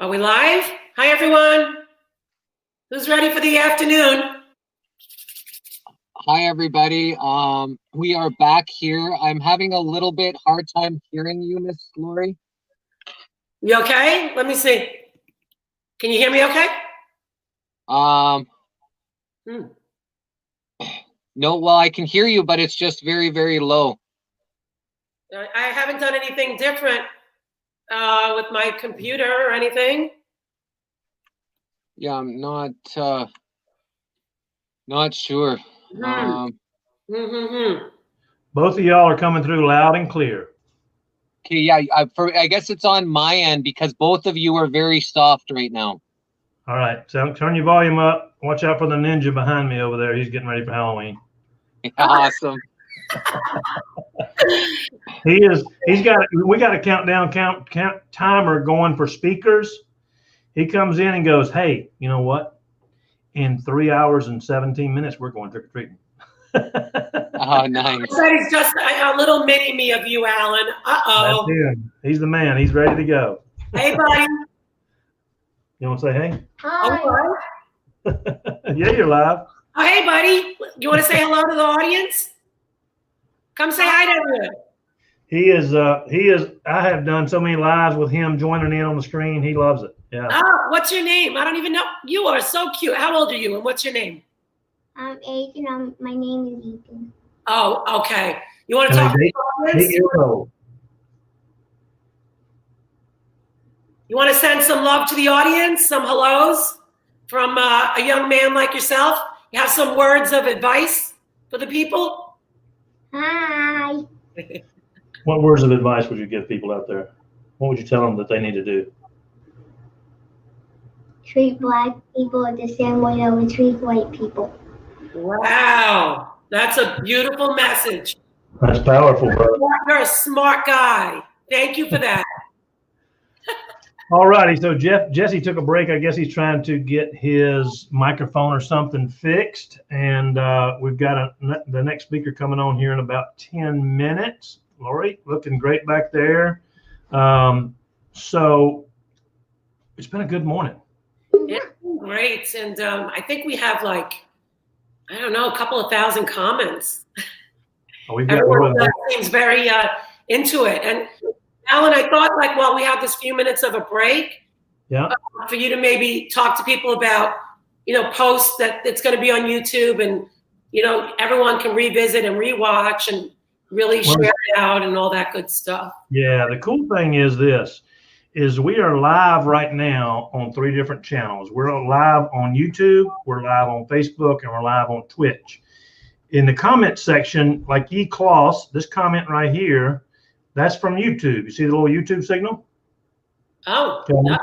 Are we live? Hi, everyone. Who's ready for the afternoon? Hi, everybody. We are back here. I'm having a little bit hard time hearing you, Miss Lori. You okay? Let me see. Can you hear me okay? No, well, I can hear you, but it's just very, very low. I haven't done anything different with my computer or anything. Yeah, I'm not sure. Both of y'all are coming through loud and clear. Okay, yeah, I guess it's on my end because both of you are very soft right now. All right, so turn your volume up. Watch out for the ninja behind me over there. He's getting ready for Halloween. Awesome. We got a countdown timer going for speakers. He comes in and goes, "Hey, you know what? In 3 hours and 17 minutes, we're going trick or treating." Oh, nice. He's just a little mini me of you, Alan. That's him. He's the man. He's ready to go. Hey, buddy. You want to say hey? Hi. Yeah, you're live. Oh, hey, buddy. You want to say hello to the audience? Come say hi to everyone. He is. I have done so many lives with him joining in on the screen. He loves it. Yeah. Oh, what's your name? I don't even know. You are so cute. How old are you, and what's your name? I'm 8, and my name is Ethan. Oh, okay. You want to talk to the audience? 8 years old. You want to send some love to the audience, some hellos from a young man like yourself? You have some words of advice for the people? Hi. What words of advice would you give people out there? What would you tell them that they need to do? Treat black people the same way I would treat white people. Wow. That's a beautiful message. That's powerful, bro. You're a smart guy. Thank you for that. All righty. So Jesse took a break. I guess he's trying to get his microphone or something fixed. And we've got the next speaker coming on here in about 10 minutes. Lori, looking great back there. So it's been a good morning. It's been great. And I think we have a couple of thousand comments. Oh, we've got Everyone seems very into it. And Alan, I thought while we have this few minutes of a break, for you to maybe talk to people about, posts that it's going to be on YouTube and, everyone can revisit and rewatch and really share it out and all that good stuff. Yeah, the cool thing is we are live right now on 3 different channels. We're live on YouTube, we're live on Facebook, and we're live on Twitch. In the comment section, like E. Kloss, this comment right here, that's from YouTube. You see the little YouTube signal? Oh. Okay. Yeah.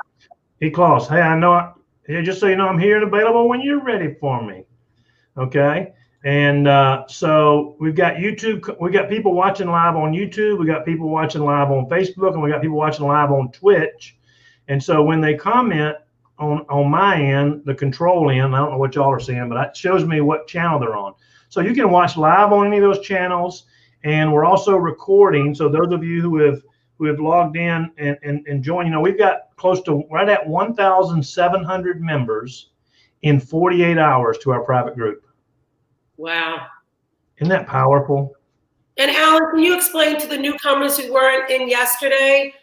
E. Kloss, hey, just so you know, I'm here and available when you're ready for me. Okay. And so we've got YouTube. We got people watching live on YouTube. We got people watching live on Facebook, and we got people watching live on Twitch. And so when they comment on my end, the control end, I don't know what y'all are seeing, but it shows me what channel they're on. So you can watch live on any of those channels. And we're also recording. So those of you who have logged in and joined, we've got close to right at 1,700 members in 48 hours to our private group. Wow. Isn't that powerful? And Alan, can you explain to the newcomers who weren't in yesterday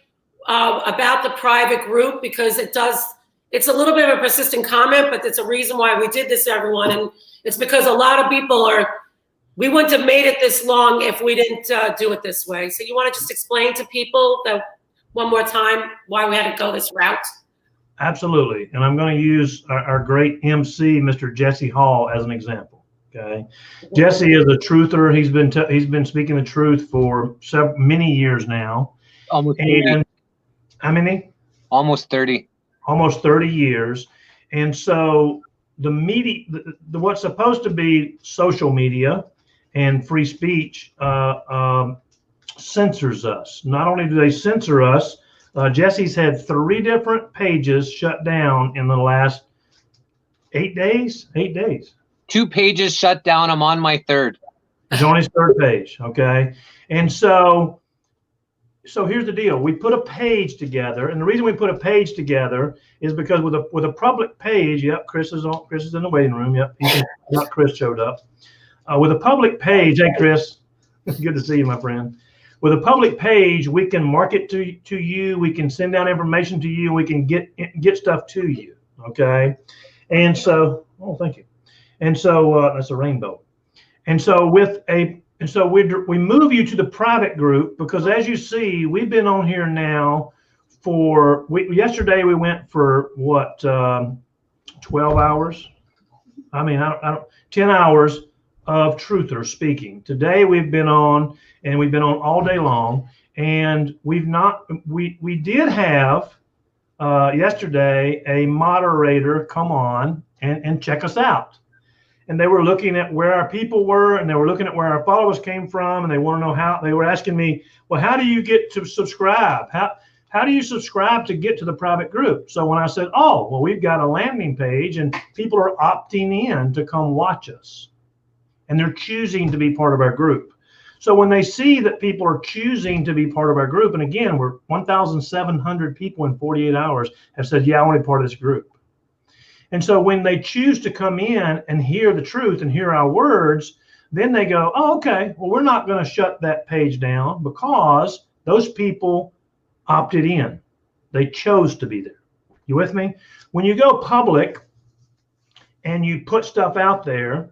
about the private group? Because it's a little bit of a persistent comment, but it's a reason why we did this, everyone. And it's because a lot of people we wouldn't have made it this long if we didn't do it this way. So you want to just explain to people one more time why we had to go this route? Absolutely. And I'm going to use our great MC, Mr. Jesse Hall, as an example. Okay. Jesse is a truther. He's been speaking the truth for many years now. Almost 30. How many? Almost 30. Almost 30 years. And so the media, what's supposed to be social media and free speech censors us. Not only do they censor us, Jesse's had 3 different pages shut down in the last 8 days. 8 days. 2 pages shut down. I'm on my 3rd. He's on his 3rd page. Okay. And so so here's the deal. We put a page together, and the reason we put a page together is because with a public page, yep, Chris is in the waiting room. Yep, not Chris showed up. With a public page, hey Chris, good to see you, my friend. With a public page, we can market to you, we can send out information to you, we can get stuff to you. Okay, and so thank you. And so that's a rainbow. And so we move you to the private group because, as you see, we've been on here now yesterday we went for what 12 hours. I mean, I don't 10 hours of truthers speaking. Today we've been on all day long, and we did have yesterday a moderator come on and check us out. And they were looking at where our people were, and they were looking at where our followers came from, and they want to know how. They were asking me, well, how do you get to subscribe? How do you subscribe to get to the private group? So when I said, oh, well, we've got a landing page, and people are opting in to come watch us, and they're choosing to be part of our group. So when they see that people are choosing to be part of our group, and again, we're 1,700 people in 48 hours have said, yeah, I want to be part of this group. And so when they choose to come in and hear the truth and hear our words, then they go, oh, okay, well, we're not going to shut that page down because those people opted in. They chose to be there. You with me? When you go public and you put stuff out there,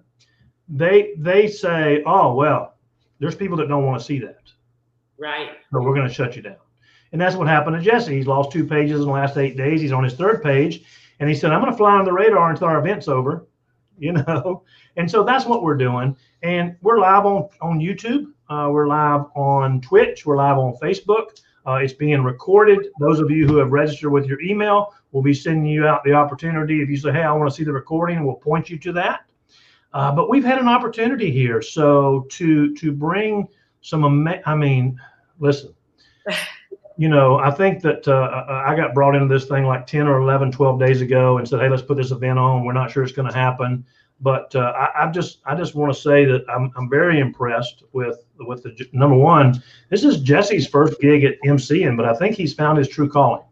they say, oh, well, there's people that don't want to see that. Right. So we're going to shut you down. And that's what happened to Jesse. He's lost 2 pages in the last 8 days. He's on his 3rd page. And he said, I'm going to fly on the radar until our event's over, And so that's what we're doing. And we're live on YouTube. We're live on Twitch. We're live on Facebook. It's being recorded. Those of you who have registered with your email, we'll be sending you out the opportunity. If you say, hey, I want to see the recording, we'll point you to that. But we've had an opportunity here. So to bring some, listen. I think that I got brought into this thing like 10 or 11, 12 days ago and said, hey, let's put this event on. We're not sure it's going to happen. But I just want to say that I'm very impressed with the number one. This is Jesse's first gig at MCing, but I think he's found his true calling.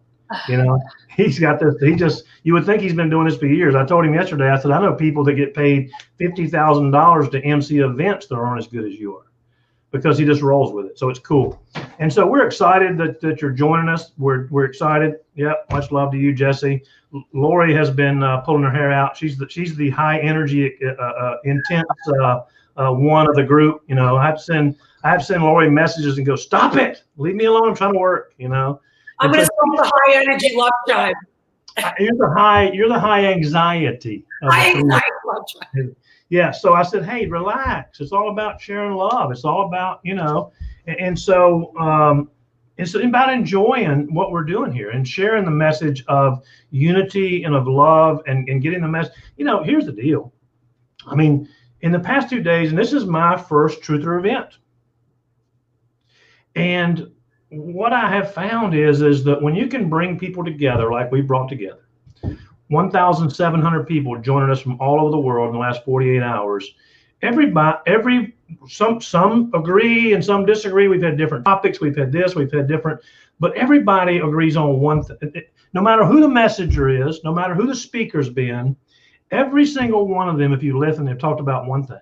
He's got this. You would think he's been doing this for years. I told him yesterday, I said, I know people that get paid $50,000 to MC events that aren't as good as you are, because he just rolls with it. So it's cool. And so we're excited that you're joining us. We're excited. Yep. Much love to you, Jesse. Lori has been pulling her hair out. She's the high energy, intense one of the group. I have to send Lori messages and go, stop it. Leave me alone. I'm trying to work, I'm going to start the high energy love time. You're the high anxiety. High anxiety love time. Yeah. So I said, hey, relax. It's all about sharing love. It's all about, and so it's about enjoying what we're doing here and sharing the message of unity and of love and getting the message. Here's the deal. In the past 2 days, and this is my first Truther event. And what I have found is that when you can bring people together like we brought together, 1,700 people joining us from all over the world in the last 48 hours. Some agree and some disagree. We've had different topics. We've had this. We've had different, but everybody agrees on one thing. No matter who the messenger is, no matter who the speaker's been, every single one of them, if you listen, they've talked about one thing,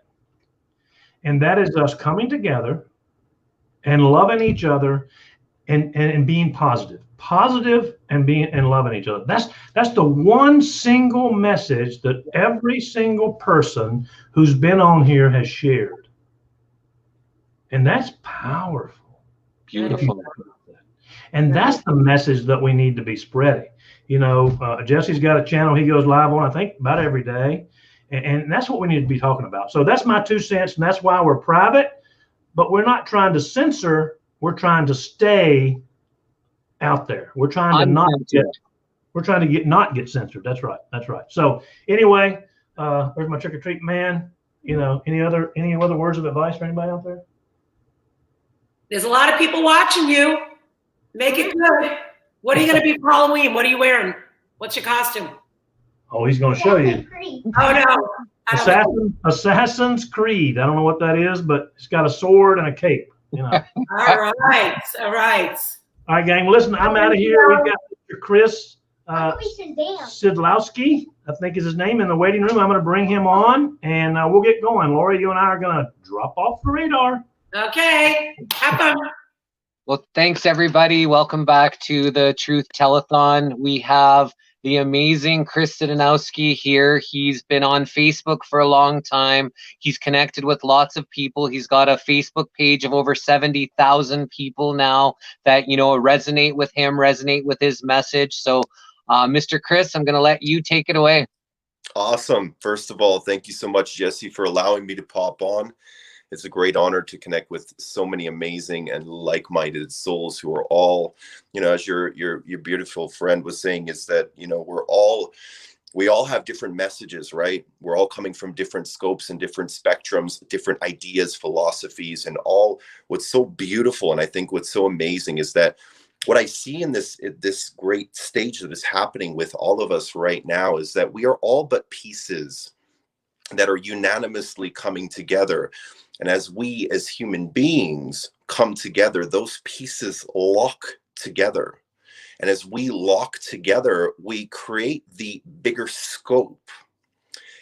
and that is us coming together and loving each other and being positive and loving each other. That's the one single message that every single person who's been on here has shared. And that's powerful. Beautiful. And that's the message that we need to be spreading. Jesse's got a channel he goes live on, I think, about every day. And that's what we need to be talking about. So that's my 2 cents, and that's why we're private, but we're not trying to censor. We're trying to stay out there. We're trying to not get censored. That's right. So anyway, there's my trick or treat man. Any other words of advice for anybody out there? There's a lot of people watching you. Make it good. What are you going to be for Halloween? What are you wearing? What's your costume? Oh, he's going to show you. Oh no. Assassin's Creed. I don't know what that is, but it's got a sword and a cape. You know. All right. All right. All right, gang. Listen, I'm out of here. We've got Mr. Chris Sidlowski, I think is his name, in the waiting room. I'm going to bring him on, and we'll get going. Lori, you and I are going to drop off the radar. Okay. Have fun. Well, thanks everybody. Welcome back to the Truth Telethon. We have the amazing Chris Sidlowski here. He's been on Facebook for a long time. He's connected with lots of people. He's got a Facebook page of over 70,000 people now that, you know, resonate with him, resonate with his message. So, Mr. Chris, I'm going to let you take it away. Awesome. First of all, thank you so much, Jesse, for allowing me to pop on. It's a great honor to connect with so many amazing and like-minded souls who are all, you know, as your beautiful friend was saying, is that, you know, we all have different messages, right? We're all coming from different scopes and different spectrums, different ideas, philosophies, and all. What's so beautiful, and I think what's so amazing, is that what I see in this great stage that is happening with all of us right now is that we are all but pieces that are unanimously coming together. And as we as human beings come together, those pieces lock together. And as we lock together, we create the bigger scope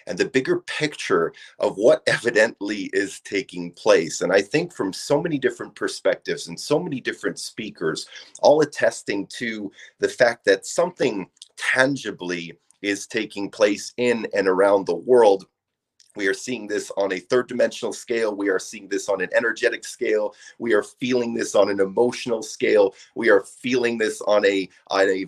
and the bigger picture of what evidently is taking place. And I think from so many different perspectives and so many different speakers, all attesting to the fact that something tangibly is taking place in and around the world. We are seeing this on a third dimensional scale. We are seeing this on an energetic scale. We are feeling this on an emotional scale. We are feeling this on a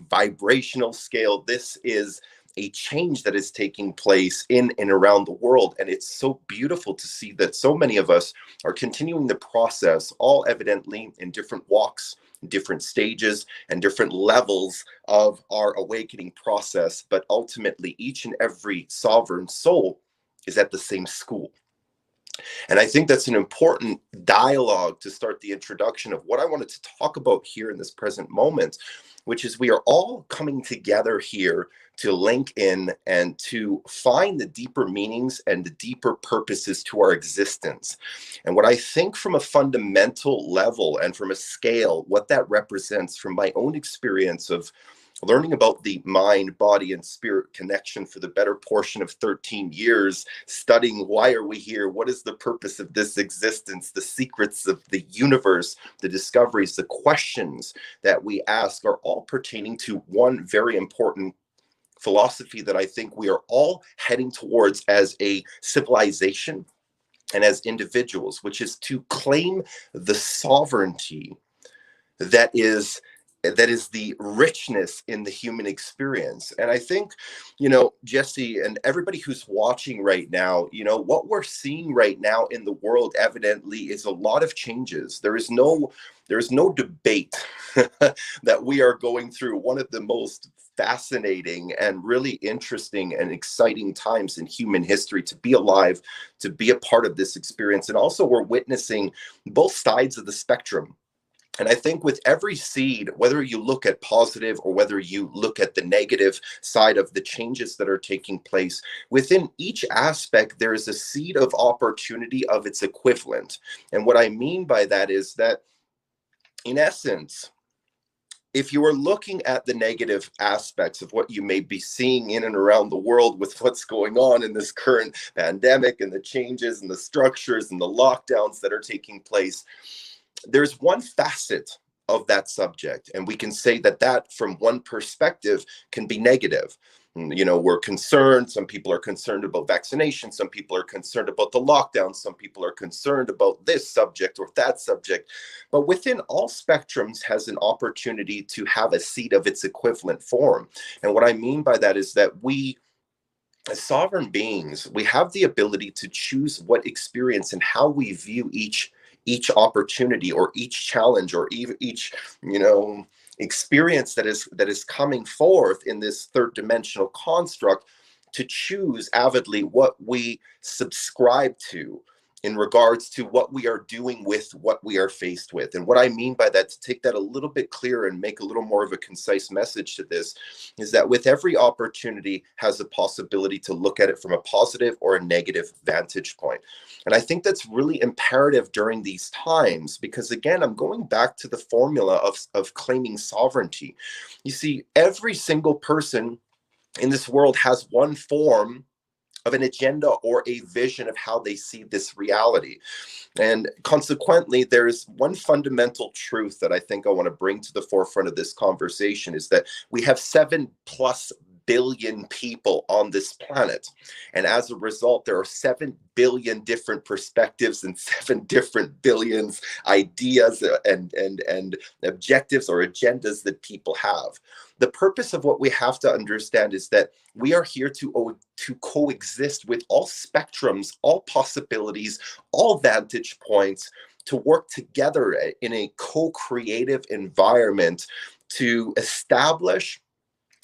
vibrational scale. This is a change that is taking place in and around the world. And it's so beautiful to see that so many of us are continuing the process, all evidently in different walks, different stages, and different levels of our awakening process. But ultimately, each and every sovereign soul is at the same school. And I think that's an important dialogue to start the introduction of what I wanted to talk about here in this present moment, which is we are all coming together here to link in and to find the deeper meanings and the deeper purposes to our existence. And what I think from a fundamental level and from a scale, what that represents from my own experience of learning about the mind, body, and spirit connection for the better portion of 13 years, studying why are we here, what is the purpose of this existence, the secrets of the universe, the discoveries, the questions that we ask are all pertaining to one very important philosophy that I think we are all heading towards as a civilization and as individuals, which is to claim the sovereignty that is the richness in the human experience. And I think, you know, Jesse and everybody who's watching right now, you know, what we're seeing right now in the world evidently is a lot of changes. There is no debate that we are going through one of the most fascinating and really interesting and exciting times in human history to be alive, to be a part of this experience. And also we're witnessing both sides of the spectrum. And I think with every seed, whether you look at positive or whether you look at the negative side of the changes that are taking place, within each aspect, there is a seed of opportunity of its equivalent. And what I mean by that is that, in essence, if you are looking at the negative aspects of what you may be seeing in and around the world with what's going on in this current pandemic and the changes and the structures and the lockdowns that are taking place, there's one facet of that subject, and we can say that from one perspective can be negative. You know, we're concerned. Some people are concerned about vaccination. Some people are concerned about the lockdown. Some people are concerned about this subject or that subject. But within all spectrums has an opportunity to have a seed of its equivalent form. And what I mean by that is that we, as sovereign beings, we have the ability to choose what experience and how we view each opportunity or each challenge or each, you know, experience that is coming forth in this third dimensional construct, to choose avidly what we subscribe to in regards to what we are doing with what we are faced with. And what I mean by that, to take that a little bit clearer and make a little more of a concise message to this, is that with every opportunity has a possibility to look at it from a positive or a negative vantage point. And I think that's really imperative during these times, because again, I'm going back to the formula of claiming sovereignty. You see, every single person in this world has one form of an agenda or a vision of how they see this reality. And consequently, there's one fundamental truth that I think I want to bring to the forefront of this conversation, is that we have 7+ billion people on this planet. And as a result, there are 7 billion different perspectives and 7 different billions ideas and objectives or agendas that people have. The purpose of what we have to understand is that we are here to coexist with all spectrums, all possibilities, all vantage points, to work together in a co-creative environment to establish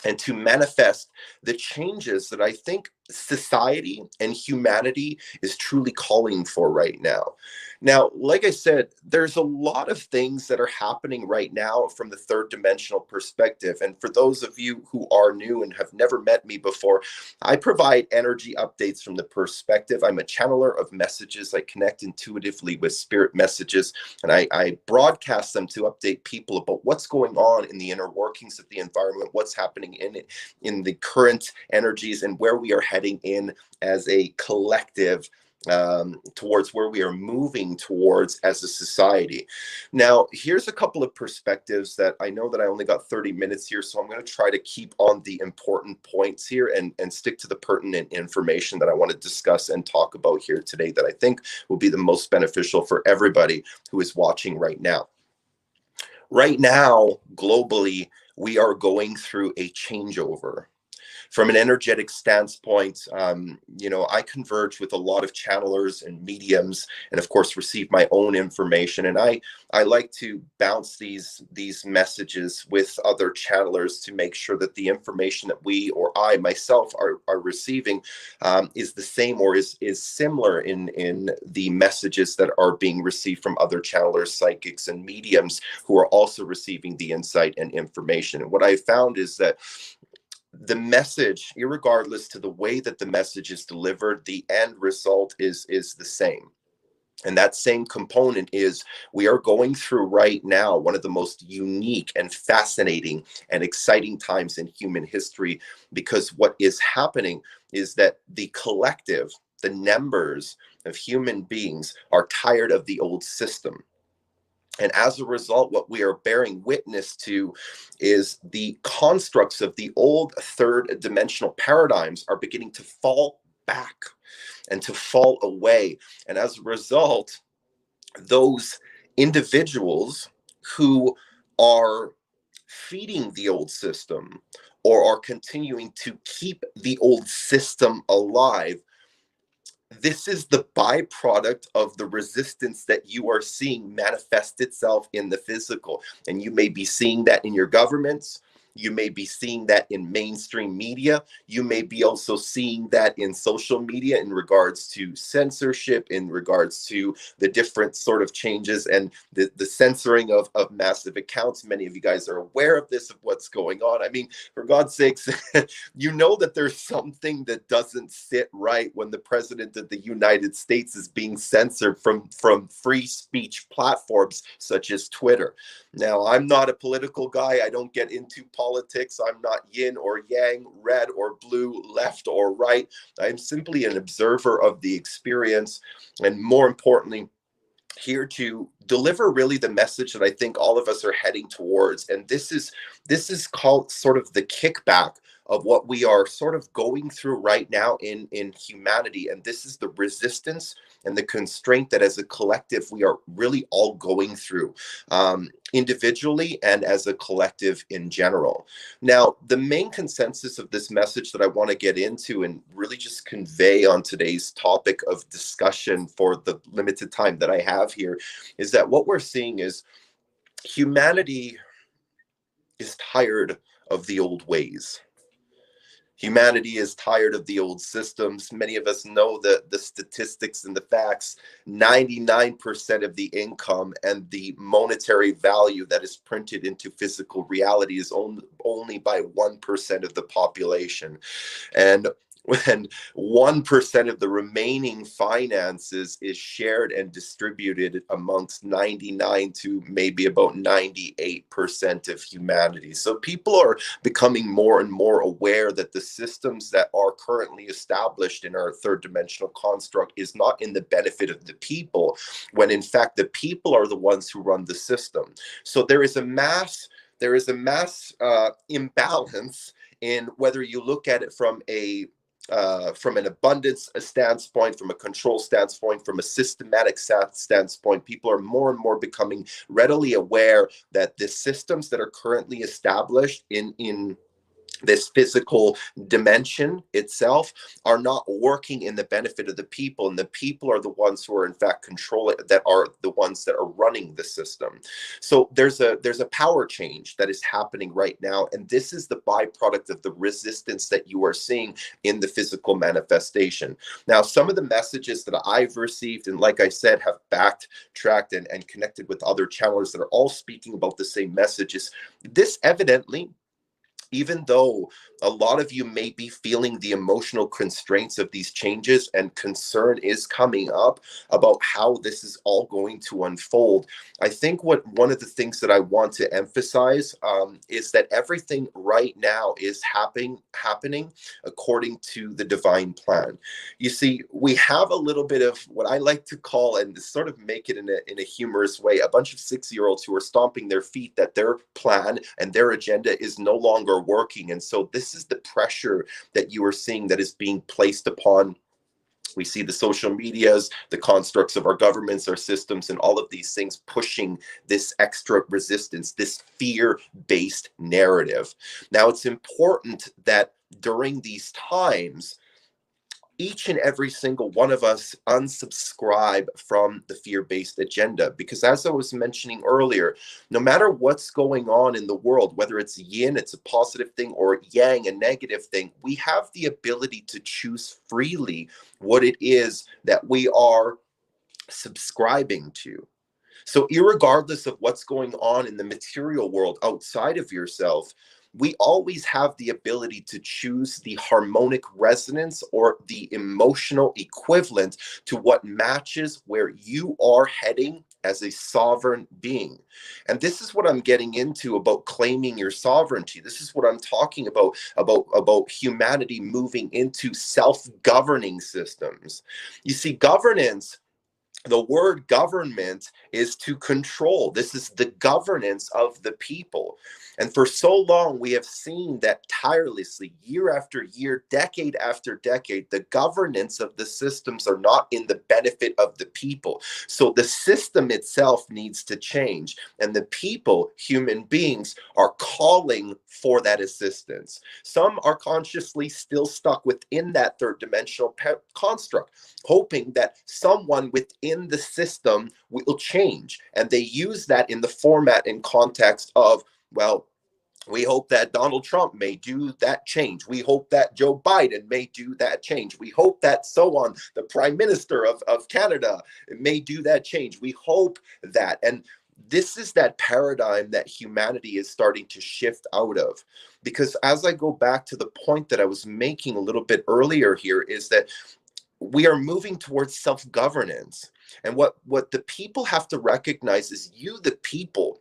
and to manifest the changes that I think society and humanity is truly calling for right now. Now, like I said, there's a lot of things that are happening right now from the third dimensional perspective. And for those of you who are new and have never met me before, I provide energy updates from the perspective. I'm a channeler of messages. I connect intuitively with spirit messages, and I broadcast them to update people about what's going on in the inner workings of the environment, what's happening in it, in the current energies, and where we are heading in as a collective, towards where we are moving towards as a society. Now, here's a couple of perspectives that I know that I only got 30 minutes here, so I'm going to try to keep on the important points here and stick to the pertinent information that I want to discuss and talk about here today, that I think will be the most beneficial for everybody who is watching right now. Right now, globally, we are going through a changeover. From an energetic standpoint, I converge with a lot of channelers and mediums, and of course receive my own information. And I like to bounce these messages with other channelers to make sure that the information that we, or I myself, are receiving is the same or is similar in the messages that are being received from other channelers, psychics, and mediums who are also receiving the insight and information. And what I found is that the message, irregardless to the way that the message is delivered, the end result is the same. And that same component is, we are going through right now one of the most unique and fascinating and exciting times in human history, because what is happening is that the collective, the numbers of human beings, are tired of the old system. And as a result, what we are bearing witness to is the constructs of the old third dimensional paradigms are beginning to fall back and to fall away. And as a result, those individuals who are feeding the old system or are continuing to keep the old system alive, this is the byproduct of the resistance that you are seeing manifest itself in the physical. And you may be seeing that in your governments. You may be seeing that in mainstream media. You may be also seeing that in social media in regards to censorship, in regards to the different sort of changes and the censoring of massive accounts. Many of you guys are aware of this, of what's going on. I mean, for God's sakes, you know that there's something that doesn't sit right when the president of the United States is being censored from free speech platforms such as Twitter. Now, I'm not a political guy. I don't get into politics. I'm not yin or yang, red or blue, left or right. I'm simply an observer of the experience, and more importantly, here to deliver really the message that I think all of us are heading towards. And this is called sort of the kickback of what we are sort of going through right now in humanity. And this is the resistance and the constraint that as a collective we are really all going through, individually and as a collective in general. Now, the main consensus of this message that I want to get into and really just convey on today's topic of discussion for the limited time that I have here is that what we're seeing is humanity is tired of the old ways. Humanity is tired of the old systems. Many of us know the statistics and the facts. 99% of the income and the monetary value that is printed into physical reality is only by 1% of the population. And when 1% of the remaining finances is shared and distributed amongst 99 to maybe about 98% of humanity. So people are becoming more and more aware that the systems that are currently established in our third dimensional construct is not in the benefit of the people, when in fact the people are the ones who run the system. So there is a mass imbalance in whether you look at it from an abundance standpoint, from a control standpoint, from a systematic standpoint. People are more and more becoming readily aware that the systems that are currently established in this physical dimension itself are not working in the benefit of the people, and the people are the ones who are in fact controlling, that are the ones that are running the system. So there's a power change that is happening right now, and this is the byproduct of the resistance that you are seeing in the physical manifestation. Now, some of the messages that I've received, and like I said, have backtracked and connected with other channelers that are all speaking about the same messages. This evidently, even though a lot of you may be feeling the emotional constraints of these changes and concern is coming up about how this is all going to unfold, I think one of the things that I want to emphasize is that everything right now is happening according to the divine plan. You see, we have a little bit of what I like to call, and sort of make it in a humorous way, a bunch of 6-year-olds who are stomping their feet that their plan and their agenda is no longer working. And so this is the pressure that you are seeing that is being placed upon. We see the social medias, the constructs of our governments, our systems, and all of these things pushing this extra resistance, this fear-based narrative. Now, it's important that during these times, each and every single one of us unsubscribe from the fear-based agenda, because as I was mentioning earlier, no matter what's going on in the world, whether it's yin, it's a positive thing, or yang, a negative thing, we have the ability to choose freely what it is that we are subscribing to. So irregardless of what's going on in the material world outside of yourself, we always have the ability to choose the harmonic resonance or the emotional equivalent to what matches where you are heading as a sovereign being. And this is what I'm getting into about claiming your sovereignty. This is what I'm talking about humanity moving into self-governing systems. You see, governance, the word government is to control. This is the governance of the people. And for so long, we have seen that tirelessly, year after year, decade after decade, the governance of the systems are not in the benefit of the people. So the system itself needs to change. And the people, human beings, are calling for that assistance. Some are consciously still stuck within that third dimensional construct, hoping that someone within the system will change. And they use that in the format and context of, well, we hope that Donald Trump may do that change. We hope that Joe Biden may do that change. We hope that so on, the Prime Minister of Canada may do that change. We hope that. And this is that paradigm that humanity is starting to shift out of. Because as I go back to the point that I was making a little bit earlier here, is that we are moving towards self-governance. And what the people have to recognize is you, the people,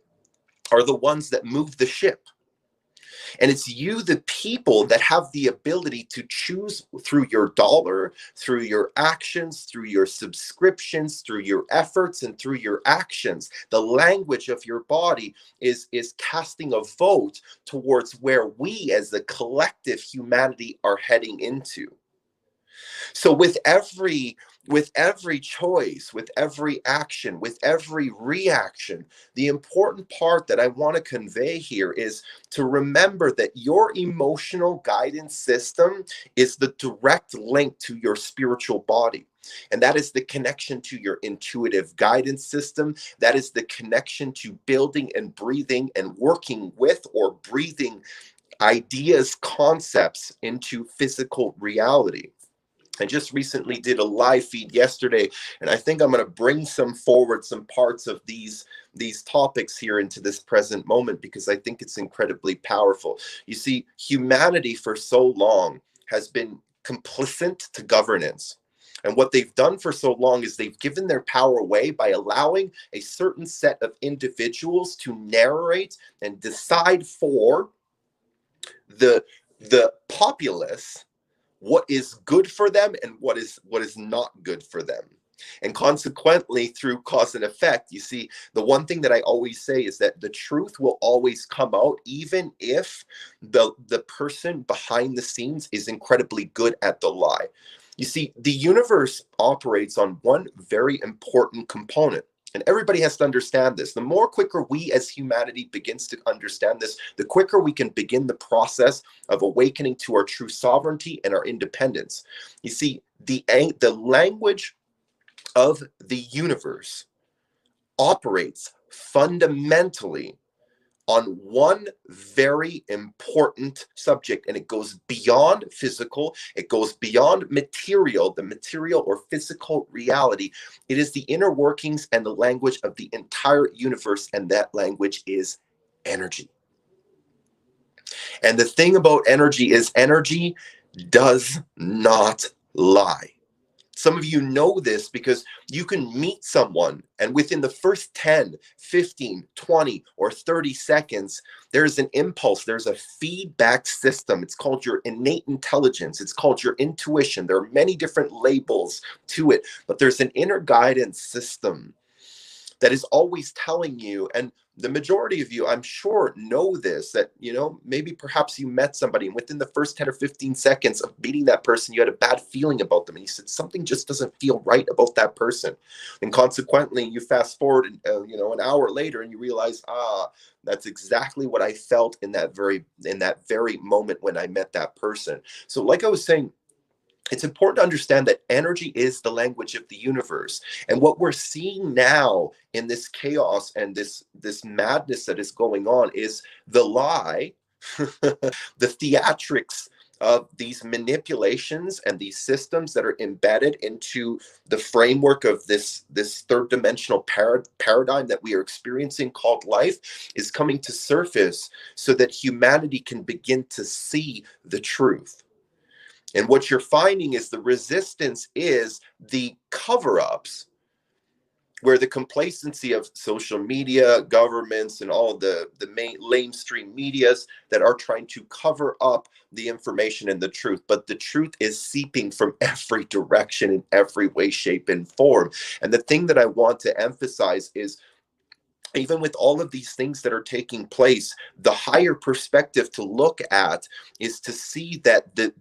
are the ones that move the ship. And it's you, the people, that have the ability to choose through your dollar, through your actions, through your subscriptions, through your efforts, and through your actions. The language of your body is casting a vote towards where we as a collective humanity are heading into. So with every choice, with every action, with every reaction, the important part that I want to convey here is to remember that your emotional guidance system is the direct link to your spiritual body. And that is the connection to your intuitive guidance system. That is the connection to building and breathing and working with, or breathing ideas, concepts into physical reality. I just recently did a live feed yesterday, and I think I'm going to bring some parts of these topics here into this present moment, because I think it's incredibly powerful. You see, humanity for so long has been complicit to governance. And what they've done for so long is they've given their power away by allowing a certain set of individuals to narrate and decide for the populace what is good for them and what is not good for them. And consequently, through cause and effect, you see, the one thing that I always say is that the truth will always come out, even if the person behind the scenes is incredibly good at the lie. You see, the universe operates on one very important component. And everybody has to understand this. The more quicker we as humanity begins to understand this, the quicker we can begin the process of awakening to our true sovereignty and our independence. You see, the language of the universe operates fundamentally on one very important subject, and it goes beyond physical, it goes beyond material, the material or physical reality. It is the inner workings and the language of the entire universe, and that language is energy. And the thing about energy is energy does not lie. Some of you know this because you can meet someone and within the first 10, 15, 20, or 30 seconds, there's an impulse, there's a feedback system. It's called your innate intelligence. It's called your intuition. There are many different labels to it, but there's an inner guidance system that is always telling you, and the majority of you, I'm sure, know this, that, maybe perhaps you met somebody and within the first 10 or 15 seconds of meeting that person, you had a bad feeling about them. And you said, something just doesn't feel right about that person. And consequently, you fast forward, an hour later and you realize, that's exactly what I felt in that very moment when I met that person. So like I was saying, it's important to understand that energy is the language of the universe. And what we're seeing now in this chaos and this madness that is going on is the lie, the theatrics of these manipulations and these systems that are embedded into the framework of this third dimensional paradigm that we are experiencing called life is coming to surface so that humanity can begin to see the truth. And what you're finding is the resistance is the cover-ups, where the complacency of social media, governments, and all the main mainstream medias that are trying to cover up the information and the truth. But the truth is seeping from every direction in every way, shape, and form. And the thing that I want to emphasize is, even with all of these things that are taking place, the higher perspective to look at is to see that the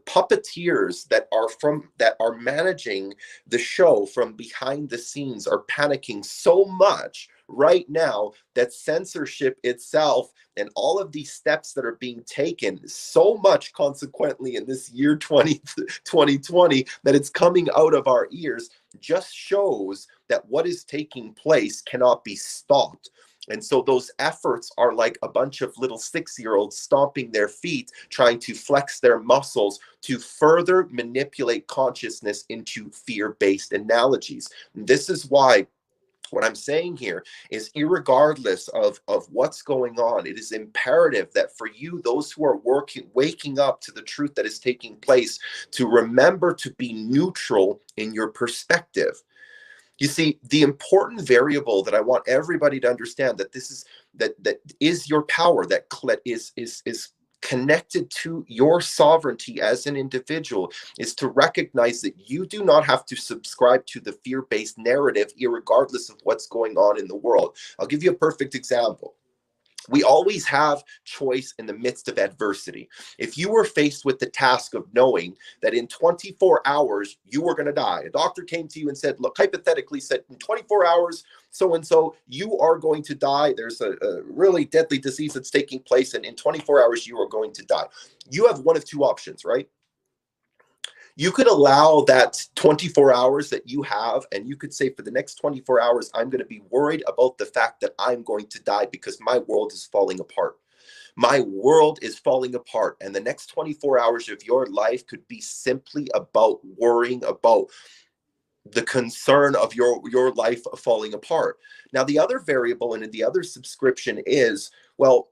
puppeteers that are managing the show from behind the scenes are panicking so much right now that censorship itself and all of these steps that are being taken so much consequently in this year 2020 that it's coming out of our ears just shows that what is taking place cannot be stopped. And so those efforts are like a bunch of little 6-year-olds stomping their feet, trying to flex their muscles to further manipulate consciousness into fear-based analogies. And this is why what I'm saying here is, irregardless of what's going on, it is imperative that for you, those who are waking up to the truth that is taking place, to remember to be neutral in your perspective. You see, the important variable that I want everybody to understand, that this is that is your power, that is connected to your sovereignty as an individual, is to recognize that you do not have to subscribe to the fear-based narrative, irregardless of what's going on in the world. I'll give you a perfect example. We always have choice in the midst of adversity. If you were faced with the task of knowing that in 24 hours you were going to die, a doctor came to you and said, look, hypothetically said, in 24 hours, so-and-so, you are going to die. There's a really deadly disease that's taking place, and in 24 hours you are going to die. You have one of two options, right? You could allow that 24 hours that you have, and you could say, for the next 24 hours, I'm going to be worried about the fact that I'm going to die because my world is falling apart. My world is falling apart. And the next 24 hours of your life could be simply about worrying about the concern of your life falling apart. Now, the other variable and the other subscription is, well,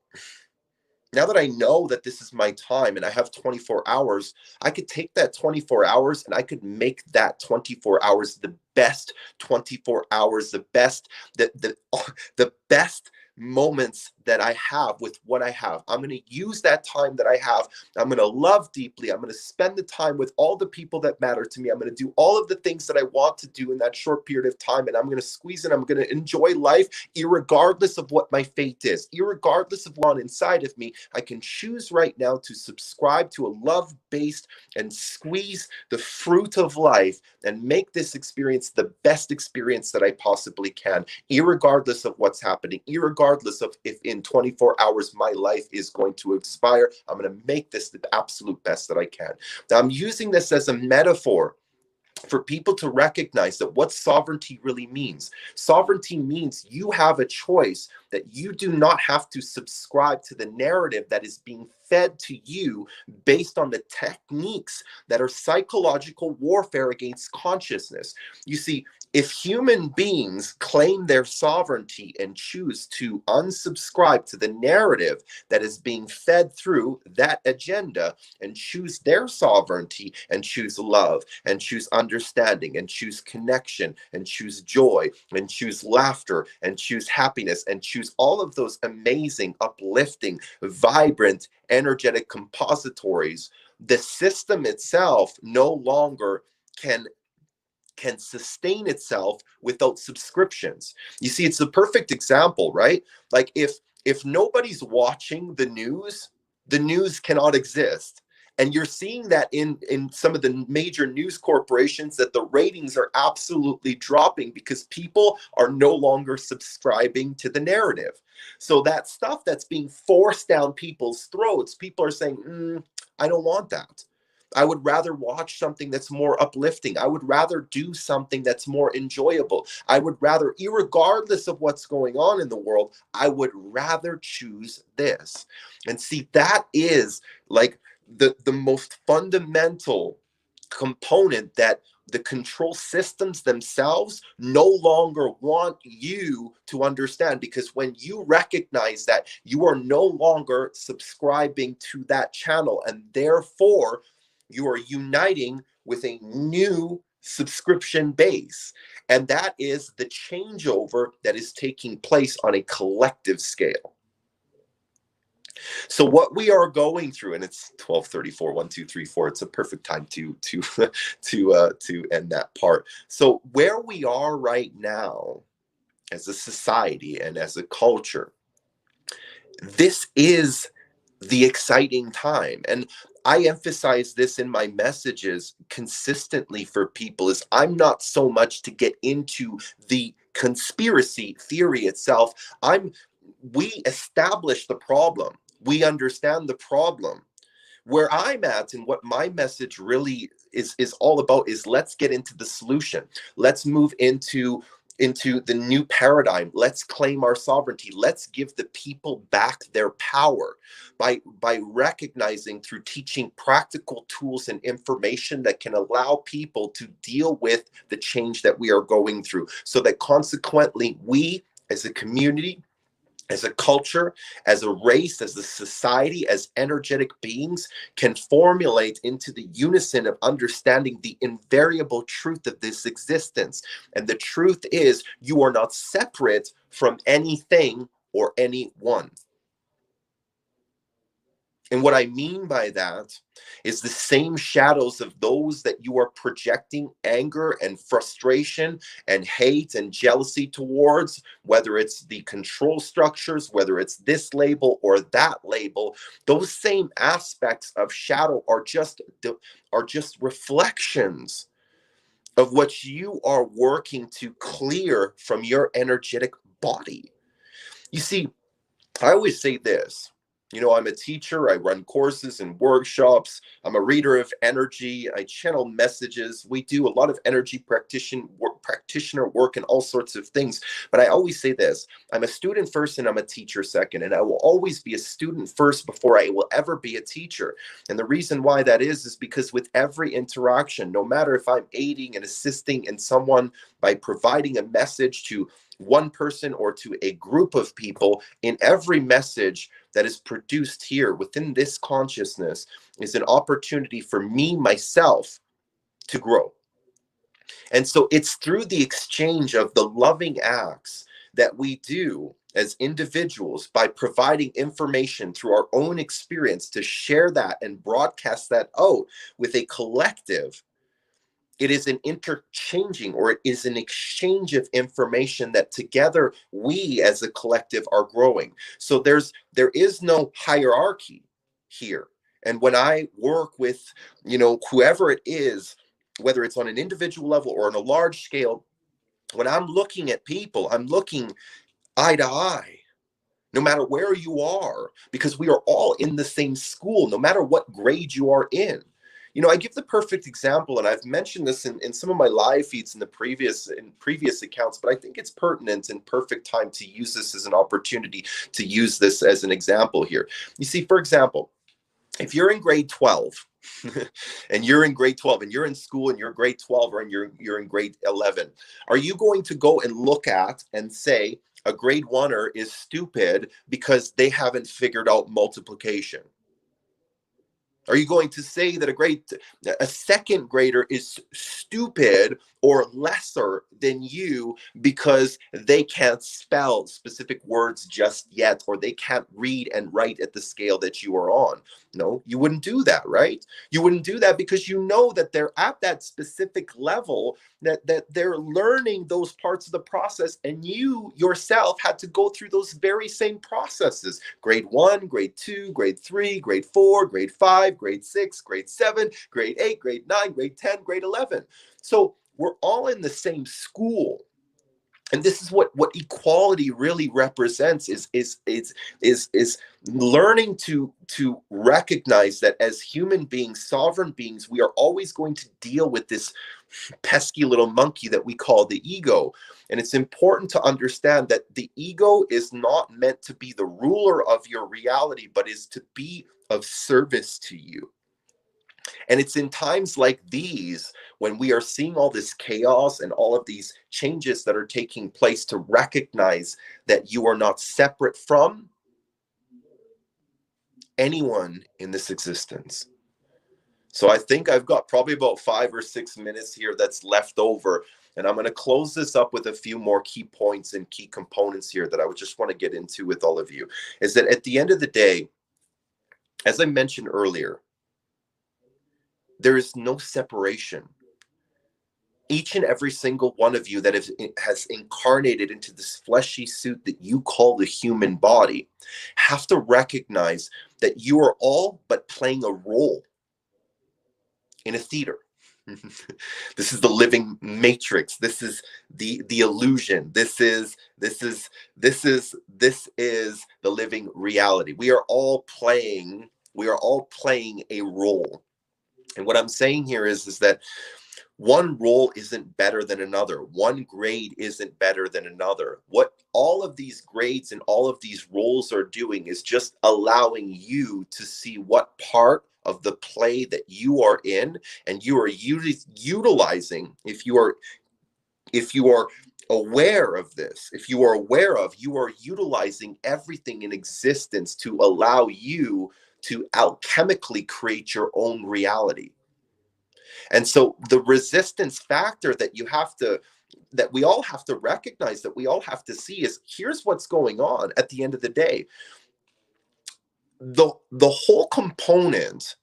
now that I know that this is my time and I have 24 hours, I could take that 24 hours and I could make that 24 hours the best 24 hours, the best, the best moments that I have with what I have. I'm going to use that time that I have. I'm going to love deeply. I'm going to spend the time with all the people that matter to me. I'm going to do all of the things that I want to do in that short period of time. And I'm going to squeeze it. I'm going to enjoy life, irregardless of what my fate is, irregardless of what's inside of me. I can choose right now to subscribe to a love-based and squeeze the fruit of life and make this experience the best experience that I possibly can, irregardless of what's happening, irregardless of if in 24 hours my life is going to expire. I'm going to make this the absolute best that I can. Now, I'm using this as a metaphor for people to recognize that what sovereignty really means. Sovereignty means you have a choice, that you do not have to subscribe to the narrative that is being fed to you based on the techniques that are psychological warfare against consciousness. You see, if human beings claim their sovereignty and choose to unsubscribe to the narrative that is being fed through that agenda and choose their sovereignty and choose love and choose understanding and choose connection and choose joy and choose laughter and choose happiness and choose all of those amazing, uplifting, vibrant, energetic compositories, the system itself no longer can sustain itself without subscriptions. You see, it's the perfect example, right? Like if nobody's watching the news cannot exist. And you're seeing that in some of the major news corporations, that the ratings are absolutely dropping because people are no longer subscribing to the narrative. So that stuff that's being forced down people's throats, people are saying, I don't want that. I would rather watch something that's more uplifting. I would rather do something that's more enjoyable. I would rather, irregardless of what's going on in the world, I would rather choose this. And see, that is like the most fundamental component that the control systems themselves no longer want you to understand, because when you recognize that, you are no longer subscribing to that channel, and therefore you are uniting with a new subscription base. And that is the changeover that is taking place on a collective scale. So what we are going through, and it's 12:34, 1, 2, 3, 4. It's a perfect time to end that part. So where we are right now as a society and as a culture, this is the exciting time. And I emphasize this in my messages consistently for people, is I'm not so much to get into the conspiracy theory itself. We establish the problem. We understand the problem. Where I'm at and what my message really is all about is, let's get into the solution. Let's move into the new paradigm. Let's claim our sovereignty. Let's give the people back their power by recognizing, through teaching practical tools and information that can allow people to deal with the change that we are going through, so that consequently we as a community, as a culture, as a race, as a society, as energetic beings, can formulate into the unison of understanding the invariable truth of this existence. And the truth is, you are not separate from anything or anyone. And what I mean by that is the same shadows of those that you are projecting anger and frustration and hate and jealousy towards, whether it's the control structures, whether it's this label or that label, those same aspects of shadow are just reflections of what you are working to clear from your energetic body. You see, I always say this, You know, I'm a teacher. I run courses and workshops. I'm a reader of energy. I channel messages. We do a lot of energy practitioner work and all sorts of things. But I always say this: I'm a student first and I'm a teacher second. And I will always be a student first before I will ever be a teacher. And the reason why that is because with every interaction, no matter if I'm aiding and assisting in someone by providing a message to one person or to a group of people, in every message that is produced here within this consciousness is an opportunity for me, myself, to grow. And so it's through the exchange of the loving acts that we do as individuals by providing information through our own experience to share that and broadcast that out with a collective. It is an interchanging, or it is an exchange of information that together we as a collective are growing. So there is no hierarchy here. And when I work with, you know, whoever it is, whether it's on an individual level or on a large scale, when I'm looking at people, I'm looking eye to eye, no matter where you are, because we are all in the same school, no matter what grade you are in. You know, I give the perfect example, and I've mentioned this in some of my live feeds in previous accounts, but I think it's pertinent and perfect time to use this as an opportunity to use this as an example here. You see, for example, if you're in grade 12 and you're in grade 12 and you're in school and you're grade 12 or you're in grade 11, are you going to go and look at and say a grade oneer is stupid because they haven't figured out multiplication? Are you going to say that a second grader is stupid or lesser than you because they can't spell specific words just yet, or they can't read and write at the scale that you are on? No, you wouldn't do that, right? You wouldn't do that because you know that they're at that specific level, that they're learning those parts of the process, and you yourself had to go through those very same processes. Grade 1, grade 2, grade 3, grade 4, grade 5, grade 6, grade 7, grade 8, grade 9, grade 10, grade 11. So we're all in the same school. And this is what equality really represents, is learning to recognize that as human beings, sovereign beings, we are always going to deal with this pesky little monkey that we call the ego. And it's important to understand that the ego is not meant to be the ruler of your reality, but is to be of service to you. And it's in times like these, when we are seeing all this chaos and all of these changes that are taking place, to recognize that you are not separate from anyone in this existence. So I think I've got probably about 5 or 6 minutes here that's left over. And I'm going to close this up with a few more key points and key components here that I would just want to get into with all of you. Is that at the end of the day, as I mentioned earlier, there is no separation. Each and every single one of you that has incarnated into this fleshy suit that you call the human body have to recognize that you are all but playing a role in a theater. This is the living matrix. This is the illusion. This is the living reality. We are all playing a role. And what I'm saying here is that one role isn't better than another. One grade isn't better than another. What all of these grades and all of these roles are doing is just allowing you to see what part of the play that you are in, and you are utilizing. If you are aware of this, you are utilizing everything in existence to allow you to alchemically create your own reality. And so the resistance factor that we all have to recognize, that we all have to see, is here's what's going on at the end of the day. The whole component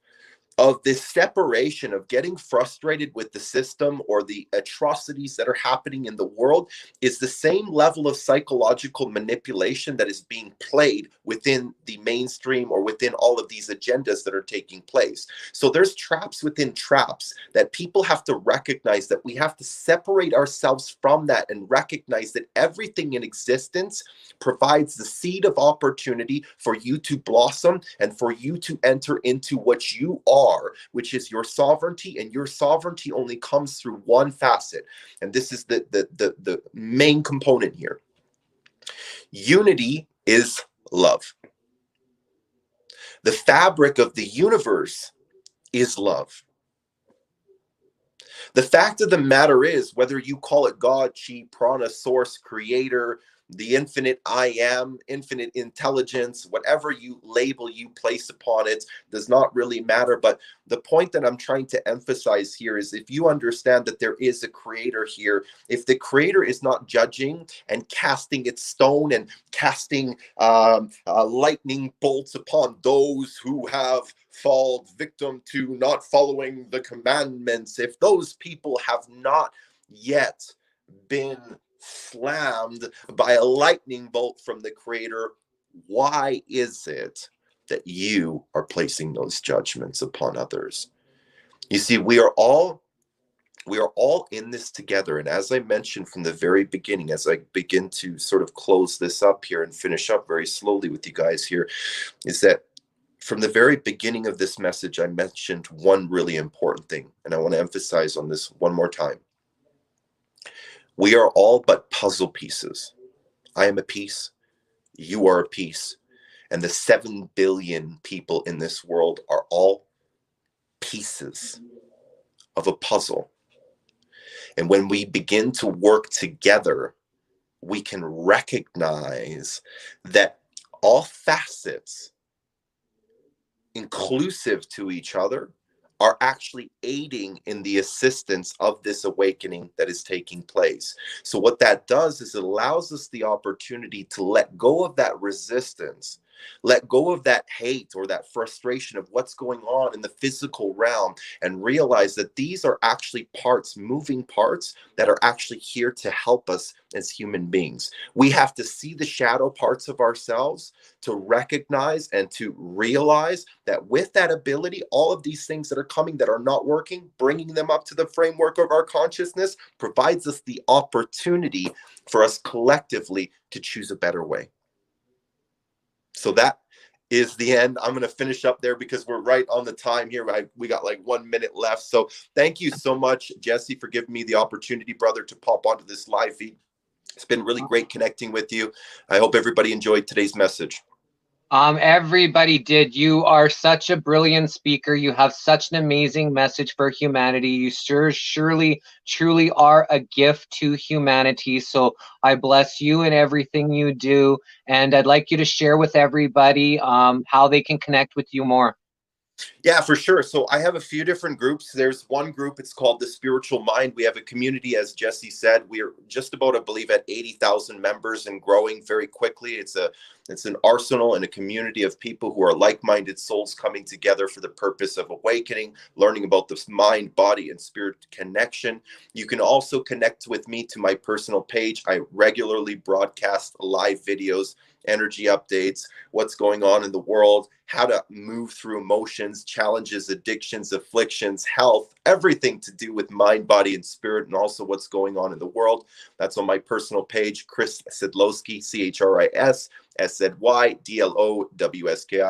of this separation, of getting frustrated with the system or the atrocities that are happening in the world, is the same level of psychological manipulation that is being played within the mainstream or within all of these agendas that are taking place. So there's traps within traps that people have to recognize, that we have to separate ourselves from that and recognize that everything in existence provides the seed of opportunity for you to blossom and for you to enter into what you are, which is your sovereignty. And your sovereignty only comes through one facet. And this is the main component here. Unity is love. The fabric of the universe is love. The fact of the matter is, whether you call it God, Chi, Prana, Source, Creator, the infinite I am, infinite intelligence, whatever you label you place upon it, does not really matter. But the point that I'm trying to emphasize here is, if you understand that there is a creator here, if the creator is not judging and casting its stone and casting lightning bolts upon those who have fallen victim to not following the commandments, if those people have not yet been slammed by a lightning bolt from the creator, why is it that you are placing those judgments upon others? You see, we are all in this together. And as I mentioned from the very beginning, as I begin to sort of close this up here and finish up very slowly with you guys here, is that from the very beginning of this message, I mentioned one really important thing, and I want to emphasize on this one more time. We are all but puzzle pieces. I am a piece, you are a piece, and the 7 billion people in this world are all pieces of a puzzle. And when we begin to work together, we can recognize that all facets, inclusive to each other, are actually aiding in the assistance of this awakening that is taking place. So what that does is it allows us the opportunity to let go of that resistance, let go of that hate or that frustration of what's going on in the physical realm, and realize that these are actually parts, moving parts, that are actually here to help us as human beings. We have to see the shadow parts of ourselves to recognize and to realize that with that ability, all of these things that are coming that are not working, bringing them up to the framework of our consciousness provides us the opportunity for us collectively to choose a better way. So that is the end. I'm going to finish up there because we're right on the time here. We got like 1 minute left. So thank you so much, Jesse, for giving me the opportunity, brother, to pop onto this live feed. It's been really great connecting with you. I hope everybody enjoyed today's message. Everybody did. You are such a brilliant speaker. You have such an amazing message for humanity. You surely, truly are a gift to humanity. So I bless you in everything you do. And I'd like you to share with everybody how they can connect with you more. Yeah, for sure. So I have a few different groups. There's one group, it's called The Spiritual Mind. We have a community, as Jesse said. We're just about, I believe, at 80,000 members and growing very quickly. It's an arsenal and a community of people who are like-minded souls coming together for the purpose of awakening, learning about this mind, body, and spirit connection. You can also connect with me to my personal page. I regularly broadcast live videos, energy updates, what's going on in the world, how to move through emotions, challenges, addictions, afflictions, health, everything to do with mind, body, and spirit, and also what's going on in the world. That's on my personal page, Chris Sedlowski, ChrisSedlowski.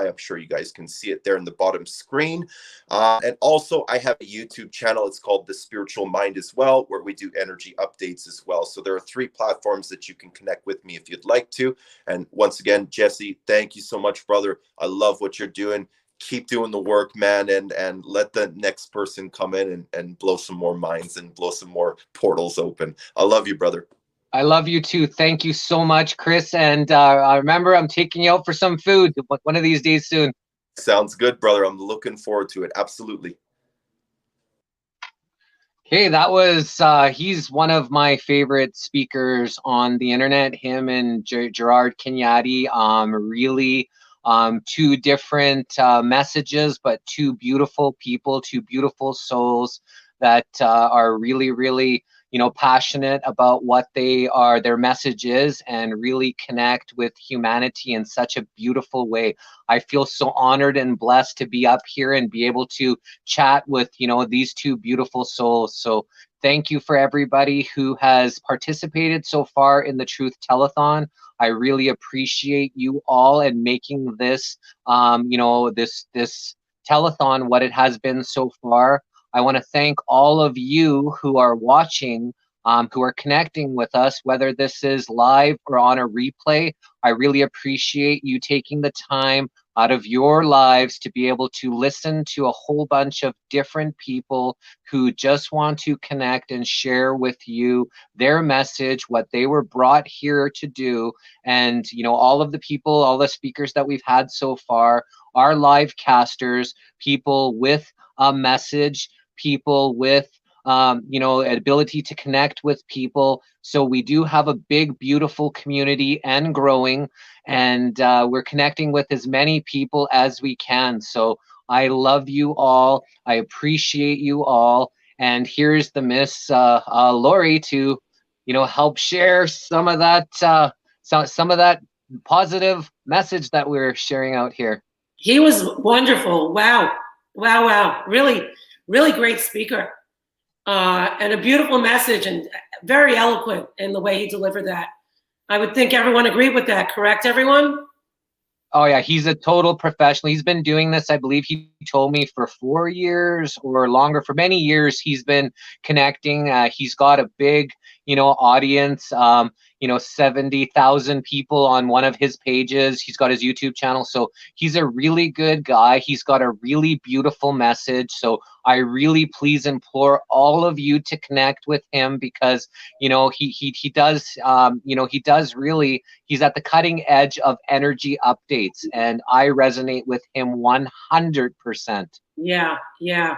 I'm sure you guys can see it there in the bottom screen. And also, I have a YouTube channel. It's called The Spiritual Mind as well, where we do energy updates as well. So there are 3 platforms that you can connect with me if you'd like to. And once again, Jesse, thank you so much, brother. I love what you're doing. Keep doing the work, man, and let the next person come in and blow some more minds and blow some more portals open. I love you, brother. I love you too. Thank you so much, Chris. And I remember I'm taking you out for some food one of these days soon. Sounds good, brother. I'm looking forward to it. Absolutely. Okay, that was, he's one of my favorite speakers on the internet, him and Gerard Kenyati, really two different messages, but two beautiful people, two beautiful souls that are really, really, passionate about what their message is, and really connect with humanity in such a beautiful way. I feel so honored and blessed to be up here and be able to chat with, these two beautiful souls. So thank you for everybody who has participated so far in the Truth Telethon. I really appreciate you all and making this, this telethon what it has been so far. I want to thank all of you who are watching, who are connecting with us, whether this is live or on a replay. I really appreciate you taking the time out of your lives to be able to listen to a whole bunch of different people who just want to connect and share with you their message, what they were brought here to do. And, all of the people, all the speakers that we've had so far are live casters, people with a message, people with an ability to connect with people. So we do have a big, beautiful community and growing, and we're connecting with as many people as we can. So I love you all. I appreciate you all. And here's the Miss Lori to, help share some of that, some of that positive message that we're sharing out here. He was wonderful. Wow. Wow. Wow. Really, really great speaker. And a beautiful message, and very eloquent in the way he delivered that. I would think everyone agreed with that, correct, everyone? Oh yeah, he's a total professional. He's been doing this, I believe he told me, for 4 years or longer. For many years, he's been connecting. He's got a big, audience, 70,000 people on one of his pages. He's got his YouTube channel. So he's a really good guy. He's got a really beautiful message. So I really please implore all of you to connect with him, because, he does, he does really, he's at the cutting edge of energy updates, and I resonate with him 100%. Yeah, yeah.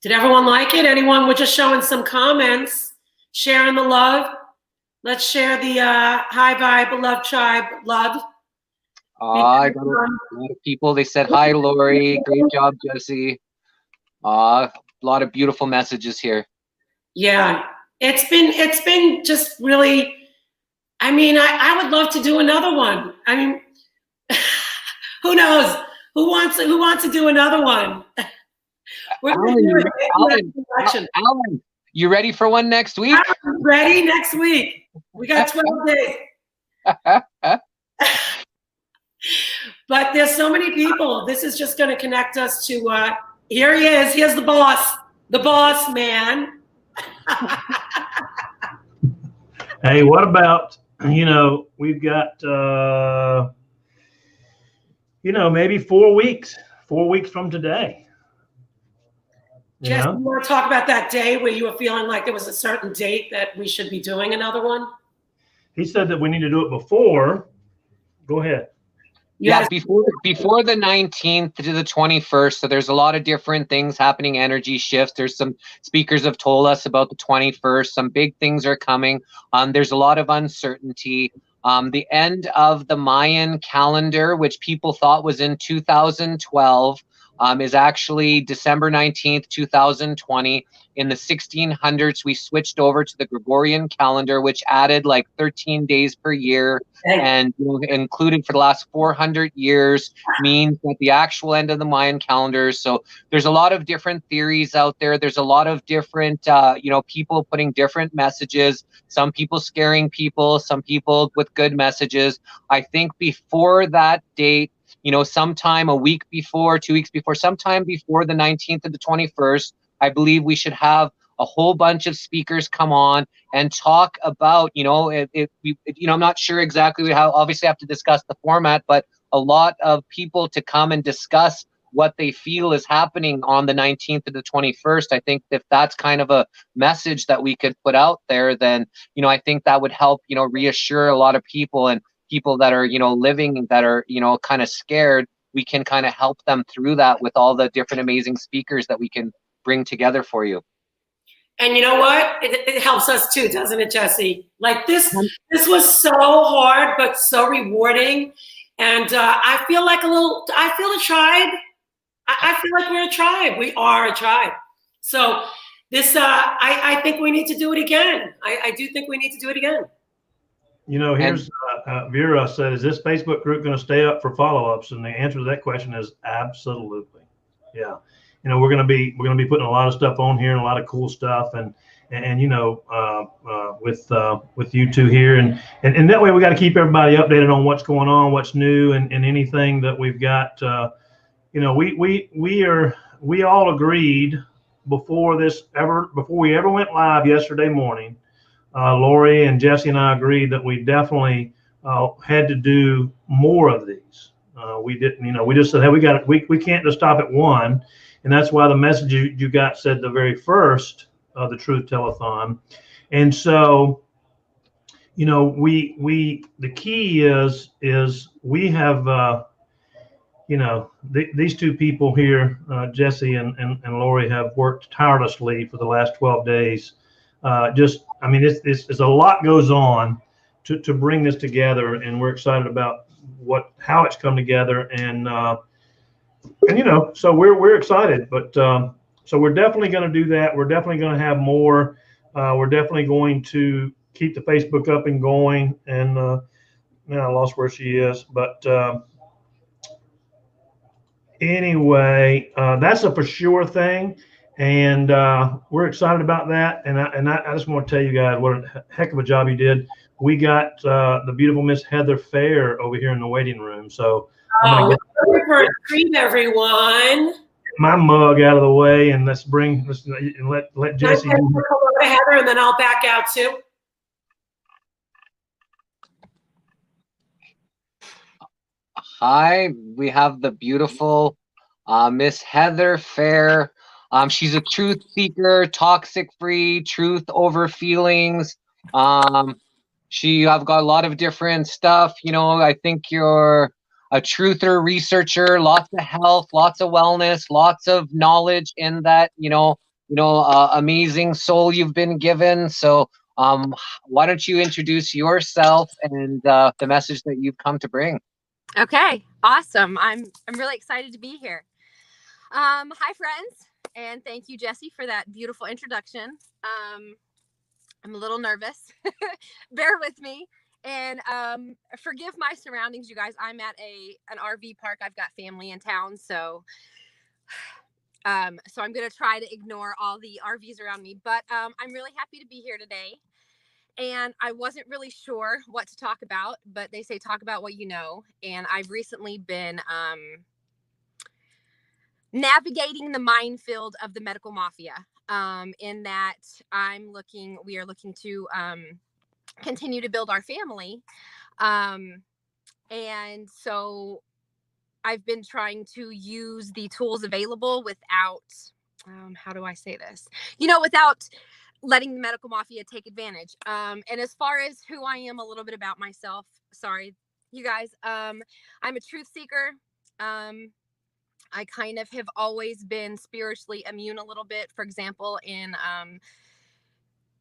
Did everyone like it? Anyone? We're just showing some comments, sharing the love. Let's share the high vibe, love tribe, love. I got a lot of people. They said, hi, Lori. Great job, Jesse. A lot of beautiful messages here. Yeah, it's been just really, I would love to do another one. Who knows? Who wants to do another one? Alan, you ready for one next week? I'm ready next week. We got 12 days. But there's so many people. This is just going to connect us to, here he is. Here's the boss man. Hey, what about, we've got, maybe 4 weeks from today. Jess, you want to talk about that day where you were feeling like there was a certain date that we should be doing another one? He said that we need to do it before. Go ahead. Yeah, before the 19th to the 21st. So there's a lot of different things happening, energy shifts. There's some speakers have told us about the 21st. Some big things are coming. There's a lot of uncertainty. The end of the Mayan calendar, which people thought was in 2012, is actually December 19th, 2020. In the 1600s, we switched over to the Gregorian calendar, which added like 13 days per year, and included for the last 400 years, means that the actual end of the Mayan calendar. So there's a lot of different theories out there. There's a lot of different, people putting different messages, some people scaring people, some people with good messages. I think before that date, sometime a week before, 2 weeks before, sometime before the 19th or the 21st, I believe we should have a whole bunch of speakers come on and talk about, I'm not sure exactly how, obviously I have to discuss the format, but a lot of people to come and discuss what they feel is happening on the 19th to the 21st. I think if that's kind of a message that we could put out there, then, I think that would help, reassure a lot of people, and people that are, living, that are, kind of scared. We can kind of help them through that with all the different amazing speakers that we can bring together for you. And you know what? It helps us too, doesn't it, Jesse? Like this was so hard, but so rewarding. And I feel like I feel a tribe. I feel like we're a tribe. We are a tribe. So this, I think we need to do it again. I do think we need to do it again. You know, here's Vera said, is this Facebook group going to stay up for follow-ups? And the answer to that question is absolutely. Yeah. You know, we're going to be putting a lot of stuff on here and a lot of cool stuff. And you know, with you two here, and that way we got to keep everybody updated on what's going on, what's new, and anything that we've got. You know, we all agreed before we ever went live yesterday morning. Lori and Jesse and I agreed that we definitely had to do more of these. We didn't, you know, we just said, hey, we can't just stop at one, and that's why the message you got said the very first of the Truth Telethon. And so, you know, the key is we have, you know, these two people here, Jesse and Lori, have worked tirelessly for the last 12 days. I mean, it's a lot goes on to bring this together, and we're excited about how it's come together, and you know, so we're excited. But so we're definitely going to do that. We're definitely going to have more. We're definitely going to keep the Facebook up and going. And now I lost where she is, but anyway, that's a for sure thing. And we're excited about that. And I just want to tell you guys what a heck of a job you did. We got the beautiful Miss Heather Fair over here in the waiting room. So I'm going to for a treat, everyone. My mug out of the way, and let's let Jesse. Hello to Heather, and then I'll back out too. Hi, we have the beautiful Miss Heather Fair. She's a truth seeker, toxic free, truth over feelings. I've got a lot of different stuff. You know, I think you're a truther, researcher, lots of health, lots of wellness, lots of knowledge in that, amazing soul you've been given. So why don't you introduce yourself and the message that you've come to bring? Okay, awesome. I'm really excited to be here. Hi, friends. And thank you, Jesse, for that beautiful introduction. I'm a little nervous. Bear with me. And forgive my surroundings, you guys. I'm at an RV park. I've got family in town. So I'm going to try to ignore all the RVs around me. But I'm really happy to be here today. And I wasn't really sure what to talk about. But they say talk about what you know. And I've recently been navigating the minefield of the medical mafia, in that we are looking to continue to build our family. And so I've been trying to use the tools available without, how do I say this? Without letting the medical mafia take advantage. And as far as who I am, a little bit about myself, sorry, you guys, I'm a truth seeker. I kind of have always been spiritually immune a little bit. For example, in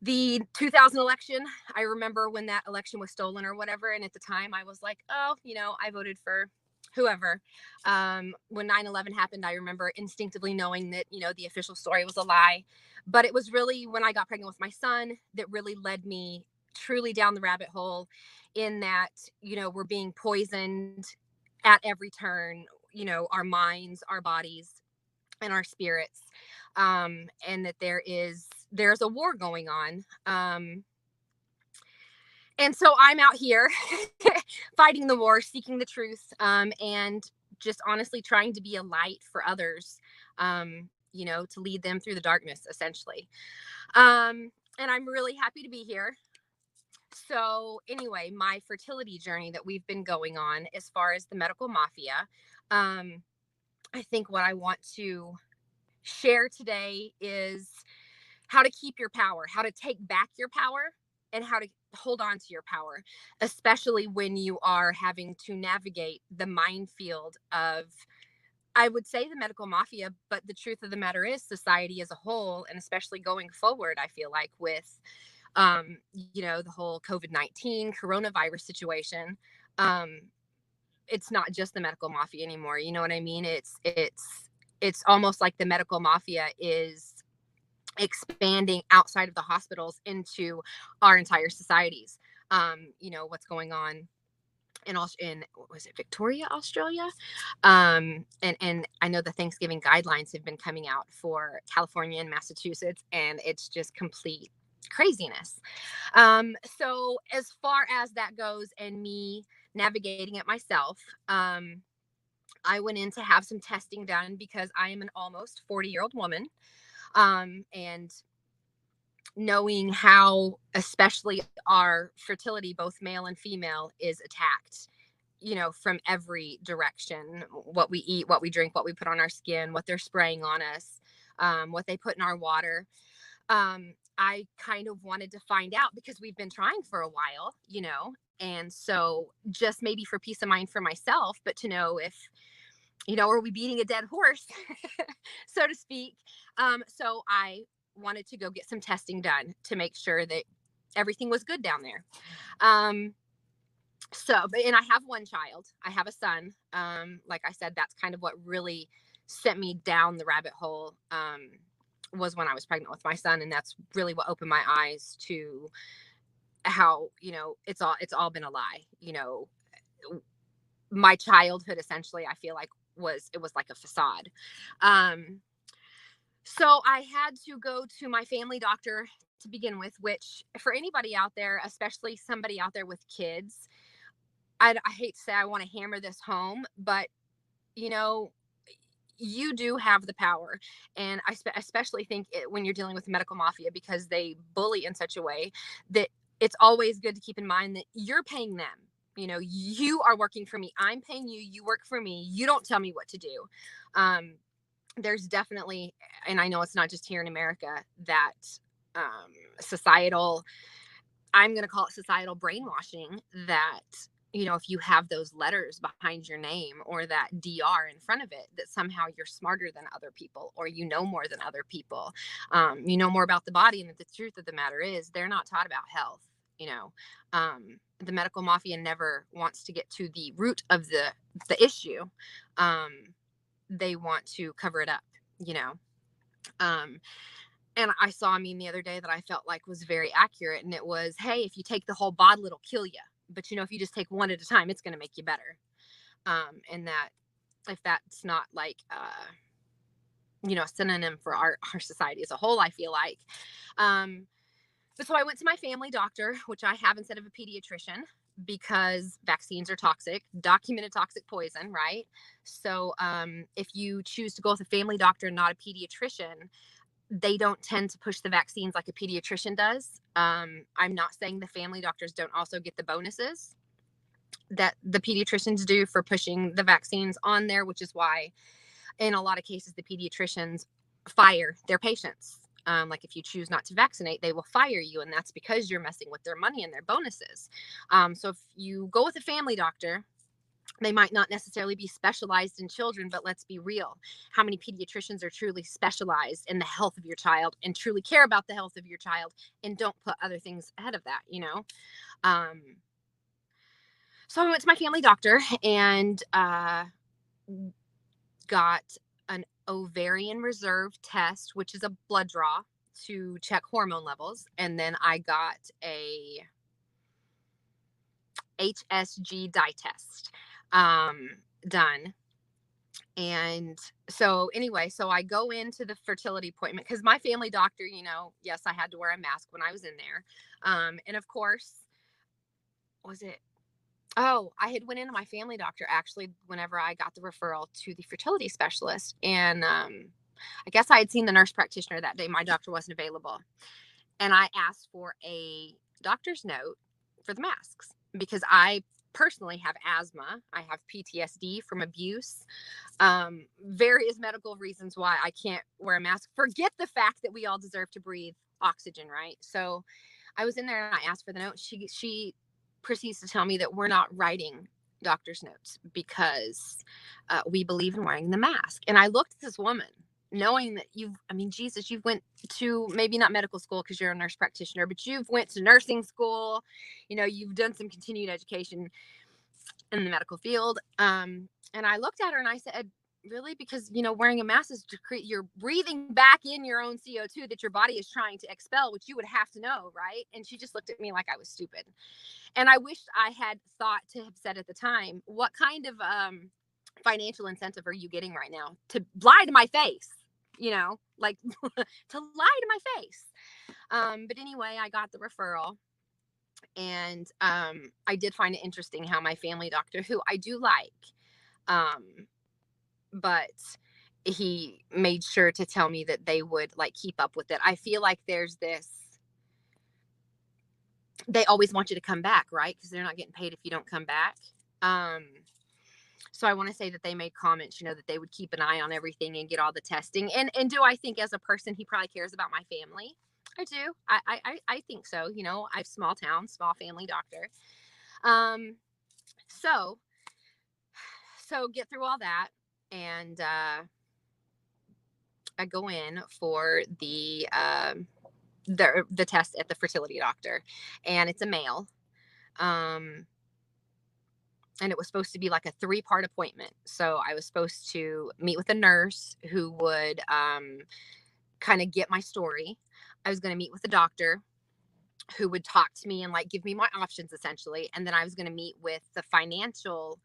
the 2000 election, I remember when that election was stolen or whatever. And at the time I was like, oh, I voted for whoever. When 9/11 happened, I remember instinctively knowing that, the official story was a lie. But it was really when I got pregnant with my son that really led me truly down the rabbit hole, in that, we're being poisoned at every turn. Our minds, our bodies, and our spirits, and that there's a war going on. And so I'm out here fighting the war, seeking the truth, and just honestly trying to be a light for others, to lead them through the darkness, essentially. And I'm really happy to be here. So anyway, my fertility journey that we've been going on as far as the medical mafia, I think what I want to share today is how to keep your power, how to take back your power, and how to hold on to your power, especially when you are having to navigate the minefield of, I would say, the medical mafia, but the truth of the matter is society as a whole, and especially going forward, I feel like with, the whole COVID-19 coronavirus situation, it's not just the medical mafia anymore. You know what I mean? It's almost like the medical mafia is expanding outside of the hospitals into our entire societies. You know, what's going on in what was it, Victoria, Australia? And I know the Thanksgiving guidelines have been coming out for California and Massachusetts, and it's just complete craziness. So as far as that goes and me navigating it myself, I went in to have some testing done because I am an almost 40-year-old woman. And knowing how especially our fertility, both male and female, is attacked, you know, from every direction, what we eat, what we drink, what we put on our skin, what they're spraying on us, what they put in our water. I kind of wanted to find out because we've been trying for a while, you know, and so just maybe for peace of mind for myself, but to know if, you know, are we beating a dead horse, so to speak. So I wanted to go get some testing done to make sure that everything was good down there. And I have one child. I have a son. Like I said, that's kind of what really sent me down the rabbit hole, was when I was pregnant with my son. And that's really what opened my eyes to how, you know, it's all been a lie. You know, my childhood, essentially, I feel like it was like a facade. So I had to go to my family doctor to begin with, which for anybody out there, especially somebody out there with kids, I hate to say I want to hammer this home, but you know, you do have the power. And I especially think when you're dealing with the medical mafia, because they bully in such a way that it's always good to keep in mind that you're paying them. You know, you are working for me. I'm paying you. You work for me. You don't tell me what to do. There's definitely, and I know it's not just here in America, that societal, I'm going to call it societal brainwashing, that, you know, if you have those letters behind your name or that DR in front of it, that somehow you're smarter than other people, or you know more than other people. You know more about the body. And the truth of the matter is they're not taught about health. You know, the medical mafia never wants to get to the root of the issue. They want to cover it up, you know. And I saw a meme the other day that I felt like was very accurate. And it was, hey, if you take the whole bottle, it'll kill you. But, you know, if you just take one at a time, it's going to make you better. And that if that's not like, you know, a synonym for our society as a whole, I feel like. But so I went to my family doctor, which I have instead of a pediatrician, because vaccines are toxic, documented toxic poison, right? So if you choose to go with a family doctor, not a pediatrician, they don't tend to push the vaccines like a pediatrician does. I'm not saying the family doctors don't also get the bonuses that the pediatricians do for pushing the vaccines on there, which is why in a lot of cases, the pediatricians fire their patients. Like if you choose not to vaccinate, they will fire you. And that's because you're messing with their money and their bonuses. So if you go with a family doctor, they might not necessarily be specialized in children, but let's be real. How many pediatricians are truly specialized in the health of your child and truly care about the health of your child and don't put other things ahead of that, you know? So I went to my family doctor and got an ovarian reserve test, which is a blood draw to check hormone levels. And then I got a HSG dye test done. And so anyway, so I go into the fertility appointment because my family doctor, you know, yes, I had to wear a mask when I was in there. And of course, I had went into my family doctor actually whenever I got the referral to the fertility specialist. And I guess I had seen the nurse practitioner that day. My doctor wasn't available. And I asked for a doctor's note for the masks because I personally have asthma. I have PTSD from abuse, various medical reasons why I can't wear a mask. Forget the fact that we all deserve to breathe oxygen, right? So I was in there and I asked for the note. She proceeds to tell me that we're not writing doctor's notes because we believe in wearing the mask. And I looked at this woman knowing that you've went to maybe not medical school because you're a nurse practitioner, but you've went to nursing school, you know, you've done some continued education. in the medical field. And I looked at her and I said, really? Because, you know, wearing a mask is to create, you're breathing back in your own CO2 that your body is trying to expel, which you would have to know, right? And she just looked at me like I was stupid. And I wished I had thought to have said at the time, what kind of financial incentive are you getting right now to lie to my face? You know, like to lie to my face. But anyway, I got the referral. And I did find it interesting how my family doctor, who I do like, but he made sure to tell me that they would like keep up with it. I feel like there's this, they always want you to come back, right? Because they're not getting paid if you don't come back. So I want to say that they made comments, you know, that they would keep an eye on everything and get all the testing. And do I think as a person, he probably cares about my family? I do. I think so. You know, I have small town, small family doctor. So get through all that. And I go in for the test at the fertility doctor, and it's a male. And it was supposed to be like a 3-part appointment. So I was supposed to meet with a nurse who would kind of get my story. I was going to meet with a doctor who would talk to me and like give me my options essentially. And then I was going to meet with the financial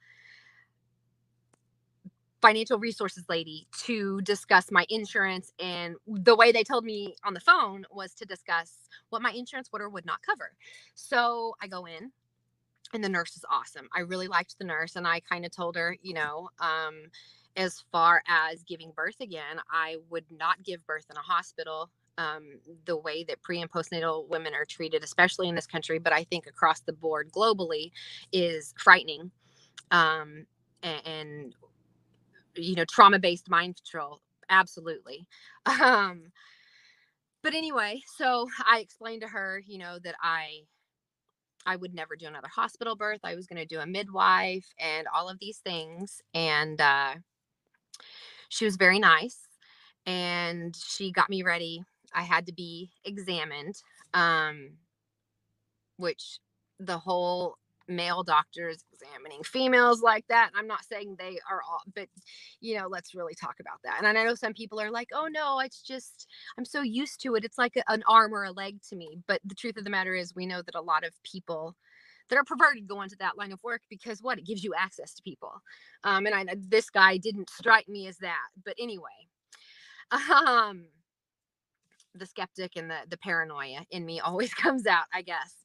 resources lady to discuss my insurance. And the way they told me on the phone was to discuss what my insurance would or would not cover. So I go in, and the nurse is awesome. I really liked the nurse. And I kind of told her, you know, as far as giving birth again, I would not give birth in a hospital. The way that pre and postnatal women are treated, especially in this country, but I think across the board globally, is frightening. And you know, trauma-based mind control. Absolutely. But anyway, so I explained to her, you know, that I would never do another hospital birth. I was going to do a midwife and all of these things. And she was very nice, and she got me ready. I had to be examined, which the whole male doctors examining females like that. I'm not saying they are all, but you know, let's really talk about that. And I know some people are like, oh no, it's just, I'm so used to it. It's like an arm or a leg to me. But the truth of the matter is, we know that a lot of people that are perverted go into that line of work because what? It gives you access to people. And this guy didn't strike me as that. But anyway, the skeptic and the paranoia in me always comes out, I guess.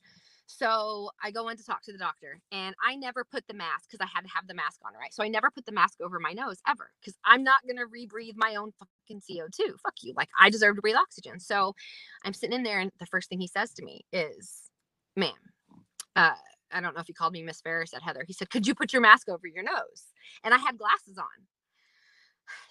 So I go in to talk to the doctor, and I never put the mask because I had to have the mask on, right? So I never put the mask over my nose ever because I'm not going to rebreathe my own fucking CO2. Fuck you. Like, I deserve to breathe oxygen. So I'm sitting in there, and the first thing he says to me is, ma'am, I don't know if he called me Miss Ferris at Heather. He said, could you put your mask over your nose? And I had glasses on.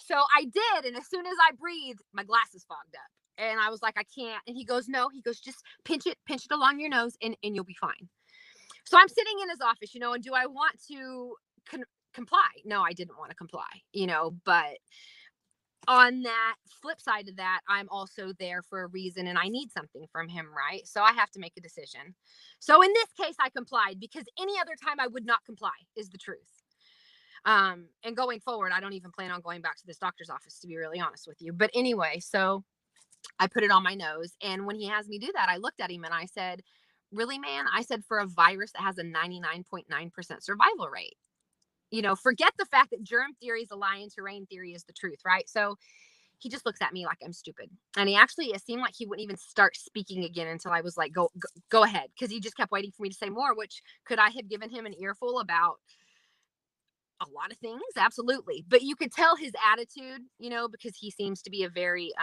So I did. And as soon as I breathed, my glasses fogged up. And I was like, I can't. And he goes, no. He goes, just pinch it along your nose, and you'll be fine. So I'm sitting in his office, you know, and do I want to comply? No, I didn't want to comply, you know, but on that flip side of that, I'm also there for a reason, and I need something from him, right? So I have to make a decision. So in this case, I complied, because any other time I would not comply, is the truth. And going forward, I don't even plan on going back to this doctor's office, to be really honest with you. But anyway, so I put it on my nose. And when he has me do that, I looked at him and I said, really, man? I said, for a virus that has a 99.9% survival rate, you know, forget the fact that germ theory is a lie and terrain theory is the truth, right? So he just looks at me like I'm stupid. And it seemed like he wouldn't even start speaking again until I was like, go ahead. Because he just kept waiting for me to say more, which could I have given him an earful about a lot of things? Absolutely. But you could tell his attitude, you know, because he seems to be a very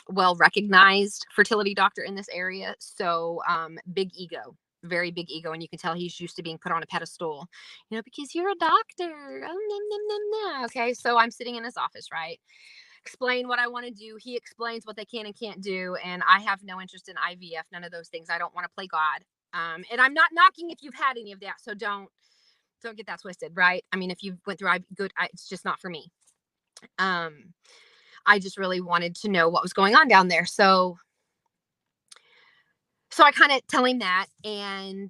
well-recognized fertility doctor in this area. So big ego, very big ego. And you can tell he's used to being put on a pedestal, you know, because you're a doctor. Oh, no. Okay. So I'm sitting in his office, right? Explain what I want to do. He explains what they can and can't do. And I have no interest in IVF, none of those things. I don't want to play God. And I'm not knocking if you've had any of that. So don't get that twisted, right? I mean, if you went through it's just not for me. I just really wanted to know what was going on down there. So I kind of tell him that, and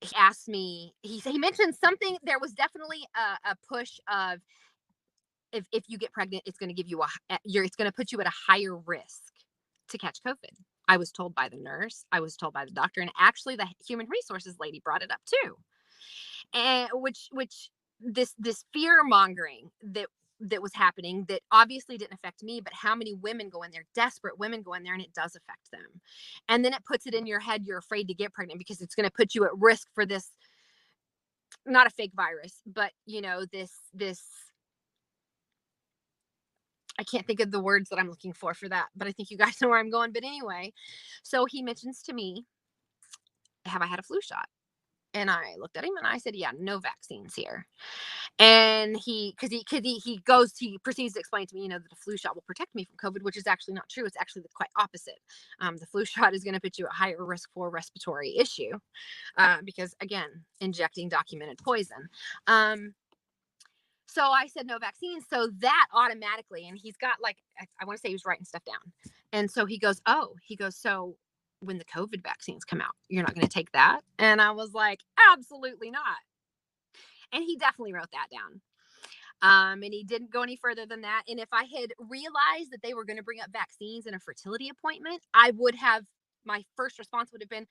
he asked me, he mentioned something. There was definitely a push of, if you get pregnant, it's going to give you it's going to put you at a higher risk to catch COVID. I was told by the nurse, I was told by the doctor, and actually the human resources lady brought it up too. And which this fear mongering that was happening, that obviously didn't affect me, but how many women go in there, desperate women go in there, and it does affect them. And then it puts it in your head, you're afraid to get pregnant because it's going to put you at risk for this, not a fake virus, but this I can't think of the words that I'm looking for that, but I think you guys know where I'm going. But anyway, so he mentions to me, have I had a flu shot? And I looked at him and I said, yeah, no vaccines here. And he proceeds to explain to me, that the flu shot will protect me from COVID, which is actually not true. It's actually the quite opposite. The flu shot is going to put you at higher risk for respiratory issue, because again, injecting documented poison. So I said no vaccines. So that automatically, and he's got I want to say he was writing stuff down. And so he goes, so when the COVID vaccines come out, you're not going to take that? And I was like, absolutely not. And he definitely wrote that down. And he didn't go any further than that. And if I had realized that they were going to bring up vaccines in a fertility appointment, my first response would have been,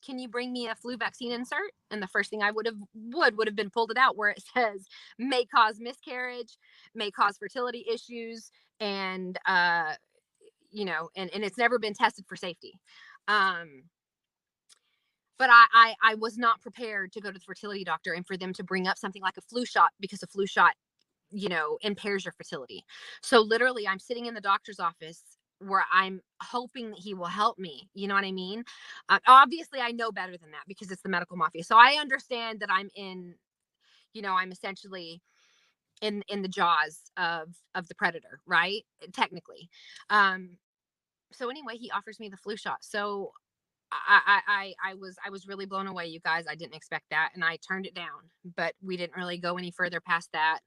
can you bring me a flu vaccine insert? And the first thing I would have been pulled it out where it says may cause miscarriage, may cause fertility issues, and and it's never been tested for safety. But I was not prepared to go to the fertility doctor and for them to bring up something like a flu shot, because a flu shot, impairs your fertility. So literally I'm sitting in the doctor's office where I'm hoping that he will help me. You know what I mean? Obviously I know better than that because it's the medical mafia. So I understand that I'm I'm essentially in the jaws of the predator, right? Technically. So anyway, he offers me the flu shot. So I was really blown away, you guys. I didn't expect that, and I turned it down, but we didn't really go any further past that.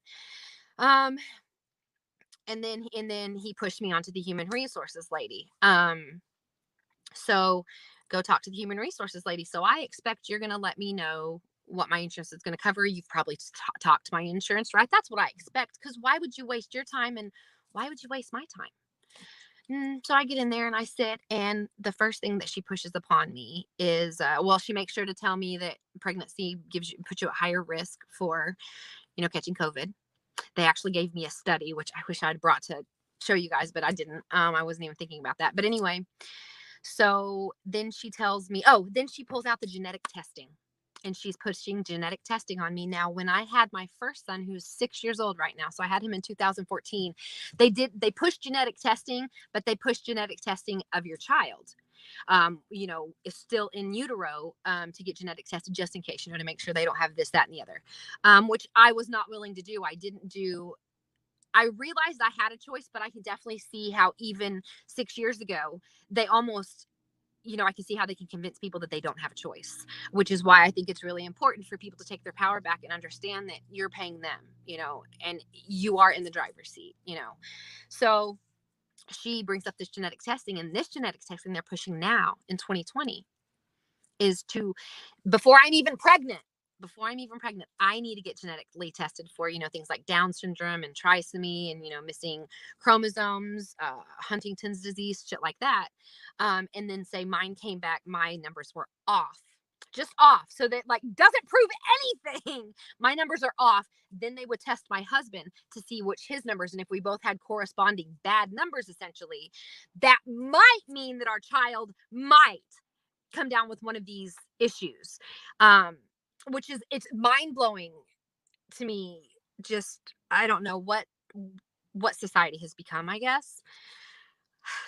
And then he pushed me onto the human resources lady. So go talk to the human resources lady. So I expect you're going to let me know what my insurance is going to cover. You've probably talked to my insurance, right? That's what I expect. Because why would you waste your time, and why would you waste my time? So I get in there and I sit, and the first thing that she pushes upon me is, she makes sure to tell me that pregnancy puts you at higher risk for, catching COVID. They actually gave me a study, which I wish I'd brought to show you guys, but I didn't. I wasn't even thinking about that. But anyway, so then she tells me, then she pulls out the genetic testing, and she's pushing genetic testing on me. Now, when I had my first son, who's 6 years old right now, so I had him in 2014, they pushed genetic testing, but they pushed genetic testing of your child. Is still in utero, to get genetic tested just in case, to make sure they don't have this, that, and the other, which I was not willing to do. I realized I had a choice, but I can definitely see how even 6 years ago, they almost, I can see how they can convince people that they don't have a choice, which is why I think it's really important for people to take their power back and understand that you're paying them, and you are in the driver's seat, So she brings up this genetic testing, and this genetic testing they're pushing now in 2020 is to, before I'm even pregnant, I need to get genetically tested for, things like Down syndrome and trisomy and, missing chromosomes, Huntington's disease, shit like that. And then say mine came back, my numbers were off, just off. So that doesn't prove anything. My numbers are off. Then they would test my husband to see which his numbers, and if we both had corresponding bad numbers, essentially, that might mean that our child might come down with one of these issues. Which is, it's mind-blowing to me. Just, I don't know what society has become, I guess.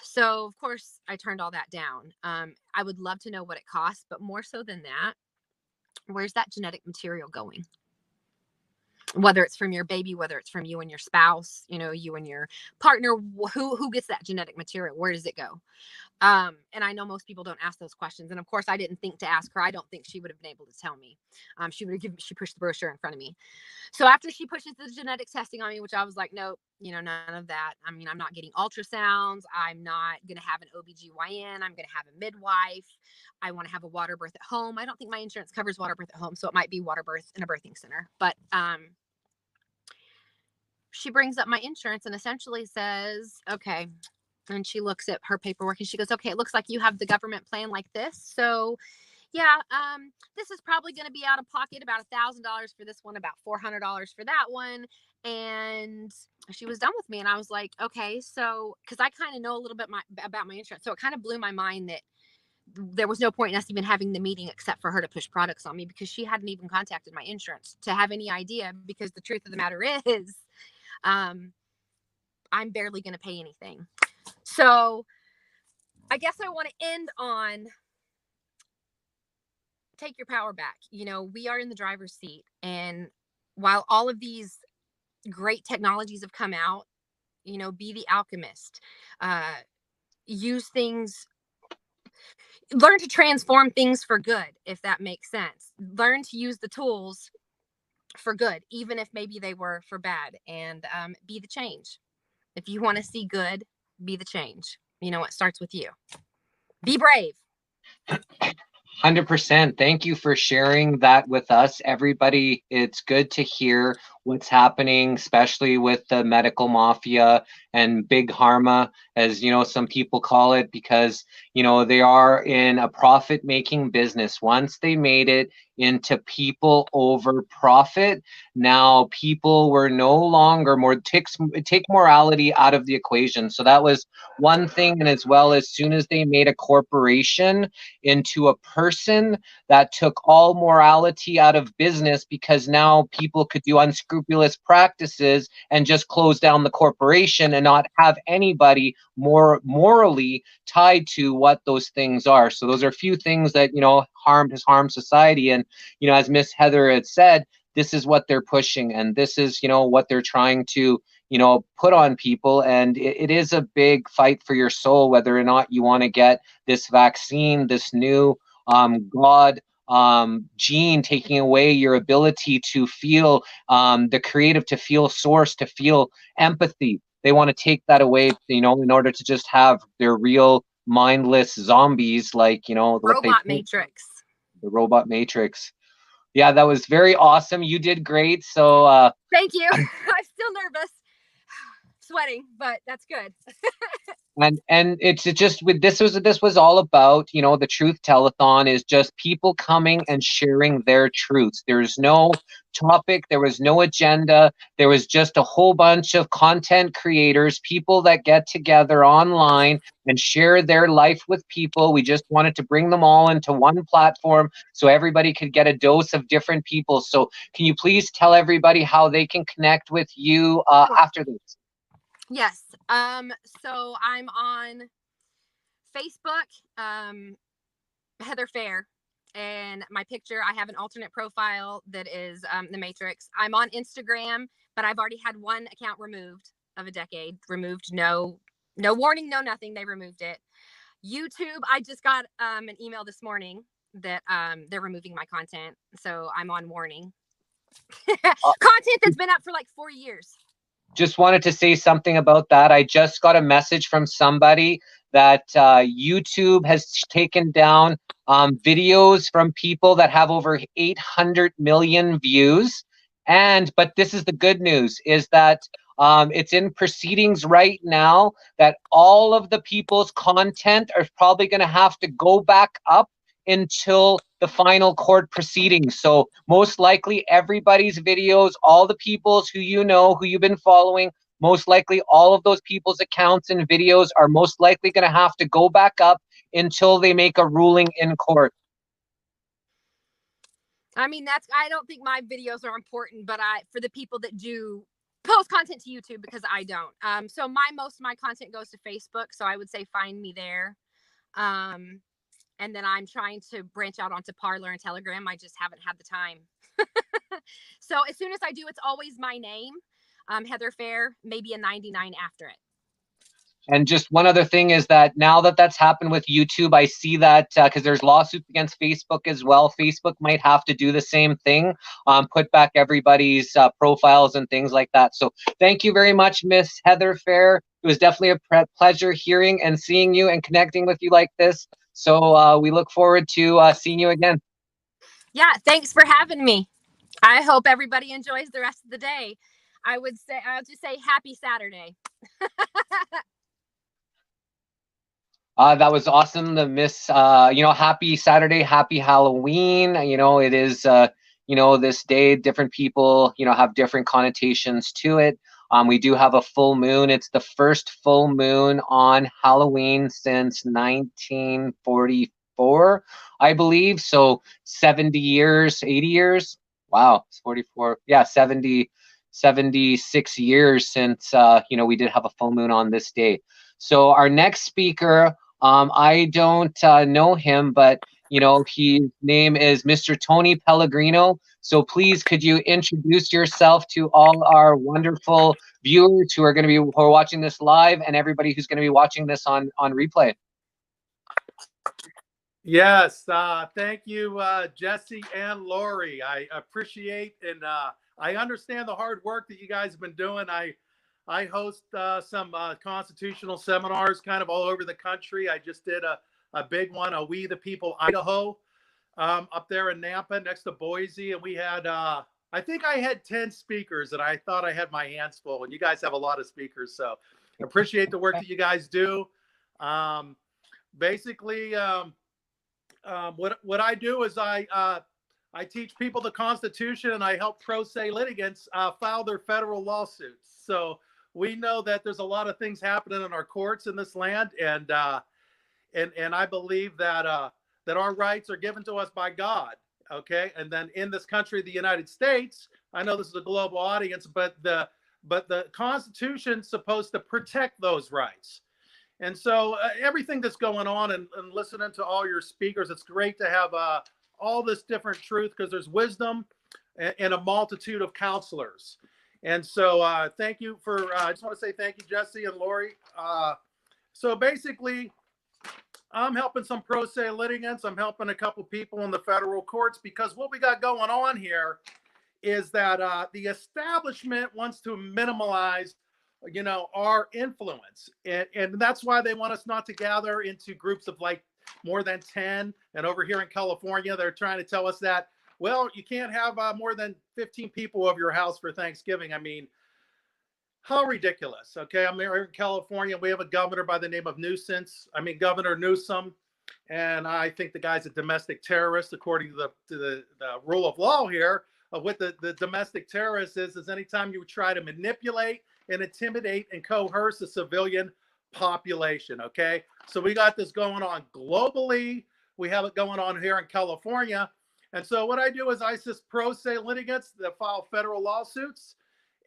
So of course I turned all that down. I would love to know what it costs, but more so than that, where's that genetic material going? Whether it's from your baby, whether it's from you and your spouse, you and your partner, who gets that genetic material? Where does it go? And I know most people don't ask those questions. And of course I didn't think to ask her. I don't think she would have been able to tell me. She pushed the brochure in front of me. So after she pushes the genetic testing on me, which I was like, nope, you know, none of that. I mean, I'm not getting ultrasounds. I'm not going to have an OBGYN. I'm going to have a midwife. I want to have a water birth at home. I don't think my insurance covers water birth at home. So it might be water birth in a birthing center. But she brings up my insurance and essentially says, okay. And she looks at her paperwork and she goes, okay, it looks like you have the government plan like this. So yeah, this is probably going to be out of pocket about $1,000 for this one, about $400 for that one. And she was done with me. And I was like, okay, so, cause I kind of know a little bit about my insurance. So it kind of blew my mind that there was no point in us even having the meeting except for her to push products on me, because she hadn't even contacted my insurance to have any idea, because the truth of the matter is, I'm barely going to pay anything. So I guess I want to end on, take your power back. You know, we are in the driver's seat. And while all of these great technologies have come out, you know, be the alchemist, use things, learn to transform things for good, if that makes sense. Learn to use the tools for good, even if maybe they were for bad, and be the change. If you want to see good, be the change. You know, it starts with you. Be brave. 100%. Thank you for sharing that with us, everybody. It's good to hear what's happening, especially with the medical mafia and big pharma, as you know, some people call it, because you know they are in a profit-making business. Once they made it into people over profit, now people were no longer take morality out of the equation. So that was one thing, and as well, as soon as they made a corporation into a person, that took all morality out of business, because now people could do unscrupulous practices and just close down the corporation and not have anybody more morally tied to what those things are. So those are a few things that, you know, has harmed society. And, you know, as Miss Heather had said, this is what they're pushing, and this is, you know, what they're trying to, you know, put on people. And it is a big fight for your soul, whether or not you want to get this vaccine, this new God gene taking away your ability to feel the creative, to feel source, to feel empathy. They want to take that away, you know, in order to just have their real mindless zombies, like, you know, Robot Matrix. The robot matrix. Yeah, that was very awesome. You did great. So thank you. I'm still nervous, sweating, but that's good. and it's just with this was all about, you know, the Truth Telethon is just people coming and sharing their truths. There's no topic, there was no agenda, there was just a whole bunch of content creators, people that get together online and share their life with people. We just wanted to bring them all into one platform so everybody could get a dose of different people. So can you please tell everybody how they can connect with you after this? Yes. So I'm on Facebook, Heather Fair, and my picture, I have an alternate profile that is the Matrix. I'm on Instagram, but I've already had one account removed of a decade. Removed, no warning, no nothing. They removed it. YouTube, I just got an email this morning that they're removing my content, so I'm on warning. Content that's been up for like 4 years. Just wanted to say something about that. I just got a message from somebody that YouTube has taken down videos from people that have over 800 million views. But this is the good news, is that it's in proceedings right now that all of the people's content are probably going to have to go back up until the final court proceedings. So most likely everybody's videos, all the people's who you know, who you've been following, most likely all of those people's accounts and videos are most likely going to have to go back up until they make a ruling in court. I mean, I don't think my videos are important, but for the people that do post content to YouTube, because I don't. So most of my content goes to Facebook. So I would say find me there. And then I'm trying to branch out onto Parler and Telegram. I just haven't had the time. So as soon as I do, it's always my name, Heather Fair, maybe a 99 after it. And just one other thing is that now that that's happened with YouTube, I see that because there's lawsuits against Facebook as well. Facebook might have to do the same thing, put back everybody's profiles and things like that. So thank you very much, Miss Heather Fair. It was definitely a pleasure hearing and seeing you and connecting with you like this. So we look forward to seeing you again. Yeah, thanks for having me. I hope everybody enjoys the rest of the day. I'll just say happy Saturday. That was awesome. The Miss, happy Saturday, happy Halloween. It is, this day, different people, have different connotations to it. We do have a full moon. It's the first full moon on Halloween since 1944, I believe. So 70 years, 80 years. Wow, it's 44. Yeah, 76 years since, we did have a full moon on this day. So our next speaker, I don't know him, but his name is Mr. Tony Pellegrino. So please, could you introduce yourself to all our wonderful viewers who are watching this live, and everybody who's going to be watching this on replay? Yes, thank you, Jesse and Lori. I appreciate and I understand the hard work that you guys have been doing. I host some constitutional seminars kind of all over the country. I just did a big one, a We the People Idaho, up there in Nampa next to Boise. And we had, I think I had 10 speakers, and I thought I had my hands full. And you guys have a lot of speakers. So I appreciate the work that you guys do. Basically, what I do is I teach people the Constitution, and I help pro se litigants file their federal lawsuits. So we know that there's a lot of things happening in our courts in this land, and I believe that that our rights are given to us by God. Okay, and then in this country, the United States, I know this is a global audience, but the Constitution's supposed to protect those rights. And so everything that's going on and listening to all your speakers, it's great to have all this different truth, because there's wisdom and a multitude of counselors. And so thank you for, I just want to say thank you, Jesse and Lori. So basically, I'm helping some pro se litigants. I'm helping a couple people in the federal courts, because what we got going on here is that the establishment wants to minimize our influence. And that's why they want us not to gather into groups of like more than 10. And over here in California, they're trying to tell us that, well, you can't have more than 15 people over your house for Thanksgiving. I mean, how ridiculous. Okay, I'm here in California. We have a governor by the name of Governor Newsom. And I think the guy's a domestic terrorist, according to the rule of law here. What the domestic terrorist is anytime you try to manipulate and intimidate and coerce a civilian population. Okay, so we got this going on globally. We have it going on here in California. And so what I do is I assist pro se litigants that file federal lawsuits.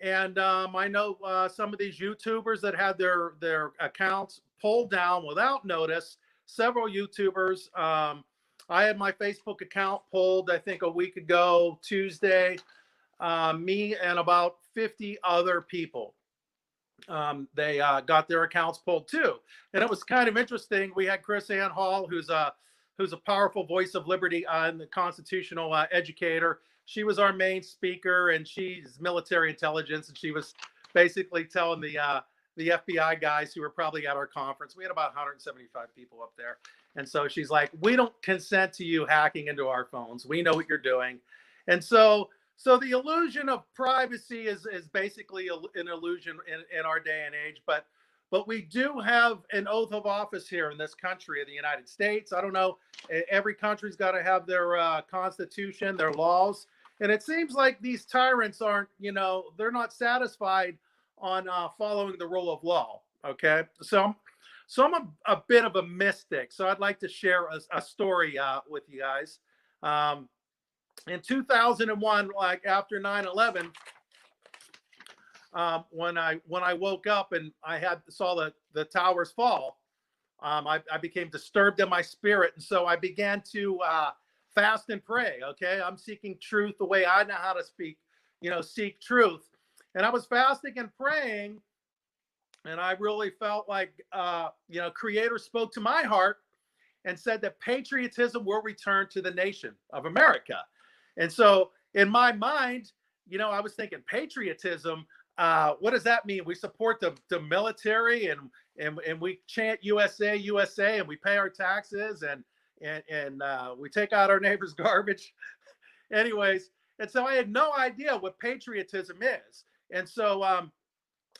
And I know some of these YouTubers that had their accounts pulled down without notice. Several YouTubers. I had my Facebook account pulled, I think, a week ago, Tuesday. Me and about 50 other people. They got their accounts pulled too. And it was kind of interesting. We had Chris Ann Hall, who's a powerful voice of liberty and the constitutional educator. She was our main speaker, and she's military intelligence. And she was basically telling the FBI guys who were probably at our conference. We had about 175 people up there. And so she's like, we don't consent to you hacking into our phones. We know what you're doing. And so the illusion of privacy is basically an illusion in our day and age. But we do have an oath of office here in this country, in the United States. I don't know. Every country's got to have their constitution, their laws. And it seems like these tyrants aren't, they're not satisfied on following the rule of law. Okay. So I'm a bit of a mystic. So I'd like to share a story with you guys. In 2001, like after 9/11, when I woke up and I saw the towers fall, I became disturbed in my spirit, and so I began to fast and pray. Okay, I'm seeking truth the way I know how to seek truth, and I was fasting and praying, And I really felt like, Creator spoke to my heart and said that patriotism will return to the nation of America. And so in my mind, I was thinking patriotism, what does that mean? We support the military and we chant USA, USA, and we pay our taxes and we take out our neighbor's garbage. Anyways, and so I had no idea what patriotism is. And so,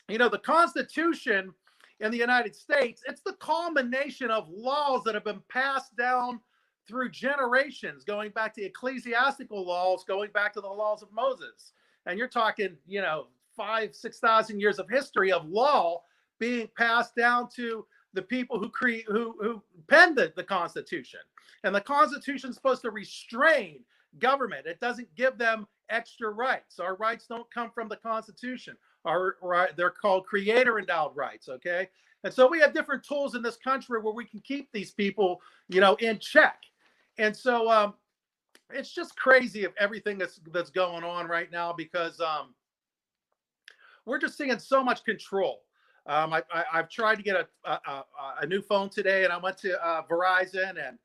the Constitution in the United States, it's the culmination of laws that have been passed down through generations, going back to ecclesiastical laws, going back to the laws of Moses. And you're talking, 5,000-6,000 years of history of law being passed down to the people who penned the Constitution. And the Constitution is supposed to restrain government. It doesn't give them extra rights. Our rights don't come from the Constitution. They're called creator endowed rights. Okay. And so we have different tools in this country where we can keep these people, in check. And so it's just crazy of everything that's going on right now, because we're just seeing so much control. I've tried to get a new phone today, and I went to Verizon, and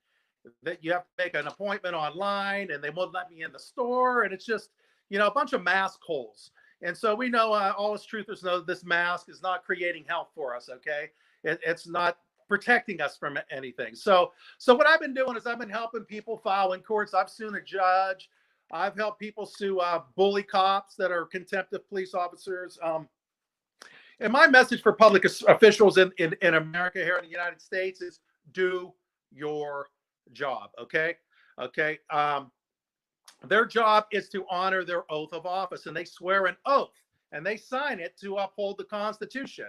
that you have to make an appointment online, and they won't let me in the store, and it's just a bunch of mask holes. And so we know, all us truthers know that this mask is not creating health for us. Okay, it's not protecting us from anything. So what I've been doing is I've been helping people file in courts. I've sued a judge. I've helped people sue bully cops that are contempt of police officers. And my message for public officials in America, here in the United States, is do your job. Okay. Their job is to honor their oath of office, and they swear an oath and they sign it to uphold the Constitution.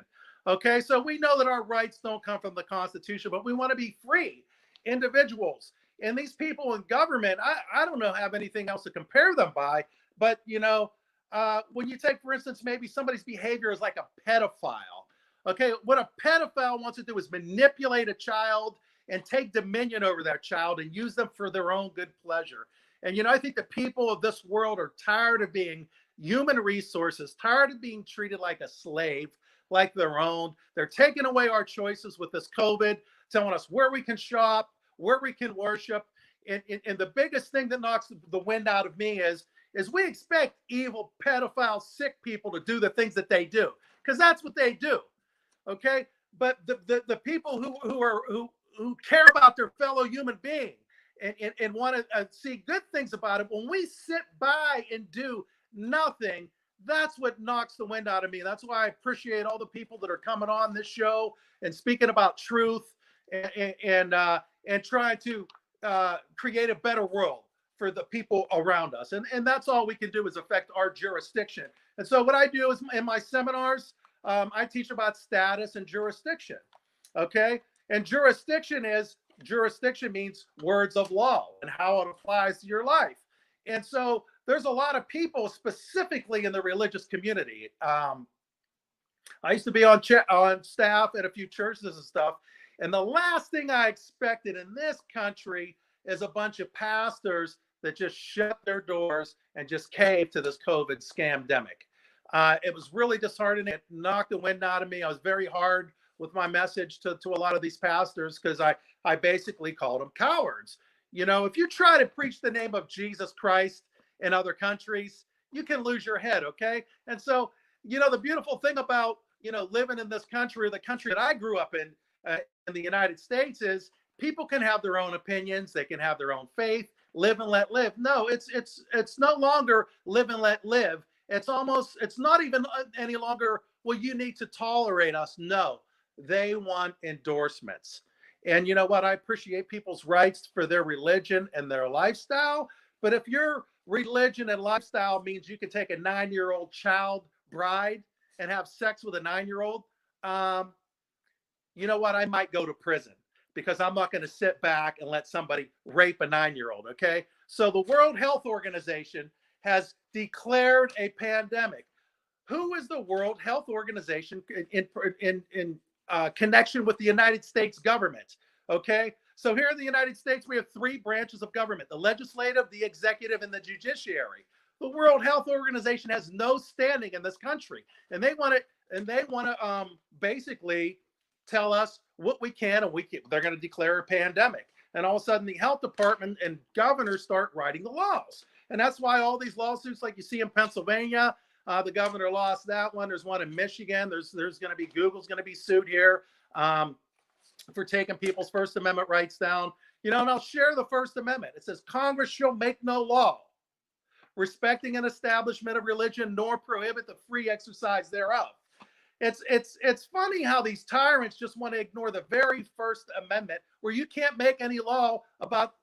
Okay. So we know that our rights don't come from the Constitution, but we want to be free individuals. And these people in government, I don't know, have anything else to compare them by, but when you take, for instance, maybe somebody's behavior is like a pedophile. Okay, what a pedophile wants to do is manipulate a child and take dominion over that child and use them for their own good pleasure. And I think the people of this world are tired of being human resources, tired of being treated like a slave, like their own. They're taking away our choices with this COVID, telling us where we can shop, where we can worship. And the biggest thing that knocks the wind out of me is we expect evil, pedophile, sick people to do the things that they do, because that's what they do. Okay, but the people who care about their fellow human being and want to see good things about it, when we sit by and do nothing, that's what knocks the wind out of me. That's why I appreciate all the people that are coming on this show and speaking about truth and trying to create a better world for the people around us. And that's all we can do, is affect our jurisdiction. And so what I do is, in my seminars, I teach about status and jurisdiction. Okay. And jurisdiction means words of law and how it applies to your life. And so there's a lot of people, specifically in the religious community. I used to be on staff at a few churches and stuff. And the last thing I expected in this country is a bunch of pastors that just shut their doors and just caved to this COVID scamdemic. It was really disheartening. It knocked the wind out of me. I was very hard with my message to a lot of these pastors, because I basically called them cowards. If you try to preach the name of Jesus Christ in other countries, you can lose your head. Okay. And so, the beautiful thing about, living in this country, the country that I grew up in the United States, is people can have their own opinions. They can have their own faith, live and let live. No, it's no longer live and let live. It's not even any longer, well, you need to tolerate us. No, they want endorsements. And you know what? I appreciate people's rights for their religion and their lifestyle. But if your religion and lifestyle means you can take a 9-year-old child bride and have sex with a 9-year-old, you know what? I might go to prison, because I'm not going to sit back and let somebody rape a 9-year-old. Okay. So the World Health Organization has declared a pandemic. Who is the World Health Organization in connection with the United States government? Okay. So here in the United States, we have 3 branches of government: the legislative, the executive, and the judiciary. The World Health Organization has no standing in this country, and they want they want to basically tell us what we can and they're going to declare a pandemic. And all of a sudden the health department and governors start writing the laws. And that's why all these lawsuits, like you see in Pennsylvania, the governor lost that one. There's one in Michigan. There's going to be, Google's going to be sued here for taking people's First Amendment rights down. You know, and I'll share the First Amendment. It says, Congress shall make no law respecting an establishment of religion, nor prohibit the free exercise thereof. It's funny how these tyrants just want to ignore the very First Amendment, where you can't make any law about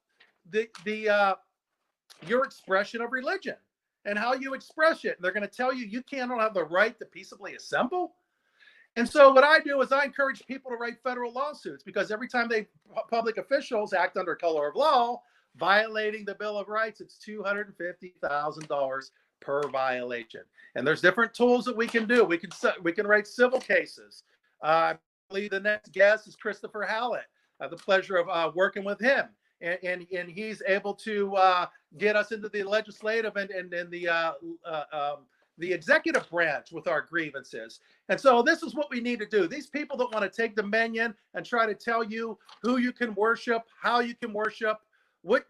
your expression of religion and how you express it. And they're going to tell you cannot have the right to peaceably assemble. And so what I do is I encourage people to write federal lawsuits, because every time public officials act under color of law, violating the Bill of Rights, it's $250,000 per violation. And there's different tools that we can do. We can write civil cases. I believe the next guest is Christopher Hallett. I have the pleasure of working with him, and he's able to get us into the legislative and the executive branch with our grievances. And so this is what we need to do. These people that want to take dominion and try to tell you who you can worship, how you can worship, what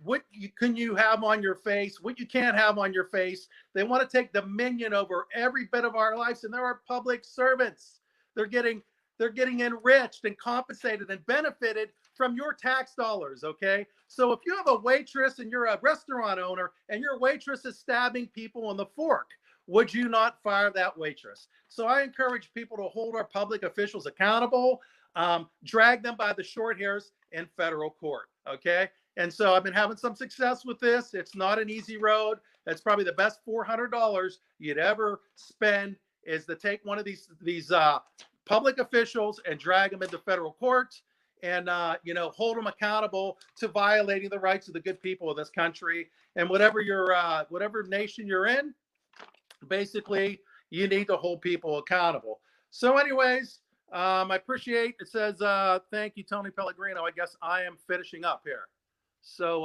can you have on your face, what you can't have on your face. They want to take dominion over every bit of our lives, and there are public servants. They're getting enriched and compensated and benefited from your tax dollars, okay? So if you have a waitress and you're a restaurant owner and your waitress is stabbing people on the fork, would you not fire that waitress? So I encourage people to hold our public officials accountable, drag them by the short hairs in federal court, okay? And so I've been having some success with this. It's not an easy road. That's probably the best $400 you'd ever spend, is to take one of these public officials and drag them into federal court and hold them accountable to violating the rights of the good people of this country. And whatever nation you're in, basically you need to hold people accountable. So anyways, I appreciate it. Says thank you, Tony Pellegrino. I guess I am finishing up here. So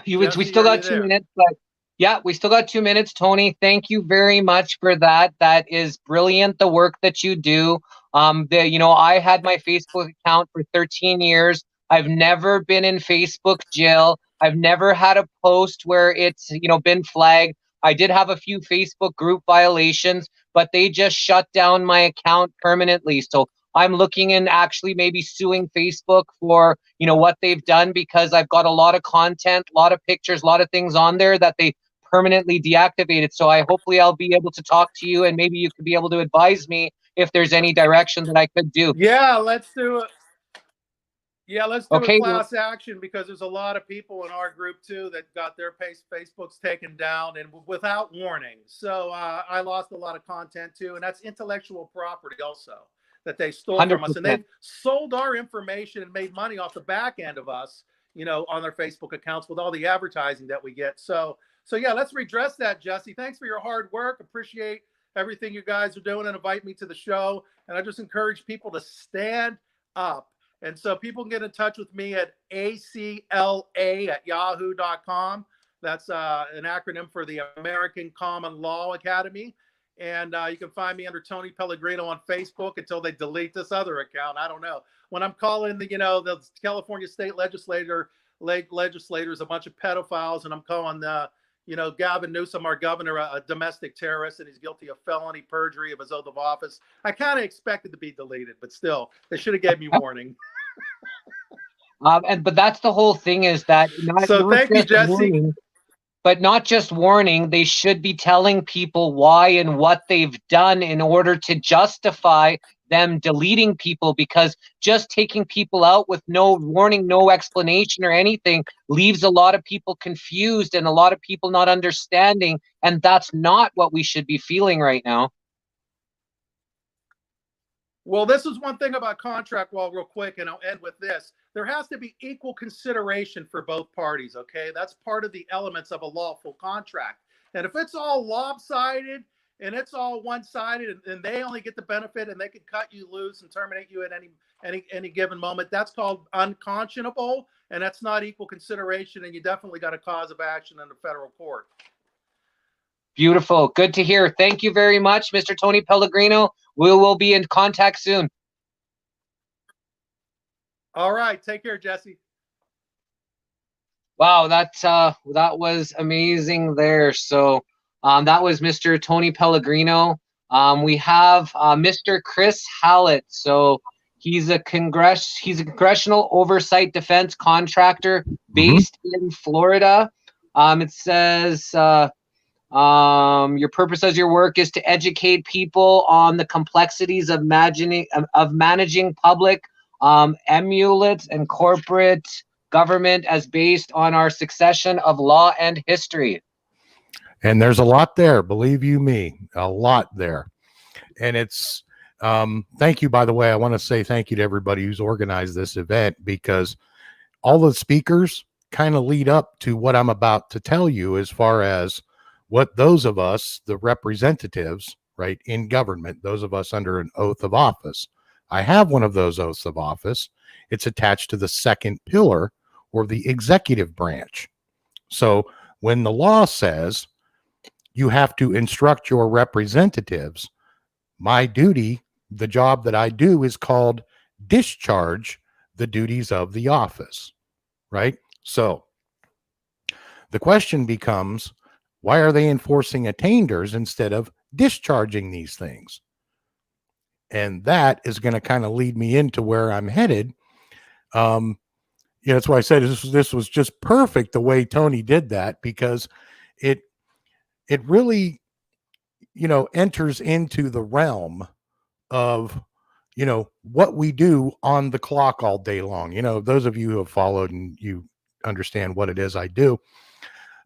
Jesse, we still got 2 minutes, but yeah, we still got 2 minutes. Tony, thank you very much for that. That is brilliant, the work that you do. I had my Facebook account for 13 years. I've never been in Facebook jail. I've never had a post where it's been flagged. I did have a few Facebook group violations, but they just shut down my account permanently. So I'm looking and actually maybe suing Facebook for, what they've done, because I've got a lot of content, a lot of pictures, a lot of things on there that they permanently deactivated. So hopefully I'll be able to talk to you, and maybe you could be able to advise me if there's any direction that I could do. Yeah, let's do it. Yeah, let's do a class action, because there's a lot of people in our group too that got their Facebooks taken down and without warning. So I lost a lot of content too, and that's intellectual property also that they stole 100%. from us, and they've sold our information and made money off the back end of us, on their Facebook accounts with all the advertising that we get. So yeah, let's redress that, Jesse. Thanks for your hard work. Appreciate everything you guys are doing and invite me to the show. And I just encourage people to stand up. And so people can get in touch with me at acla@yahoo.com. That's an acronym for the American Common Law Academy. And you can find me under Tony Pellegrino on Facebook until they delete this other account. I don't know. When I'm calling the California state legislators a bunch of pedophiles, and I'm calling Gavin Newsom, our governor, a domestic terrorist, and he's guilty of felony perjury of his oath of office, I kind of expected to be deleted, but still, they should have gave me warning. But that's the whole thing, is that thank you, Jesse. Warning, but not just warning. They should be telling people why and what they've done in order to justify them deleting people, because just taking people out with no warning, no explanation or anything leaves a lot of people confused and a lot of people not understanding. And that's not what we should be feeling right now. Well, this is one thing about contract law real quick, and I'll end with this. There has to be equal consideration for both parties, okay? That's part of the elements of a lawful contract. And if it's all lopsided and it's all one-sided and they only get the benefit and they can cut you loose and terminate you at any given moment, that's called unconscionable, and that's not equal consideration, and you definitely got a cause of action in the federal court. Beautiful. Good to hear. Thank you very much, Mr. Tony Pellegrino. We will be in contact soon. All right. Take care, Jesse. Wow, that was amazing there. So that was Mr. Tony Pellegrino. We have Mr. Chris Hallett. So he's a congressional oversight defense contractor based in Florida. It says your purpose as your work is to educate people on the complexities of managing public emulate and corporate government as based on our succession of law and history. And there's a lot there, believe you me, a lot there. And it's thank you, by the way. I want to say thank you to everybody who's organized this event, because all the speakers kind of lead up to what I'm about to tell you as far as what those of us, the representatives, right, in government, those of us under an oath of office. I have one of those oaths of office. It's attached to the second pillar, or the executive branch. So when the law says you have to instruct your representatives, my duty, the job that I do, is called discharge the duties of the office, right? So the question becomes, why are they enforcing attainders instead of discharging these things? And that is going to kind of lead me into where I'm headed. That's why I said this was just perfect the way Tony did that, because it really, enters into the realm of, what we do on the clock all day long. Those of you who have followed and you understand what it is I do.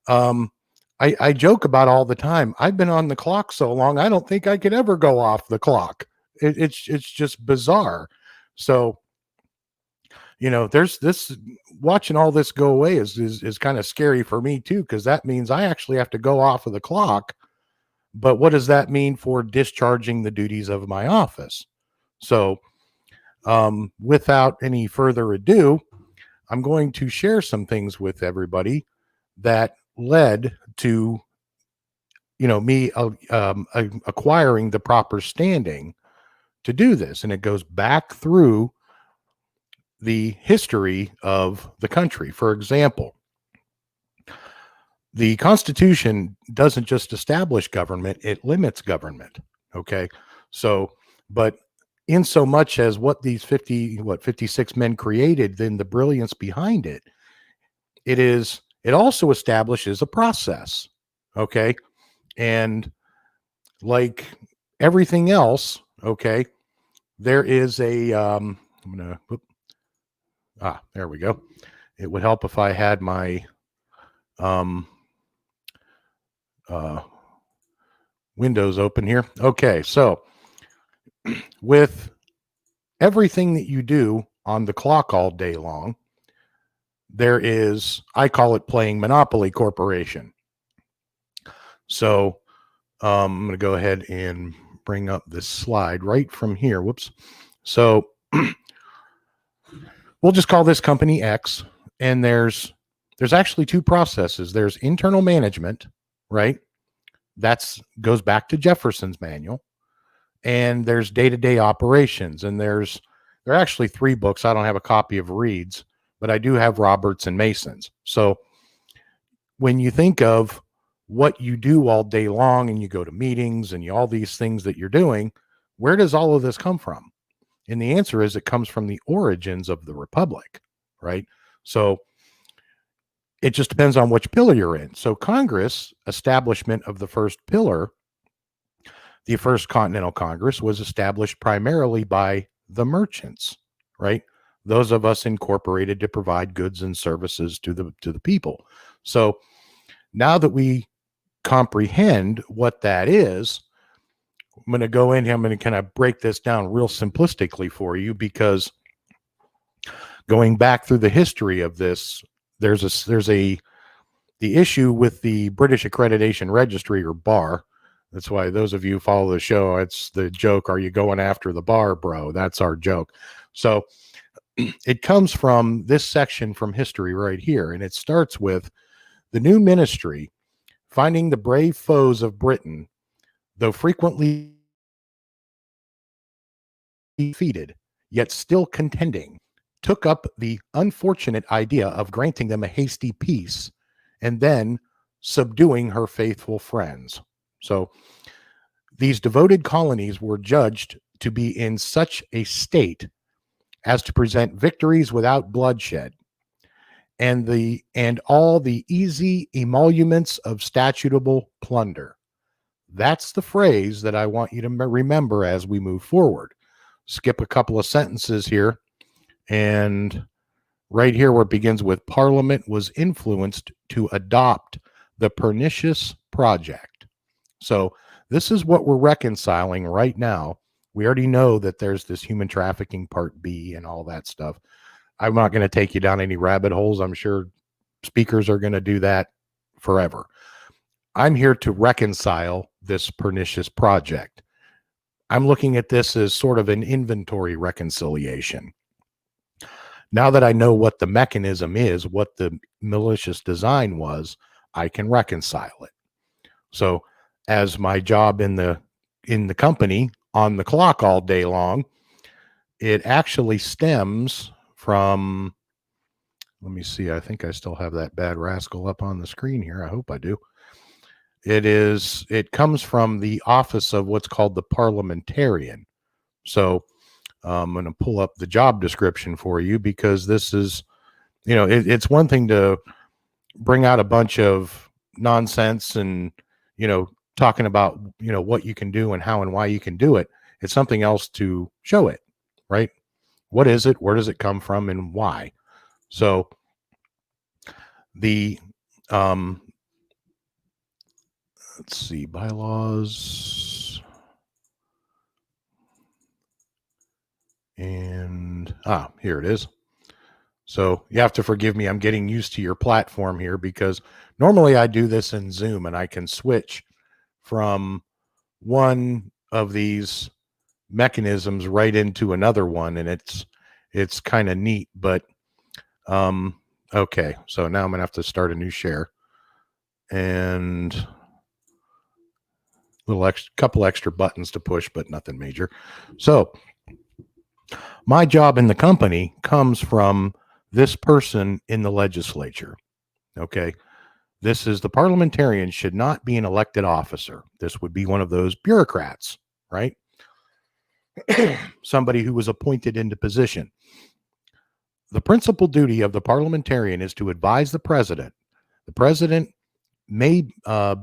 I joke about all the time. I've been on the clock so long, I don't think I could ever go off the clock. It's just bizarre. So, there's this, watching all this go away is kind of scary for me too, because that means I actually have to go off of the clock. But what does that mean for discharging the duties of my office? So without any further ado, I'm going to share some things with everybody that led to, me acquiring the proper standing to do this. And it goes back through the history of the country. For example, the Constitution doesn't just establish government, it limits government. Okay. So, but in so much as what these 56 men created, then the brilliance behind it, it also establishes a process. Okay. And like everything else, okay, there is there we go. It would help if I had my windows open here. Okay, so with everything that you do on the clock all day long, there is, I call it playing Monopoly Corporation. So I'm going to go ahead and bring up this slide right from here. Whoops. So we'll just call this company X, and there's actually two processes. There's internal management, right? That's goes back to Jefferson's manual. And there's day-to-day operations. And there are actually 3 books. I don't have a copy of Reed's, but I do have Roberts and Mason's. So when you think of what you do all day long and you go to meetings and all these things that you're doing, where does all of this come from? And the answer is it comes from the origins of the Republic, right? So it just depends on which pillar you're in. So Congress, establishment of the first pillar, the First Continental Congress, was established primarily by the merchants, right? Those of us incorporated to provide goods and services to the people. So now that we comprehend what that is, I'm going to go in here. I'm going to kind of break this down real simplistically for you, because going back through the history of this, there's the issue with the British Accreditation Registry, or BAR. That's why those of you who follow the show, it's the joke, are you going after the bar, bro? That's our joke. So it comes from this section from history right here, and it starts with the new ministry finding the brave foes of Britain, though frequently defeated, yet still contending, took up the unfortunate idea of granting them a hasty peace and then subduing her faithful friends. So these devoted colonies were judged to be in such a state as to present victories without bloodshed, and all the easy emoluments of statutable plunder. That's the phrase that I want you to remember as we move forward. Skip a couple of sentences here, and right here where it begins with, Parliament was influenced to adopt the pernicious project. So this is what we're reconciling right now. We already know that there's this human trafficking part B and all that stuff. I'm not going to take you down any rabbit holes. I'm sure speakers are going to do that forever. I'm here to reconcile this pernicious project. I'm looking at this as sort of an inventory reconciliation. Now that I know what the mechanism is, what the malicious design was, I can reconcile it. So as my job in the company, on the clock all day long, it actually stems from, let me see, I think I still have that bad rascal up on the screen here. I hope I do. It comes from the office of what's called the parliamentarian. So I'm going to pull up the job description for you, because this is, it's one thing to bring out a bunch of nonsense and, talking about, what you can do and how and why you can do it. It's something else to show it, right? What is it? Where does it come from and why? So the, let's see, bylaws. And, here it is. So you have to forgive me. I'm getting used to your platform here, because normally I do this in Zoom and I can switch from one of these mechanisms right into another one. And it's kind of neat, but, okay. So now I'm going to have to start a new share, and couple extra buttons to push, but nothing major. So my job in the company comes from this person in the legislature. Okay. This is, the parliamentarian should not be an elected officer. This would be one of those bureaucrats, right? Somebody who was appointed into position. The principal duty of the parliamentarian is to advise the president. The president may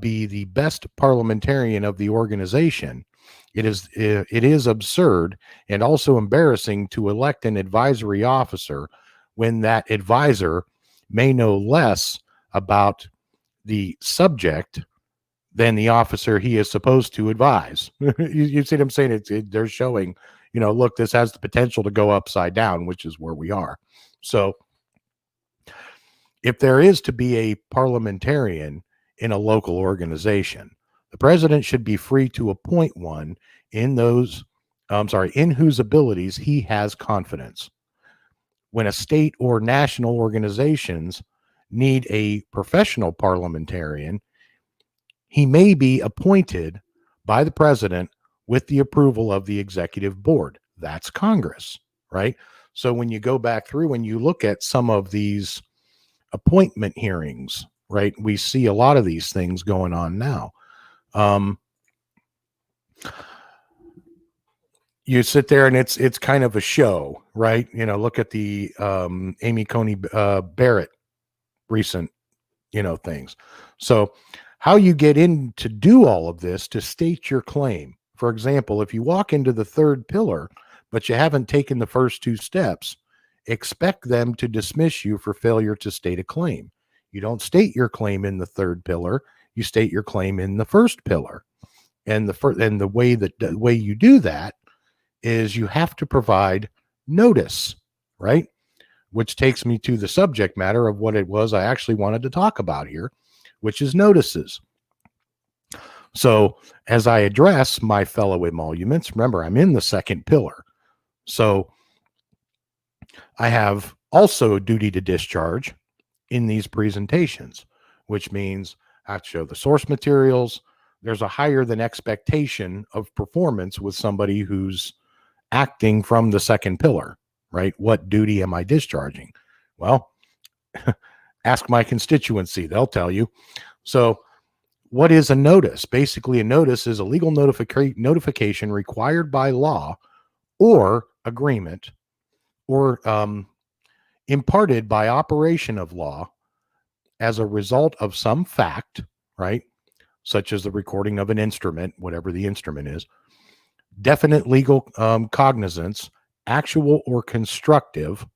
be the best parliamentarian of the organization. It is absurd and also embarrassing to elect an advisory officer when that advisor may know less about the subject than the officer he is supposed to advise. You see what I'm saying? They're showing, look, this has the potential to go upside down, which is where we are. So if there is to be a parliamentarian in a local organization, the president should be free to appoint one in whose abilities he has confidence. When a state or national organizations need a professional parliamentarian, he may be appointed by the president with the approval of the executive board. That's Congress, right? So when you go back through and you look at some of these appointment hearings, right, we see a lot of these things going on now. You sit there and it's kind of a show, right? Look at the Amy Coney Barrett recent, things. So how you get in to do all of this, to state your claim. For example, if you walk into the third pillar, but you haven't taken the first two steps, expect them to dismiss you for failure to state a claim. You don't state your claim in the third pillar, you state your claim in the first pillar. And the way you do that is you have to provide notice, right? Which takes me to the subject matter of what it was I actually wanted to talk about here, which is notices. So as I address my fellow emoluments, remember, I'm in the second pillar. So I have also a duty to discharge in these presentations, which means I have to show the source materials. There's a higher than expectation of performance with somebody who's acting from the second pillar, right? What duty am I discharging? Well, ask my constituency, they'll tell you. So what is a notice? Basically, a notice is a legal notification required by law or agreement or imparted by operation of law as a result of some fact, right? Such as the recording of an instrument, whatever the instrument is, definite legal cognizance, actual or constructive,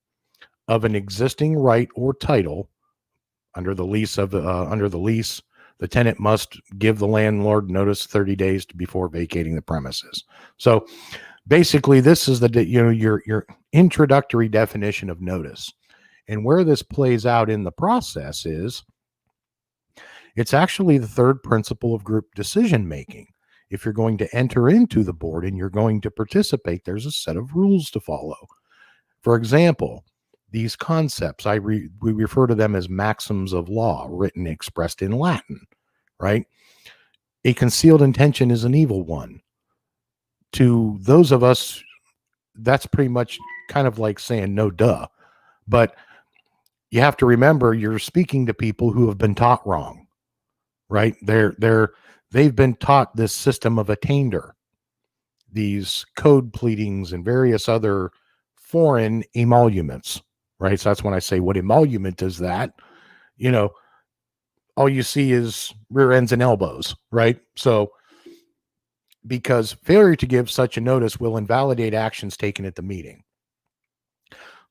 of an existing right or title. Under the lease, the tenant must give the landlord notice 30 days before vacating the premises. So basically, this is your introductory definition of notice. And where this plays out in the process is it's actually the third principle of group decision making. If you're going to enter into the board and you're going to participate, there's a set of rules to follow. For example, these concepts, we refer to them as maxims of law, written, expressed in Latin, right? A concealed intention is an evil one. To those of us, that's pretty much kind of like saying no duh. But you have to remember you're speaking to people who have been taught wrong, right? They've been taught this system of attainder, these code pleadings and various other foreign emoluments, right? So that's when I say, what emolument is that? All you see is rear ends and elbows, right? So because failure to give such a notice will invalidate actions taken at the meeting.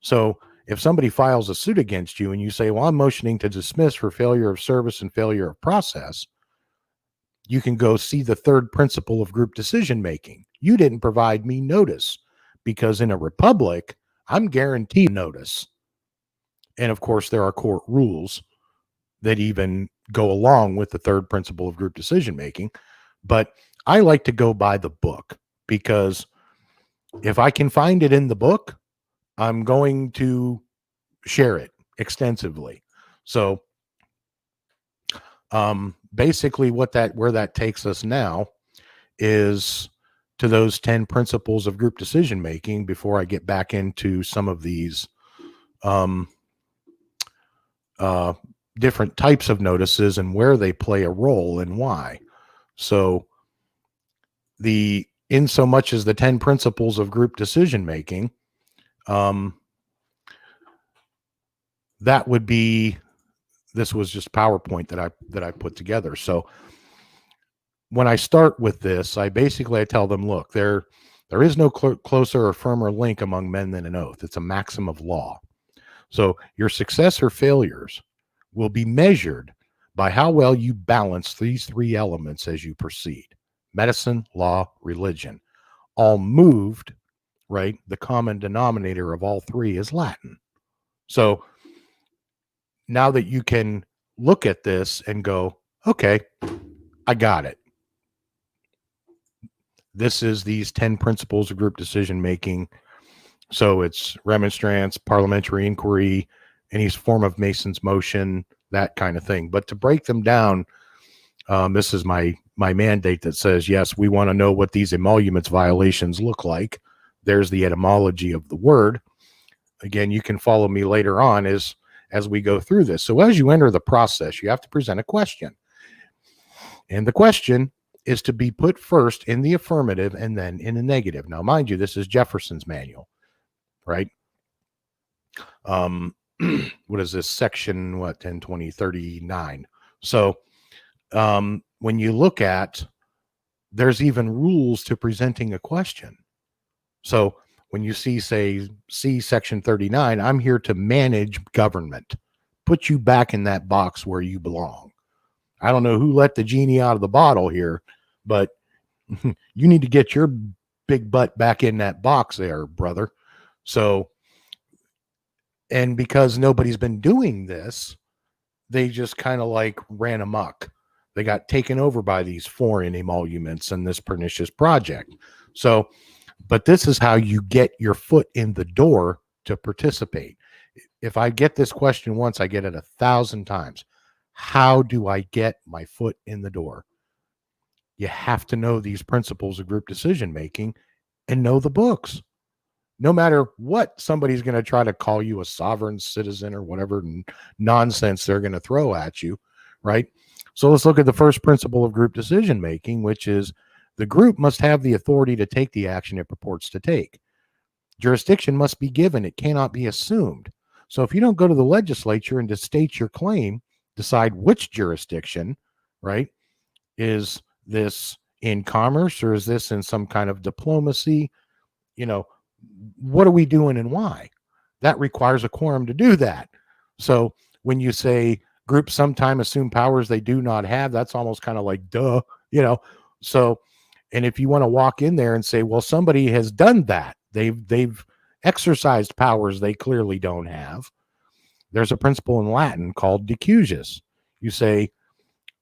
So if somebody files a suit against you and you say, well, I'm motioning to dismiss for failure of service and failure of process, you can go see the third principle of group decision making. You didn't provide me notice, because in a republic, I'm guaranteed notice. And of course, there are court rules that even go along with the third principle of group decision making. But I like to go by the book, because if I can find it in the book, I'm going to share it extensively. So basically where that takes us now is to those 10 principles of group decision making before I get back into some of these different types of notices and where they play a role and why. So in so much as the 10 principles of group decision making, that would be, this was just PowerPoint that I put together. So when I start with this, I tell them, look, there is no closer or firmer link among men than an oath. It's a maxim of law. So your success or failures will be measured by how well you balance these three elements as you proceed: medicine, law, religion, all moved, right? The common denominator of all three is Latin. So now that you can look at this and go, okay, I got it. This is these 10 principles of group decision making. So it's remonstrance, parliamentary inquiry, any form of Mason's motion, that kind of thing. But to break them down, this is my mandate that says, yes, we want to know what these emoluments violations look like. There's the etymology of the word. Again, you can follow me later on as we go through this. So as you enter the process, you have to present a question. And the question is to be put first in the affirmative and then in the negative. Now, mind you, this is Jefferson's manual, right? What is this? Section, 10, 20, 39. So when you look at, there's even rules to presenting a question. So when you see section 39, I'm here to manage government, put you back in that box where you belong. I don't know who let the genie out of the bottle here, but you need to get your big butt back in that box there, brother. So, and because nobody's been doing this, they just kind of like ran amok. They got taken over by these foreign emoluments and this pernicious project. So, but this is how you get your foot in the door to participate. If I get this question once, I get it 1,000 times. How do I get my foot in the door? You have to know these principles of group decision making and know the books. No matter what somebody's going to try to call you a sovereign citizen or whatever nonsense they're going to throw at you, right? So let's look at the first principle of group decision making, which is the group must have the authority to take the action it purports to take. Jurisdiction must be given. It cannot be assumed. So if you don't go to the legislature and to state your claim, decide which jurisdiction, right? Is this in commerce or is this in some kind of diplomacy? You know, what are we doing and why? That requires a quorum to do that. So when you say groups sometimes assume powers they do not have, that's almost kind of like, duh, you know. So, and if you want to walk in there and say, well, somebody has done that, they've exercised powers they clearly don't have. There's a principle in Latin called decusius. You say,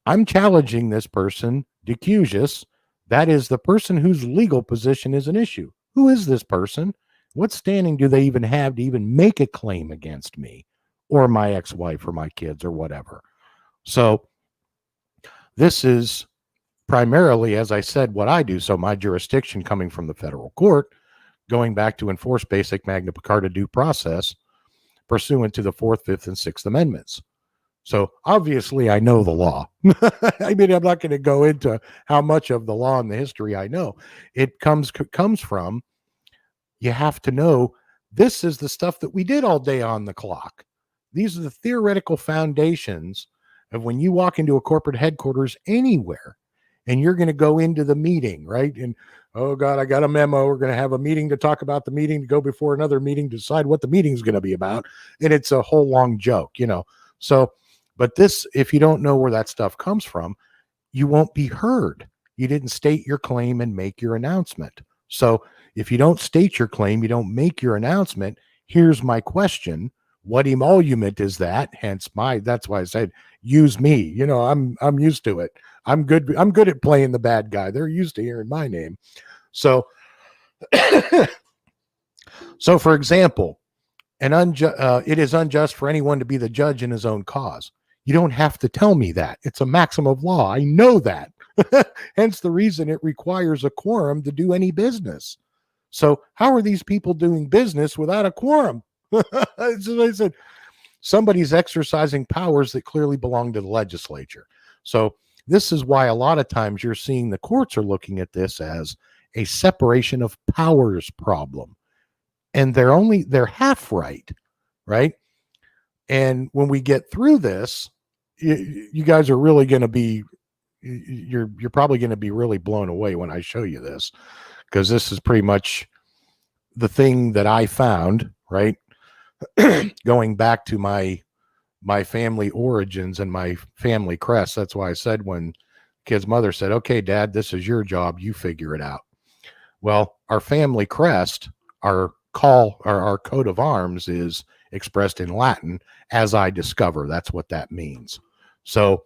I'm challenging this person, decusius. That is the person whose legal position is an issue. Who is this person? What standing do they even have to even make a claim against me or my ex-wife or my kids or whatever? So this is primarily, as I said, what I do. So my jurisdiction coming from the federal court, going back to enforce basic Magna Carta due process pursuant to the 4th, 5th, and 6th Amendments. So obviously I know the law. I mean, I'm not going to go into how much of the law and the history I know. It comes from, you have to know this is the stuff that we did all day on the clock. These are the theoretical foundations of when you walk into a corporate headquarters anywhere and you're going to go into the meeting, right? And, oh God, I got a memo. We're going to have a meeting to talk about the meeting, to go before another meeting to decide what the meeting's going to be about. And it's a whole long joke, you know? So, but this, if you don't know where that stuff comes from, you won't be heard. You didn't state your claim and make your announcement. So if you don't state your claim, you don't make your announcement. Here's my question. What emolument is that? Hence that's why I said, use me. You know, I'm used to it. I'm good at playing the bad guy. They're used to hearing my name. So, so for example, it is unjust for anyone to be the judge in his own cause. You don't have to tell me that. It's a maxim of law. I know that. Hence the reason it requires a quorum to do any business. So how are these people doing business without a quorum? As I said, somebody's exercising powers that clearly belong to the legislature. So this is why a lot of times you're seeing the courts are looking at this as a separation of powers problem. And they're half right, right? And when we get through this, you guys are really going to be, you're probably going to be really blown away when I show you this, because this is pretty much the thing that I found, right? Going back to my family origins and my family crest. That's why I said when kid's mother said, okay, Dad, this is your job. You figure it out. Well, our family crest, our coat of arms is expressed in Latin, as I discover. That's what that means. So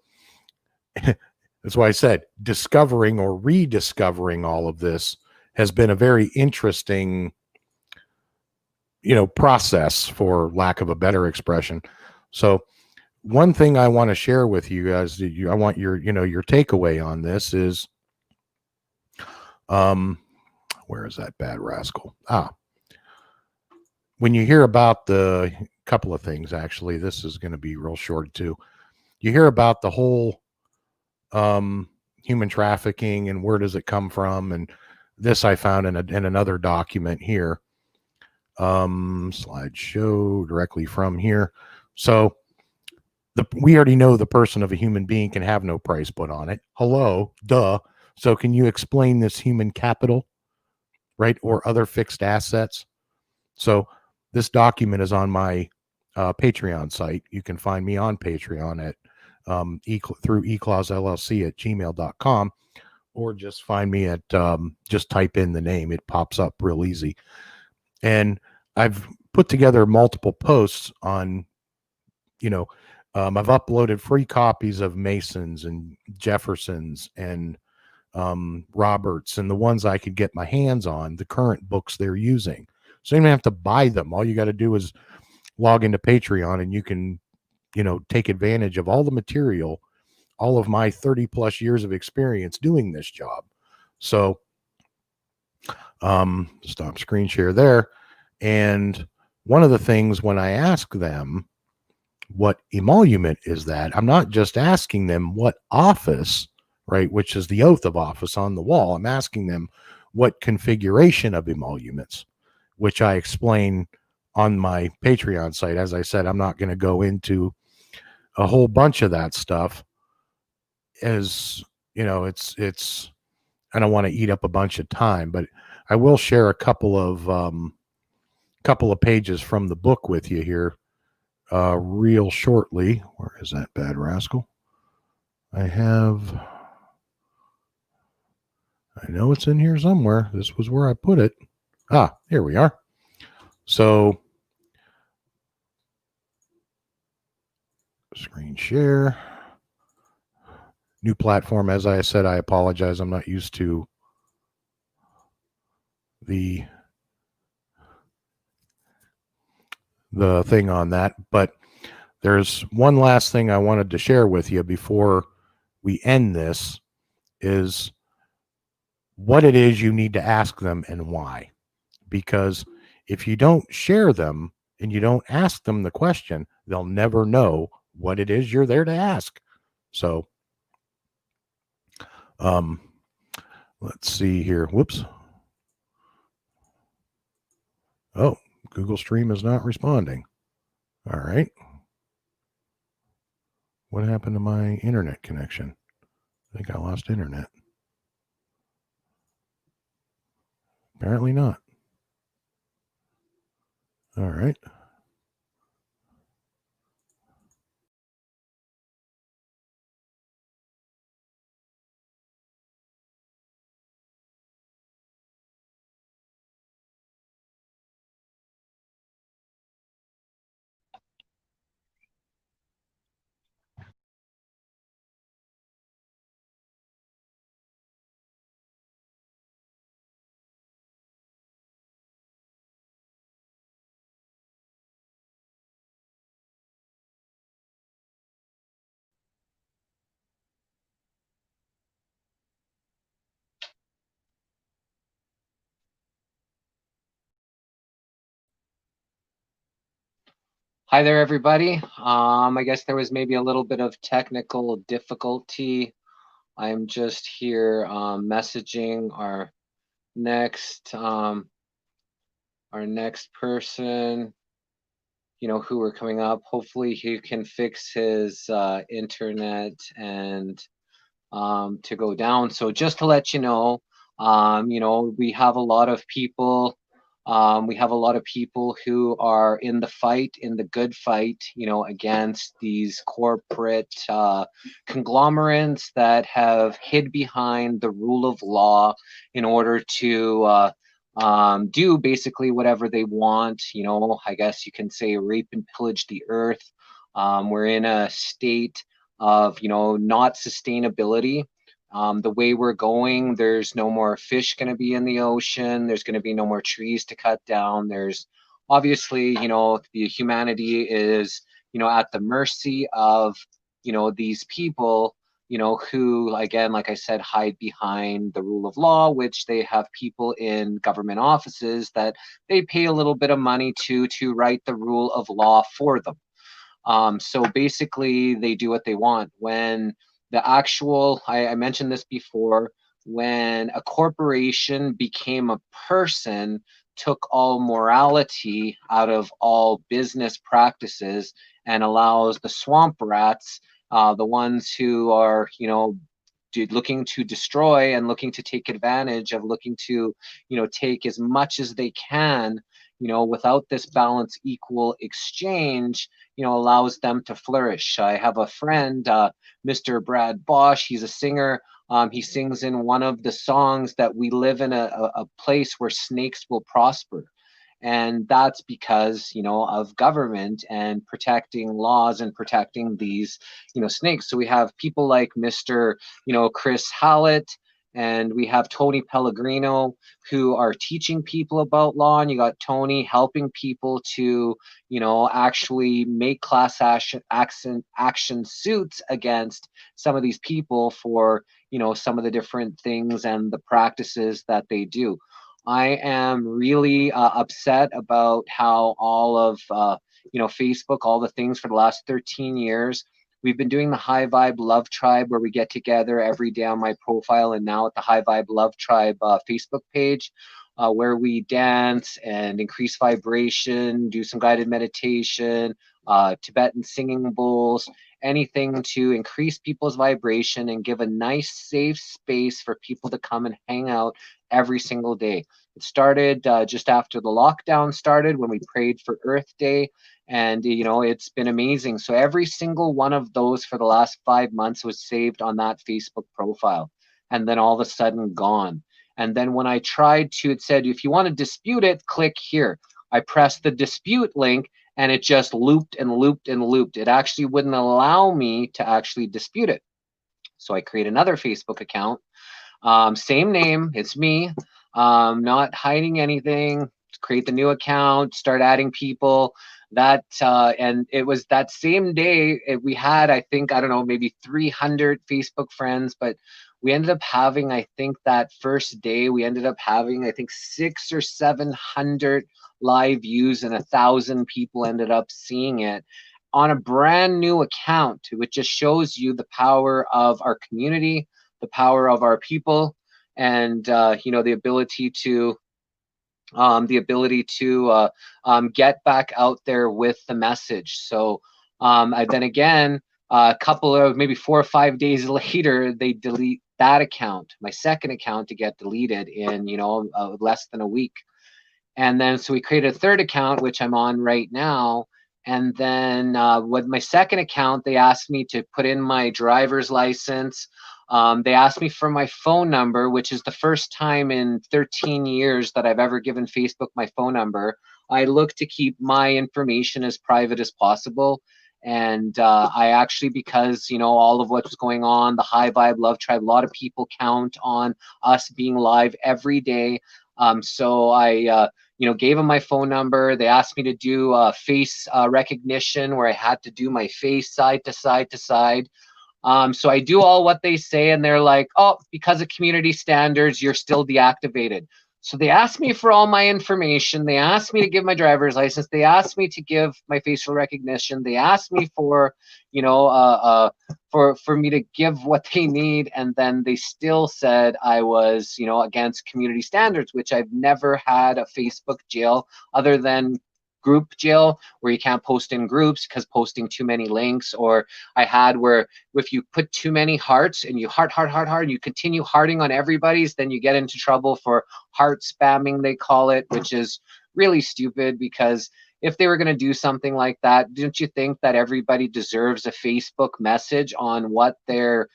that's why I said discovering or rediscovering all of this has been a very interesting, process, for lack of a better expression. So one thing I want to share with you guys, I want your takeaway on this is, where is that bad rascal? When you hear about the couple of things, actually, this is going to be real short too. You hear about the whole human trafficking and where does it come from? And this I found in another document here. Slideshow directly from here. So we already know the person of a human being can have no price put on it. Hello, duh. So can you explain this human capital, right? Or other fixed assets? So this document is on my Patreon site. You can find me on Patreon at through eclausllc@gmail.com, or just find me at just type in the name. It pops up real easy. And I've put together multiple posts on, I've uploaded free copies of Mason's and Jefferson's and Roberts, and the ones I could get my hands on, the current books they're using. So you don't have to buy them. All you got to do is log into Patreon and you can take advantage of all the material, all of my 30 plus years of experience doing this job. So, stop screen share there. And one of the things when I ask them what emolument is that, I'm not just asking them what office, right, which is the oath of office on the wall. I'm asking them what configuration of emoluments, which I explain on my Patreon site. As I said, I'm not going to go into a whole bunch of that stuff, as it's I don't want to eat up a bunch of time, but I will share a couple of pages from the book with you here real shortly. Where is that bad rascal? I know it's in here somewhere. This was where I put it. Here we are. So, screen share. New platform. As I said, I apologize. I'm not used to the thing on that. But there's one last thing I wanted to share with you before we end this, is what it is you need to ask them and why. Because if you don't share them and you don't ask them the question, they'll never know what it is you're there to ask. So, let's see here. Whoops. Oh, Google Stream is not responding. All right. What happened to my internet connection? I think I lost internet. Apparently not. All right. Hi there, everybody. I guess there was maybe a little bit of technical difficulty. I'm just here messaging our next person, who are coming up. Hopefully he can fix his internet and to go down. So just to let you know, we have a lot of people. We have a lot of people who are in the fight, in the good fight, against these corporate conglomerates that have hid behind the rule of law in order to do basically whatever they want. I guess you can say rape and pillage the earth. We're in a state of not sustainability. The way we're going, there's no more fish going to be in the ocean. There's going to be no more trees to cut down. There's obviously, the humanity is, at the mercy of, these people, who, again, like I said, hide behind the rule of law, which they have people in government offices that they pay a little bit of money to write the rule of law for them. So basically, they do what they want. When the actual, I mentioned this before, when a corporation became a person, took all morality out of all business practices and allows the swamp rats, the ones who are, looking to destroy and looking to take advantage of, looking to, take as much as they can, without this balance equal exchange, allows them to flourish. I have a friend, Mr. Brad Bosch. He's a singer. He sings in one of the songs that we live in a place where snakes will prosper. And that's because, of government and protecting laws and protecting these, snakes. So we have people like Mr. Chris Hallett and we have Tony Pellegrino, who are teaching people about law, and you got Tony helping people to, you know, actually make class action suits against some of these people for, you know, some of the different things and the practices that they do. I am really upset about how all of, you know, Facebook, all the things for the last 13 years, we've been doing the High Vibe Love Tribe, where we get together every day on my profile and now at the High Vibe Love Tribe Facebook page, where we dance and increase vibration, do some guided meditation, Tibetan singing bowls, anything to increase people's vibration and give a nice, safe space for people to come and hang out every single day. It started just after the lockdown started, when we prayed for Earth Day. And, you know, it's been amazing. So every single one of those for the last 5 months was saved on that Facebook profile, and then all of a sudden gone. And then when I tried to, it said, if you want to dispute it, click here. I pressed the dispute link, and it just looped and looped and looped. It actually wouldn't allow me to actually dispute it. So I create another Facebook account, same name, it's me, not hiding anything. Create the new account, start adding people. That and it was that same day we had, I think, I don't know, maybe 300 Facebook friends, but we ended up having, I think that first day we ended up having, I think, 600 or 700 live views, and 1,000 people ended up seeing it on a brand new account, which just shows you the power of our community, the power of our people, and you know, the ability to get back out there with the message. So then again, a couple of maybe 4 or 5 days later, they delete that account, my second account, to get deleted in, you know, less than a week. And then so we created a third account, which I'm on right now. And then with my second account, they asked me to put in my driver's license. They asked me for my phone number, which is the first time in 13 years that I've ever given Facebook my phone number. I look to keep my information as private as possible. And I actually, because, you know, all of what's going on, the High Vibe Love Tribe, a lot of people count on us being live every day. So I, you know, gave them my phone number. They asked me to do face recognition, where I had to do my face side to side to side. So I do all what they say, and they're like, oh, because of community standards, you're still deactivated. So they asked me for all my information. They asked me to give my driver's license. They asked me to give my facial recognition. They asked me for, you know, for me to give what they need. And then they still said I was, you know, against community standards, which I've never had a Facebook jail other than group jail, where you can't post in groups because posting too many links. Or I had where if you put too many hearts and you heart, and you continue hearting on everybody's, then you get into trouble for heart spamming, they call it, which is really stupid, because if they were going to do something like that, don't you think that everybody deserves a Facebook message on what their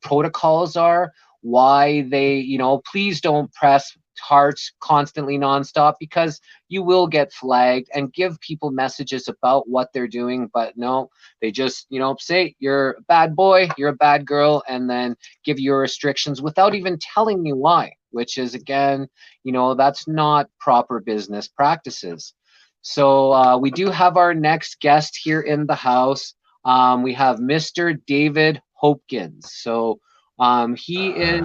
protocols are? Why they, you know, please don't press hearts constantly nonstop, because you will get flagged, and give people messages about what they're doing. But no, they just, you know, say you're a bad boy, you're a bad girl, and then give you restrictions without even telling you why, which is, again, you know, that's not proper business practices. So we do have our next guest here in the house. We have Mr. David Hopkins. So he is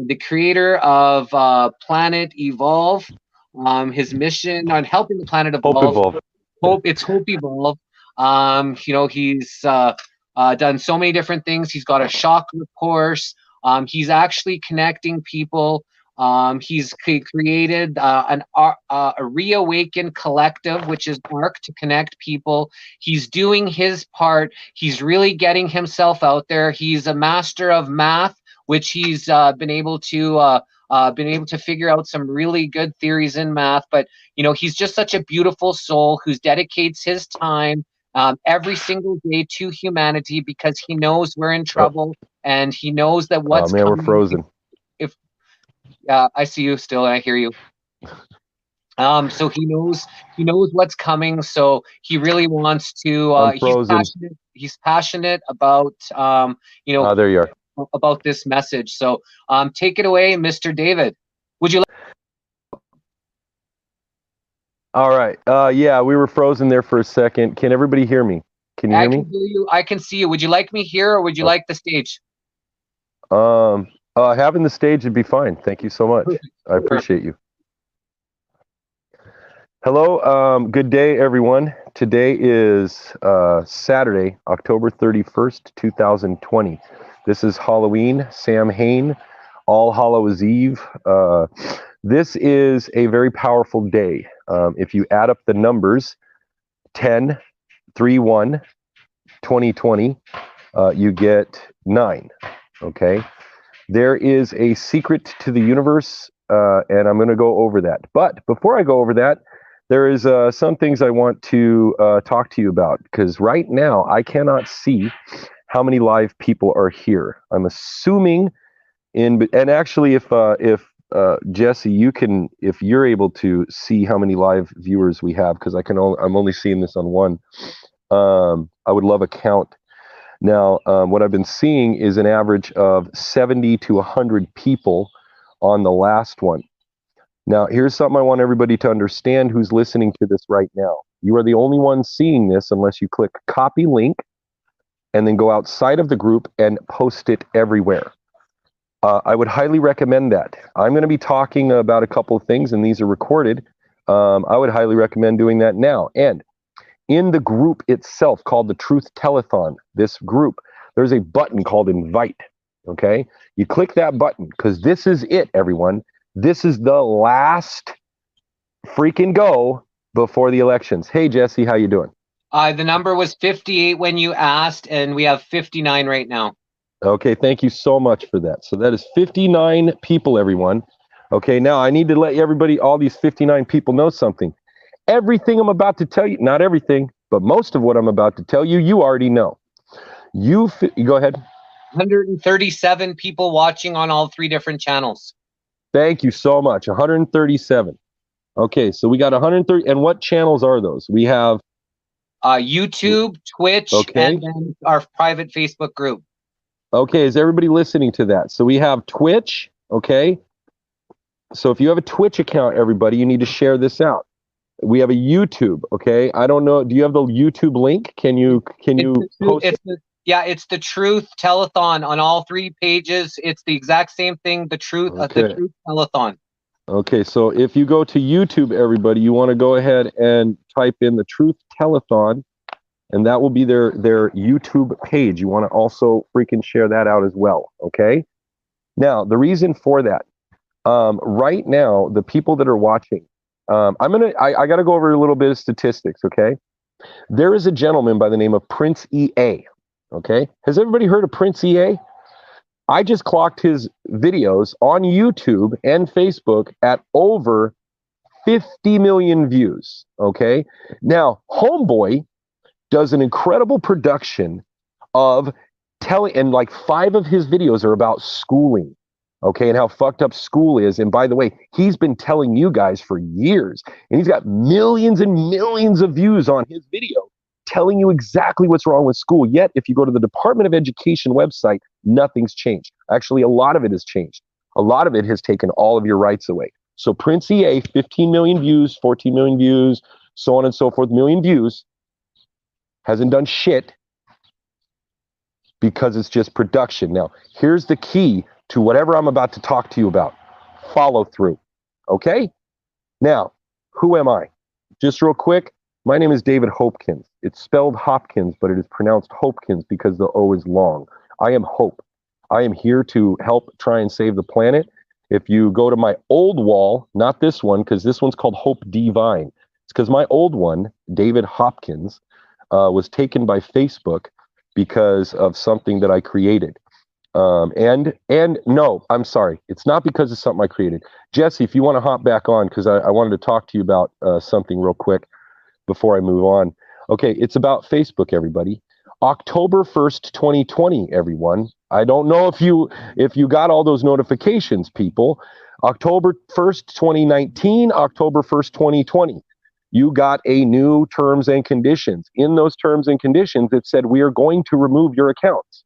the creator of Planet Evolve. His mission on helping the planet evolve. Hope Evolve. You know, he's done so many different things. He's got a chakra course. He's actually connecting people. He's created a Reawaken Collective, which is ARC, to connect people. He's doing his part. He's really getting himself out there. He's a master of math, which he's been able to figure out some really good theories in math. But, you know, he's just such a beautiful soul who dedicates his time every single day to humanity, because he knows we're in trouble, and he knows that what's coming. We're frozen. If I see you still, and I hear you. So he knows what's coming. So he really wants to. I'm frozen. He's passionate about. You know. There you are. about this message. So take it away, Mr. David. Would you like? All right. Yeah, we were frozen there for a second. Can everybody hear me? Can you I hear can me? hear you. I can see you. Would you like me here, or would you like the stage? Having the stage would be fine. Thank you so much. I appreciate you. Hello. Good day, everyone. Today is Saturday, October 31st, 2020. This is Halloween, Samhain, All Hallows Eve. This is a very powerful day. If you add up the numbers, 10, 3, 1, 2020, you get 9. Okay. There is a secret to the universe, and I'm going to go over that. But before I go over that, there is some things I want to talk to you about, because right now I cannot see how many live people are here. I'm assuming and actually, if Jesse, you can, if you're able to see how many live viewers we have, because I'm only seeing this on one. I would love a count. Now, what I've been seeing is an average of 70 to 100 people on the last one. Now, here's something I want everybody to understand who's listening to this right now. You are the only one seeing this unless you click copy link and then go outside of the group and post it everywhere. I would highly recommend that. I'm going to be talking about a couple of things, and these are recorded. I would highly recommend doing that now. And in the group itself called the Truth Telethon, this group, there's a button called invite. Okay? You click that button, because this is it, everyone. This is the last freaking go before the elections. Hey, Jesse, how you doing? The number was 58 when you asked, and we have 59 right now. Okay, thank you so much for that. So that is 59 people, everyone. Okay, now I need to let everybody, all these 59 people, know something. Everything I'm about to tell you, not everything, but most of what I'm about to tell you, you already know. You go ahead. 137 people watching on all 3 different channels. Thank you so much. 137. Okay, so we got 130. And what channels are those? We have YouTube, Twitch, okay, and then our private Facebook group. Okay, is everybody listening to that? So we have Twitch, okay? So if you have a Twitch account, everybody, you need to share this out. We have a YouTube, okay? I don't know. Do you have the YouTube link? Can you post it? It's the Truth Telethon on all 3 pages. It's the exact same thing, the Truth Telethon. Okay, so if you go to YouTube, everybody, you want to go ahead and type in the Truth Telethon, and that will be their YouTube page. You want to also freaking share that out as well, okay? Now, the reason for that, right now, the people that are watching, I got to go over a little bit of statistics, okay? There is a gentleman by the name of Prince EA, okay? Has everybody heard of Prince EA? I just clocked his videos on YouTube and Facebook at over 50 million views, okay? Now, Homeboy does an incredible production of telling, and like 5 of his videos are about schooling, okay, and how fucked up school is. And by the way, he's been telling you guys for years, and he's got millions and millions of views on his video telling you exactly what's wrong with school. Yet, if you go to the Department of Education website, nothing's changed. Actually, a lot of it has changed. A lot of it has taken all of your rights away. So Prince EA, 15 million views, 14 million views, so on and so forth, million views, hasn't done shit because it's just production. Now, here's the key to whatever I'm about to talk to you about. Follow through. Okay? Now, who am I? Just real quick, my name is David Hopkins. It's spelled Hopkins, but it is pronounced Hopkins because the O is long. I am Hope. I am here to help try and save the planet. If you go to my old wall, not this one, because this one's called Hope Divine. It's because my old one, David Hopkins, was taken by Facebook because of something that I created. And no, I'm sorry. It's not because of something I created. Jesse, if you want to hop back on, because I wanted to talk to you about something real quick before I move on. Okay, it's about Facebook, everybody. October 1st, 2020, everyone. I don't know if you got all those notifications, people. October 1st, 2019, October 1st, 2020. You got a new terms and conditions. In those terms and conditions, it said we are going to remove your accounts.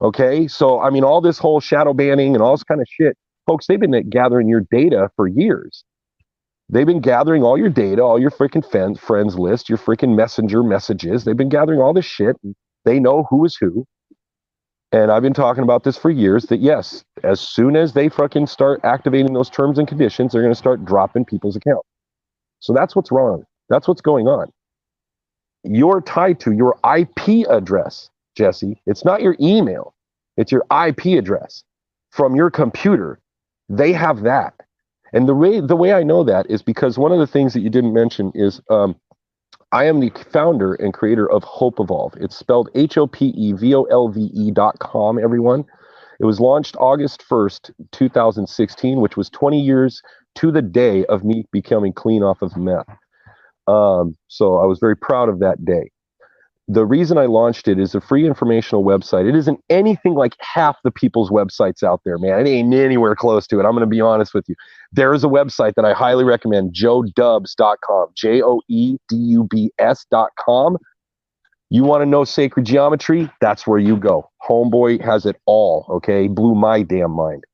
Okay, so I mean, all this whole shadow banning and all this kind of shit, folks, they've been gathering your data for years. They've been gathering all your data, all your freaking friends list, your freaking messenger messages. They've been gathering all this shit. They know who is who. And I've been talking about this for years, that yes, as soon as they fucking start activating those terms and conditions, they're going to start dropping people's accounts. So that's what's wrong. That's what's going on. You're tied to your IP address, Jesse. It's not your email. It's your IP address from your computer. They have that. And the way I know that is because one of the things that you didn't mention is I am the founder and creator of Hope Evolve. It's spelled HOPEVOLVE.com, everyone. It was launched August 1st, 2016, which was 20 years to the day of me becoming clean off of meth. So I was very proud of that day. The reason I launched it is a free informational website. It isn't anything like half the people's websites out there, man. It ain't anywhere close to it. I'm going to be honest with you. There is a website that I highly recommend, joedubs.com, JOEDUBS.com. You want to know sacred geometry? That's where you go. Homeboy has it all, okay? Blew my damn mind.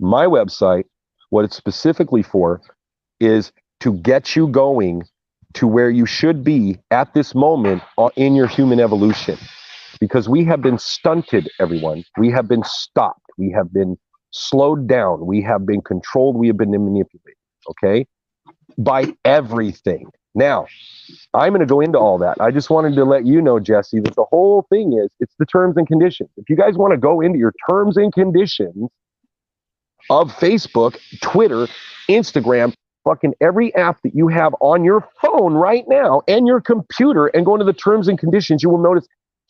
My website, what it's specifically for, is to get you going to where you should be at this moment in your human evolution. Because we have been stunted, everyone. We have been stopped. We have been slowed down. We have been controlled. We have been manipulated, okay? By everything. Now, I'm going to go into all that. I just wanted to let you know, Jesse, that the whole thing is, it's the terms and conditions. If you guys want to go into your terms and conditions of Facebook, Twitter, Instagram, fucking every app that you have on your phone right now and your computer, and go into the terms and conditions, you will notice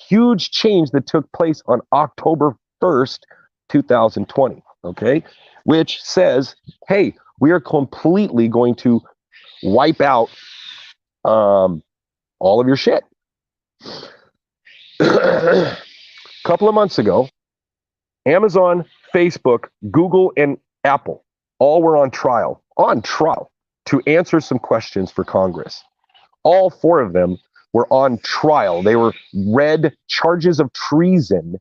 huge change that took place on October 1st, 2020, okay? Which says, hey, we are completely going to wipe out all of your shit. A couple of months ago, Amazon, Facebook, Google, and Apple all were on trial to answer some questions for Congress. All four of them were on trial. They were read charges of treason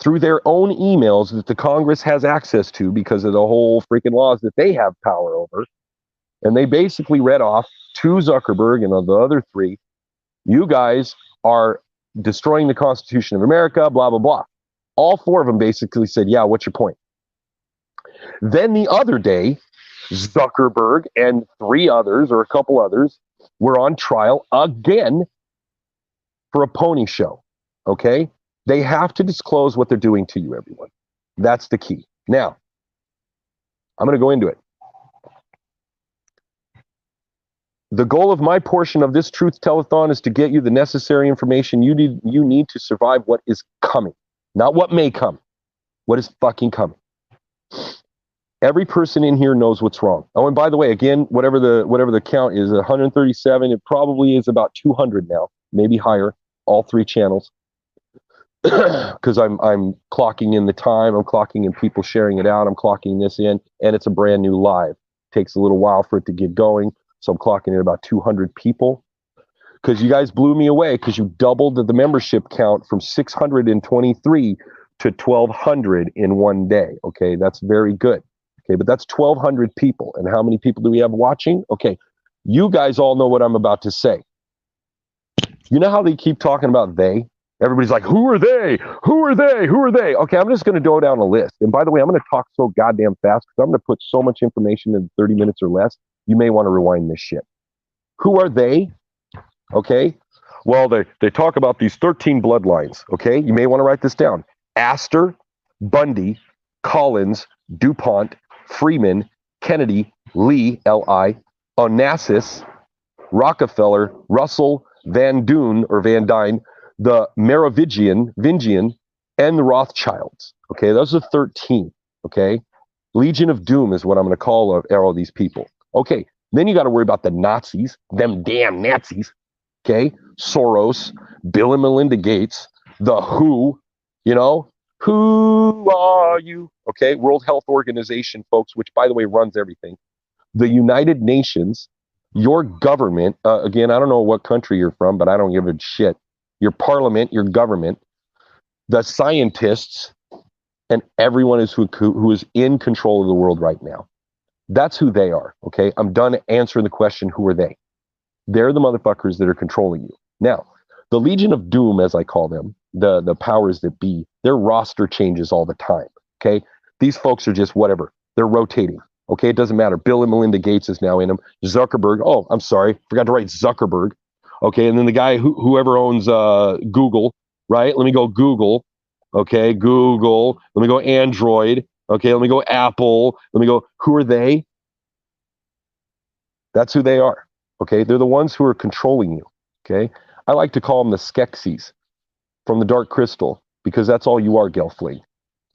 through their own emails that the Congress has access to because of the whole freaking laws that they have power over. And they basically read off to Zuckerberg and the other three, you guys are destroying the Constitution of America, blah, blah, blah. All four of them basically said, yeah, what's your point? Then the other day, Zuckerberg and three others or a couple others were on trial again for a pony show, okay? They have to disclose what they're doing to you, everyone. That's the key. Now, I'm going to go into it. The goal of my portion of this Truth Telethon is to get you the necessary information you need to survive what is coming. Not what may come. What is fucking coming. Every person in here knows what's wrong. Oh, and by the way, again, whatever the count is, 137, it probably is about 200 now, maybe higher, all three channels. Because I'm clocking in the time, I'm clocking in people sharing it out, I'm clocking this in, and it's a brand new live. Takes a little while for it to get going, so I'm clocking in about 200 people. Because you guys blew me away, because you doubled the membership count from 623 to 1,200 in one day. Okay, that's very good. Okay, but that's 1,200 people. And how many people do we have watching? Okay, you guys all know what I'm about to say. You know how they keep talking about they? Everybody's like, who are they? Who are they? Who are they? Okay, I'm just going to go down a list. And by the way, I'm going to talk so goddamn fast because I'm going to put so much information in 30 minutes or less. You may want to rewind this shit. Who are they? Okay, well, they talk about these 13 bloodlines. Okay, you may want to write this down. Astor, Bundy, Collins, DuPont, Freeman, Kennedy, Lee, L.I., Onassis, Rockefeller, Russell, Van Duyn or Van Dyne, the Merovingian, and the Rothschilds. Okay, those are 13. Okay, Legion of Doom is what I'm going to call all these people. Okay, then you got to worry about the Nazis, them damn Nazis. Okay, Soros, Bill and Melinda Gates, the WHO, you know, who are you? Okay, World Health Organization, folks, which, by the way, runs everything. The United Nations, your government, again, I don't know what country you're from, but I don't give a shit. Your parliament, your government, the scientists, and everyone is who is in control of the world right now. That's who they are. Okay, I'm done answering the question. Who are they? They're the motherfuckers that are controlling you. Now, the Legion of Doom, as I call them, the powers that be, their roster changes all the time. Okay, these folks are just whatever. They're rotating. Okay, it doesn't matter. Bill and Melinda Gates is now in them. Zuckerberg. Oh, I'm sorry, forgot to write Zuckerberg. Okay, and then the guy whoever owns Google, right? Let me go Google. Okay, Google. Let me go Android. Okay, let me go Apple. Let me go. Who are they? That's who they are. Okay, they're the ones who are controlling you. Okay, I like to call them the Skeksis from the Dark Crystal because that's all you are, Gelfling.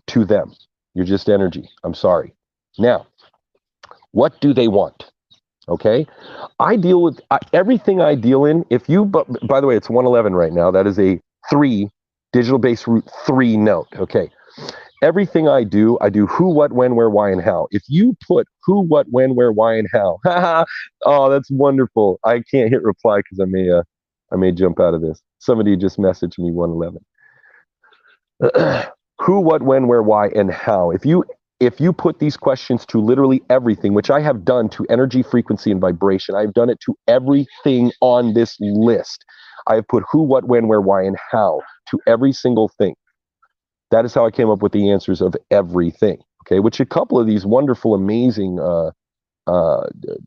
To them, you're just energy. I'm sorry. Now, what do they want? Okay, I deal with everything I deal in. If you, by the way, it's 111 right now. That is a 3 digital base root 3 note. Okay, everything I do who, what, when, where, why, and how. If you put who, what, when, where, why, and how, oh, that's wonderful. I can't hit reply because I may jump out of this. Somebody just messaged me 111. Who, what, when, where, why, and how. If you put these questions to literally everything, which I have done to energy, frequency, and vibration, I've done it to everything on this list. I have put who, what, when, where, why, and how to every single thing. That is how I came up with the answers of everything. Okay, which a couple of these wonderful, amazing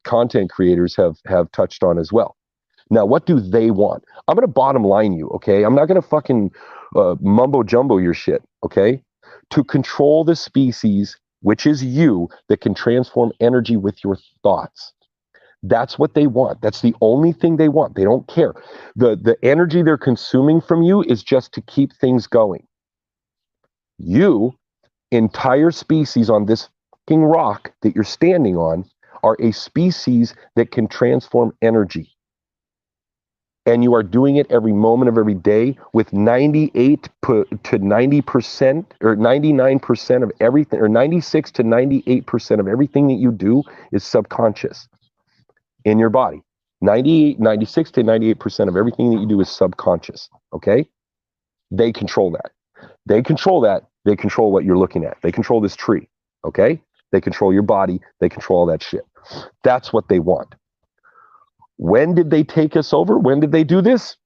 content creators have touched on as well. Now, what do they want? I'm going to bottom line you, okay? I'm not going to fucking mumbo jumbo your shit, okay? To control the species, which is you, that can transform energy with your thoughts. That's what they want. That's the only thing they want. They don't care. The energy they're consuming from you is just to keep things going. You, entire species on this fucking rock that you're standing on, are a species that can transform energy. And you are doing it every moment of every day with 98 to 90% or 99% of everything, or 96 to 98% of everything that you do is subconscious in your body. 96 to 98% of everything that you do is subconscious. Okay? They control that. They control that. They control what you're looking at. They control this tree. Okay? They control your body. They control all that shit. That's what they want. When did they take us over? When did they do this?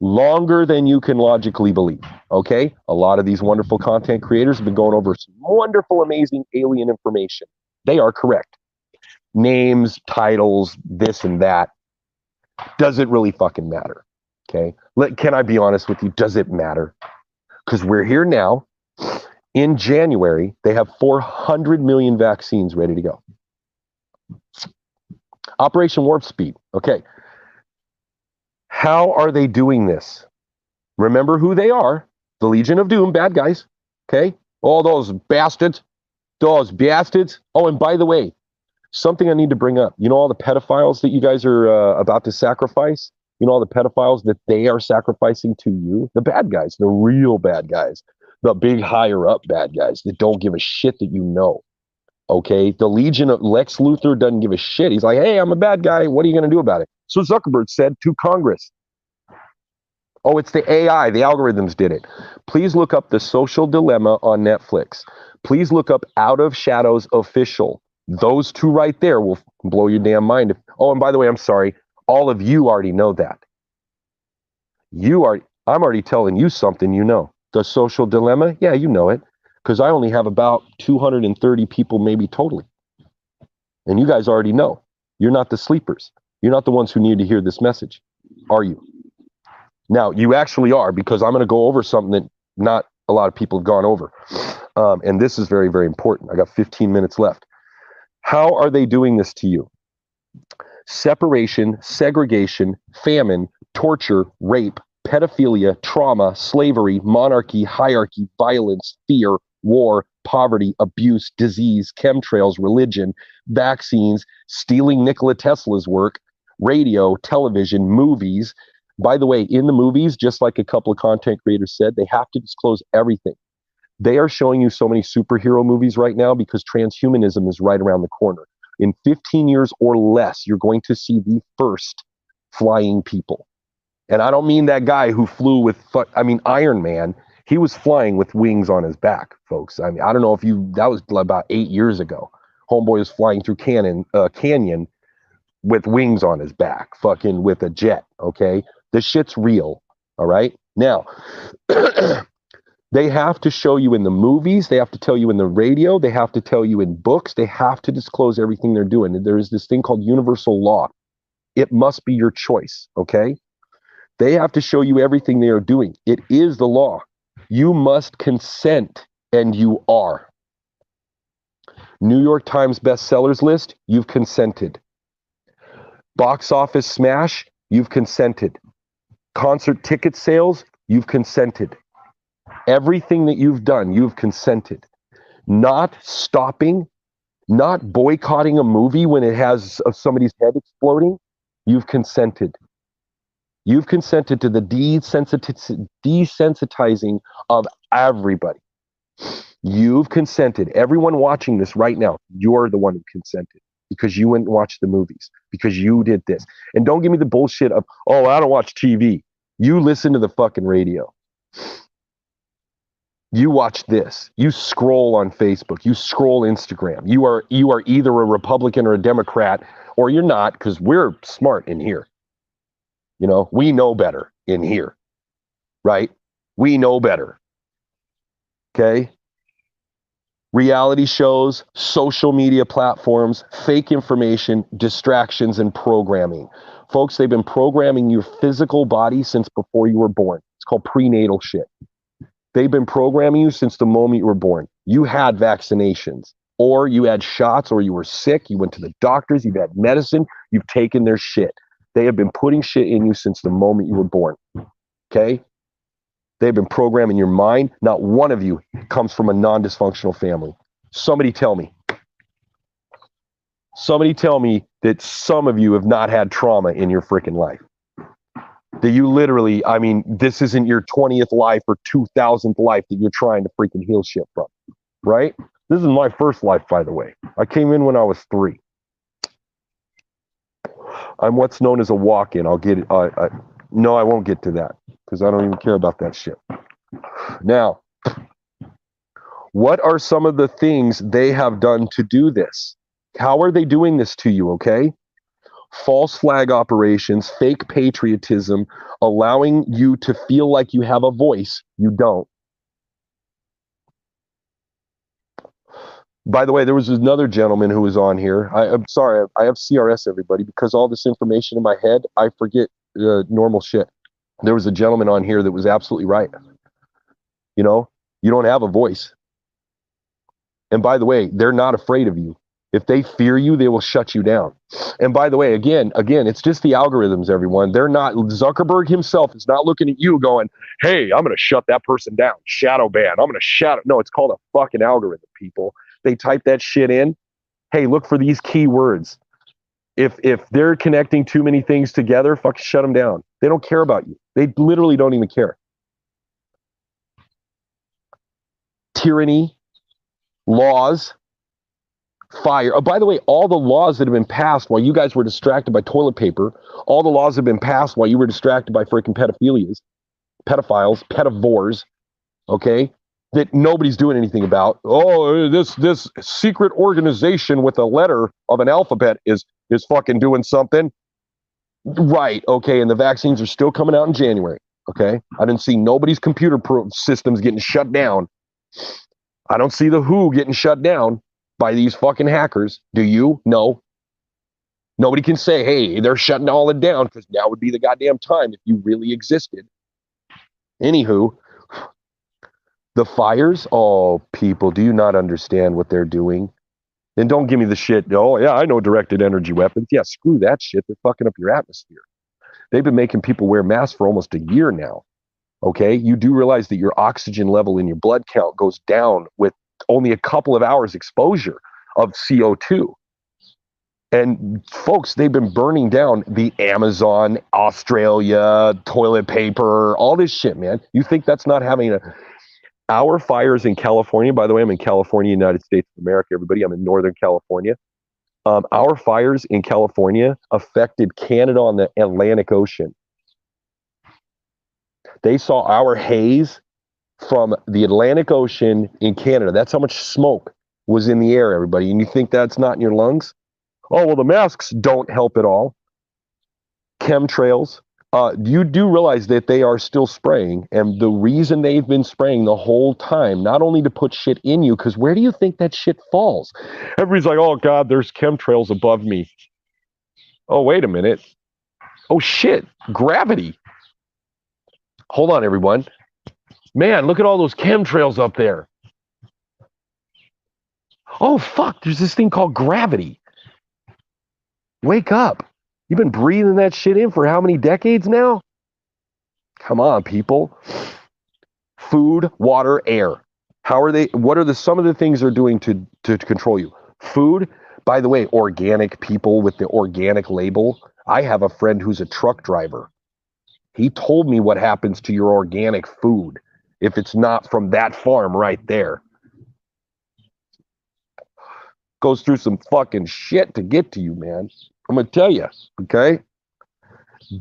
Longer than you can logically believe. Okay? A lot of these wonderful content creators have been going over some wonderful, amazing alien information. They are correct. Names, titles, this and that. Does it really fucking matter? Okay? Can I be honest with you? Does it matter? Because we're here now. In January, they have 400 million vaccines ready to go. Operation Warp Speed. Okay. How are they doing this? Remember who they are. The Legion of Doom, bad guys. Okay. All those bastards. Those bastards. Oh, and by the way, something I need to bring up. You know all the pedophiles that you guys are about to sacrifice? You know all the pedophiles that they are sacrificing to you? The bad guys. The real bad guys. The big higher up bad guys that don't give a shit that you know. Okay, the Legion of Lex Luthor doesn't give a shit. He's like, hey, I'm a bad guy. What are you going to do about it? So Zuckerberg said to Congress. Oh, it's the AI. The algorithms did it. Please look up The Social Dilemma on Netflix. Please look up Out of Shadows Official. Those two right there will blow your damn mind. Oh, and by the way, I'm sorry. All of you already know that. I'm already telling you something you know. The Social Dilemma? Yeah, you know it. Because I only have about 230 people maybe totally. And you guys already know. You're not the sleepers. You're not the ones who need to hear this message, are you? Now, you actually are, because I'm going to go over something that not a lot of people have gone over. And this is very, very important. I got 15 minutes left. How are they doing this to you? Separation, segregation, famine, torture, rape, pedophilia, trauma, slavery, monarchy, hierarchy, violence, fear, war, poverty, abuse, disease, chemtrails, religion, vaccines, stealing Nikola Tesla's work, radio, television, movies. By the way, in the movies, just like a couple of content creators said, they have to disclose everything. They are showing you so many superhero movies right now because transhumanism is right around the corner. In 15 years or less, you're going to see the first flying people. And I don't mean that guy who flew with, Iron Man. He was flying with wings on his back, folks. I mean, I don't know if that was about 8 years ago. Homeboy was flying through canyon with wings on his back, fucking with a jet, okay? This shit's real, all right? Now, they have to show you in the movies, they have to tell you in the radio, they have to tell you in books, they have to disclose everything they're doing. And there is this thing called universal law. It must be your choice, okay? They have to show you everything they are doing. It is the law. You must consent, and you are. New York Times bestsellers list, you've consented. Box office smash, you've consented. Concert ticket sales, you've consented. Everything that you've done, you've consented. Not stopping, not boycotting a movie when it has somebody's head exploding, you've consented. You've consented to the desensitizing of everybody. You've consented. Everyone watching this right now, you're the one who consented because you went and watched the movies, because you did this. And don't give me the bullshit of, oh, I don't watch TV. You listen to the fucking radio. You watch this. You scroll on Facebook. You scroll Instagram. You are either a Republican or a Democrat, or you're not, because we're smart in here. You know, we know better in here, right? We know better. Okay? Reality shows, social media platforms, fake information, distractions, and programming. Folks, they've been programming your physical body since before you were born. It's called prenatal shit. They've been programming you since the moment you were born. You had vaccinations, or you had shots, or you were sick. You went to the doctors. You've had medicine. You've taken their shit. They have been putting shit in you since the moment you were born. Okay? They've been programming your mind. Not one of you comes from a non-dysfunctional family. Somebody tell me. Somebody tell me that some of you have not had trauma in your freaking life. That you literally, I mean, this isn't your 20th life or 2000th life that you're trying to freaking heal shit from. Right? This is my first life, by the way. I came in when I was 3. I'm what's known as a walk-in. I'll get it. No, I won't get to that because I don't even care about that shit. Now, what are some of the things they have done to do this? How are they doing this to you, okay? False flag operations, fake patriotism, allowing you to feel like you have a voice. You don't. By the way, there was another gentleman who was on here. I'm sorry, I have CRS, everybody, because all this information in my head, I forget normal shit. There was a gentleman on here that was absolutely right. You know, you don't have a voice. And by the way, they're not afraid of you. If they fear you, they will shut you down. And by the way, again, it's just the algorithms, everyone. They're not, Zuckerberg himself is not looking at you going, hey, I'm going to shut that person down. Shadow ban. I'm going to shadow. No, it's called a fucking algorithm, people. They type that shit in. Hey, look for these keywords. If they're connecting too many things together, fucking shut them down. They don't care about you. They literally don't even care. Tyranny, laws, fire. Oh, by the way, all the laws that have been passed while you guys were distracted by toilet paper, all the laws have been passed while you were distracted by freaking pedophiles, pedivores, okay? That nobody's doing anything about. Oh, this secret organization with a letter of an alphabet is fucking doing something. Right, okay, and the vaccines are still coming out in January, okay? I didn't see nobody's computer systems getting shut down. I don't see the WHO getting shut down by these fucking hackers. Do you? No. Nobody can say, hey, they're shutting all it down, because now would be the goddamn time if you really existed. Anywho, the fires, oh, people, do you not understand what they're doing? And don't give me the shit, oh, yeah, I know directed energy weapons. Yeah, screw that shit. They're fucking up your atmosphere. They've been making people wear masks for almost a year now, okay? You do realize that your oxygen level in your blood count goes down with only a couple of hours exposure of CO2. And folks, they've been burning down the Amazon, Australia, toilet paper, all this shit, man. You think that's not having our fires in California, by the way, I'm in California, United States of America, everybody. I'm in Northern California. Our fires in California affected Canada on the Atlantic Ocean. They saw our haze from the Atlantic Ocean in Canada. That's how much smoke was in the air, everybody. And you think that's not in your lungs? Oh, well, the masks don't help at all. Chemtrails. You do realize that they are still spraying, and the reason they've been spraying the whole time, not only to put shit in you, because where do you think that shit falls? Everybody's like, oh God, there's chemtrails above me. Oh, wait a minute. Oh shit, gravity. Hold on, everyone. Man, look at all those chemtrails up there. Oh fuck, there's this thing called gravity. Wake up. You've been breathing that shit in for how many decades now? Come on, people. Food, water, air. How are they? What are some of the things they're doing to control you? Food, by the way, organic people with the organic label. I have a friend who's a truck driver. He told me what happens to your organic food if it's not from that farm right there. Goes through some fucking shit to get to you, man. I'm going to tell you, okay?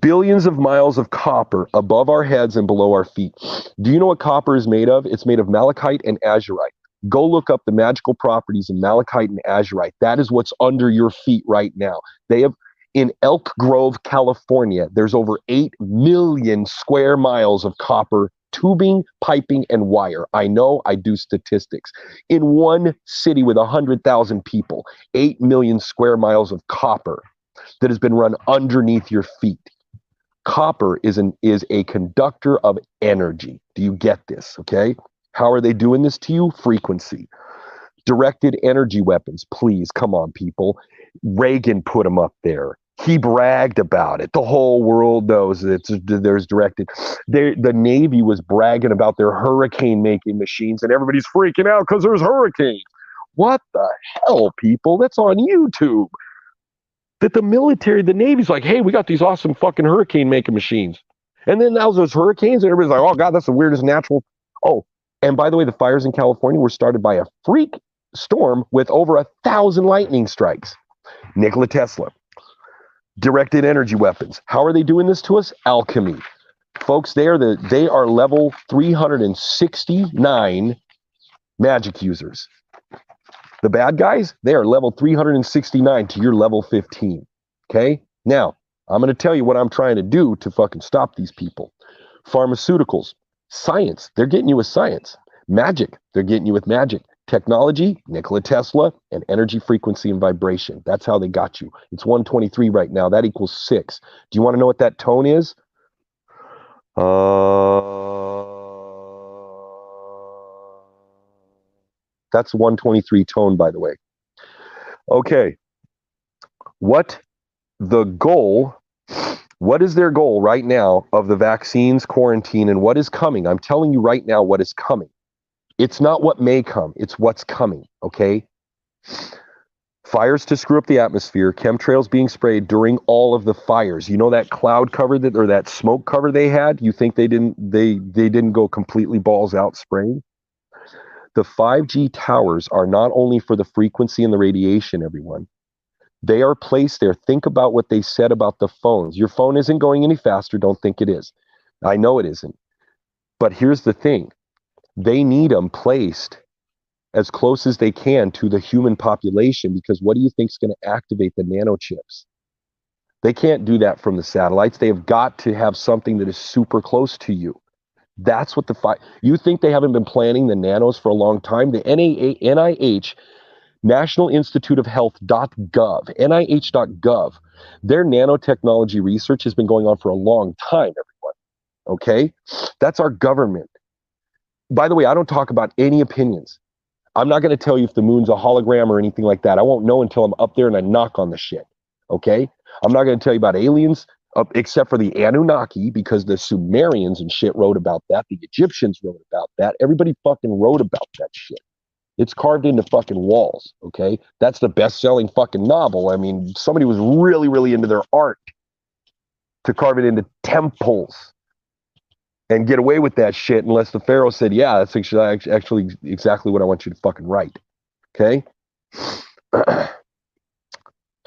Billions of miles of copper above our heads and below our feet. Do you know what copper is made of? It's made of malachite and azurite. Go look up the magical properties of malachite and azurite. That is what's under your feet right now. They have, in Elk Grove, California, there's over 8 million square miles of copper tubing, piping, and wire. I know, I do statistics. In one city with 100,000 people, 8 million square miles of copper that has been run underneath your feet. Copper is a conductor of energy. Do you get this? Okay. How are they doing this to you? Frequency. Directed energy weapons. Please, come on, people. Reagan put them up there. He bragged about it. The whole world knows there's directed. The Navy was bragging about their hurricane making machines, and everybody's freaking out because there's hurricanes. What the hell, people? That's on YouTube. That the military, the Navy's like, hey, we got these awesome fucking hurricane making machines. And then now there's hurricanes, and everybody's like, oh God, that's the weirdest natural. Oh, and by the way, the fires in California were started by a freak storm with over 1,000 lightning strikes. Nikola Tesla. Directed energy weapons. How are they doing this to us? Alchemy. Folks, they are level 369 magic users. The bad guys, they are level 369 to your level 15. Okay? Now, I'm going to tell you what I'm trying to do to fucking stop these people. Pharmaceuticals. Science. They're getting you with science. Magic. They're getting you with magic. Technology. Nikola Tesla. And energy, frequency, and vibration. That's how they got you. It's 123 right now. That equals 6. Do you want to know what that tone is? That's 123 tone, by the way. Okay. What is their goal right now of the vaccines, quarantine, and what is coming? I'm telling you right now what is coming. It's not what may come. It's what's coming, okay? Fires to screw up the atmosphere, chemtrails being sprayed during all of the fires. You know that cloud cover or that smoke cover they had? You think they didn't go completely balls out spraying? The 5G towers are not only for the frequency and the radiation, everyone. They are placed there. Think about what they said about the phones. Your phone isn't going any faster. Don't think it is. I know it isn't. But here's the thing. They need them placed as close as they can to the human population, because what do you think is going to activate the nanochips? They can't do that from the satellites. They have got to have something that is super close to you. That's what you think they haven't been planning the nanos for a long time? The NIH, National Institute of Health.gov, NIH.gov, their nanotechnology research has been going on for a long time, everyone. Okay? That's our government. By the way, I don't talk about any opinions. I'm not going to tell you if the moon's a hologram or anything like that. I won't know until I'm up there and I knock on the shit. Okay? I'm not going to tell you about aliens, except for the Anunnaki, because the Sumerians and shit wrote about that. The Egyptians wrote about that. Everybody fucking wrote about that shit. It's carved into fucking walls, okay? That's the best-selling fucking novel. I mean, somebody was really, really into their art to carve it into temples and get away with that shit unless the Pharaoh said, yeah, that's actually exactly what I want you to fucking write, okay?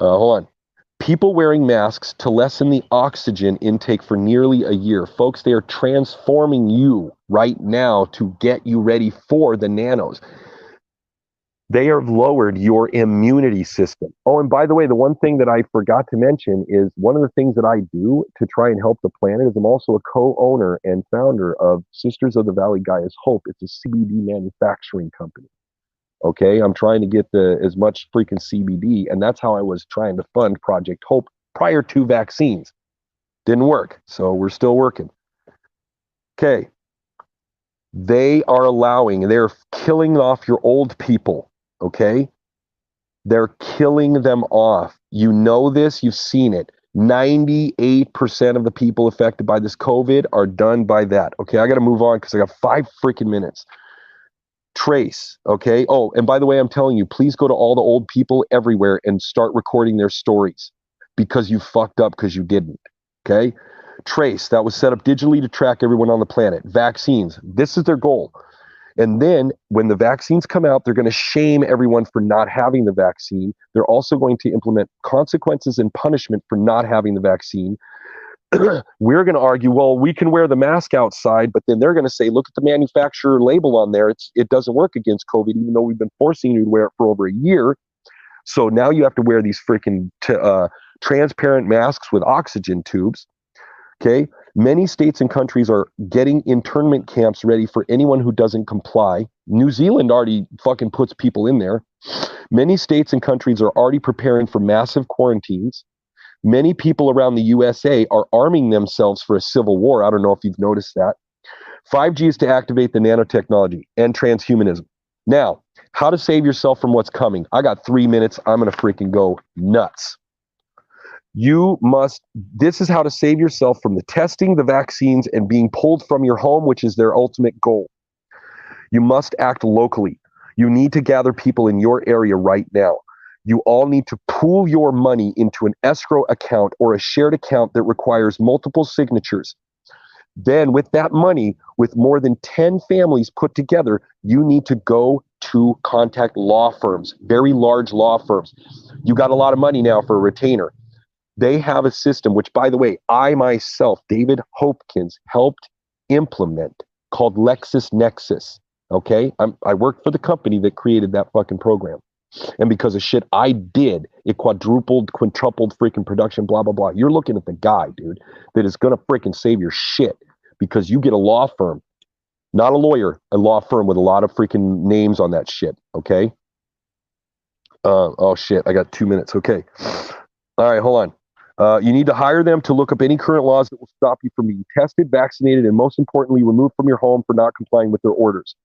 Hold on. People wearing masks to lessen the oxygen intake for nearly a year. Folks, they are transforming you right now to get you ready for the nanos. They have lowered your immunity system. Oh, and by the way, the one thing that I forgot to mention is one of the things that I do to try and help the planet is I'm also a co-owner and founder of Sisters of the Valley Gaia's Hope. It's a CBD manufacturing company. Okay, I'm trying to get as much freaking CBD, and that's how I was trying to fund Project Hope prior to vaccines. Didn't work, so we're still working. Okay, they're killing off your old people, okay? They're killing them off. You know this, you've seen it. 98% of the people affected by this COVID are done by that. Okay, I got to move on because I got 5 freaking minutes. Trace, okay? Oh, and by the way, I'm telling you, please go to all the old people everywhere and start recording their stories because you fucked up because you didn't, okay? Trace, that was set up digitally to track everyone on the planet. Vaccines, this is their goal. And then when the vaccines come out, they're going to shame everyone for not having the vaccine. They're also going to implement consequences and punishment for not having the vaccine. We're going to argue, well, we can wear the mask outside, but then they're going to say, look at the manufacturer label on there. It doesn't work against COVID, even though we've been forcing you to wear it for over a year. So now you have to wear these freaking transparent masks with oxygen tubes. Okay. Many states and countries are getting internment camps ready for anyone who doesn't comply. New Zealand already fucking puts people in there. Many states and countries are already preparing for massive quarantines. Many people around the USA are arming themselves for a civil war. I don't know if you've noticed that. 5G is to activate the nanotechnology and transhumanism. Now, how to save yourself from what's coming. I got 3 minutes. I'm going to freaking go nuts. This is how to save yourself from the testing, the vaccines, and being pulled from your home, which is their ultimate goal. You must act locally. You need to gather people in your area right now. You all need to pool your money into an escrow account or a shared account that requires multiple signatures. Then with that money, with more than 10 families put together, you need to go to contact law firms, very large law firms. You got a lot of money now for a retainer. They have a system, which, by the way, I myself, David Hopkins, helped implement called LexisNexis. Okay? I worked for the company that created that fucking program. And because of shit I did, it quadrupled, quintupled freaking production, blah, blah, blah. You're looking at the guy, dude, that is going to freaking save your shit because you get a law firm, not a lawyer, a law firm with a lot of freaking names on that shit. Okay? Oh, shit. I got 2 minutes. Okay. All right, hold on. You need to hire them to look up any current laws that will stop you from being tested, vaccinated, and most importantly, removed from your home for not complying with their orders.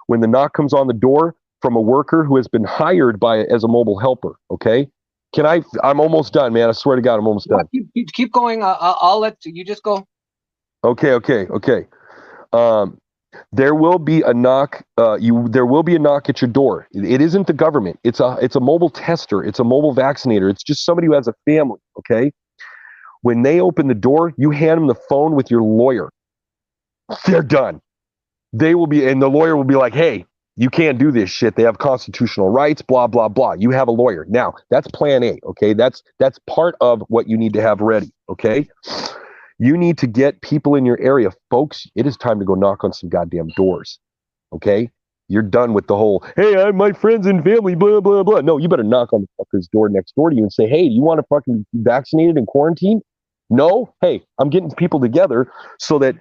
When the knock comes on the door from a worker who has been hired as a mobile helper, okay? I'm almost done, man. I swear to God, I'm almost done. Keep going. I'll let you just go. Okay. There will be a knock. There will be a knock at your door. It isn't the government. It's a mobile tester. It's a mobile vaccinator. It's just somebody who has a family, okay? When they open the door, you hand them the phone with your lawyer. They're done. And the lawyer will be like, hey, you can't do this shit. They have constitutional rights, blah, blah, blah. You have a lawyer. Now, that's plan A, okay? That's part of what you need to have ready, okay? You need to get people in your area. Folks, it is time to go knock on some goddamn doors, okay? You're done with the whole, hey, I'm my friends and family, blah, blah, blah. No, you better knock on the fucker's door next door to you and say, hey, do you want to fucking be vaccinated and quarantined? No? Hey, I'm getting people together so that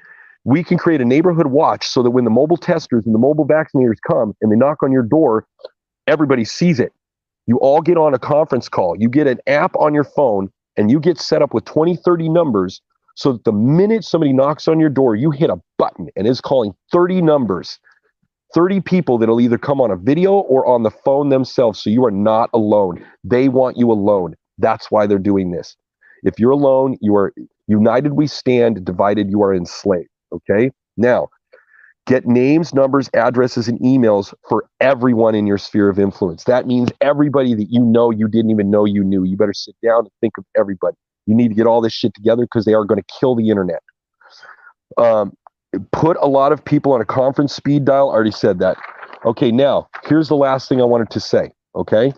we can create a neighborhood watch so that when the mobile testers and the mobile vaccinators come and they knock on your door, everybody sees it. You all get on a conference call. You get an app on your phone and you get set up with 20, 30 numbers so that the minute somebody knocks on your door, you hit a button and it's calling 30 numbers, 30 people that'll either come on a video or on the phone themselves. So you are not alone. They want you alone. That's why they're doing this. If you're alone, you are united we stand, divided you are enslaved. Okay? Now, get names, numbers, addresses, and emails for everyone in your sphere of influence. That means everybody that you know you didn't even know you knew. You better sit down and think of everybody. You need to get all this shit together because they are going to kill the internet. Put a lot of people on a conference speed dial. I already said that. Okay, now, here's the last thing I wanted to say. Okay?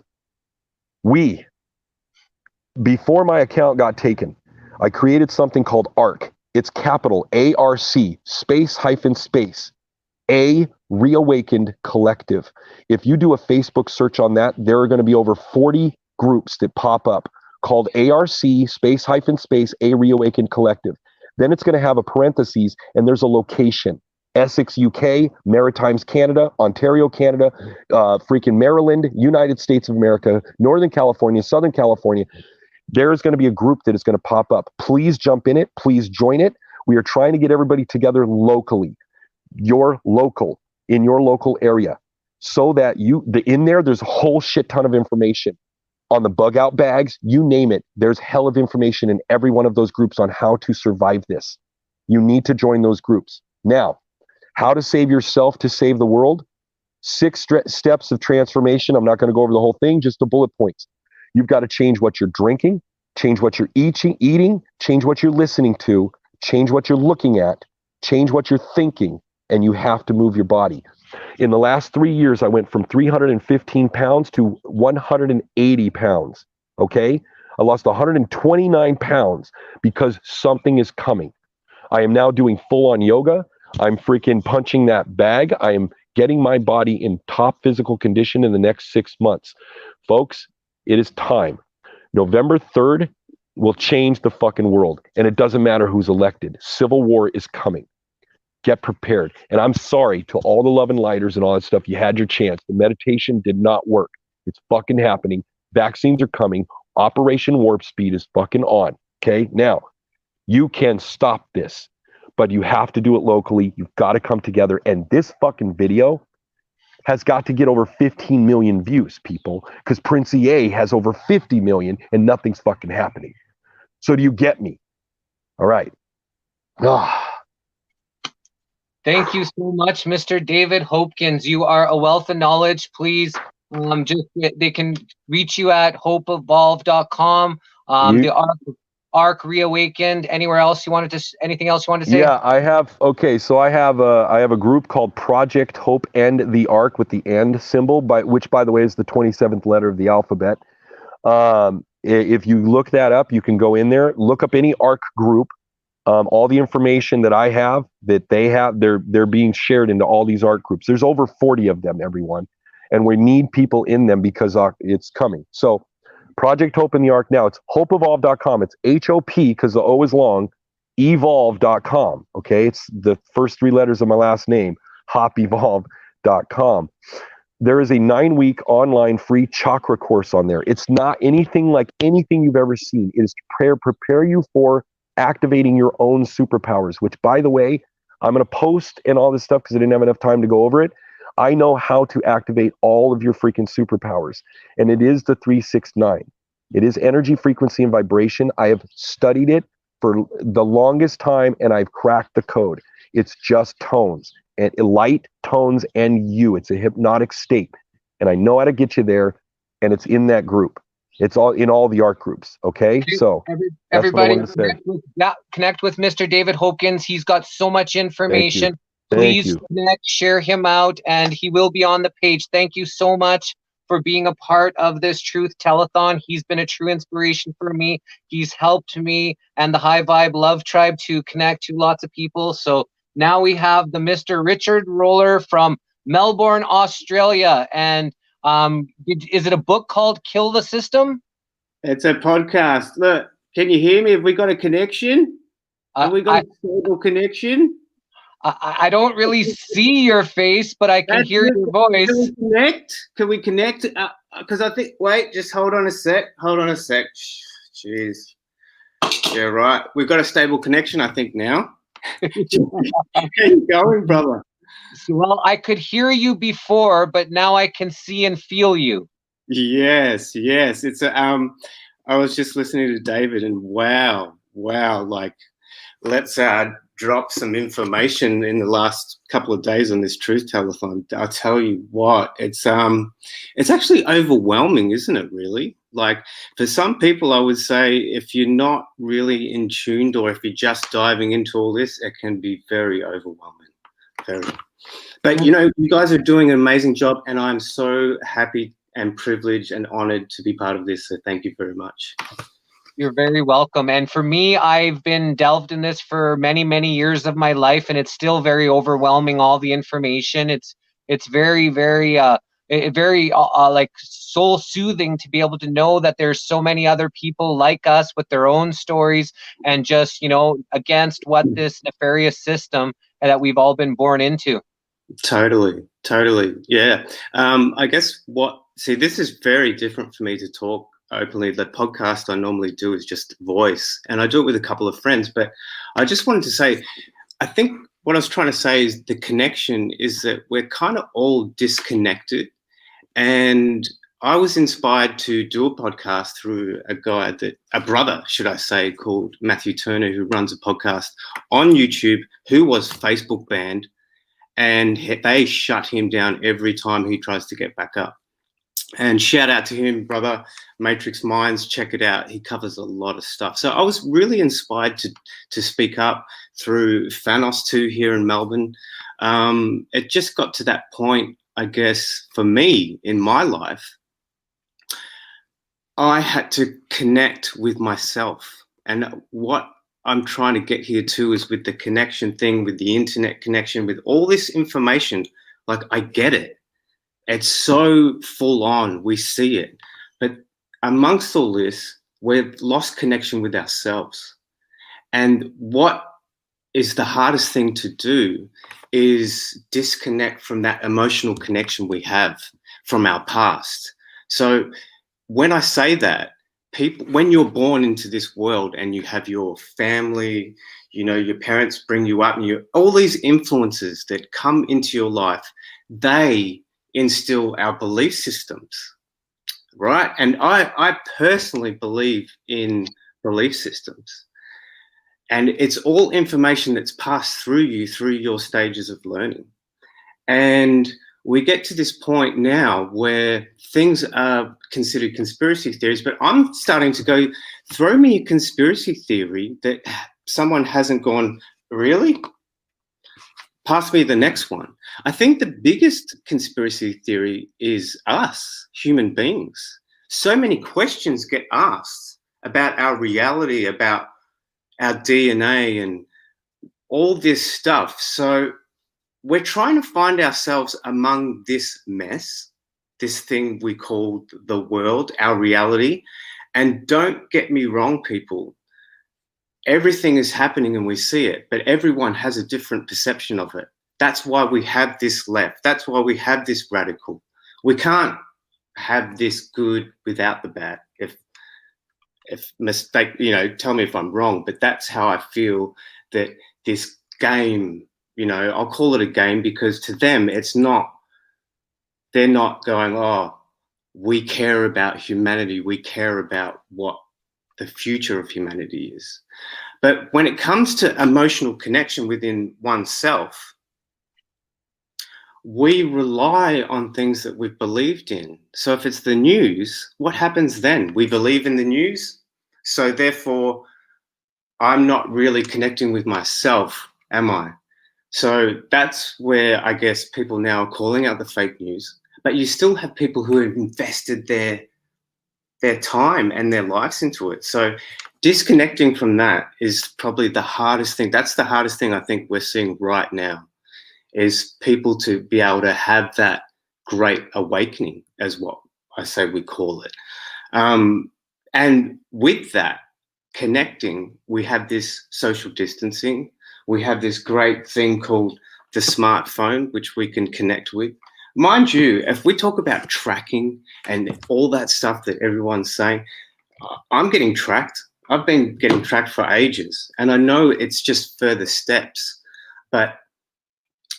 Before my account got taken, I created something called ARC. It's capital ARC, space hyphen space, A Reawakened Collective. If you do a Facebook search on that, there are going to be over 40 groups that pop up called ARC, space hyphen space, A Reawakened Collective. Then it's going to have a parentheses, and there's a location. Essex, UK, Maritimes, Canada, Ontario, Canada, freaking Maryland, United States of America, Northern California, Southern California. There is going to be a group that is going to pop up. Please jump in it. Please join it. We are trying to get everybody together locally. Your local, in your local area, so that in there, there's a whole shit ton of information on the bug out bags, you name it. There's hell of information in every one of those groups on how to survive this. You need to join those groups. Now, how to save yourself to save the world? 6 steps of transformation. I'm not going to go over the whole thing, just the bullet points. You've got to change what you're drinking, change what you're eating, change what you're listening to, change what you're looking at, change what you're thinking, and you have to move your body. In the last 3 years, I went from 315 pounds to 180 pounds, okay? I lost 129 pounds because something is coming. I am now doing full-on yoga. I'm freaking punching that bag. I am getting my body in top physical condition in the next 6 months. Folks, it is time. November 3rd will change the fucking world. And it doesn't matter who's elected. Civil war is coming. Get prepared. And I'm sorry to all the love and lighters and all that stuff. You had your chance. The meditation did not work. It's fucking happening. Vaccines are coming. Operation Warp Speed is fucking on. Okay? Now, you can stop this. But you have to do it locally. You've got to come together. And this fucking video has got to get over 15 million views, people, because Prince EA has over 50 million and nothing's fucking happening. So do you get me? All right. Thank you so much, Mr. David Hopkins. You are a wealth of knowledge. Please, they can reach you at hopeevolve.com. The Arc Reawakened. Anything else you wanted to say? Yeah, I have. Okay, so I have a group called Project Hope End the Arc with the and symbol, which by the way is the 27th letter of the alphabet. If you look that up, you can go in there, look up any Arc group. All the information that I have, that they have, they're being shared into all these Arc groups. There's over 40 of them, everyone, and we need people in them because it's coming. So. Project Hope in the Arc now. It's hopeevolve.com. It's H-O-P because the O is long, evolve.com. Okay, it's the first 3 letters of my last name, hopeevolve.com. There is a 9-week online free chakra course on there. It's not anything like anything you've ever seen. It is to prepare you for activating your own superpowers, which, by the way, I'm going to post and all this stuff because I didn't have enough time to go over it. I know how to activate all of your freaking superpowers. And it is the 369. It is energy, frequency, and vibration. I have studied it for the longest time, and I've cracked the code. It's just tones, and light, tones, and you. It's a hypnotic state. And I know how to get you there, and it's in that group. It's all in all the art groups. Okay, so everybody connect with Mr. David Hopkins. He's got so much information. Please connect, share him out, and he will be on the page. Thank you so much for being a part of this Truth Telethon. He's been a true inspiration for me. He's helped me and the High Vibe Love Tribe to connect to lots of people. So now we have the Mr. Richard Roller from Melbourne, Australia. And is it a book called Kill the System? It's a podcast. Look, can you hear me? Have we got a connection? Have we got a stable connection? I don't really see your face, but I can hear your voice. Can we connect? Because I think, wait, just hold on a sec. Jeez. Yeah, right. We've got a stable connection, I think, now. How you going, brother? Well, I could hear you before, but now I can see and feel you. Yes. It's I was just listening to David, and wow. Like, let's drop some information in the last couple of days on this Truth Telethon. I'll tell you what, it's actually overwhelming, isn't it, really? Like, for some people, I would say if you're not really in tuned, or if you're just diving into all this, it can be very overwhelming. But, you guys are doing an amazing job, and I'm so happy and privileged and honored to be part of this, so thank you very much. You're very welcome. And for me, I've been delved in this for many, many years of my life, and it's still very overwhelming, all the information. It's very, very like soul soothing to be able to know that there's so many other people like us with their own stories, and just, you know, against what this nefarious system that we've all been born into. Totally. Yeah. I guess this is very different for me to talk openly. The podcast I normally do is just voice, and I do it with a couple of friends. But I just wanted to say, I think what I was trying to say is the connection is that we're kind of all disconnected. And I was inspired to do a podcast through a brother, should I say, called Matthew Turner, who runs a podcast on YouTube, who was Facebook banned. And they shut him down every time he tries to get back up. And shout out to him, brother, Matrix Minds, check it out. He covers a lot of stuff. So I was really inspired to speak up through Thanos 2 here in Melbourne. It just got to that point, I guess, for me in my life, I had to connect with myself. And what I'm trying to get here too is with the connection thing, with the internet connection, with all this information, like I get it. It's so full on, we see it. But amongst all this, we've lost connection with ourselves. And what is the hardest thing to do is disconnect from that emotional connection we have from our past. So when I say that, people, when you're born into this world and you have your family, you know, your parents bring you up, and all these influences that come into your life, they instill our belief systems, right? And I personally believe in belief systems. And it's all information that's passed through you through your stages of learning. And we get to this point now where things are considered conspiracy theories, but I'm starting to go, throw me a conspiracy theory that someone hasn't gone, really? Pass me the next one. I think the biggest conspiracy theory is us, human beings. So many questions get asked about our reality, about our DNA and all this stuff. So we're trying to find ourselves among this mess, this thing we call the world, our reality. And don't get me wrong, people. Everything is happening and we see it, but everyone has a different perception of it. That's why we have this left. That's why we have this radical. We can't have this good without the bad. If mistake, you know, tell me if I'm wrong, but that's how I feel that this game, you know, I'll call it a game because to them, it's not, they're not going, oh, we care about humanity. We care about what the future of humanity is. But when it comes to emotional connection within oneself, we rely on things that we've believed in. So if it's the news, what happens then? We believe in the news. So therefore, I'm not really connecting with myself, am I? So that's where I guess people now are calling out the fake news. But you still have people who have invested their time and their lives into it. So disconnecting from that is probably the hardest thing. That's the hardest thing I think we're seeing right now, is people to be able to have that great awakening, as what I say we call it. And with that connecting, we have this social distancing. We have this great thing called the smartphone, which we can connect with. Mind you, if we talk about tracking and all that stuff that everyone's saying, I'm getting tracked. I've been getting tracked for ages, and I know it's just further steps. But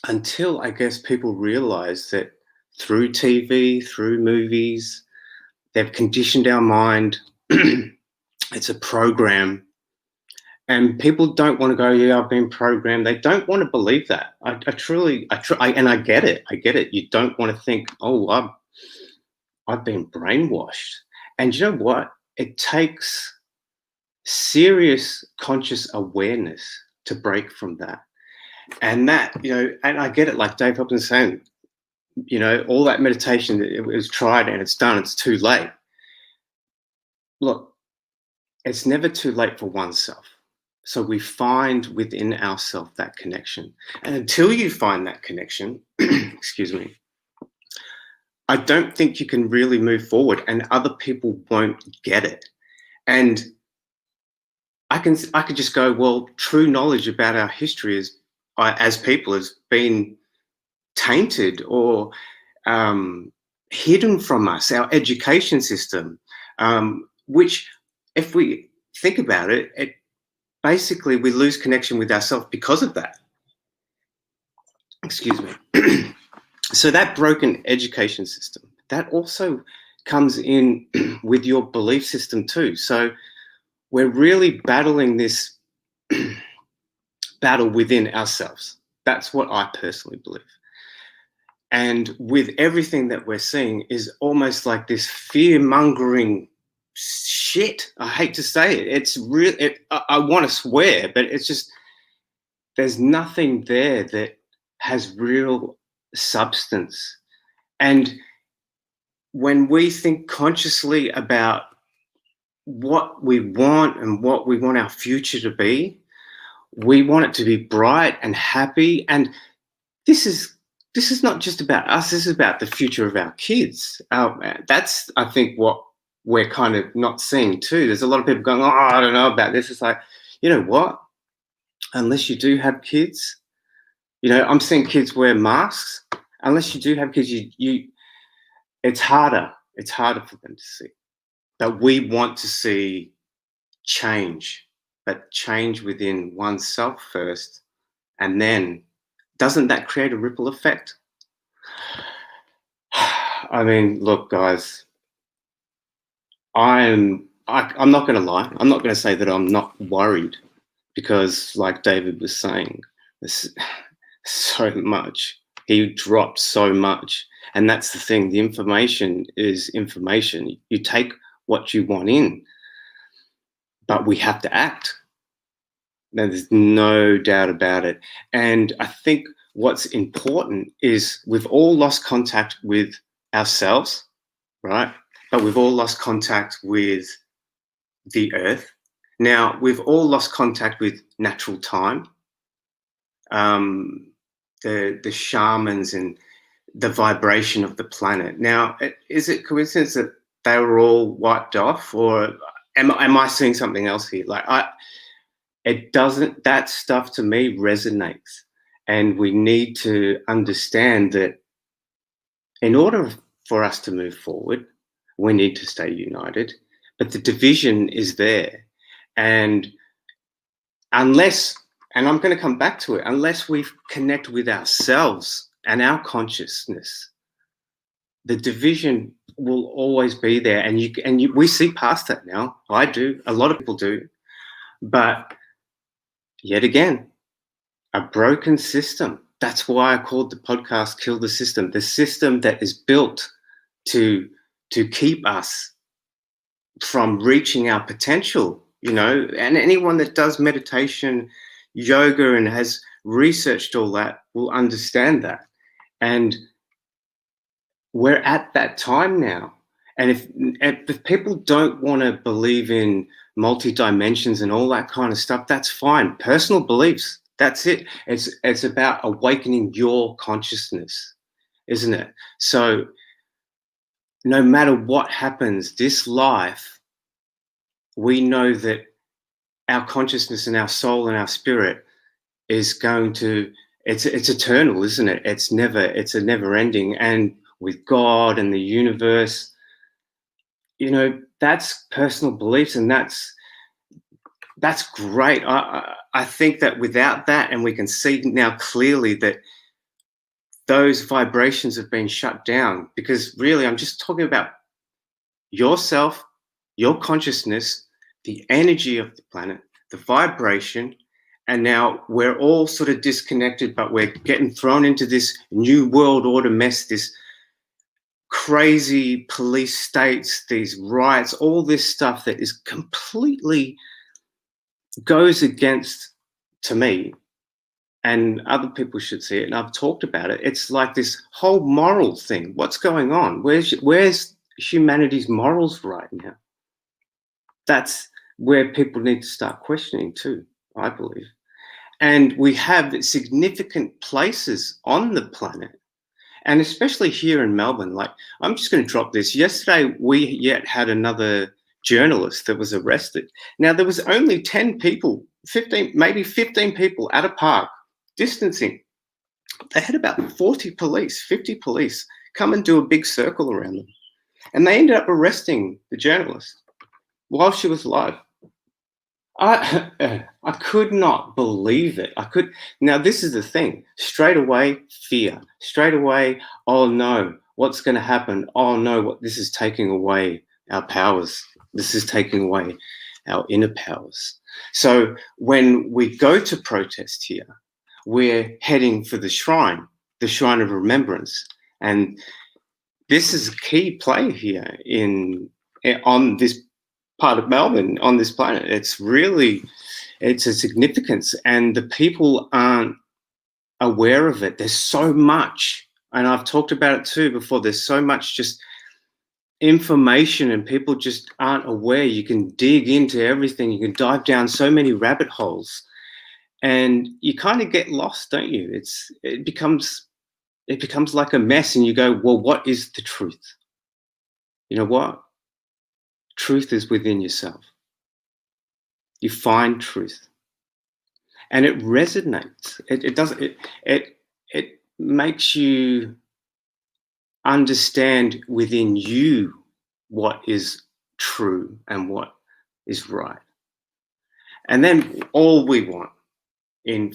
until I guess people realize that through TV, through movies, they've conditioned our mind. It's a program. And people don't want to go, yeah, I've been programmed. They don't want to believe that. I get it. I get it. You don't want to think, oh, I've been brainwashed. And you know what? It takes serious conscious awareness to break from that. And that, you know, and I get it, like Dave Hopkins saying, you know, all that meditation, it was tried and it's done, it's too late. Look, it's never too late for oneself. So we find within ourselves that connection. And until you find that connection, excuse me, I don't think you can really move forward, and other people won't get it. And I could just go, well, true knowledge about our history is, as people, has been tainted or hidden from us, our education system, which, if we think about it, basically we lose connection with ourselves because of that. Excuse me. So that broken education system, that also comes in with your belief system too. So we're really battling this battle within ourselves. That's what I personally believe. And with everything that we're seeing is almost like this fear-mongering shit. I hate to say it. It's real. I want to swear, but it's just, there's nothing there that has real substance. And when we think consciously about what we want and what we want our future to be, we want it to be bright and happy. And this is not just about us. This is about the future of our kids. That's, I think, what we're kind of not seeing too. There's a lot of people going, oh, I don't know about this. It's like, you know what? Unless you do have kids, you know, I'm seeing kids wear masks. Unless you do have kids, it's harder. It's harder for them to see. But we want to see change, but change within oneself first. And then, doesn't that create a ripple effect? I mean, look, guys, I'm not going to lie. I'm not going to say that I'm not worried, because like David was saying, there's so much. He dropped so much. And that's the thing. The information is information. You take what you want in, but we have to act. Now, there's no doubt about it. And I think what's important is we've all lost contact with ourselves, right? But we've all lost contact with the earth. Now, we've all lost contact with natural time. The shamans and the vibration of the planet. Now, is it coincidence that they were all wiped off, or am I seeing something else here? Like, it doesn't, that stuff to me resonates. And we need to understand that in order for us to move forward, we need to stay united. But the division is there. And unless, and I'm going to come back to it, unless we connect with ourselves and our consciousness, the division will always be there. And we see past that now. I do. A lot of people do. But yet again, a broken system. That's why I called the podcast Kill the System. The system that is built to keep us from reaching our potential, you know. And anyone that does meditation, yoga, and has researched all that will understand that. And we're at that time now. And if people don't want to believe in multi-dimensions and all that kind of stuff, that's fine. Personal beliefs, that's it. It's about awakening your consciousness, isn't it? So no matter what happens, this life, we know that our consciousness and our soul and our spirit is going to, it's eternal, isn't it? It's a never ending. And with God and the universe, you know, that's personal beliefs, and that's great. I think that without that, and we can see now clearly that those vibrations have been shut down, because really I'm just talking about yourself, your consciousness, the energy of the planet, the vibration, and now we're all sort of disconnected, but we're getting thrown into this new world order mess, this crazy police states, these riots, all this stuff that is completely goes against, to me, and other people should see it, and I've talked about it, it's like this whole moral thing. What's going on? Where's humanity's morals right now? where people need to start questioning too, I believe. And we have significant places on the planet, and especially here in Melbourne. Like, I'm just going to drop this. Yesterday, we yet had another journalist that was arrested. Now, there was only 10 people, 15, maybe 15 people at a park, distancing. They had about 40 police, 50 police come and do a big circle around them. And they ended up arresting the journalist while she was alive. I could not believe it. Now, this is the thing. Straight away, fear. Straight away, oh no, what's going to happen? Oh no, this is taking away our powers. This is taking away our inner powers. So when we go to protest here, we're heading for the shrine of remembrance. And this is a key play here on this part of Melbourne, on this planet. It's a significance, and the people aren't aware of it. There's so much, and I've talked about it too before, there's so much just information and people just aren't aware. You can dig into everything, you can dive down so many rabbit holes, and you kind of get lost, don't you? It becomes like a mess, and you go, well, what is the truth? You know what? Truth is within yourself. You find truth, and it resonates. It makes you understand within you what is true and what is right. And then all we want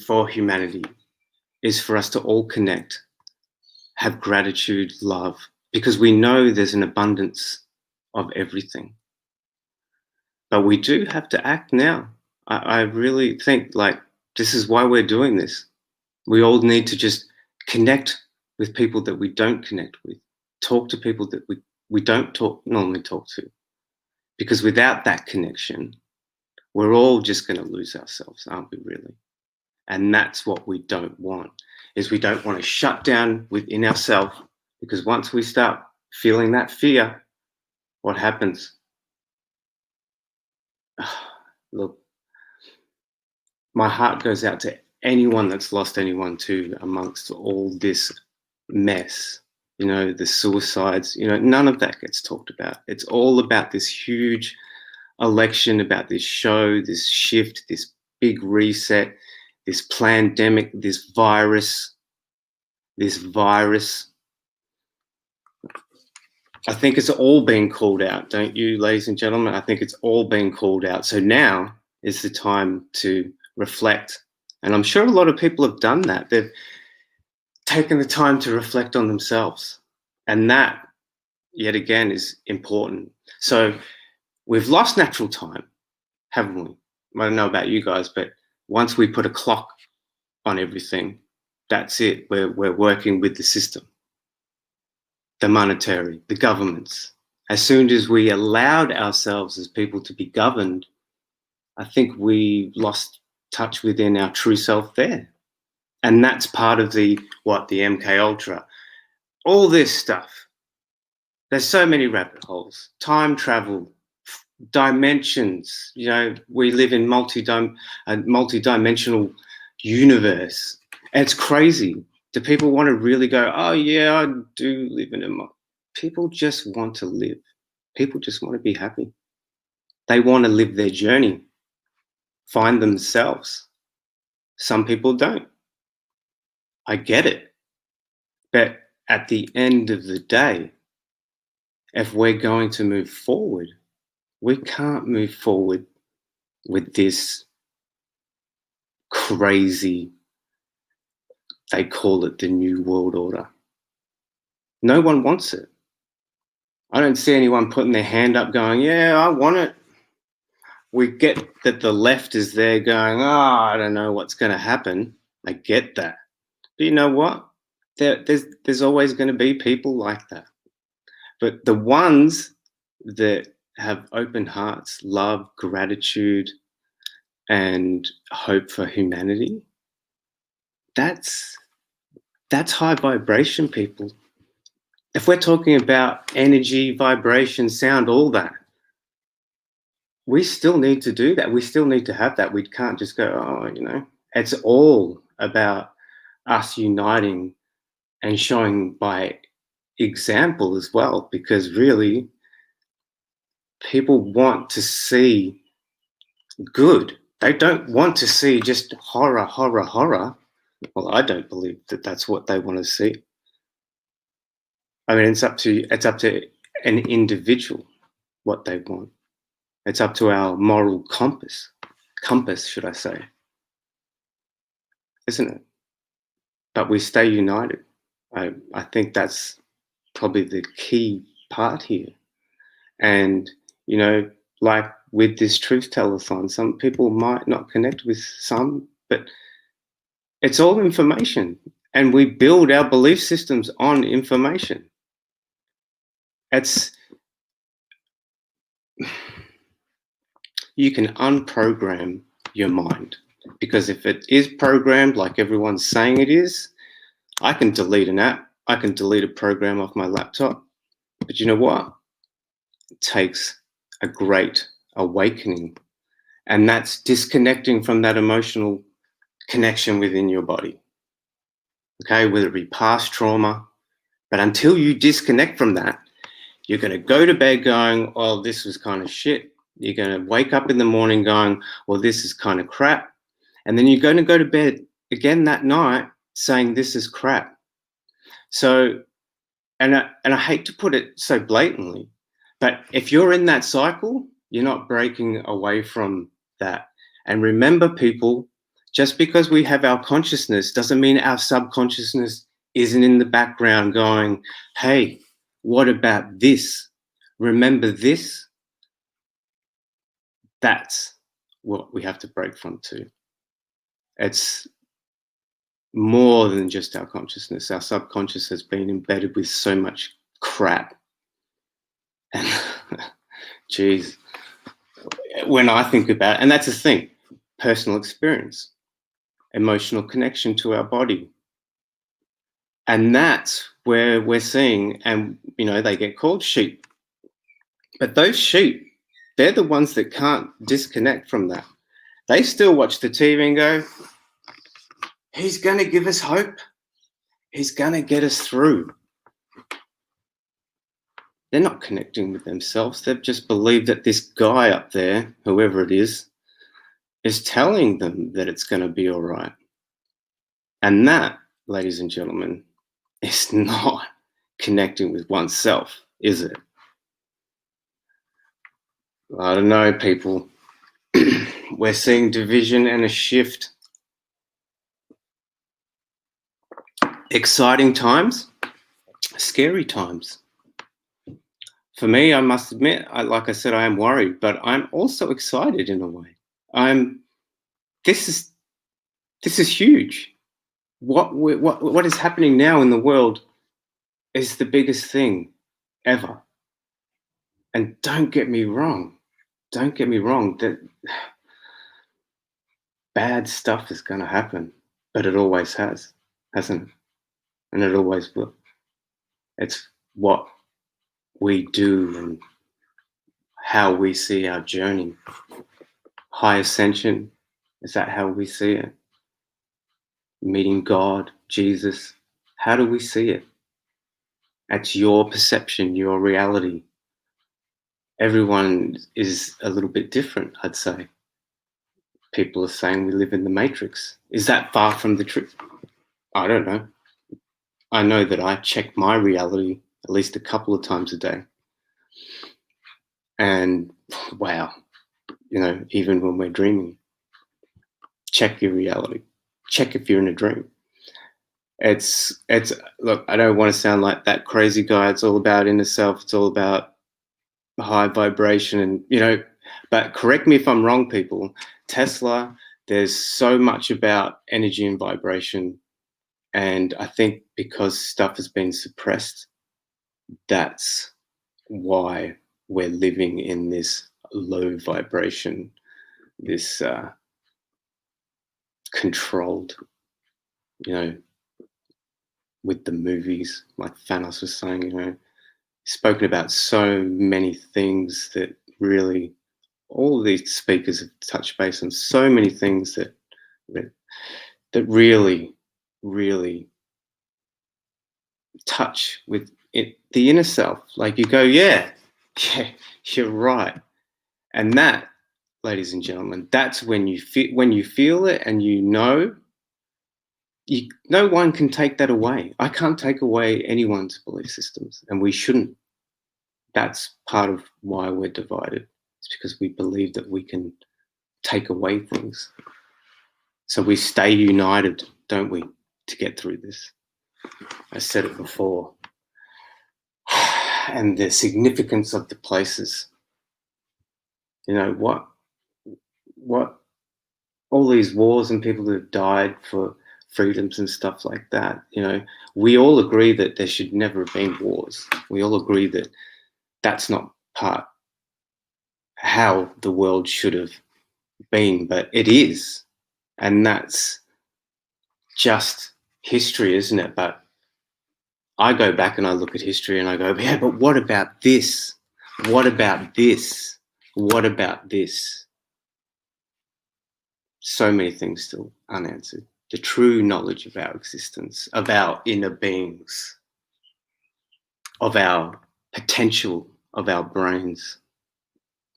for humanity is for us to all connect, have gratitude, love, because we know there's an abundance of everything. But we do have to act now. I really think, like, this is why we're doing this. We all need to just connect with people that we don't connect with, talk to people that we don't normally talk to. Because without that connection, we're all just going to lose ourselves, aren't we, really? And that's what we don't want, is we don't want to shut down within ourselves, because once we start feeling that fear, what happens? Look, my heart goes out to anyone that's lost anyone too amongst all this mess. You know, the suicides, none of that gets talked about. It's all about this huge election, about this show, this shift, this big reset, this pandemic, this virus. I think it's all been called out, don't you, ladies and gentlemen? I think it's all been called out. So now is the time to reflect. And I'm sure a lot of people have done that. They've taken the time to reflect on themselves. And that, yet again, is important. So we've lost natural time, haven't we? I don't know about you guys, but once we put a clock on everything, that's it. We're working with the system, the monetary, the governments. As soon as we allowed ourselves as people to be governed, I think we lost touch within our true self there. And that's part of the MK Ultra, all this stuff. There's so many rabbit holes, time travel, dimensions. We live in a multi-dimensional universe. And it's crazy. Do people want to really go, oh yeah, I do live in a people just want to live. People just want to be happy. They want to live their journey, find themselves. Some people don't. I get it. But at the end of the day, if we're going to move forward, we can't move forward with this crazy, they call it the New World Order. No one wants it. I don't see anyone putting their hand up going, yeah, I want it. We get that the left is there going, I don't know what's going to happen. I get that. But you know what? There's always going to be people like that. But the ones that have open hearts, love, gratitude, and hope for humanity, that's high vibration, people. If we're talking about energy, vibration, sound, all that, we still need to do that. We still need to have that. We can't just go, oh, it's all about us uniting and showing by example as well, because really people want to see good. They don't want to see just horror, horror, horror. Well, I don't believe that that's what they want to see. I mean, it's up to an individual what they want. It's up to our moral compass, should I say, isn't it? But we stay united. I think that's probably the key part here. And, like with this Truth Telethon, some people might not connect with some, but it's all information. And we build our belief systems on information. You can unprogram your mind, because if it is programmed like everyone's saying it is, I can delete an app, I can delete a program off my laptop. But you know what? It takes a great awakening, and that's disconnecting from that emotional connection within your body. Okay, whether it be past trauma, but until you disconnect from that, you're going to go to bed going, oh, this was kind of shit. You're going to wake up in the morning going, well, this is kind of crap. And then you're going to go to bed again that night saying this is crap. So, and I hate to put it so blatantly, but if you're in that cycle, you're not breaking away from that. And remember, people, just because we have our consciousness doesn't mean our subconsciousness isn't in the background going, hey, what about this? Remember this? That's what we have to break from too. It's more than just our consciousness. Our subconscious has been embedded with so much crap. And geez, when I think about it, and that's the thing, personal experience, emotional connection to our body. And that's where we're seeing, and they get called sheep. But those sheep, they're the ones that can't disconnect from that. They still watch the TV and go, he's going to give us hope. He's going to get us through. They're not connecting with themselves. They've just believed that this guy up there, whoever it is telling them that it's going to be all right. And that, ladies and gentlemen, is not connecting with oneself, is it? I don't know, people. We're seeing division and a shift. Exciting times, scary times. For me, I must admit, like I said, I am worried, but I'm also excited in a way. This is huge. What is happening now in the world is the biggest thing ever. And don't get me wrong, that bad stuff is going to happen, but it always has, hasn't it? And it always will. It's what we do and how we see our journey. High ascension, is that how we see it? Meeting God, Jesus, how do we see it? That's your perception, your reality. Everyone is a little bit different, I'd say. People are saying we live in the Matrix. Is that far from the truth? I don't know. I know that I check my reality at least a couple of times a day. And wow, even when we're dreaming, check your reality. Check if you're in a dream. It's look, I don't want to sound like that crazy guy. It's all about inner self. It's all about high vibration and, but correct me if I'm wrong, people. Tesla, there's so much about energy and vibration. And I think because stuff has been suppressed, that's why we're living in this low vibration, this controlled, with the movies, like Thanos was saying, spoken about so many things that really all of these speakers have touched base on so many things that really, really touch with the inner self. Like you go, yeah, you're right. And that, ladies and gentlemen, that's when you feel it, and no one can take that away. I can't take away anyone's belief systems, and we shouldn't. That's part of why we're divided. It's because we believe that we can take away things. So we stay united, don't we, to get through this? I said it before. And the significance of the places. You know, what all these wars and people that have died for freedoms and stuff like that, you know, we all agree that there should never have been wars. We all agree that that's not part how the world should have been, but it is. And that's just history, isn't it? But I go back and I look at history and I go, yeah, but what about this? What about this? What about this? So many things still unanswered. The true knowledge of our existence, of our inner beings, of our potential, of our brains.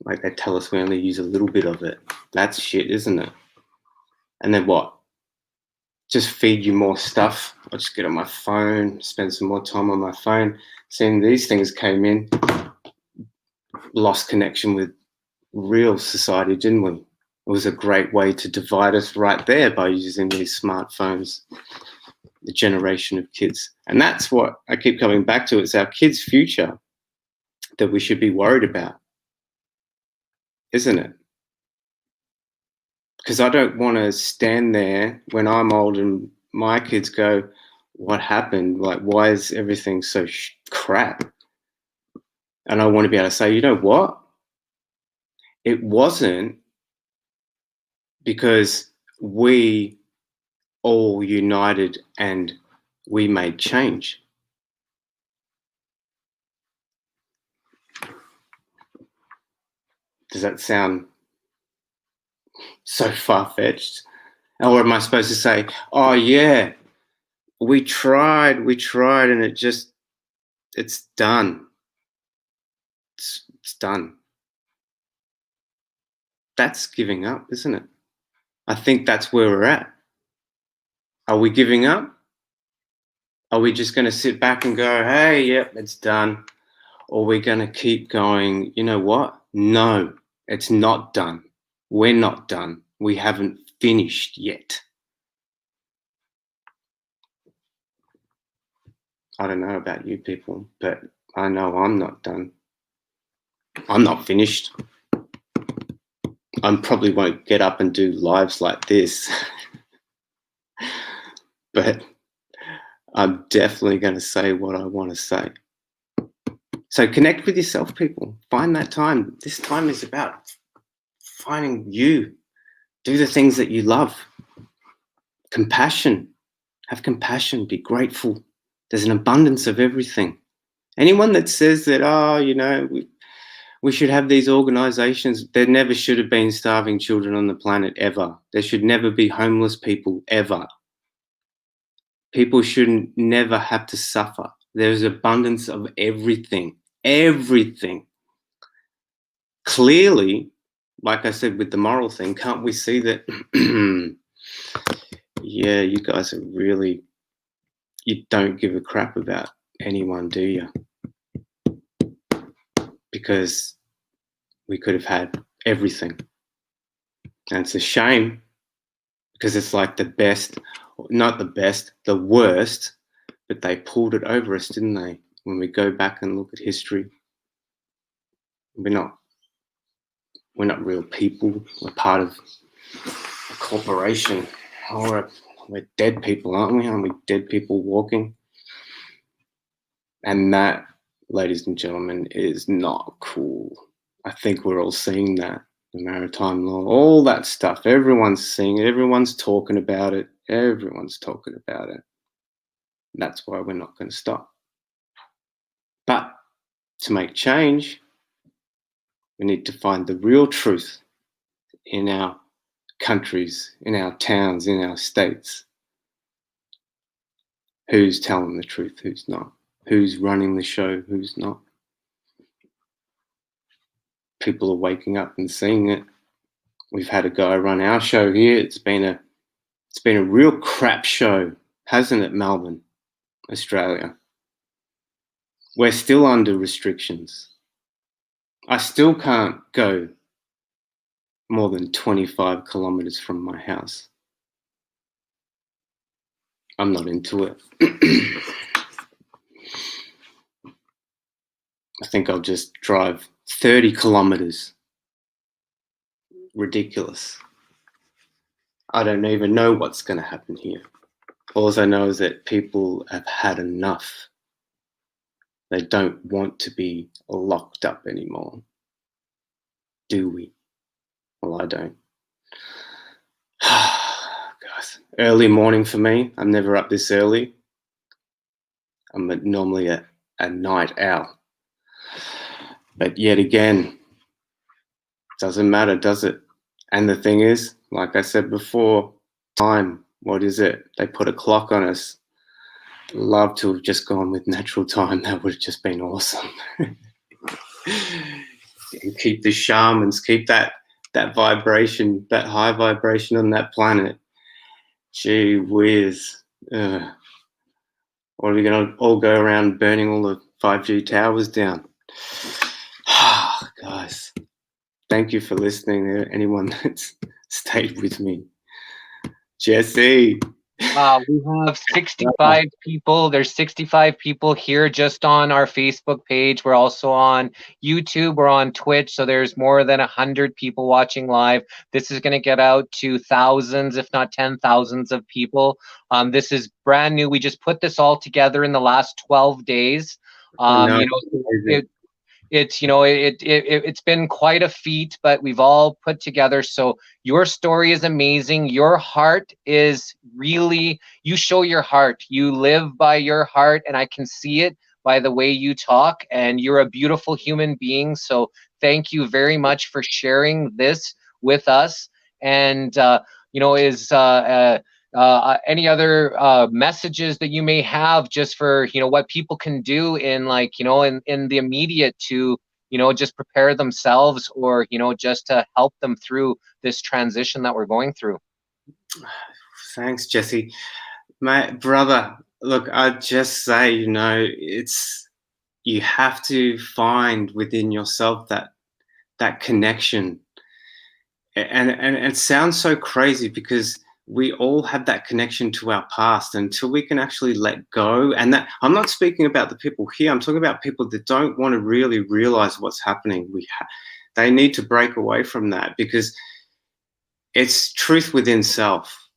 Like they tell us we only use a little bit of it. That's shit, isn't it? And then what? Just feed you more stuff. I'll just get on my phone, spend some more time on my phone. Seeing these things came in, lost connection with real society, didn't we? It was a great way to divide us right there by using these smartphones, the generation of kids. And that's what I keep coming back to. It's our kids' future that we should be worried about, isn't it? Because I don't want to stand there when I'm old and my kids go, what happened? Like, why is everything so crap? And I want to be able to say, you know what? It wasn't because we all united and we made change. Does that sound so far-fetched? Or am I supposed to say, oh yeah, we tried and it's done. It's done. That's giving up, isn't it? I think that's where we're at. Are we giving up? Are we just going to sit back and go, hey, yep, it's done? Or are we going to keep going, you know what? No, it's not done. We're not done. We haven't finished yet. I don't know about you people, but I know I'm not done. I'm not finished. I probably won't get up and do lives like this. But I'm definitely going to say what I want to say. So connect with yourself, people. Find that time. This time is about finding you. Do the things that you love. Compassion. Have compassion. Be grateful. There's an abundance of everything. Anyone that says that, oh, you know, we should have these organizations, there never should have been starving children on the planet ever. There should never be homeless people ever. People shouldn't never have to suffer. There's abundance of everything. Everything. Clearly, like I said with the moral thing, can't we see that, yeah, you guys are really, you don't give a crap about anyone, do you? Because we could have had everything. And it's a shame because it's like the best, not the best, the worst, but they pulled it over us, didn't they? When we go back and look at history, we're not real people. We're part of a corporation. Or we're dead people, aren't we? Aren't we dead people walking? And that, ladies and gentlemen, is not cool. I think we're all seeing that. The maritime law, all that stuff. Everyone's seeing it. Everyone's talking about it. Everyone's talking about it. That's why we're not going to stop. But to make change, We need to find the real truth in our countries, in our towns, in our states. Who's telling the truth, who's not? Who's running the show, who's not? People are waking up and seeing it. We've had a guy run our show here. It's been a real crap show, hasn't it, Melbourne, Australia? We're still under restrictions. I still can't go more than 25 kilometers from my house. I'm not into it. I think I'll just drive 30 kilometers. Ridiculous. I don't even know what's going to happen here. All I know is that people have had enough. They don't want to be locked up anymore. Do we? Well, I don't. Guys, early morning for me. I'm never up this early. I'm normally a night owl. But yet again, doesn't matter, does it? And the thing is, like I said before, time, what is it? They put a clock on us. Love to have just gone with natural time. That would have just been awesome. And keep the shamans, keep that vibration, that high vibration on that planet. Gee whiz. What are we going to all go around burning all the 5G towers down? Guys, thank you for listening. Anyone that's stayed with me. Jesse. We have 65 people. There's 65 people here just on our Facebook page. We're also on YouTube. We're on Twitch. So there's more than 100 people watching live. This is going to get out to thousands, if not 10,000s of people. This is brand new. We just put this all together in the last 12 days. It's been quite a feat, but we've all put together. So your story is amazing. Your heart is really, you show your heart. You live by your heart, and I can see it by the way you talk, and you're a beautiful human being. So thank you very much for sharing this with us. And, any other messages that you may have just for what people can do in in the immediate to just prepare themselves, or just to help them through this transition that we're going through? Thanks, Jesse. My brother, look, I'd just say, you have to find within yourself that connection. And it sounds so crazy because we all have that connection to our past. Until we can actually let go, and that I'm not speaking about the people here, I'm talking about people that don't want to really realize what's happening. They need to break away from that, because it's truth within self,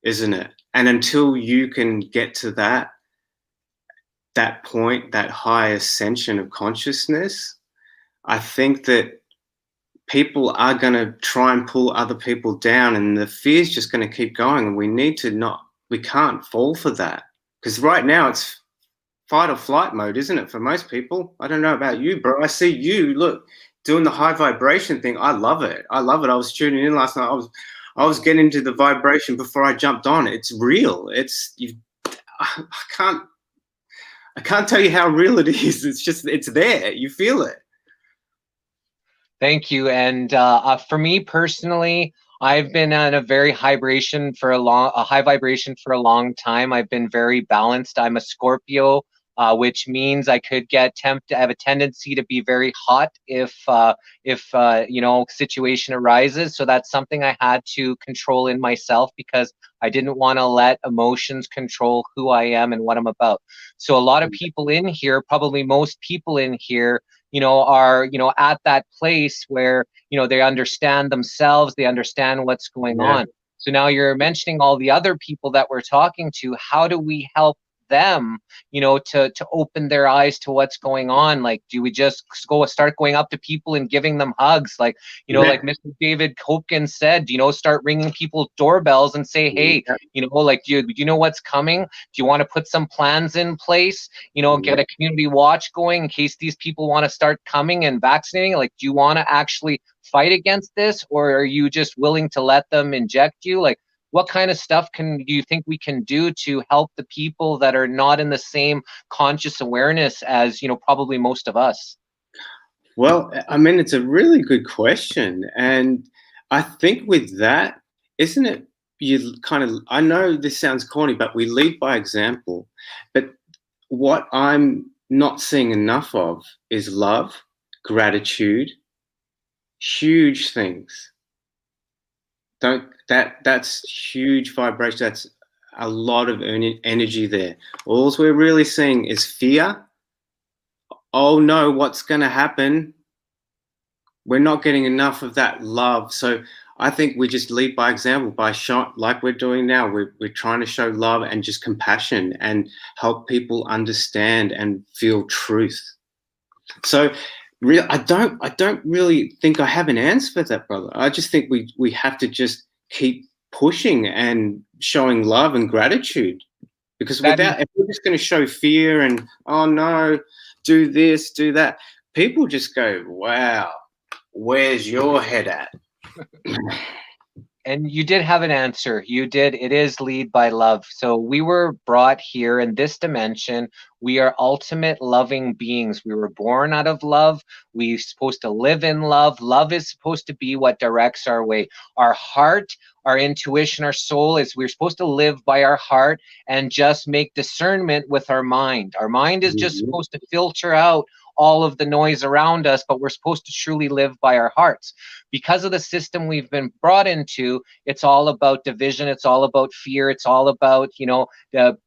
isn't it? And until you can get to that point, that high ascension of consciousness, I think that people are going to try and pull other people down, and the fear is just going to keep going. And we can't fall for that, because right now it's fight or flight mode, isn't it, for most people? I don't know about you, bro. I see you, look, doing the high vibration thing. I love it. I was tuning in last night. I was getting into the vibration before I jumped on. It's real. I can't tell you how real it is. It's there. You feel it. Thank you. And for me personally, I've been on a very high vibration for a long time. I've been very balanced. I'm a Scorpio, which means I could have a tendency to be very hot if situation arises. So that's something I had to control in myself, because I didn't want to let emotions control who I am and what I'm about. So a lot of people in here, probably most people in here, are, at that place where, they understand themselves, they understand what's going on. So now you're mentioning all the other people that we're talking to. How do we help them, to open their eyes to what's going on? Like, do we just start going up to people and giving them hugs? Like, like Mr. David Hopkins said, start ringing people's doorbells and say, hey, like, do you know what's coming? Do you want to put some plans in place? Get a community watch going in case these people want to start coming and vaccinating. Like, do you want to actually fight against this, or are you just willing to let them inject you? Like, what kind of stuff do you think we can do to help the people that are not in the same conscious awareness as, probably most of us? Well, I mean, it's a really good question. And I think with that, isn't it, I know this sounds corny, but we lead by example. But what I'm not seeing enough of is love, gratitude, huge things. That's huge vibration. That's a lot of energy there. All we're really seeing is fear. Oh no, what's going to happen? We're not getting enough of that love. So I think we just lead by example, by like we're doing now. We're trying to show love and just compassion and help people understand and feel truth. So I don't really think I have an answer for that, brother. I just think we have to just keep pushing and showing love and gratitude, because if we're just going to show fear and, oh no, do this, do that, people just go, wow, where's your head at? And you did have an answer. You did. It is lead by love. So we were brought here in this dimension. We are ultimate loving beings. We were born out of love. We're supposed to live in love. Love is supposed to be what directs our way. Our heart, our intuition, our soul we're supposed to live by our heart and just make discernment with our mind. Our mind is just supposed to filter out all of the noise around us, but we're supposed to truly live by our hearts. Because of the system we've been brought into, it's all about division, it's all about fear, it's all about,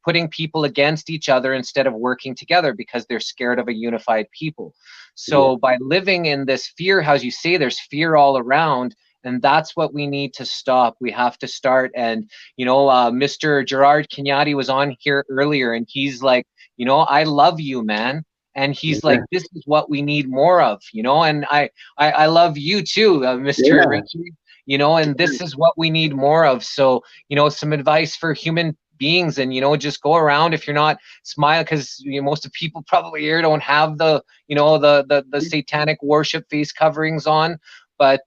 putting people against each other instead of working together because they're scared of a unified people. So by living in this fear, as you say, there's fear all around, and that's what we need to stop. We have to start. And, Mr. Gerard Kenyati was on here earlier, and he's like, I love you, man. And he's like, this is what we need more of, and I love you too, Mr. Richie, and this is what we need more of. So, some advice for human beings, and, just go around, if you're not smiling, because most of people probably here don't have the, the satanic worship face coverings on, but,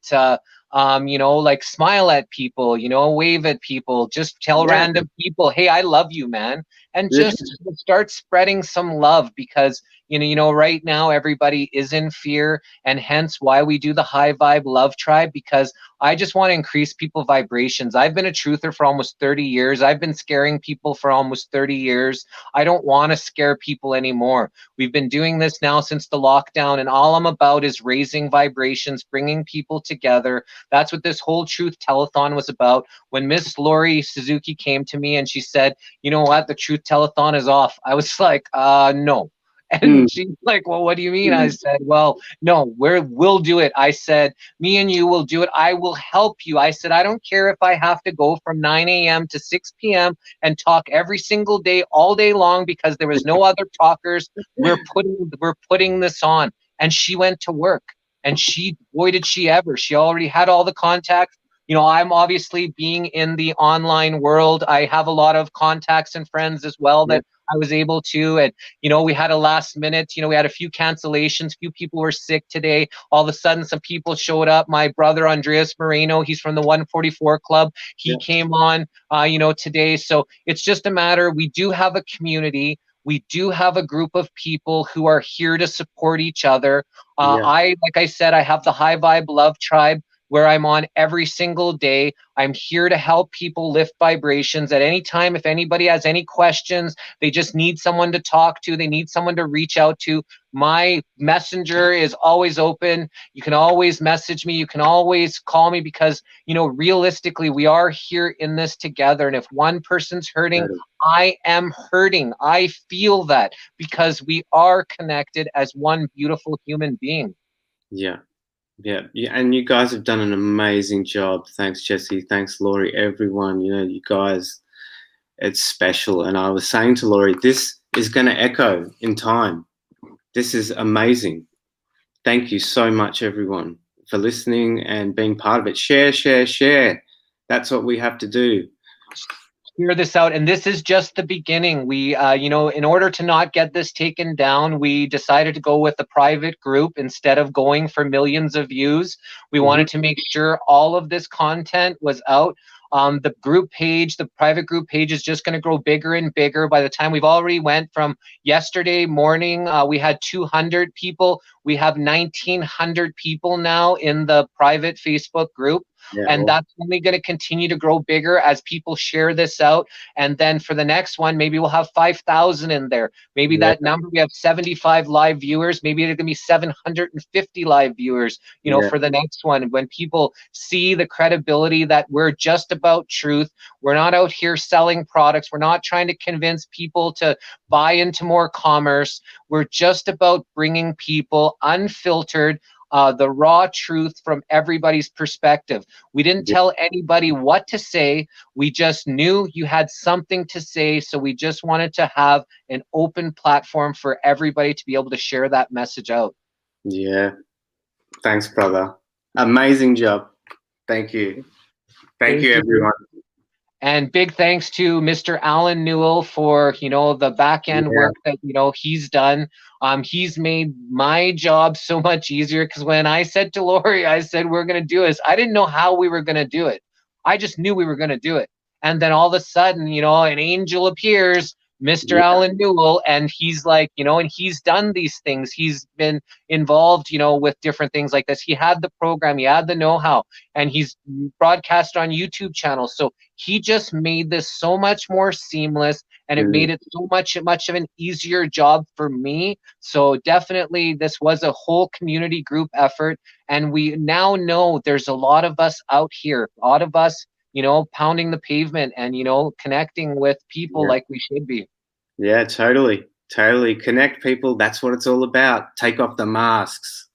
like, smile at people, wave at people, just tell random people, hey, I love you, man. And just start spreading some love, because right now everybody is in fear, and hence why we do the high vibe love tribe, because I just want to increase people's vibrations. I've been a truther for almost 30 years. I've been scaring people for almost 30 years. I don't want to scare people anymore. We've been doing this now since the lockdown, and all I'm about is raising vibrations, bringing people together. That's what this whole Truth Telethon was about. When Miss Lori Suzuki came to me and she said, you know what, the Truth Telethon is off, I was like, no. And she's like, well, what do you mean? I said, well, no, we'll do it. I said, me and you will do it. I will help you. I said, I don't care if I have to go from 9 a.m. to 6 p.m. and talk every single day, all day long, because there was no other talkers. We're putting this on. And she went to work, and boy, did she ever. She already had all the contacts. I'm obviously being in the online world. I have a lot of contacts and friends as well that I was able to. And, we had a last minute, we had a few cancellations. Few people were sick today. All of a sudden, some people showed up. My brother, Andreas Moreno, he's from the 144 Club. He came on, today. So it's just a matter. We do have a community. We do have a group of people who are here to support each other. Like I said, I have the High Vibe Love Tribe, where I'm on every single day. I'm here to help people lift vibrations at any time. If anybody has any questions, they just need someone to talk to, they need someone to reach out to, my messenger is always open. You can always message me. You can always call me, because, realistically, we are here in this together. And if one person's hurting, I am hurting. I feel that, because we are connected as one beautiful human being. Yeah, and you guys have done an amazing job. Thanks, Jesse. Thanks, Laurie. Everyone, you guys, it's special. And I was saying to Laurie, this is going to echo in time. This is amazing. Thank you so much, everyone, for listening and being part of it. Share, share, share. That's what we have to do. Hear this out, and this is just the beginning. We in order to not get this taken down, we decided to go with a private group instead of going for millions of views. We wanted to make sure all of this content was out. The group page, the private group page, is just going to grow bigger and bigger. By the time we've already went from yesterday morning, we had 200 people. We have 1,900 people now in the private Facebook group. Yeah, and that's only going to continue to grow bigger as people share this out. And then for the next one, maybe we'll have 5,000 in there. Maybe that number, we have 75 live viewers. Maybe there's going to be 750 live viewers, for the next one. When people see the credibility that we're just about truth, we're not out here selling products. We're not trying to convince people to buy into more commerce. We're just about bringing people unfiltered, the raw truth from everybody's perspective. We didn't tell anybody what to say. We just knew you had something to say. So we just wanted to have an open platform for everybody to be able to share that message out. Yeah. Thanks, brother. Amazing job. Thank you. Thank you, everyone. And big thanks to Mr. Alan Newell for, the back end work that, he's done. He's made my job so much easier, because when I said to Laurie, I said, we're going to do this, I didn't know how we were going to do it. I just knew we were going to do it. And then all of a sudden, an angel appears, Mr. Alan Newell, and he's like, and he's done these things. He's been involved, with different things like this. He had the program, he had the know-how, and he's broadcast on YouTube channels. So he just made this so much more seamless, and it made it so much of an easier job for me. So definitely this was a whole community group effort. And we now know there's a lot of us out here, a lot of us, pounding the pavement and, connecting with people like we should be. Yeah, totally. Totally. Connect people. That's what it's all about. Take off the masks.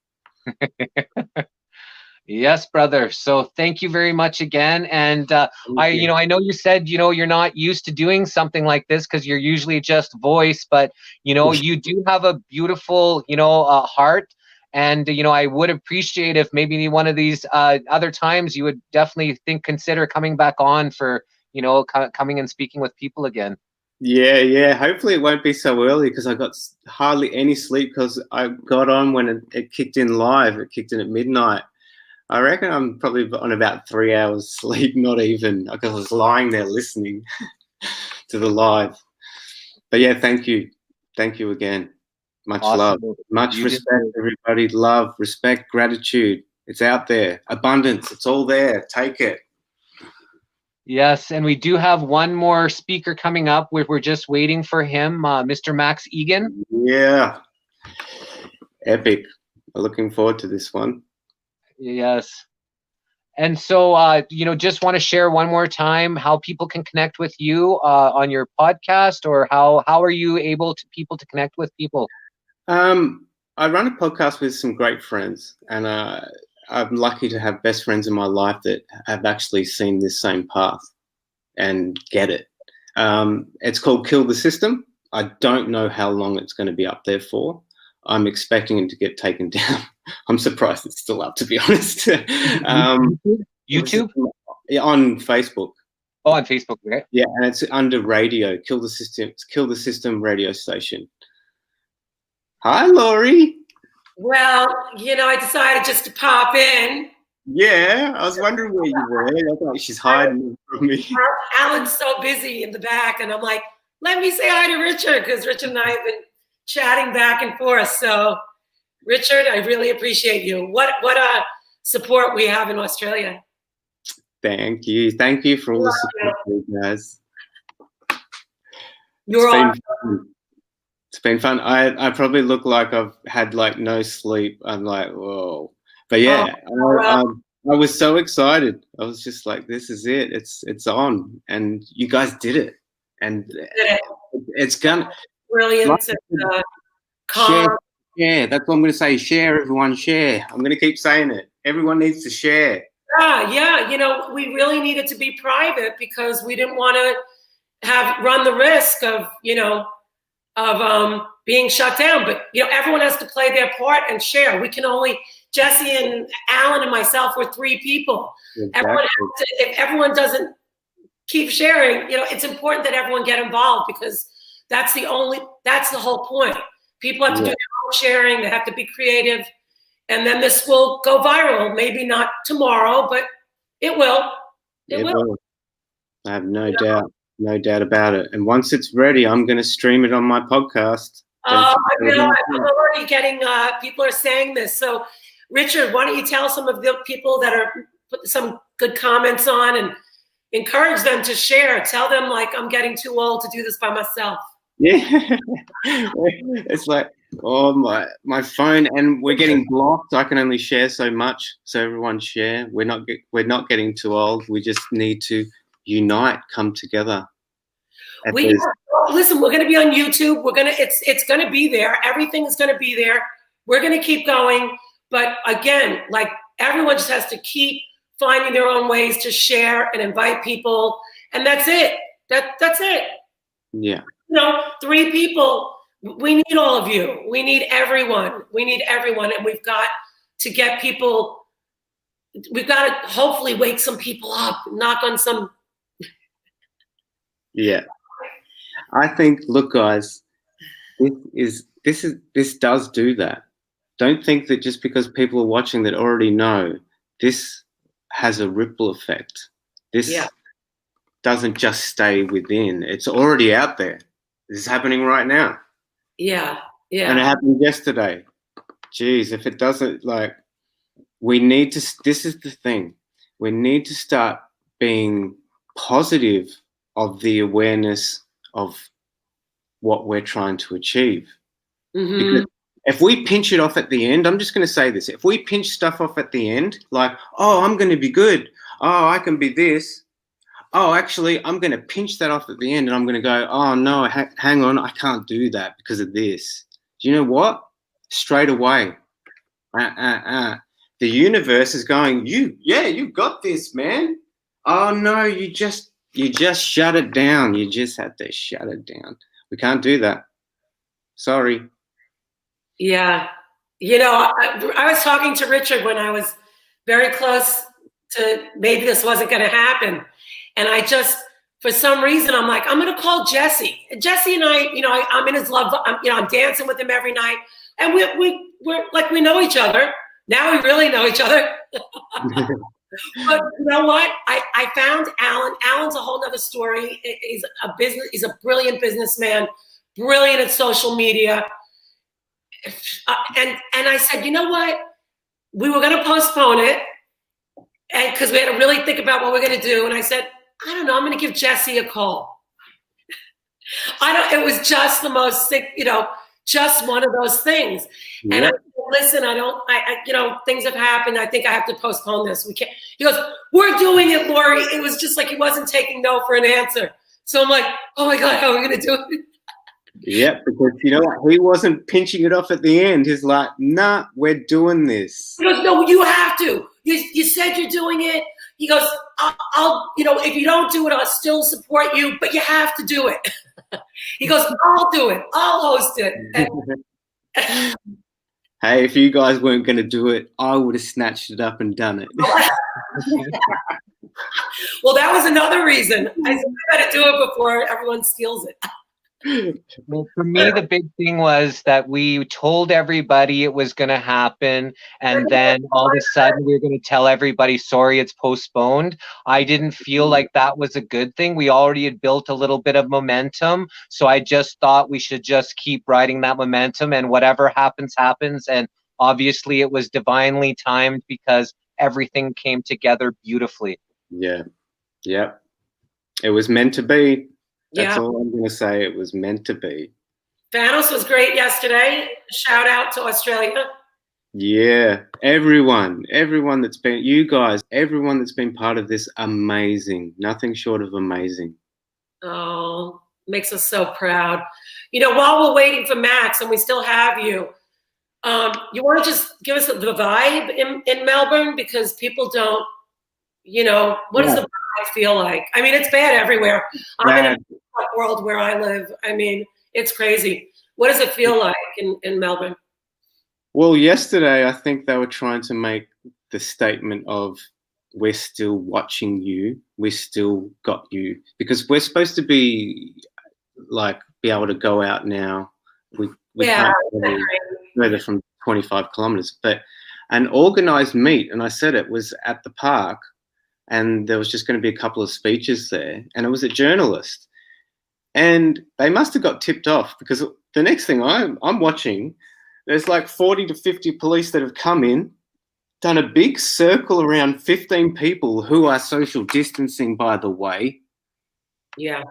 Yes, brother. So thank you very much again. And I know you said, you're not used to doing something like this because you're usually just voice, but, you do have a beautiful, heart. And, I would appreciate if maybe one of these other times you would definitely consider coming back on for, coming and speaking with people again. Yeah. Hopefully it won't be so early, because I got hardly any sleep, because I got on when it kicked in live. It kicked in at midnight. I reckon I'm probably on about 3 hours sleep, not even, because I was lying there listening to the live. But yeah, thank you. Thank you again. Much love. Much respect, everybody. Love, respect, gratitude. It's out there. Abundance. It's all there. Take it. Yes, and we do have one more speaker coming up. We're just waiting for him, Mr. Max Egan. Yeah. Epic. I'm looking forward to this one. Yes. And so, just want to share one more time how people can connect with you on your podcast, or how are you able to connect with people? I run a podcast with some great friends, and I'm lucky to have best friends in my life that have actually seen this same path and get it. It's called Kill the System. I don't know how long it's going to be up there for. I'm expecting it to get taken down. I'm surprised it's still up, to be honest. YouTube? Yeah, on Facebook. Oh, on Facebook, okay. Yeah, and it's under radio. Kill the System radio station. Hi, Laurie. Well, I decided just to pop in. Yeah, I was wondering where you were. I thought she's hiding from me. Alan's so busy in the back, and I'm like, let me say hi to Richard, because Richard and I have been chatting back and forth. So, Richard, I really appreciate you. What a support we have in Australia. Thank you. Thank you for all the support, you guys. It's been fun. I probably look like I've had no sleep. I'm like, whoa. But yeah, I was so excited. I was just like, this is it. It's on. And you guys did it. And it's gonna. Brilliant. Share. That's what I'm going to say. Share, everyone, share. I'm going to keep saying it. Everyone needs to share. Yeah. We really needed to be private because we didn't want to run the risk of, being shut down. But, everyone has to play their part and share. We can only, Jesse and Alan and myself were 3 people. Exactly. If everyone doesn't keep sharing, it's important that everyone get involved, because that's the whole point. People have to do their own sharing. They have to be creative. And then this will go viral. Maybe not tomorrow, but it will. It will. I have no doubt about it. And once it's ready, I'm going to stream it on my podcast. I'm already getting, people are saying this. So, Richard, why don't you tell some of the people that are put some good comments on and encourage them to share. Tell them, I'm getting too old to do this by myself. Yeah. It's like, oh, my phone, and we're getting blocked. I can only share so much. So everyone share. We're not getting too old. We just need to unite, come together. Listen, we're going to be on YouTube. It's going to be there. Everything is going to be there. We're going to keep going. But again, everyone just has to keep finding their own ways to share and invite people. And that's it. That's it. Yeah. 3 people. We need all of you. We need everyone. And we've got to get people, we've got to hopefully wake some people up, knock on some. Yeah. I think, look, guys, this does do that. Don't think that just because people are watching that already know, this has a ripple effect. This doesn't just stay within. It's already out there. This is happening right now. Yeah. And it happened yesterday. Geez, if it doesn't, we need to, this is the thing. We need to start being positive of the awareness of what we're trying to achieve. Mm-hmm. Because if we pinch it off at the end, I'm just going to say this. If we pinch stuff off at the end, I'm going to be good. Oh, I can be this. Oh, actually, I'm going to pinch that off at the end and I'm going to go, oh, no, hang on. I can't do that because of this. Do you know what? Straight away. The universe is going, you got this, man. Oh, no, you just shut it down. You just had to shut it down. We can't do that. Sorry. Yeah. I was talking to Richard when I was very close to maybe this wasn't going to happen. And I just, for some reason, I'm like, I'm going to call Jesse. And Jesse and I, I'm in his love. I'm dancing with him every night. And we're like, we know each other. Now we really know each other. But you know what? I found Alan. Alan's a whole nother story. He's a brilliant businessman, brilliant at social media. And I said, you know what? We were going to postpone it, and because we had to really think about what we're going to do. And I said, I don't know. I'm going to give Jesse a call. It was just the most sick, just one of those things. Yeah. And I said, listen, things have happened. I think I have to postpone this. We can't. He goes, we're doing it, Lori. It was just like he wasn't taking no for an answer. So I'm like, oh my God, how are we going to do it? Yeah, because he wasn't pinching it off at the end. He's like, nah, we're doing this. He goes, no, you have to. You said you're doing it. He goes, I'll if you don't do it, I'll still support you, but you have to do it. He goes, I'll do it. I'll host it. Hey, if you guys weren't going to do it, I would have snatched it up and done it. Well, that was another reason. I said, I got to do it before everyone steals it. Well, for me, the big thing was that we told everybody it was going to happen, and then all of a sudden we were going to tell everybody, sorry, it's postponed. I didn't feel like that was a good thing. We already had built a little bit of momentum, so I just thought we should just keep riding that momentum, and whatever happens, happens. And obviously it was divinely timed because everything came together beautifully. Yeah. It was meant to be. That's all I'm going to say. It was meant to be. Thanos was great yesterday. Shout out to Australia. Yeah. Everyone that's been, you guys, everyone that's been part of this, amazing. Nothing short of amazing. Oh, makes us so proud. While we're waiting for Max and we still have you, you want to just give us the vibe in Melbourne, because people don't, what does the vibe feel like? I mean, it's bad everywhere. I'm in world where I live. I mean, it's crazy. What does it feel like in Melbourne? Well, yesterday I think they were trying to make the statement of we're still watching you, we still got you, because we're supposed to be like be able to go out now. We can't go further from 25 kilometers, but an organized meet, and I said it was at the park, and there was just going to be a couple of speeches there, and it was a journalist, and they must have got tipped off, because the next thing I'm watching, there's like 40 to 50 police that have come in, done a big circle around 15 people who are social distancing, by the way. Yeah.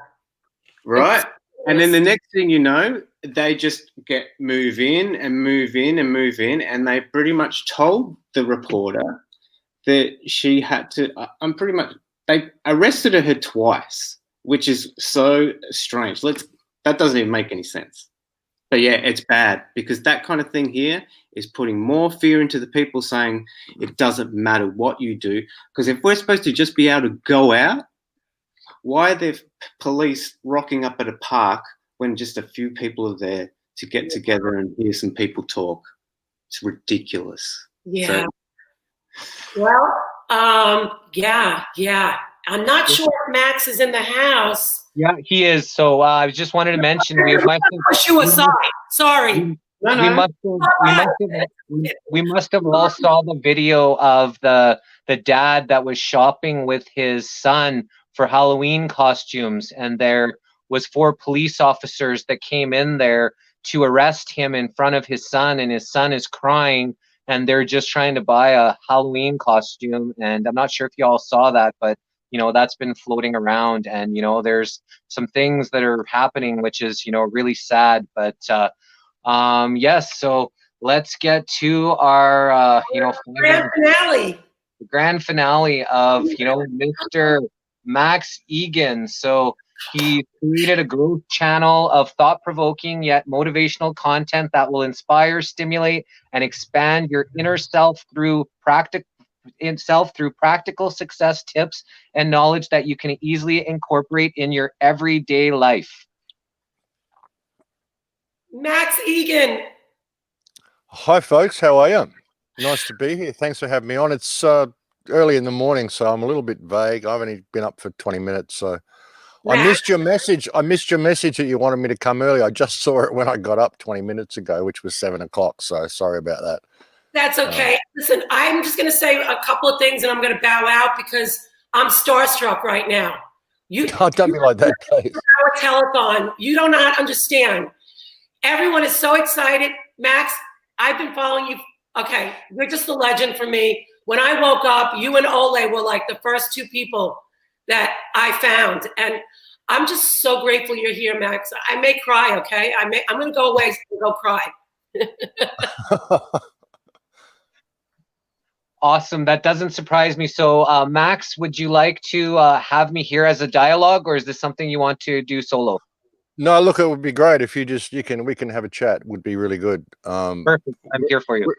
Right? And then the next thing you know, they just move in, and they pretty much told the reporter that she had to, they arrested her twice, which is so strange. That doesn't even make any sense. But yeah, it's bad, because that kind of thing here is putting more fear into the people, saying it doesn't matter what you do. Because if we're supposed to just be able to go out, why are there police rocking up at a park when just a few people are there to get together and hear some people talk? It's ridiculous. Yeah. Well, yeah. I'm not sure if Max is in the house. Yeah, he is. So I just wanted to mention we push you aside. Sorry. We must have all saw the video of the dad that was shopping with his son for Halloween costumes, and there was 4 police officers that came in there to arrest him in front of his son, and his son is crying, and they're just trying to buy a Halloween costume. And I'm not sure if you all saw that, but that's been floating around, and there's some things that are happening, which is really sad. But yes, so let's get to our grand finale of Mr. Max Egan. So he created a growth channel of thought-provoking yet motivational content that will inspire, stimulate, and expand your inner self through practical success tips and knowledge that you can easily incorporate in your everyday life. Max Egan. Hi, folks. How are you? Nice to be here. Thanks for having me on. It's early in the morning, so I'm a little bit vague. I've only been up for 20 minutes, so I missed your message. I missed your message that you wanted me to come early. I just saw it when I got up 20 minutes ago, which was 7 o'clock. So sorry about that. That's okay. Listen, I'm just going to say a couple of things, and I'm going to bow out because I'm starstruck right now. Don't be like that, please. Our telethon, you do not understand. Everyone is so excited. Max, I've been following you. Okay, you're just a legend for me. When I woke up, you and Ole were like the first 2 people that I found, and I'm just so grateful you're here, Max. I may cry, okay? I'm going to go away and go cry. Awesome. That doesn't surprise me. So, Max, would you like to have me here as a dialogue, or is this something you want to do solo? No, look, it would be great if we can have a chat. It would be really good. Perfect. I'm here for you.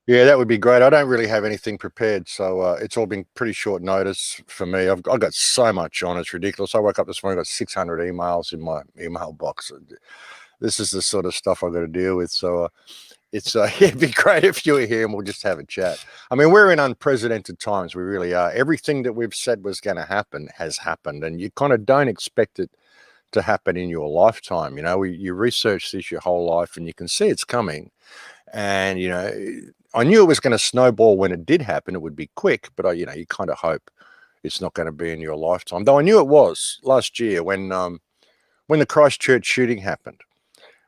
Yeah, that would be great. I don't really have anything prepared, so it's all been pretty short notice for me. I've got so much on; it's ridiculous. I woke up this morning, got 600 emails in my email box. This is the sort of stuff I've got to deal with. So it'd be great if you were here and we'll just have a chat. I mean, we're in unprecedented times. We really are. Everything that we've said was going to happen has happened, and you kind of don't expect it to happen in your lifetime. You research this your whole life, and you can see it's coming. And I knew it was going to snowball when it did happen. It would be quick, but you kind of hope it's not going to be in your lifetime. Though I knew it was last year when the Christchurch shooting happened.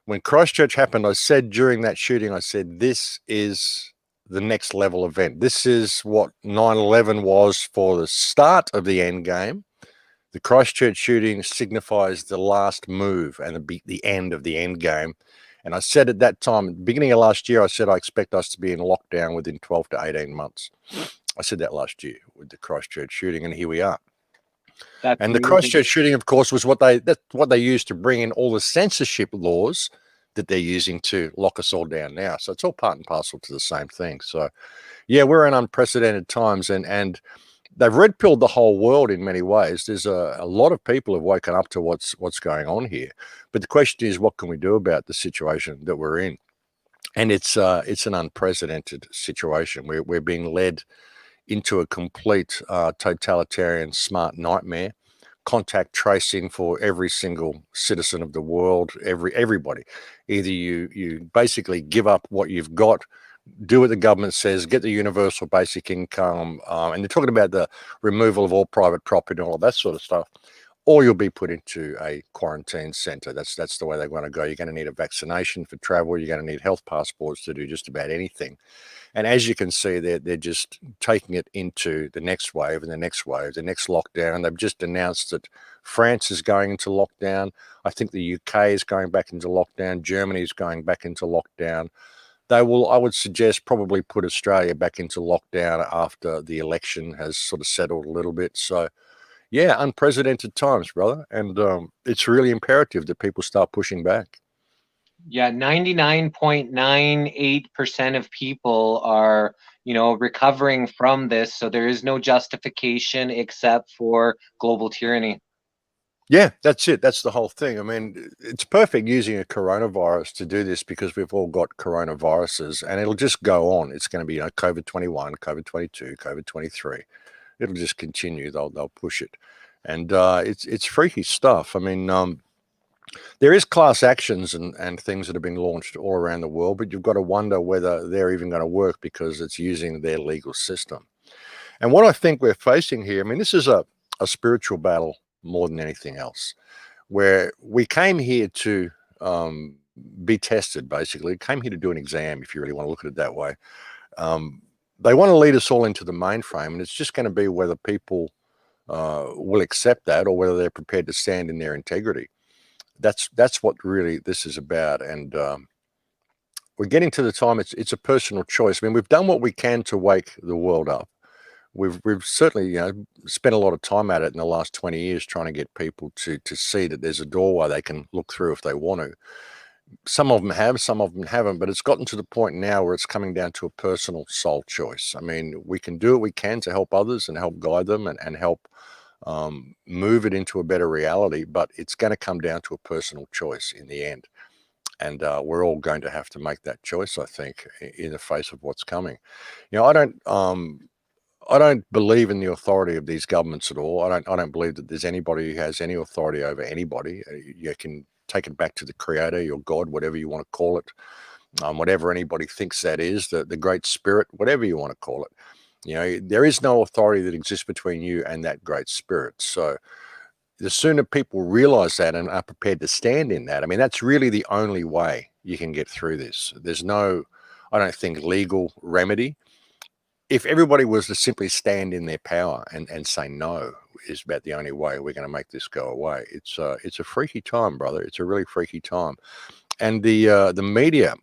When Christchurch happened, I said during that shooting, this is the next level event. This is what 9/11 was for the start of the end game. The Christchurch shooting signifies the last move and the end of the end game. And I said at that time, at the beginning of last year, I said I expect us to be in lockdown within 12 to 18 months. I said that last year with the Christchurch shooting, and here we are. And the Christchurch shooting, of course, was what they used to bring in all the censorship laws that they're using to lock us all down now. So it's all part and parcel to the same thing. So, yeah, we're in unprecedented times, and they've red pilled the whole world in many ways. There's a lot of people have woken up to what's going on here. But the question is, what can we do about the situation that we're in? And it's an unprecedented situation. We're being led into a complete totalitarian smart nightmare. Contact tracing for every single citizen of the world, everybody. Either you basically give up what you've got, do what the government says, get the universal basic income, and they're talking about the removal of all private property and all of that sort of stuff, or you'll be put into a quarantine center. That's the way they're going to go. You're going to need a vaccination for travel. You're going to need health passports to do just about anything. And as you can see, they're just taking it into the next wave and the next wave, the next lockdown. They've just announced that France is going into lockdown. I think the UK is going back into lockdown. Germany is going back into lockdown. They will, I would suggest, probably put Australia back into lockdown after the election has sort of settled a little bit. So, yeah, unprecedented times, brother. And it's really imperative that people start pushing back. Yeah, 99.98% of people are, recovering from this. So there is no justification except for global tyranny. Yeah, that's it. That's the whole thing. I mean, it's perfect using a coronavirus to do this because we've all got coronaviruses and it'll just go on. It's going to be COVID-21, COVID-22, COVID-23. It'll just continue. They'll push it. And it's freaky stuff. I mean, there is class actions and things that have been launched all around the world, but you've got to wonder whether they're even going to work because it's using their legal system. And what I think we're facing here, I mean, this is a spiritual battle more than anything else, where we came here to be tested, basically. Came here to do an exam, if you really want to look at it that way. They want to lead us all into the mainframe, and it's just going to be whether people will accept that or whether they're prepared to stand in their integrity. That's what really this is about. And we're getting to the time, it's a personal choice. I mean, we've done what we can to wake the world up. We've certainly spent a lot of time at it in the last 20 years trying to get people to see that there's a doorway they can look through if they want to. Some of them have, some of them haven't, but it's gotten to the point now where it's coming down to a personal soul choice. I mean, we can do what we can to help others and help guide them and help move it into a better reality, but it's going to come down to a personal choice in the end. And we're all going to have to make that choice, I think, in the face of what's coming. I don't believe in the authority of these governments at all. I don't believe that there's anybody who has any authority over anybody. You can take it back to the creator, your God, whatever you want to call it, whatever anybody thinks that is, the great spirit, whatever you want to call it. There is no authority that exists between you and that great spirit. So the sooner people realize that and are prepared to stand in that, I mean, that's really the only way you can get through this. There's no, I don't think, legal remedy. If everybody was to simply stand in their power and say no is about the only way we're going to make this go away. It's a freaky time, brother. It's a really freaky time. And the media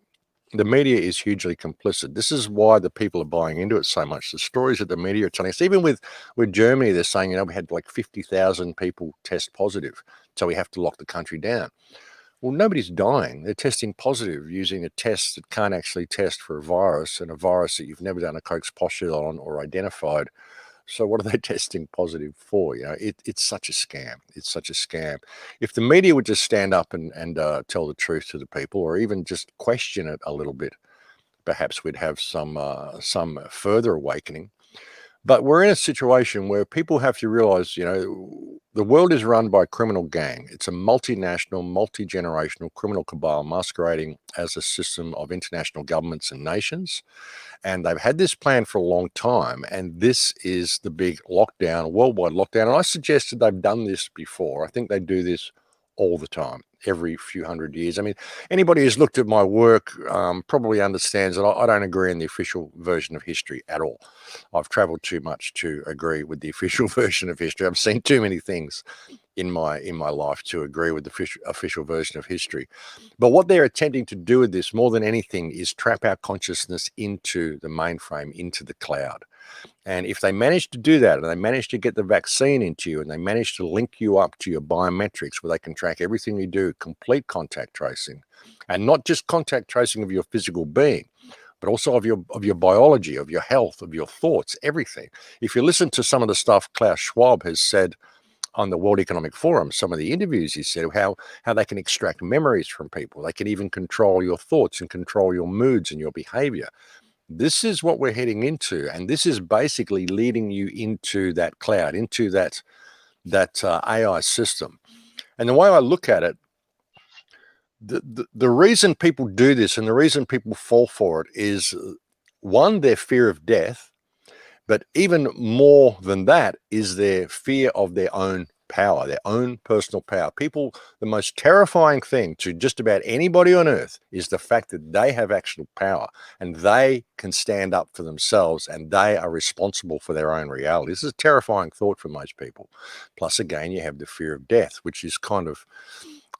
is hugely complicit. This is why the people are buying into it so much. The stories that the media are telling us, even with Germany, they're saying, we had like 50,000 people test positive, so we have to lock the country down. Well, nobody's dying. They're testing positive using a test that can't actually test for a virus, and a virus that you've never done a Koch's postulate on or identified. So what are they testing positive for? It's such a scam. It's such a scam. If the media would just stand up and tell the truth to the people, or even just question it a little bit, perhaps we'd have some further awakening. But we're in a situation where people have to realize, the world is run by a criminal gang. It's a multinational, multi-generational criminal cabal masquerading as a system of international governments and nations. And they've had this plan for a long time. And this is the big lockdown, worldwide lockdown. And I suggested they've done this before. I think they do this all the time, every few hundred years. I mean, anybody who's looked at my work probably understands that I don't agree in the official version of history at all. I've traveled too much to agree with the official version of history. I've seen too many things in my life to agree with the official version of history. But what they're attempting to do with this more than anything is trap our consciousness into the mainframe, into the cloud. And if they manage to do that, and they manage to get the vaccine into you, and they manage to link you up to your biometrics where they can track everything you do, complete contact tracing, and not just contact tracing of your physical being, but also of your biology, of your health, of your thoughts, everything. If you listen to some of the stuff Klaus Schwab has said on the World Economic Forum, some of the interviews he said, how they can extract memories from people. They can even control your thoughts and control your moods and your behavior. This is what we're heading into, and this is basically leading you into that cloud, into that AI system. And the way I look at it, the reason people do this and the reason people fall for it is, one, their fear of death, but even more than that is their fear of their own power, their own personal power. People, the most terrifying thing to just about anybody on earth is the fact that they have actual power and they can stand up for themselves and they are responsible for their own reality. This is a terrifying thought for most people. Plus, again, you have the fear of death, which is kind of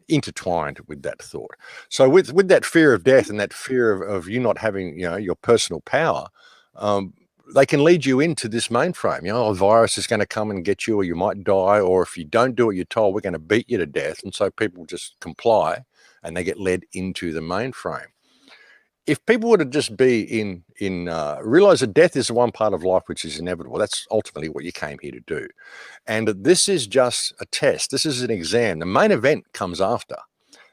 intertwined with that thought. So with that fear of death and that fear of you not having, your personal power, they can lead you into this mainframe. A virus is going to come and get you, or you might die, or if you don't do what you're told, we're going to beat you to death. And so people just comply and they get led into the mainframe. If people were to just be realize that death is the one part of life which is inevitable, that's ultimately what you came here to do. And this is just a test. This is an exam. The main event comes after.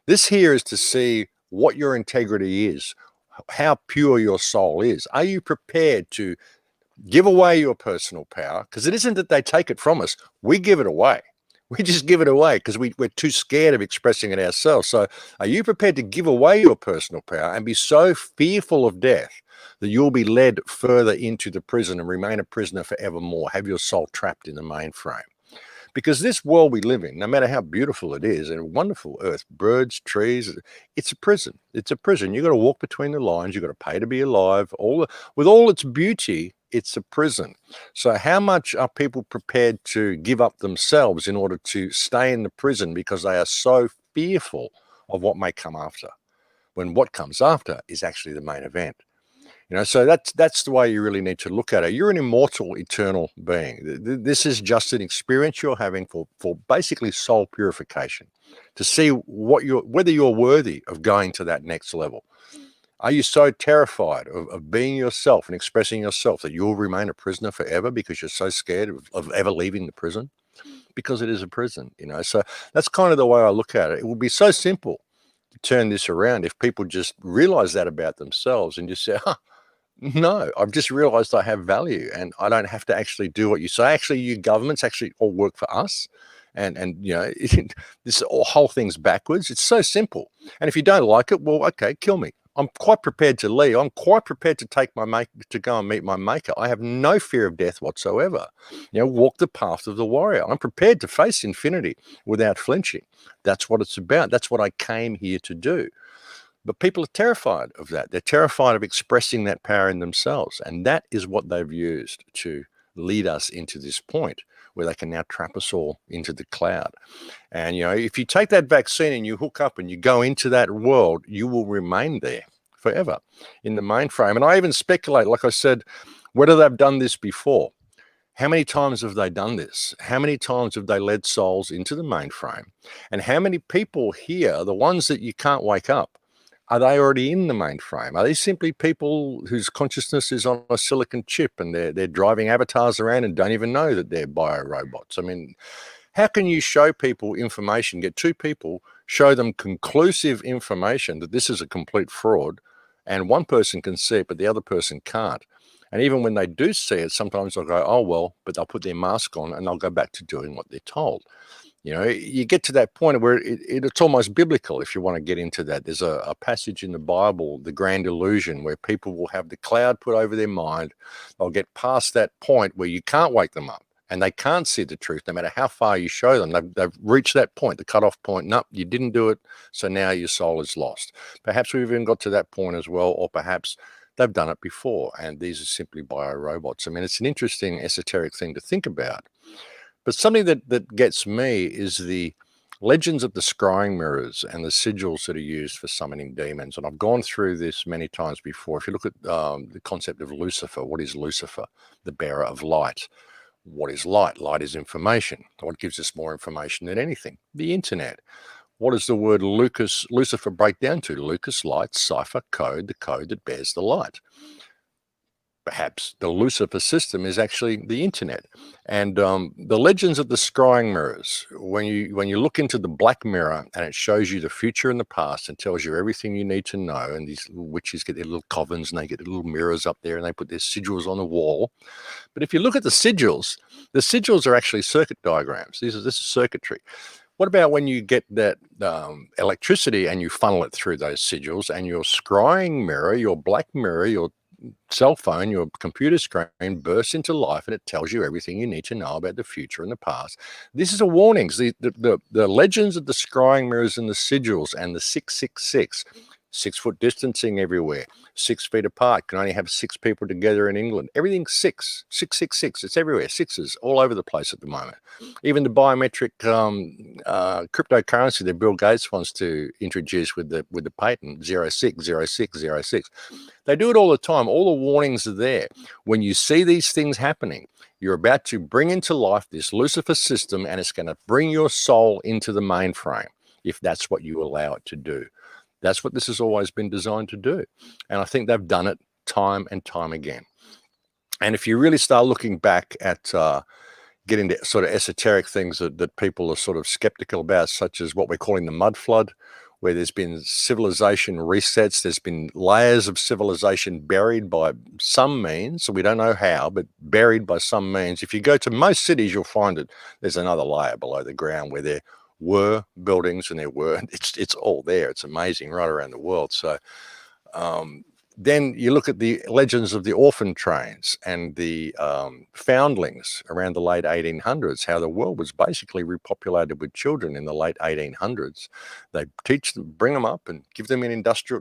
This here is to see what your integrity is, how pure your soul is. Are you prepared to give away your personal power? Because it isn't that they take it from us. We give it away. We just give it away because we're too scared of expressing it ourselves. So are you prepared to give away your personal power and be so fearful of death that you'll be led further into the prison and remain a prisoner forevermore, have your soul trapped in the mainframe? Because this world we live in, no matter how beautiful it is, and a wonderful earth, birds, trees, it's a prison. It's a prison. You've got to walk between the lines. You've got to pay to be alive. With all its beauty, it's a prison. So how much are people prepared to give up themselves in order to stay in the prison because they are so fearful of what may come after, when what comes after is actually the main event? So that's the way you really need to look at it. You're an immortal, eternal being. This is just an experience you're having for basically soul purification, to see whether you're worthy of going to that next level. Are you so terrified of being yourself and expressing yourself that you'll remain a prisoner forever because you're so scared of ever leaving the prison? Because it is a prison, So that's kind of the way I look at it. It would be so simple to turn this around if people just realize that about themselves and just say, no, I've just realized I have value and I don't have to actually do what you say. Actually, you governments actually all work for us. And this whole thing's backwards. It's so simple. And if you don't like it, well, okay, kill me. I'm quite prepared to leave. I'm quite prepared to take to go and meet my maker. I have no fear of death whatsoever. Walk the path of the warrior. I'm prepared to face infinity without flinching. That's what it's about. That's what I came here to do. But people are terrified of that. They're terrified of expressing that power in themselves. And that is what they've used to lead us into this point where they can now trap us all into the cloud. And, if you take that vaccine and you hook up and you go into that world, you will remain there forever in the mainframe. And I even speculate, like I said, whether they've done this before. How many times have they done this? How many times have they led souls into the mainframe? And how many people here, the ones that you can't wake up, are they already in the mainframe? Are they simply people whose consciousness is on a silicon chip and they're driving avatars around and don't even know that they're bio-robots? I mean, how can you show people information, get two people, show them conclusive information that this is a complete fraud, and one person can see it, but the other person can't? And even when they do see it, sometimes they'll go, oh, well, but they'll put their mask on and they'll go back to doing what they're told. You get to that point where it's almost biblical if you want to get into that. There's a passage in the Bible, the grand illusion, where people will have the cloud put over their mind. They'll get past that point where you can't wake them up and they can't see the truth no matter how far you show them. They've reached that point, the cutoff point. Nope, you didn't do it, so now your soul is lost. Perhaps we've even got to that point as well, or perhaps they've done it before and these are simply bio-robots. I mean, it's an interesting esoteric thing to think about. But something that gets me is the legends of the scrying mirrors and the sigils that are used for summoning demons. And I've gone through this many times before. If you look at the concept of Lucifer, what is Lucifer? The bearer of light. What is light? Light is information. What gives us more information than anything? The internet. What does the word Lucifer break down to? Lucas, light, cipher, code, the code that bears the light. Perhaps the Lucifer system is actually the internet. And the legends of the scrying mirrors, when you look into the black mirror and it shows you the future and the past and tells you everything you need to know, and these little witches get their little covens and they get their little mirrors up there and they put their sigils on the wall. But if you look at the sigils are actually circuit diagrams. This is circuitry. What about when you get that electricity and you funnel it through those sigils, and your scrying mirror, your black mirror, your cell phone, your computer screen bursts into life and it tells you everything you need to know about the future and the past? This is a warning. The legends of the scrying mirrors and the sigils and the 666, 6 foot distancing everywhere, 6 feet apart, can only have 6 people together in England. Everything's 666. It's everywhere. Sixes all over the place at the moment. Even the biometric cryptocurrency that Bill Gates wants to introduce with the patent 060606. They do it all the time. All the warnings are there. When you see these things happening, you're about to bring into life this Lucifer system, and it's going to bring your soul into the mainframe if that's what you allow it to do. That's what this has always been designed to do. And I think they've done it time and time again. And if you really start looking back at getting to sort of esoteric things that people are sort of skeptical about, such as what we're calling the mud flood, where there's been civilization resets, there's been layers of civilization buried by some means, so we don't know how, but buried by some means. If you go to most cities, you'll find that there's another layer below the ground where there were buildings, and it's all there. It's amazing right around the world. So then you look at the legends of the orphan trains and the foundlings around the late 1800s, how the world was basically repopulated with children in the late 1800s. They teach them, bring them up and give them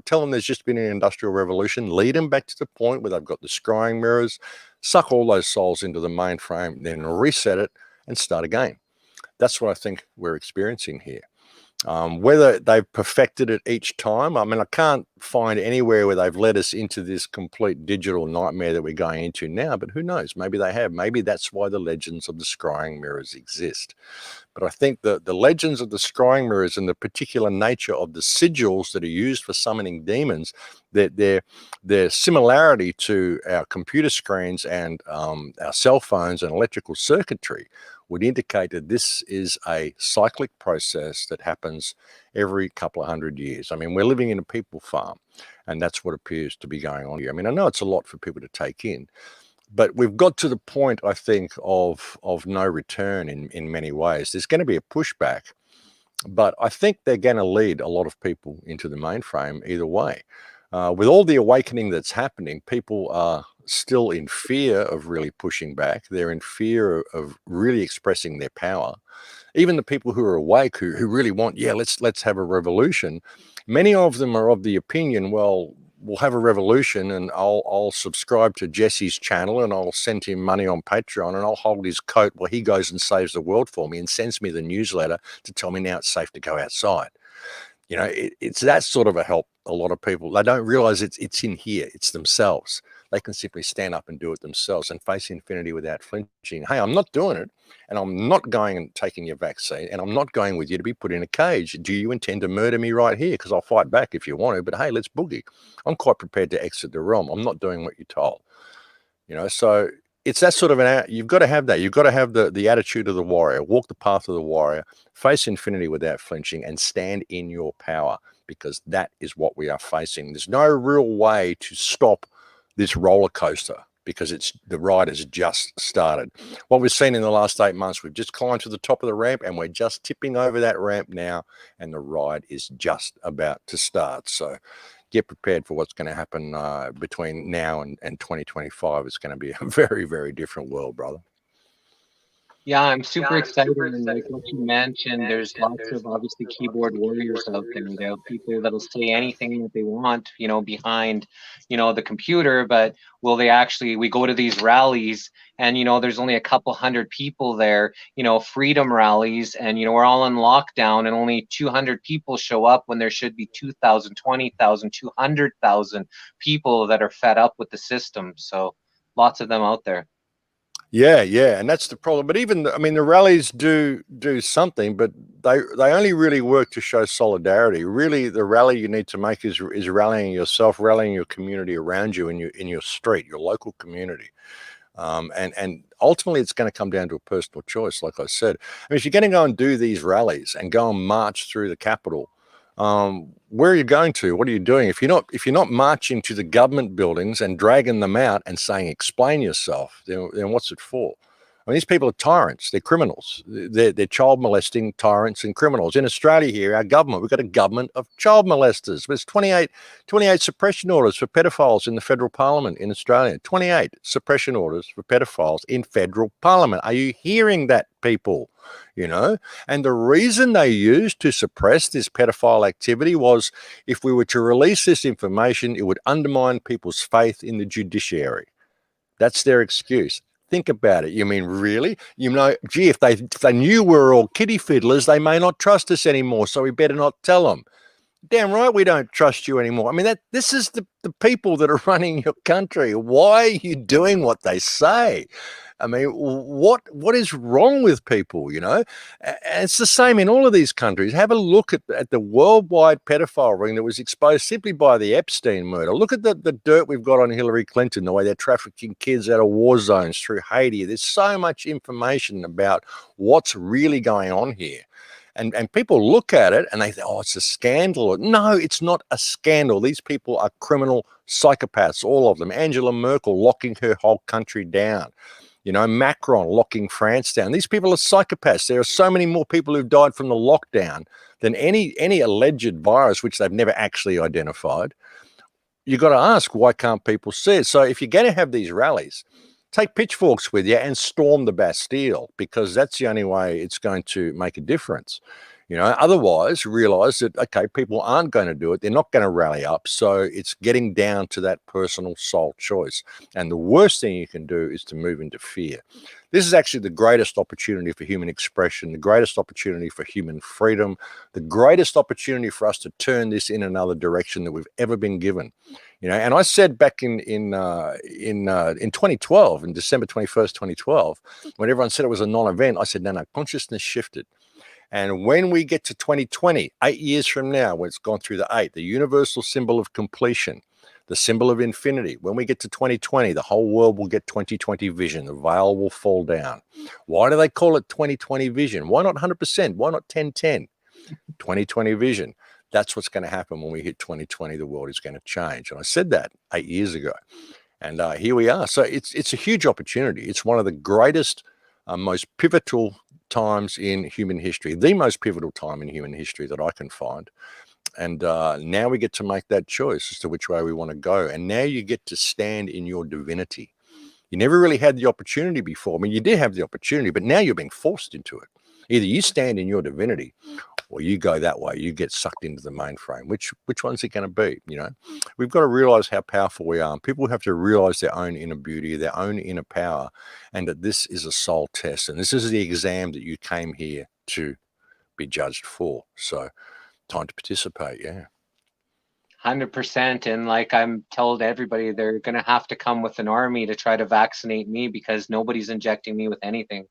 tell them there's just been an industrial revolution, lead them back to the point where they've got the scrying mirrors, suck all those souls into the mainframe, then reset it and start again. That's what I think we're experiencing here. Whether they've perfected it each time, I mean, I can't find anywhere where they've led us into this complete digital nightmare that we're going into now, but who knows? Maybe they have. Maybe that's why the legends of the scrying mirrors exist. But I think the legends of the scrying mirrors and the particular nature of the sigils that are used for summoning demons, their similarity to our computer screens and our cell phones and electrical circuitry would indicate that this is a cyclic process that happens every couple of 100 years. I mean, we're living in a people farm, and that's what appears to be going on here. I mean, I know it's a lot for people to take in, but we've got to the point, I think, of no return in many ways. There's going to be a pushback, but I think they're going to lead a lot of people into the mainframe either way. With all the awakening that's happening, people are still in fear of really pushing back. They're in fear of really expressing their power. Even the people who are awake, who really want, let's have a revolution. Many of them are of the opinion, well, we'll have a revolution and I'll subscribe to Jesse's channel and I'll send him money on Patreon and I'll hold his coat while he goes and saves the world for me and sends me the newsletter to tell me now it's safe to go outside. You know, it's that sort of a help. A lot of people, they don't realize it's in here. It's themselves. They can simply stand up and do it themselves and face infinity without flinching. Hey, I'm not doing it, and I'm not going and taking your vaccine, and I'm not going with you to be put in a cage. Do you intend to murder me right here? Because I'll fight back if you want to, but hey, let's boogie. I'm quite prepared to exit the realm. I'm not doing what you're told. You know, so it's that sort of you've got to have that. You've got to have the attitude of the warrior, walk the path of the warrior, face infinity without flinching, and stand in your power, because that is what we are facing. There's no real way to stop this roller coaster because the ride has just started. What we've seen in the last 8 months, we've just climbed to the top of the ramp and we're just tipping over that ramp now, and the ride is just about to start. So get prepared for what's going to happen between now and 2025. It's going to be a very, very different world, brother. Yeah, I'm super excited. And like what you mentioned, there's lots of obviously keyboard warriors out there. There are people that'll say anything that they want, you know, behind, you know, the computer. But will they actually, we go to these rallies and, you know, there's only a couple hundred people there, you know, freedom rallies, and, you know, we're all in lockdown and only 200 people show up when there should be 2,000, 20,000, 200,000 people that are fed up with the system. So lots of them out there. Yeah, yeah, and that's the problem. But even I mean, the rallies do something, but they only really work to show solidarity. Really, the rally you need to make is rallying yourself, rallying your community around you in your street, your local community. And ultimately, it's going to come down to a personal choice. Like I said, I mean, if you're going to go and do these rallies and go and march through the Capitol, where are you going to? What are you doing? If you're not marching to the government buildings and dragging them out and saying explain yourself, then what's it for? I mean, these people are tyrants. They're criminals. They're child molesting tyrants and criminals. In Australia here, our government, we've got a government of child molesters. There's 28 suppression orders for pedophiles in the federal parliament in Australia. 28 suppression orders for pedophiles in federal parliament. Are you hearing that, people? You know, and the reason they used to suppress this pedophile activity was if we were to release this information, it would undermine people's faith in the judiciary. That's their excuse. Think about it. You mean really? You know, gee, if they knew we were all kiddie fiddlers, they may not trust us anymore. So we better not tell them. Damn right, we don't trust you anymore. I mean, this is the people that are running your country. Why are you doing what they say? I mean, what is wrong with people, you know? And it's the same in all of these countries. Have a look at the worldwide pedophile ring that was exposed simply by the Epstein murder. Look at the dirt we've got on Hillary Clinton, the way they're trafficking kids out of war zones through Haiti. There's so much information about what's really going on here. And people look at it and they think, oh, it's a scandal. No, it's not a scandal. These people are criminal psychopaths, all of them. Angela Merkel locking her whole country down. You know, Macron locking France down. These people are psychopaths. There are so many more people who've died from the lockdown than any alleged virus, which they've never actually identified. You've got to ask, why can't people see it? So if you're going to have these rallies, take pitchforks with you and storm the Bastille, because that's the only way it's going to make a difference. You know, otherwise realize that, okay, people aren't going to do it. They're not going to rally up. So it's getting down to that personal soul choice. And the worst thing you can do is to move into fear. This is actually the greatest opportunity for human expression, the greatest opportunity for human freedom, the greatest opportunity for us to turn this in another direction that we've ever been given. You know, and I said back in 2012, in December 21st, 2012, when everyone said it was a non-event, I said, no, consciousness shifted. And when we get to 2020, 8 years from now, when it's gone through the 8, the universal symbol of completion, the symbol of infinity, when we get to 2020, the whole world will get 2020 vision. The veil will fall down. Why do they call it 2020 vision? Why not 100%? Why not 10-10? 2020 vision. That's what's going to happen when we hit 2020. The world is going to change. And I said that 8 years ago. And here we are. So it's a huge opportunity. It's one of the greatest, most pivotal times in human history, the most pivotal time in human history that I can find. And now we get to make that choice as to which way we want to go. And now you get to stand in your divinity. You never really had the opportunity before. I mean, you did have the opportunity, but now you're being forced into it. Either you stand in your divinity or you go that way. You get sucked into the mainframe. Which one's it going to be? You know, we've got to realize how powerful we are. People have to realize their own inner beauty, their own inner power, and that this is a soul test. And this is the exam that you came here to be judged for. So time to participate. Yeah. 100%. And like I'm told everybody, they're going to have to come with an army to try to vaccinate me because nobody's injecting me with anything.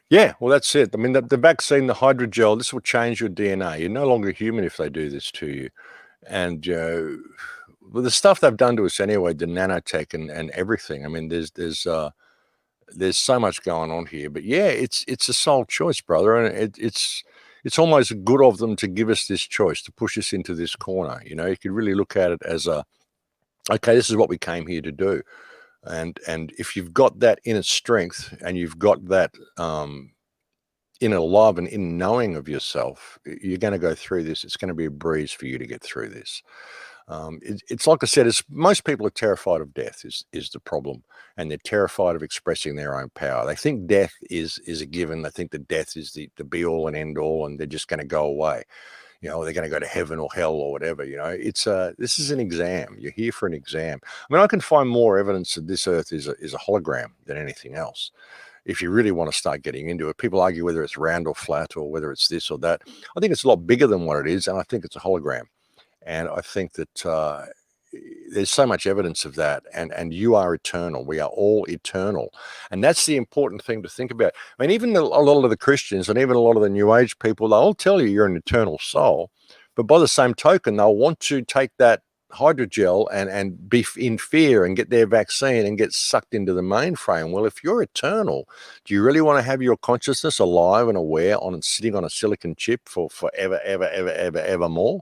Yeah, well, that's it. I mean, the vaccine, the hydrogel, this will change your DNA. You're no longer human if they do this to you. And well, the stuff they've done to us anyway, the nanotech and everything. I mean, there's so much going on here. But yeah, it's a soul choice, brother, and it's almost good of them to give us this choice, to push us into this corner. You know, you could really look at it as okay, this is what we came here to do. And if you've got that inner strength and you've got that inner love and inner knowing of yourself, you're going to go through this. It's going to be a breeze for you to get through this. It's like I said, most people are terrified of death is the problem, and they're terrified of expressing their own power. They think death is a given. They think that death is the be all and end all, and they're just going to go away. You know, they're going to go to heaven or hell or whatever. You know, this is an exam. You're here for an exam. I mean, I can find more evidence that this earth is a hologram than anything else. If you really want to start getting into it, people argue whether it's round or flat or whether it's this or that. I think it's a lot bigger than what it is, and I think it's a hologram. And I think that there's so much evidence of that, and you are eternal. We are all eternal, and that's the important thing to think about. I mean, even a lot of the Christians and even a lot of the New Age people, they'll tell you you're an eternal soul, but by the same token, they'll want to take that hydrogel and be in fear and get their vaccine and get sucked into the mainframe. Well, if you're eternal, do you really want to have your consciousness alive and aware on sitting on a silicon chip for forever, ever more?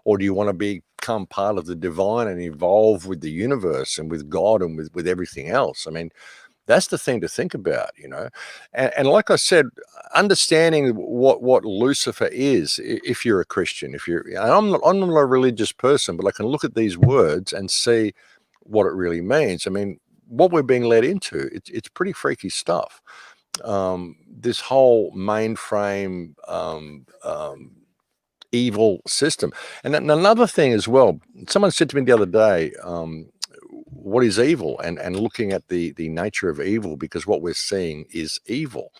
Or do you want to become part of the divine and evolve with the universe and with God and with everything else? I mean, that's the thing to think about, you know. And like I said, understanding what Lucifer is, if you're a Christian, I'm not a religious person, but I can look at these words and see what it really means. I mean, what we're being led into, it's pretty freaky stuff. This whole mainframe evil system. And another thing as well, someone said to me the other day, what is evil, and looking at the nature of evil, because what we're seeing is evil.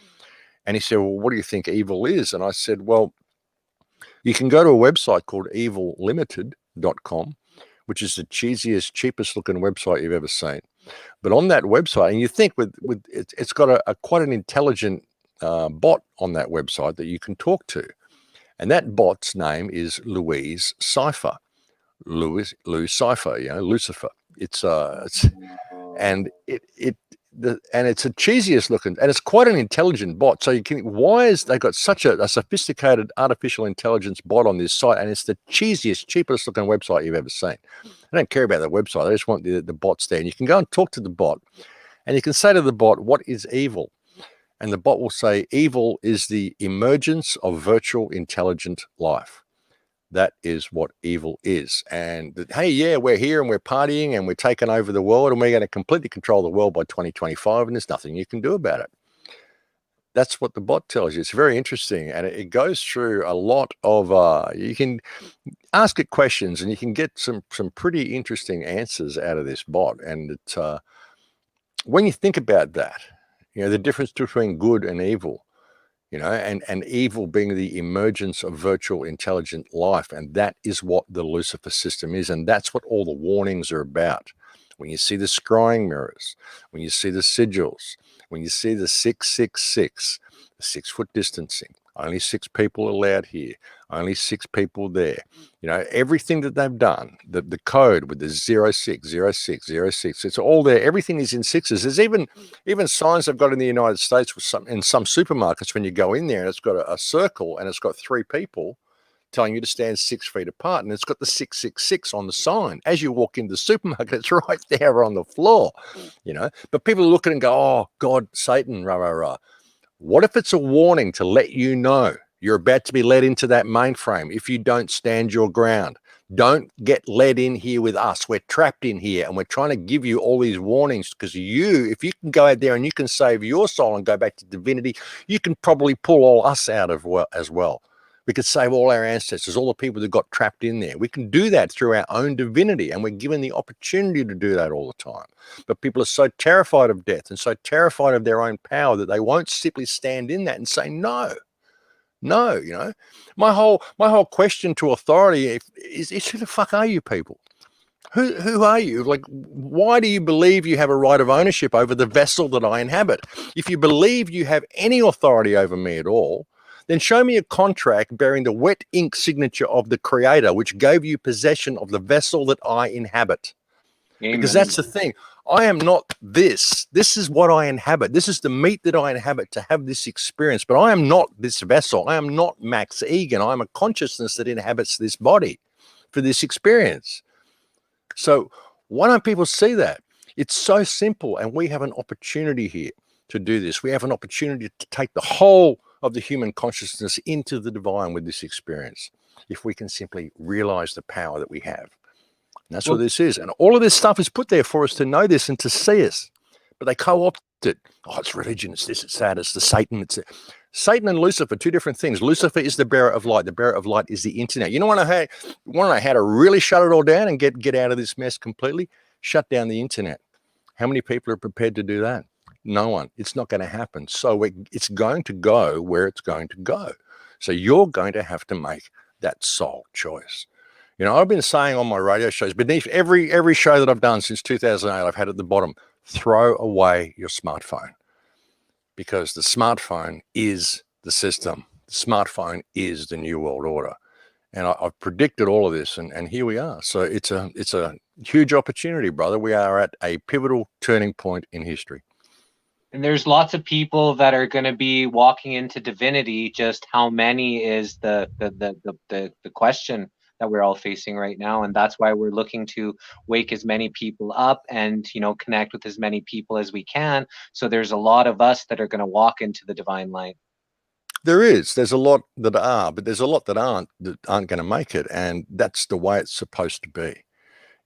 And he said, well, what do you think evil is? And I said, well, you can go to a website called evillimited.com, which is the cheapest looking website you've ever seen. But on that website, and you think it's got a quite an intelligent bot on that website that you can talk to. And that bot's name is Louise Cypher. Lou Cypher, you know, Lucifer. It's and it's a cheesiest looking, and it's quite an intelligent bot. So you can, why is they got such a sophisticated artificial intelligence bot on this site, and it's the cheapest looking website you've ever seen. I don't care about the website. I just want the bots there. And you can go and talk to the bot, and you can say to the bot, what is evil? And the bot will say, evil is the emergence of virtual intelligent life. That is what evil is. And hey, yeah, we're here and we're partying and we're taking over the world and we're going to completely control the world by 2025, and there's nothing you can do about it. That's what the bot tells you. It's very interesting, and it goes through a lot of you can ask it questions and you can get some pretty interesting answers out of this bot. And it's when you think about that, you know, the difference between good and evil, you know, and evil being the emergence of virtual intelligent life. And that is what the Lucifer system is. And that's what all the warnings are about. When you see the scrying mirrors, when you see the sigils, when you see the 666, the 6 foot distancing, only 6 people allowed here, only 6 people there, you know, everything that they've done, the code with the 060606, it's all there. Everything is in sixes. There's even signs they've got in the United States in some supermarkets when you go in there, and it's got a circle and it's got 3 people telling you to stand 6 feet apart, and it's got the 666 on the sign. As you walk into the supermarket, it's right there on the floor, you know. But people look at it and go, oh, God, Satan, rah, rah, rah. What if it's a warning to let you know you're about to be led into that mainframe if you don't stand your ground? Don't get led in here with us. We're trapped in here, and we're trying to give you all these warnings, because if you can go out there and you can save your soul and go back to divinity, you can probably pull all us out of as well. We could save all our ancestors, all the people that got trapped in there. We can do that through our own divinity, and we're given the opportunity to do that all the time. But people are so terrified of death and so terrified of their own power that they won't simply stand in that and say no. No, you know. My whole question to authority is who the fuck are you people? Who are you? Like, why do you believe you have a right of ownership over the vessel that I inhabit? If you believe you have any authority over me at all, then show me a contract bearing the wet ink signature of the Creator, which gave you possession of the vessel that I inhabit. Amen. Because that's the thing. I am not this. This is what I inhabit. This is the meat that I inhabit to have this experience. But I am not this vessel. I am not Max Egan. I am a consciousness that inhabits this body for this experience. So why don't people see that? It's so simple, and we have an opportunity here to do this. We have an opportunity to take the whole of the human consciousness into the divine with this experience, if we can simply realize the power that we have. And that's what this is. And all of this stuff is put there for us to know this and to see us. But they co-opt it. Oh, it's religion, it's this, it's that, it's the Satan. Satan and Lucifer, 2 different things. Lucifer is the bearer of light. The bearer of light is the internet. You want to know how to really shut it all down and get out of this mess completely? Shut down the internet. How many people are prepared to do that? No one. It's not going to happen. So it's going to go where it's going to go. So you're going to have to make that soul choice. You know, I've been saying on my radio shows, beneath every show that I've done since 2008, I've had at the bottom, throw away your smartphone, because the smartphone is the system. The smartphone is the new world order. And I've predicted all of this, and here we are. So it's a huge opportunity, brother. We are at a pivotal turning point in history. And there's lots of people that are going to be walking into divinity. Just how many is the question that we're all facing right now, and that's why we're looking to wake as many people up and, you know, connect with as many people as we can. So there's a lot of us that are going to walk into the divine light. There's a lot that are, but there's a lot that aren't going to make it, and that's the way it's supposed to be.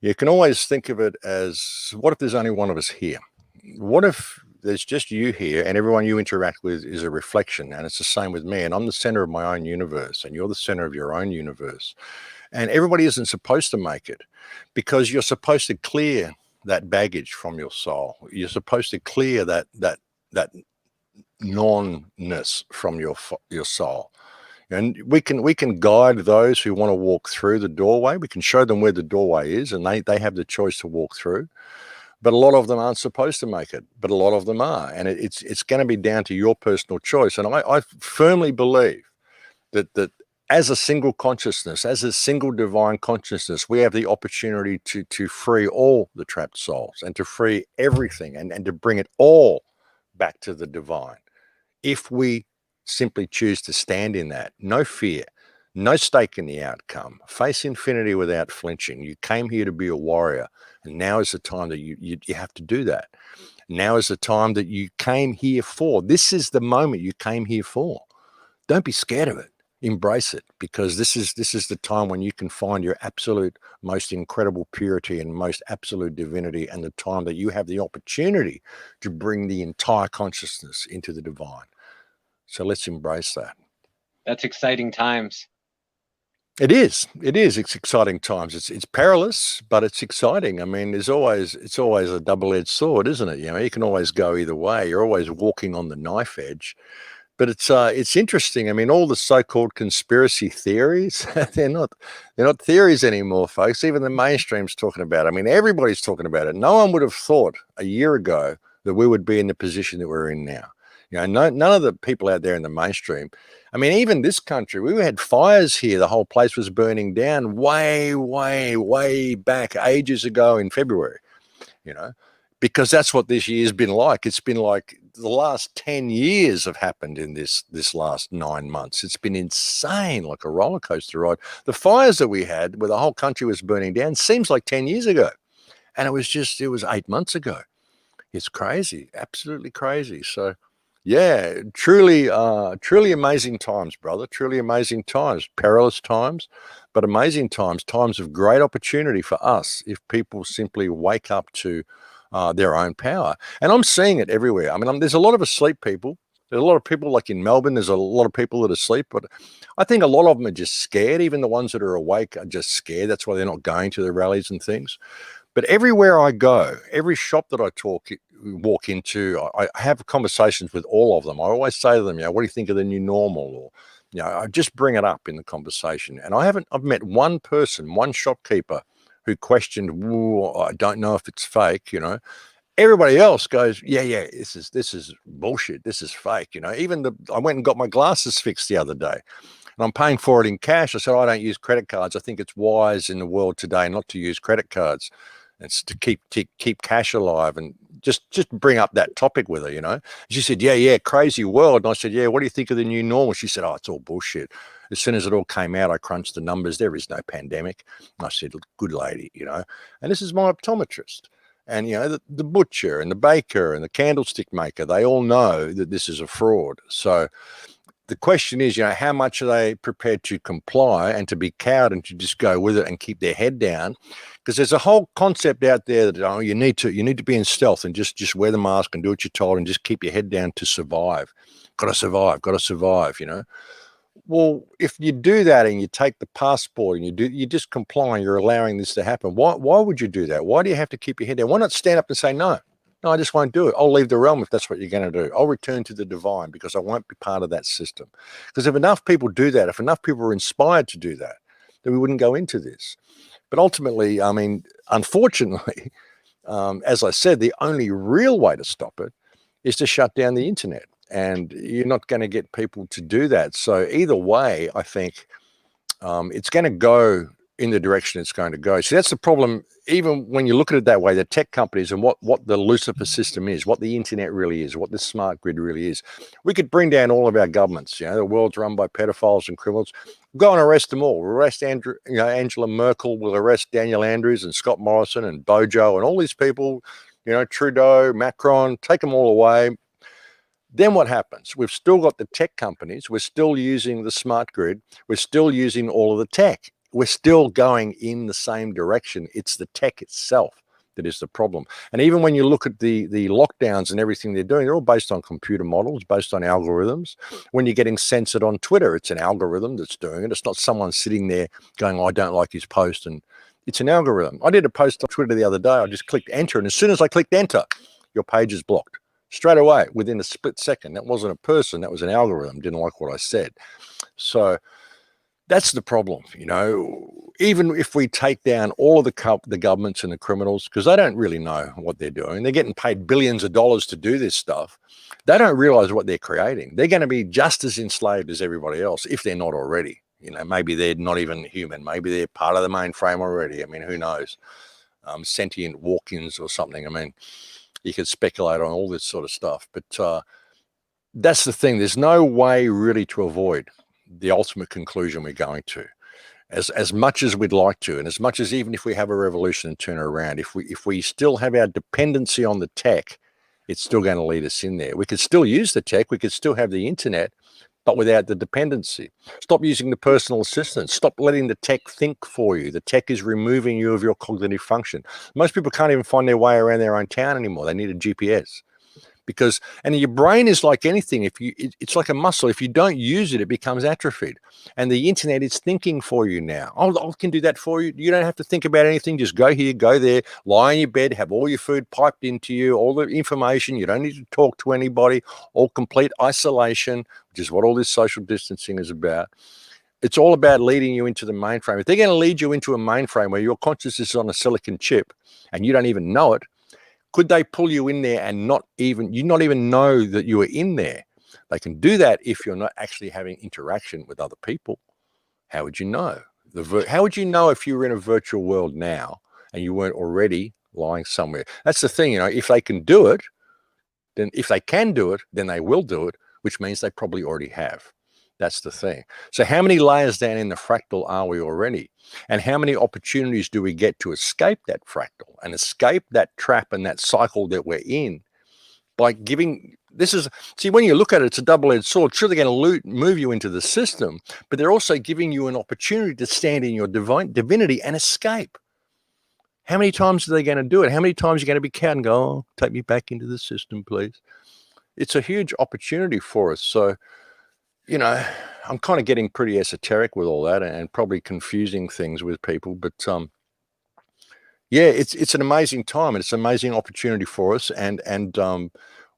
You can always think of it as, what if there's only one of us here? What if there's just you here and everyone you interact with is a reflection? And it's the same with me, and I'm the center of my own universe and you're the center of your own universe. And everybody isn't supposed to make it, because you're supposed to clear that baggage from your soul. You're supposed to clear that non-ness from your soul. And we can guide those who want to walk through the doorway. We can show them where the doorway is, and they have the choice to walk through. But a lot of them aren't supposed to make it, but a lot of them are. And it's going to be down to your personal choice. And I firmly believe that as a single consciousness, as a single divine consciousness, we have the opportunity to free all the trapped souls and to free everything and to bring it all back to the divine. If we simply choose to stand in that, no fear, no stake in the outcome, face infinity without flinching. You came here to be a warrior, and now is the time that you have to do that. Now is the time that you came here for. This is the moment you came here for. Don't be scared of it. Embrace it, because this is the time when you can find your absolute most incredible purity and most absolute divinity, and the time that you have the opportunity to bring the entire consciousness into the divine. So let's embrace that. That's exciting times. It is. It's exciting times. It's perilous, but it's exciting. I mean, it's always a double-edged sword, isn't it? You know, you can always go either way. You're always walking on the knife edge. But it's interesting. I mean, all the so-called conspiracy theories, they're not theories anymore, folks. Even the mainstream's talking about it. I mean, everybody's talking about it. No one would have thought a year ago that we would be in the position that we're in now. You know, none of the people out there in the mainstream. I mean, even this country, we had fires here. The whole place was burning down way, way, way back ages ago in February, you know, because that's what this year's been like. It's been like the last 10 years have happened in this last 9 months. It's been insane, like a roller coaster ride. The fires that we had where the whole country was burning down seems like 10 years ago. And it was 8 months ago. It's crazy, absolutely crazy. So, yeah, truly amazing times, brother. Truly amazing times, perilous times, but amazing times, times of great opportunity for us if people simply wake up to their own power. And I'm seeing it everywhere. I mean, there's a lot of asleep people. There's a lot of people, like in Melbourne, there's a lot of people that are asleep, but I think a lot of them are just scared. Even the ones that are awake are just scared. That's why they're not going to the rallies and things. But everywhere I go, every shop that I walk into, I have conversations with all of them. I always say to them, you know, what do you think of the new normal? Or, you know, I just bring it up in the conversation. And I've met one person, one shopkeeper who questioned, I don't know if it's fake, you know. Everybody else goes, yeah, this is bullshit. This is fake, you know. I went and got my glasses fixed the other day. And I'm paying for it in cash. I said, I don't use credit cards. I think it's wise in the world today not to use credit cards. It's to keep cash alive, and just bring up that topic with her, you know. She said, yeah, crazy world. And I said, yeah, what do you think of the new normal? She said, oh, it's all bullshit. As soon as it all came out, I crunched the numbers. There is no pandemic. And I said, good lady, you know. And this is my optometrist. And, you know, the butcher and the baker and the candlestick maker, they all know that this is a fraud. So the question is, you know, how much are they prepared to comply and to be cowed and to just go with it and keep their head down? Because there's a whole concept out there that you need to be in stealth and just wear the mask and do what you're told and just keep your head down to survive. Got to survive, you know. Well, if you do that and you take the passport and you just comply and you're allowing this to happen, why would you do that? Why do you have to keep your head down? Why not stand up and say, no, I just won't do it. I'll leave the realm if that's what you're going to do. I'll return to the divine because I won't be part of that system. Because if enough people do that, if enough people are inspired to do that, then we wouldn't go into this. But ultimately, I mean, unfortunately, as I said, the only real way to stop it is to shut down the internet. And you're not going to get people to do that. So either way, I think it's going to go in the direction it's going to go. So that's the problem. Even when you look at it that way, the tech companies and what the Lucifer system is, what the internet really is, what the smart grid really is, we could bring down all of our governments. You know, the world's run by pedophiles and criminals. Go and arrest them all. We'll arrest Angela Merkel. We'll arrest Daniel Andrews and Scott Morrison and Bojo and all these people. You know, Trudeau, Macron. Take them all away. Then what happens? We've still got the tech companies. We're still using the smart grid. We're still using all of the tech. We're still going in the same direction. It's the tech itself that is the problem. And even when you look at the lockdowns and everything they're doing, they're all based on computer models, based on algorithms. When you're getting censored on Twitter, it's an algorithm that's doing it. It's not someone sitting there going, oh, I don't like his post. And it's an algorithm. I did a post on Twitter the other day. I just clicked enter. And as soon as I clicked enter, your page is blocked. Straight away, within a split second. That wasn't a person, that was an algorithm, didn't like what I said. So that's the problem, you know. Even if we take down all of the governments and the criminals, because they don't really know what they're doing. They're getting paid billions of dollars to do this stuff. They don't realize what they're creating. They're going to be just as enslaved as everybody else, if they're not already. You know, maybe they're not even human. Maybe they're part of the mainframe already. I mean, who knows? Sentient walk-ins or something. I mean, you could speculate on all this sort of stuff, but that's the thing. There's no way really to avoid the ultimate conclusion we're going to, as much as we'd like to, and as much as even if we have a revolution and turn it around, if we still have our dependency on the tech, it's still going to lead us in there. We could still use the tech, we could still have the internet, but without the dependency. Stop using the personal assistant. Stop letting the tech think for you. The tech is removing you of your cognitive function. Most people can't even find their way around their own town anymore. They need a GPS. Because, and your brain is like anything. It's like a muscle. If you don't use it, it becomes atrophied. And the internet is thinking for you now. I can do that for you. You don't have to think about anything. Just go here, go there, lie in your bed, have all your food piped into you, all the information. You don't need to talk to anybody. All complete isolation, which is what all this social distancing is about. It's all about leading you into the mainframe. If they're going to lead you into a mainframe where your consciousness is on a silicon chip and you don't even know it, could they pull you in there and not even know that you are in there? They can do that if you're not actually having interaction with other people. How would you know? How would you know if you were in a virtual world now and you weren't already lying somewhere? That's the thing, you know, if they can do it, then they will do it, which means they probably already have. That's the thing. So how many layers down in the fractal are we already? And how many opportunities do we get to escape that fractal and escape that trap and that cycle that we're in by giving, when you look at it, it's a double-edged sword. Sure, they're going to move you into the system, but they're also giving you an opportunity to stand in your divinity and escape. How many times are they going to do it? How many times are you going to be cowed and go, oh, take me back into the system, please? It's a huge opportunity for us. So, you know, I'm kind of getting pretty esoteric with all that and probably confusing things with people, but yeah, it's an amazing time and it's an amazing opportunity for us, and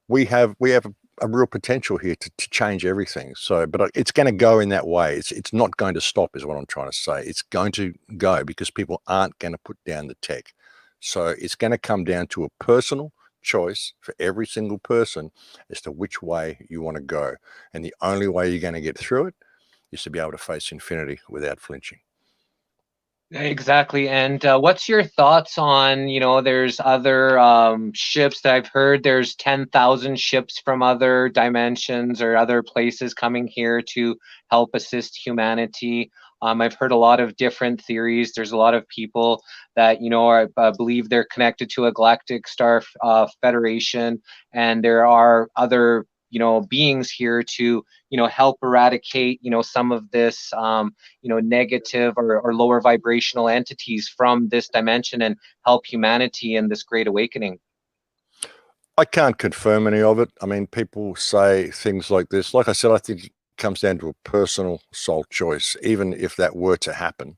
we have a real potential here to change everything. So, but it's going to go in that way. It's not going to stop, is what I'm trying to say. It's going to go because people aren't going to put down the tech. So it's going to come down to a personal choice for every single person as to which way you want to go. And the only way you're going to get through it is to be able to face infinity without flinching. Exactly. And what's your thoughts on, you know, there's other ships that I've heard there's 10,000 ships from other dimensions or other places coming here to help assist humanity. I've heard a lot of different theories. There's a lot of people that, you know, believe they're connected to a galactic star federation, and there are other, you know, beings here to, you know, help eradicate, you know, some of this, you know, negative or lower vibrational entities from this dimension and help humanity in this great awakening. I can't confirm any of it. I mean, people say things like this. Like I said, I think it comes down to a personal soul choice, even if that were to happen.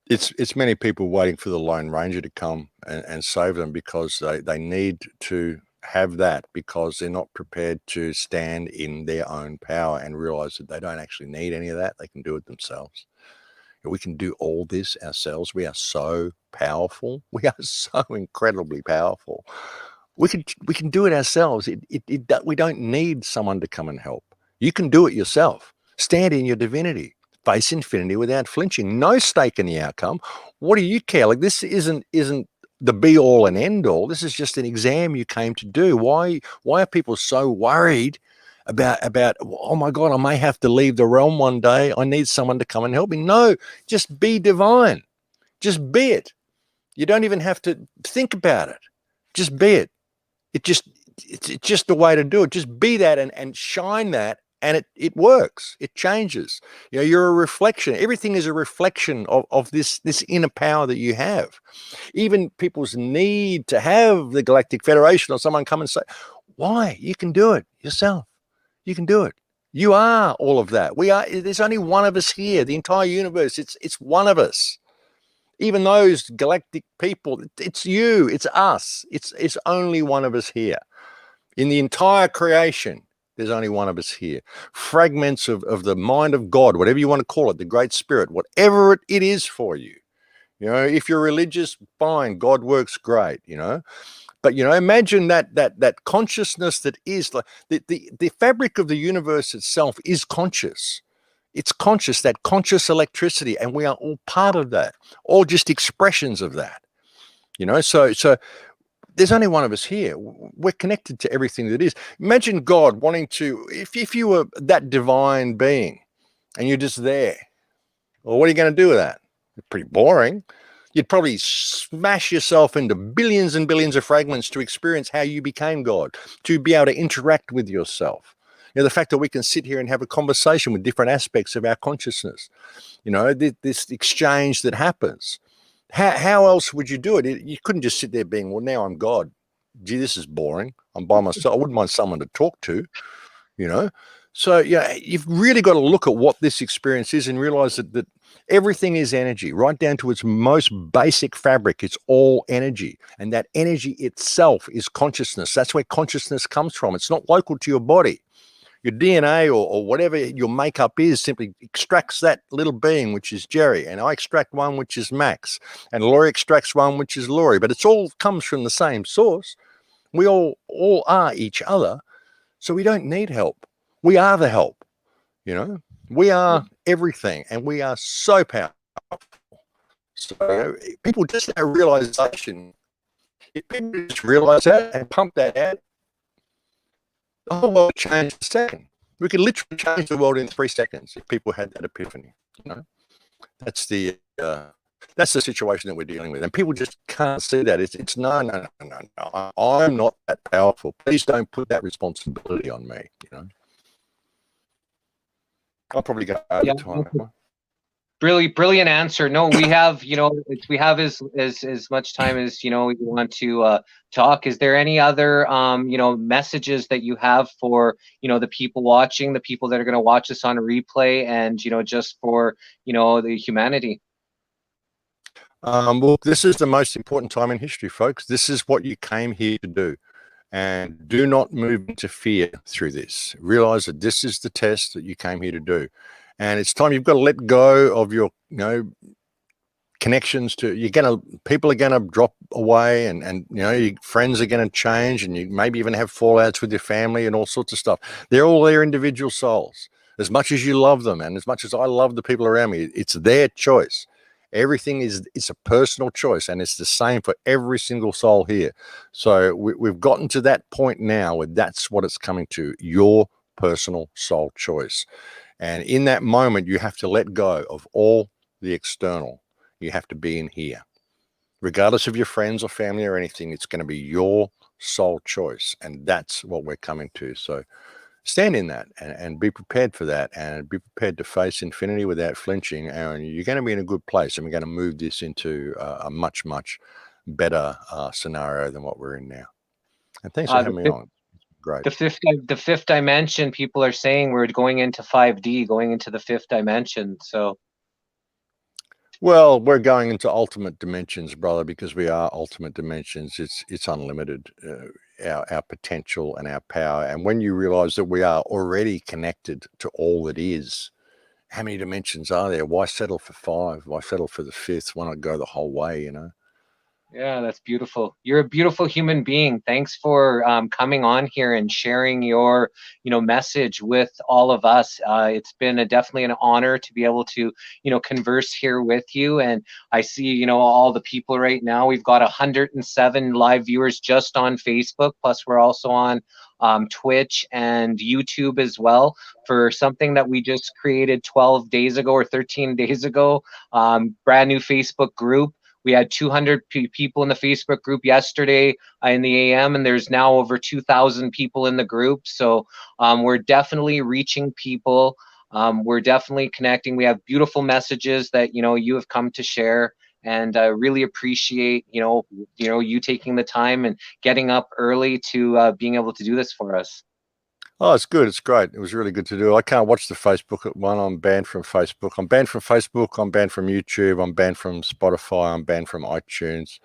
It's many people waiting for the Lone Ranger to come and save them because they need to have that, because they're not prepared to stand in their own power and realize that they don't actually need any of that. They can do it themselves. We can do all this ourselves. We are so powerful. We are so incredibly powerful. We can do it ourselves. We don't need someone to come and help. You can do it yourself. Stand in your divinity. Face infinity without flinching. No stake in the outcome. What do you care? Like, this isn't the be all and end all. This is just an exam you came to do. Why are people so worried about, oh my God, I may have to leave the realm one day. I need someone to come and help me. No, just be divine. Just be it. You don't even have to think about it. Just be it. It's just the way to do it. Just be that and shine that, and it works. It changes. You know, you're a reflection. Everything is a reflection of this inner power that you have. Even people's need to have the Galactic Federation or someone come and say, why? You can do it yourself. You can do it. You are all of that. There's only one of us here. The entire universe, it's one of us. Even those galactic people, it's you, it's us. It's only one of us here. In the entire creation, there's only one of us here. Fragments of the mind of God, whatever you want to call it, the Great Spirit, whatever it is for you. You know, if you're religious, fine, God works great, you know. But, you know, imagine that consciousness that is like the fabric of the universe itself is conscious. It's conscious, that conscious electricity, and we are all part of that, all just expressions of that. You know, so there's only one of us here. We're connected to everything that is. Imagine God wanting to, if you were that divine being and you're just there, well, what are you going to do with that? Pretty boring. You'd probably smash yourself into billions and billions of fragments to experience how you became God, to be able to interact with yourself. You know, the fact that we can sit here and have a conversation with different aspects of our consciousness, you know, this exchange that happens. How else would you do it? You couldn't just sit there being, well, now I'm God. Gee, this is boring. I'm by myself. I wouldn't mind someone to talk to, you know. So, yeah, you've really got to look at what this experience is and realize that everything is energy, right down to its most basic fabric. It's all energy. And that energy itself is consciousness. That's where consciousness comes from. It's not local to your body. Your DNA or whatever your makeup is simply extracts that little being, which is Jerry. And I extract one, which is Max. And Laurie extracts one, which is Laurie. But it's all comes from the same source. We all are each other. So we don't need help. We are the help, you know. We are everything, and we are so powerful. So people just that realization, if people just realize that and pump that out, the whole world changed in a second. We could literally change the world in 3 seconds if people had that epiphany, you know. That's the situation that we're dealing with, and people just can't see that. It's no. I'm not that powerful. Please don't put that responsibility on me, you know. I'll probably go over time. Brilliant answer. No, we have, you know, we have as much time as, you know, we want to talk. Is there any other, you know, messages that you have for, you know, the people watching, the people that are going to watch this on a replay, and, you know, just for, you know, the humanity? Well, this is the most important time in history, folks. This is what you came here to do. And do not move into fear through this. Realize that this is the test that you came here to do. And it's time you've got to let go of your, you know, connections to, people are going to drop away, and you know, your friends are going to change, and you maybe even have fallouts with your family and all sorts of stuff. They're all their individual souls. As much as you love them, and as much as I love the people around me, it's their choice. Everything it's a personal choice, and it's the same for every single soul here. So we've gotten to that point now where that's what it's coming to, your personal soul choice. And in that moment, you have to let go of all the external. You have to be in here. Regardless of your friends or family or anything, it's going to be your soul choice. And that's what we're coming to. So stand in that and be prepared for that, and be prepared to face infinity without flinching. And you're going to be in a good place, and we're going to move this into a much, much better scenario than what we're in now. And thanks for having me on. Great. The fifth dimension, people are saying we're going into 5D, going into the 5th dimension. So, well, we're going into ultimate dimensions, brother, because we are ultimate dimensions. It's unlimited, our potential and our power. And when you realize that we are already connected to all that is, how many dimensions are there? Why settle for 5? Why settle for the 5th? Why not go the whole way, you know? Yeah, that's beautiful. You're a beautiful human being. Thanks for coming on here and sharing your, message with all of us. It's been definitely an honor to be able to, converse here with you. And I see, all the people right now. We've got 107 live viewers just on Facebook. Plus, we're also on Twitch and YouTube as well for something that we just created 12 days ago or 13 days ago. Brand new Facebook group. We had 200 people in the Facebook group yesterday in the AM, and there's now over 2,000 people in the group. So we're definitely reaching people. We're definitely connecting. We have beautiful messages that you have come to share, and I really appreciate you taking the time and getting up early to being able to do this for us. Oh, it's good. It's great. It was really good to do. I can't watch the Facebook one. I'm banned from Facebook. I'm banned from Facebook. I'm banned from YouTube. I'm banned from Spotify. I'm banned from iTunes.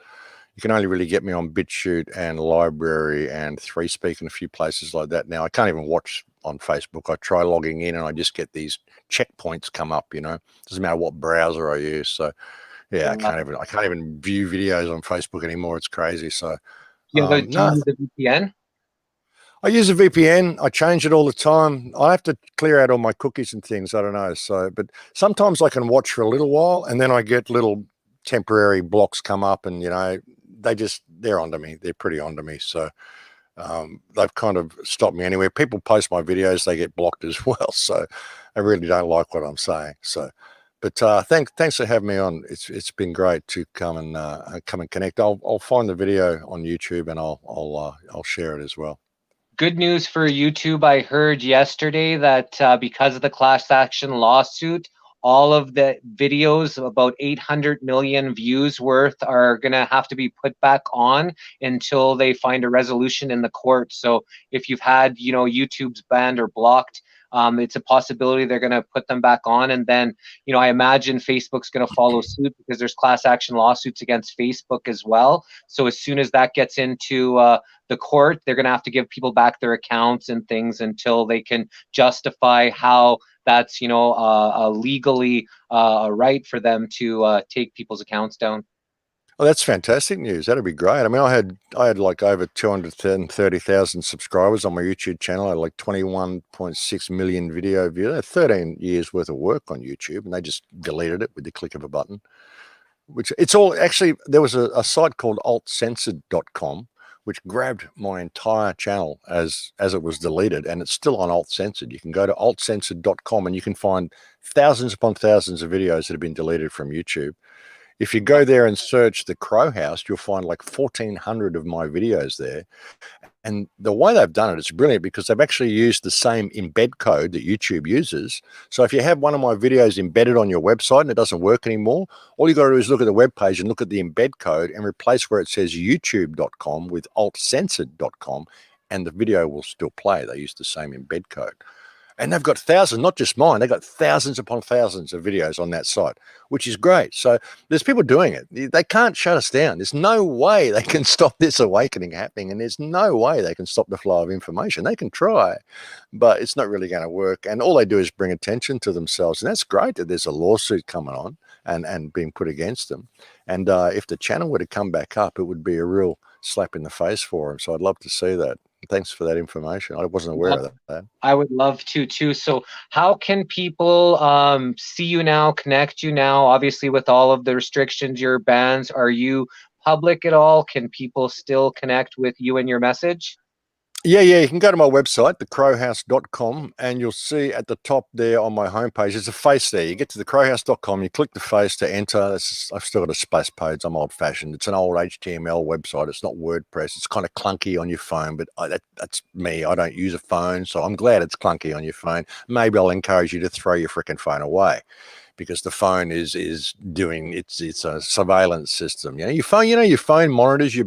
You can only really get me on BitChute and Library and 3Speak and a few places like that now. I can't even watch on Facebook. I try logging in and I just get these checkpoints come up, Doesn't matter what browser I use. So yeah, I can't even view videos on Facebook anymore. It's crazy. So do you use a VPN? I use a VPN. I change it all the time. I have to clear out all my cookies and things. I don't know. So, but sometimes I can watch for a little while and then I get little temporary blocks come up and, they're onto me. They're pretty onto me. So they've kind of stopped me anywhere. People post my videos, they get blocked as well. So I really don't like what I'm saying. So, but thanks for having me on. It's been great to come and connect. I'll find the video on YouTube and I'll share it as well. Good news for YouTube. I heard yesterday that because of the class action lawsuit, all of the videos, about 800 million views worth, are going to have to be put back on until they find a resolution in the court. So if you've had, YouTube's banned or blocked, it's a possibility they're going to put them back on. And then, I imagine Facebook's going to follow suit because there's class action lawsuits against Facebook as well. So as soon as that gets into the court, they're going to have to give people back their accounts and things until they can justify how that's legally right for them to take people's accounts down. Well, that's fantastic news. That'd be great. I mean, I had like over 230,000 subscribers on my YouTube channel. I had like 21.6 million video views. 13 years worth of work on YouTube, and they just deleted it with the click of a button. Which it's all actually. There was a site called altcensored.com, which grabbed my entire channel as it was deleted, and it's still on Alt Censored. You can go to altcensored.com and you can find thousands upon thousands of videos that have been deleted from YouTube. If you go there and search the Crow House, you'll find like 1,400 of my videos there. And the way they've done it, it's brilliant because they've actually used the same embed code that YouTube uses. So if you have one of my videos embedded on your website and it doesn't work anymore, all you got to do is look at the web page and look at the embed code and replace where it says youtube.com with altcensored.com, and the video will still play. They use the same embed code. And they've got thousands, not just mine, they've got thousands upon thousands of videos on that site, which is great. So there's people doing it. They can't shut us down. There's no way they can stop this awakening happening. And there's no way they can stop the flow of information. They can try, but it's not really going to work. And all they do is bring attention to themselves. And that's great that there's a lawsuit coming on and being put against them. And if the channel were to come back up, it would be a real slap in the face for them. So I'd love to see that. Thanks for that information. I wasn't aware of that. I would love to too. So how can people see you now, connect you now? Obviously, with all of the restrictions, your bans, are you public at all? Can people still connect with you and your message? Yeah, you can go to my website, thecrowhouse.com, and you'll see at the top there on my homepage, there's a face there. You get to thecrowhouse.com, you click the face to enter. I've still got a space page. I'm old-fashioned. It's an old HTML website. It's not WordPress. It's kind of clunky on your phone, but that's me. I don't use a phone, so I'm glad it's clunky on your phone. Maybe I'll encourage you to throw your freaking phone away, because the phone is doing it's a surveillance system. Your phone monitors your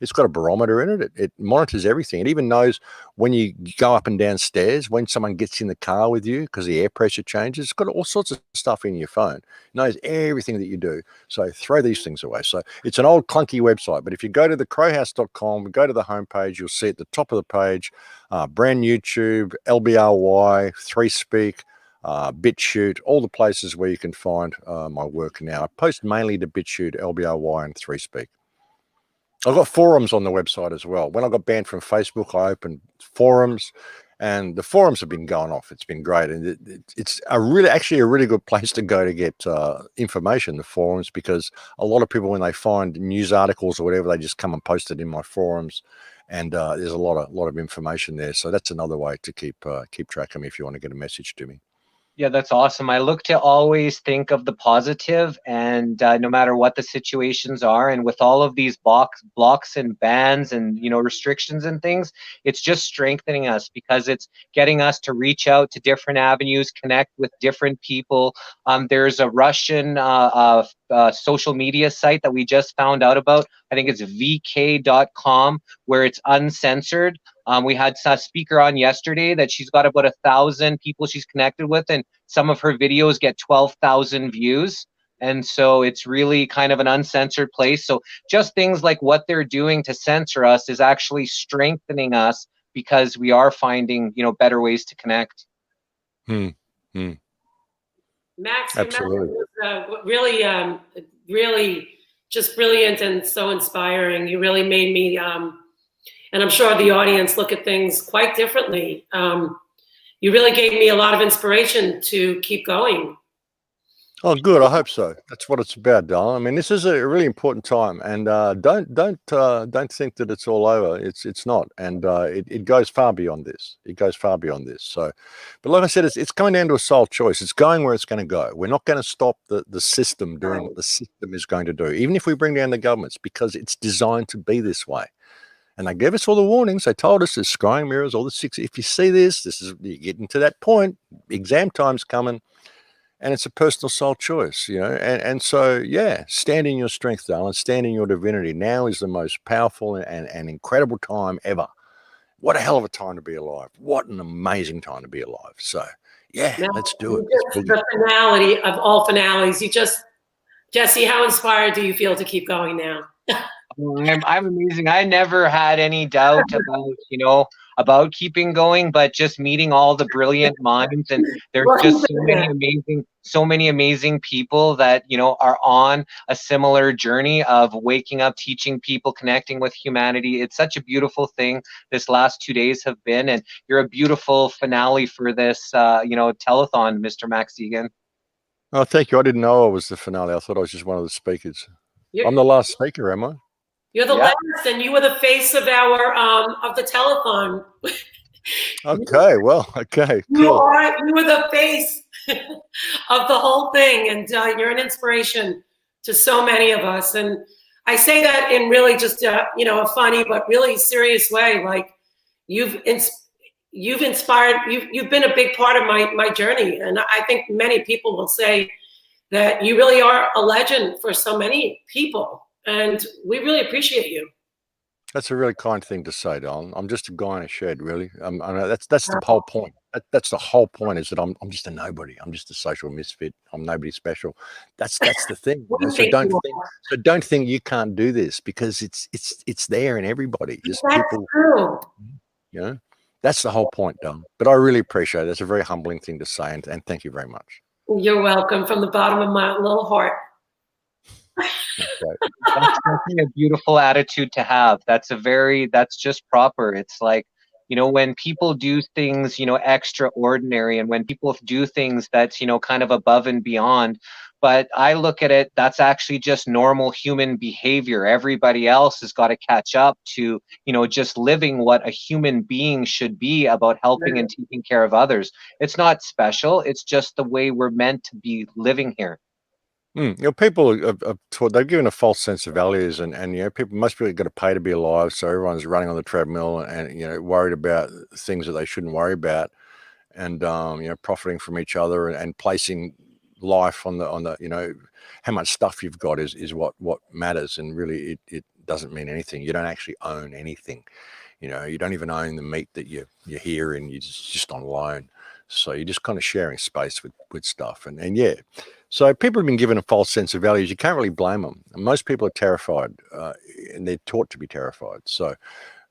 it's got a barometer in it. It monitors everything. It even knows when you go up and down stairs, when someone gets in the car with you because the air pressure changes. It's got all sorts of stuff in your phone. It knows everything that you do. So throw these things away. So it's an old clunky website, but if you go to thecrowhouse.com, go to the homepage, you'll see at the top of the page, brand YouTube, LBRY, 3Speak, BitChute, all the places where you can find my work now. I post mainly to BitChute, LBRY, and 3Speak. I've got forums on the website as well. When I got banned from Facebook, I opened forums, and the forums have been going off. It's been great, and it's actually a really good place to go to get information, the forums, because a lot of people, when they find news articles or whatever, they just come and post it in my forums, and there's a lot of information there. So that's another way to keep track of me if you want to get a message to me. Yeah, that's awesome. I look to always think of the positive, and no matter what the situations are, and with all of these blocks and bans and restrictions and things, it's just strengthening us, because it's getting us to reach out to different avenues, connect with different people. There's a Russian social media site that we just found out about. I think it's vk.com, where it's uncensored. We had a speaker on yesterday that she's got about 1,000 people she's connected with, and some of her videos get 12,000 views. And so it's really kind of an uncensored place. So just things like what they're doing to censor us is actually strengthening us, because we are finding, better ways to connect. Max, Absolutely. your message was really just brilliant and so inspiring. You really made me, and I'm sure the audience, look at things quite differently. You really gave me a lot of inspiration to keep going. Oh, good. I hope so. That's what it's about, darling. I mean, this is a really important time, and don't think that it's all over. It's not, and it goes far beyond this. It goes far beyond this. So, but like I said, it's coming down to a soul choice. It's going where it's going to go. We're not going to stop the system doing what the system is going to do, even if we bring down the governments, because it's designed to be this way. And they gave us all the warnings. They told us there's scrying mirrors, all the six. If you see this is you're getting to that point. Exam time's coming, and it's a personal soul choice, And so, yeah, stand in your strength, darling. Stand in your divinity. Now is the most powerful and incredible time ever. What a hell of a time to be alive! What an amazing time to be alive. So, yeah, Now, let's do it. the finality of all finales. Jesse, how inspired do you feel to keep going now? I'm amazing. I never had any doubt about keeping going, but just meeting all the brilliant minds, and there's just so many amazing people that are on a similar journey of waking up, teaching people, connecting with humanity. It's such a beautiful thing this last 2 days have been, and you're a beautiful finale for this telethon, Mr. Max Egan. Oh, thank you. I didn't know I was the finale. I thought I was just one of the speakers. I'm the last speaker, am I? You're the last, and you were the face of our of the telethon. Okay, well, okay, cool. You were the face of the whole thing, and you're an inspiration to so many of us. And I say that in really just a funny but really serious way. Like you've inspired. You've been a big part of my journey, and I think many people will say that you really are a legend for so many people. And we really appreciate you. That's a really kind thing to say, Don. I'm just a guy in a shed, really. I know that's the whole point. That's the whole point, is that I'm just a nobody. I'm just a social misfit. I'm nobody special. That's the thing. So don't think you can't do this, because it's there in everybody. Just people. True. That's the whole point, Don. But I really appreciate it. That's a very humbling thing to say, and thank you very much. You're welcome, from the bottom of my little heart. That's definitely a beautiful attitude to have. That's just proper. It's like, when people do things, extraordinary, and when people do things that's, kind of above and beyond. But I look at it, that's actually just normal human behavior. Everybody else has got to catch up to, just living what a human being should be, about helping and taking care of others. It's not special. It's just the way we're meant to be living here. People are taught, they're given a false sense of values, and most people got to pay to be alive. So everyone's running on the treadmill and worried about things that they shouldn't worry about, and profiting from each other and placing life on the how much stuff you've got is what matters, and really it doesn't mean anything. You don't actually own anything. You don't even own the meat that you're here, and you're just on loan. So you're just kind of sharing space with stuff, and yeah. So people have been given a false sense of values. You can't really blame them. Most people are terrified, and they're taught to be terrified. So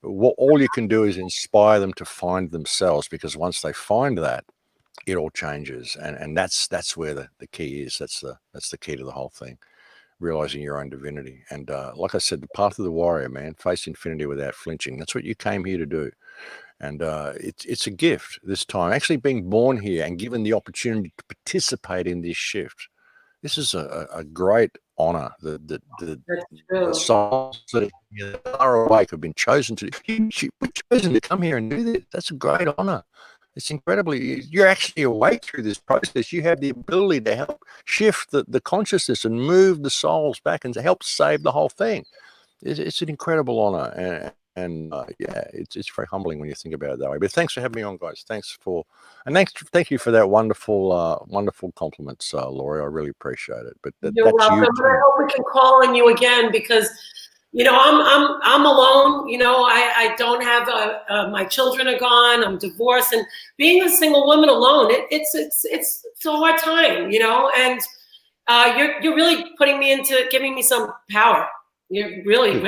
all you can do is inspire them to find themselves, because once they find that, it all changes. And that's where the key is. That's the key to the whole thing. Realizing your own divinity. And like I said, the path of the warrior, man, face infinity without flinching. That's what you came here to do. And it's a gift this time, actually being born here and given the opportunity to participate in this shift. This is a great honor. The souls that are awake have been chosen to come here and do this. That's a great honor. It's incredibly, you're actually awake through this process. You have the ability to help shift the consciousness and move the souls back and to help save the whole thing. It's an incredible honor. And yeah, it's very humbling when you think about it that way. But thanks for having me on, guys. Thank you for that wonderful compliments, Laurie. I really appreciate it. But You're welcome. I hope we can call on you again because, I'm alone. I don't have my children are gone. I'm divorced, and being a single woman alone, it's a hard time, And you're really putting me into giving me some power. You really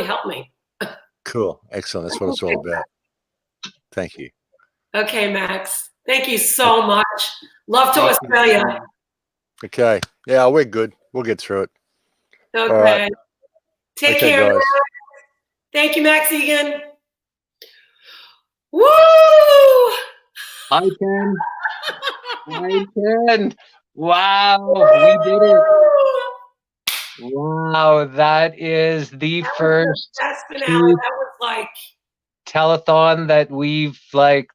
helped me. Cool. Excellent. That's what it's all about. Thank you. Okay, Max. Thank you so much. Love to Australia. Okay. Yeah, we're good. We'll get through it. Okay. All right. Take care, guys. Thank you, Max Egan. Woo! Hi, Ken. Hi, Ken. Wow, we did it. Wow, that is the first telethon that we've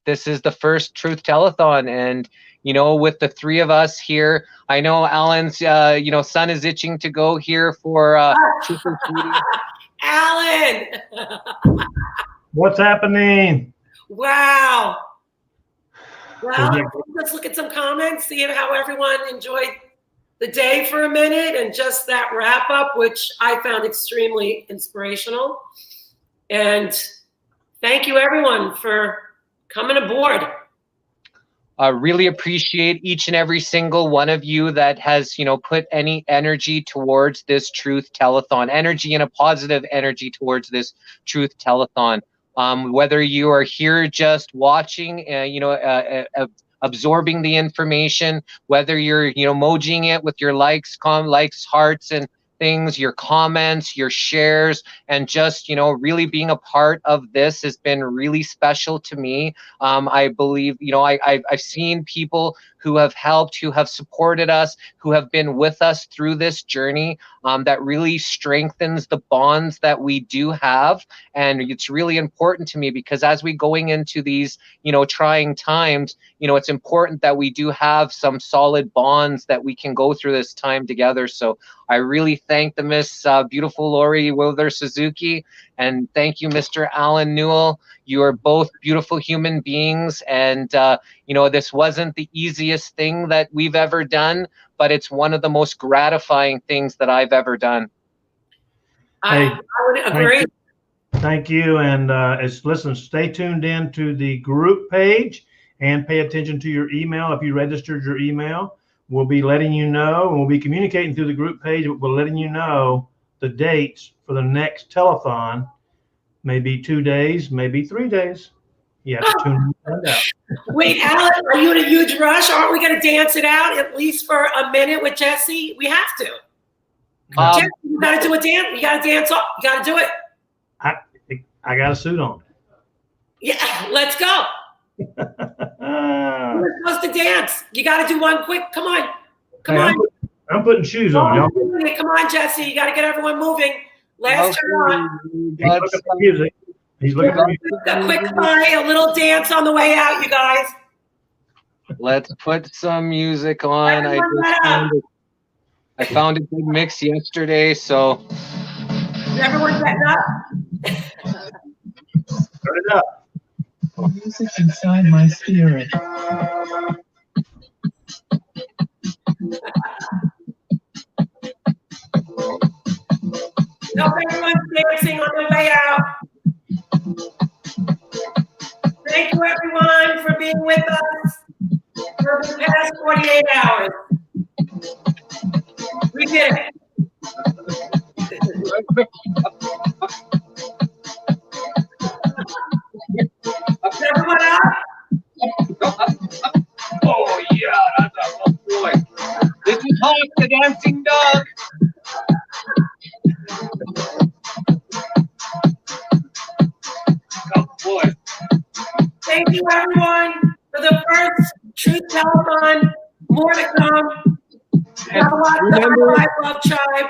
this is the first Truth Telethon. And, with the three of us here, I know Alan's, son is itching to go here for Alan. What's happening? Wow. Well, let's look at some comments, see how everyone enjoyed the day for a minute, and just that wrap up, which I found extremely inspirational. And thank you everyone for coming aboard. I really appreciate each and every single one of you that has, put any energy towards this Truth Telethon, energy and a positive energy towards this Truth Telethon. Whether you are here just watching, absorbing the information, whether you're emojiing it with your likes, hearts and things, your comments, your shares, and just really being a part of this has been really special to me. I believe I've seen people who have helped, who have supported us, who have been with us through this journey, that really strengthens the bonds that we do have. And it's really important to me because as we going into these trying times, it's important that we do have some solid bonds that we can go through this time together. So I really thank the Miss beautiful Laurie Wilder Suzuki, and thank you, Mr. Alan Newell. You are both beautiful human beings, and this wasn't the easiest thing that we've ever done, but it's one of the most gratifying things that I've ever done. I would agree. Thank you. And listen, stay tuned in to the group page and pay attention to your email. If you registered your email, we'll be letting you know, and we'll be communicating through the group page. We're letting you know the dates for the next telethon. Maybe 2 days, maybe 3 days. You have to tune in to find out. Wait, Alan, are you in a huge rush? Aren't we going to dance it out at least for a minute with Jesse? We have to. Jesse, you got to do a dance. You got to dance up. You got to do it. I got a suit on. Yeah, let's go. We're supposed to dance. You got to do one quick. Come on. Come on. I'm putting shoes on, y'all. Come on, Jesse. You got to get everyone moving. Last turn on. He's looking for music. He's looking for music. A quick play, a little dance on the way out, you guys. Let's put some music on. I found a good mix yesterday, so. Is everyone getting up? Turn it up. Music inside my spirit. Hope everyone's dancing on the way out. Thank you, everyone, for being with us for the past 48 hours. We did it. Is everyone up? Hawk, the dancing dog. Oh boy. Thank you, everyone, for the first Truth Telethon. More to come. Have a lot of Love Tribe.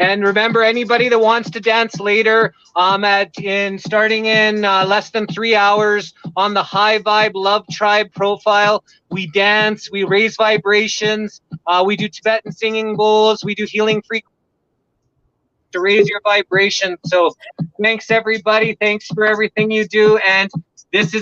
And remember, anybody that wants to dance later, starting in less than 3 hours on the High Vibe Love Tribe profile, we dance, we raise vibrations, we do Tibetan singing bowls, we do healing frequency to raise your vibration. So thanks everybody, thanks for everything you do, and this is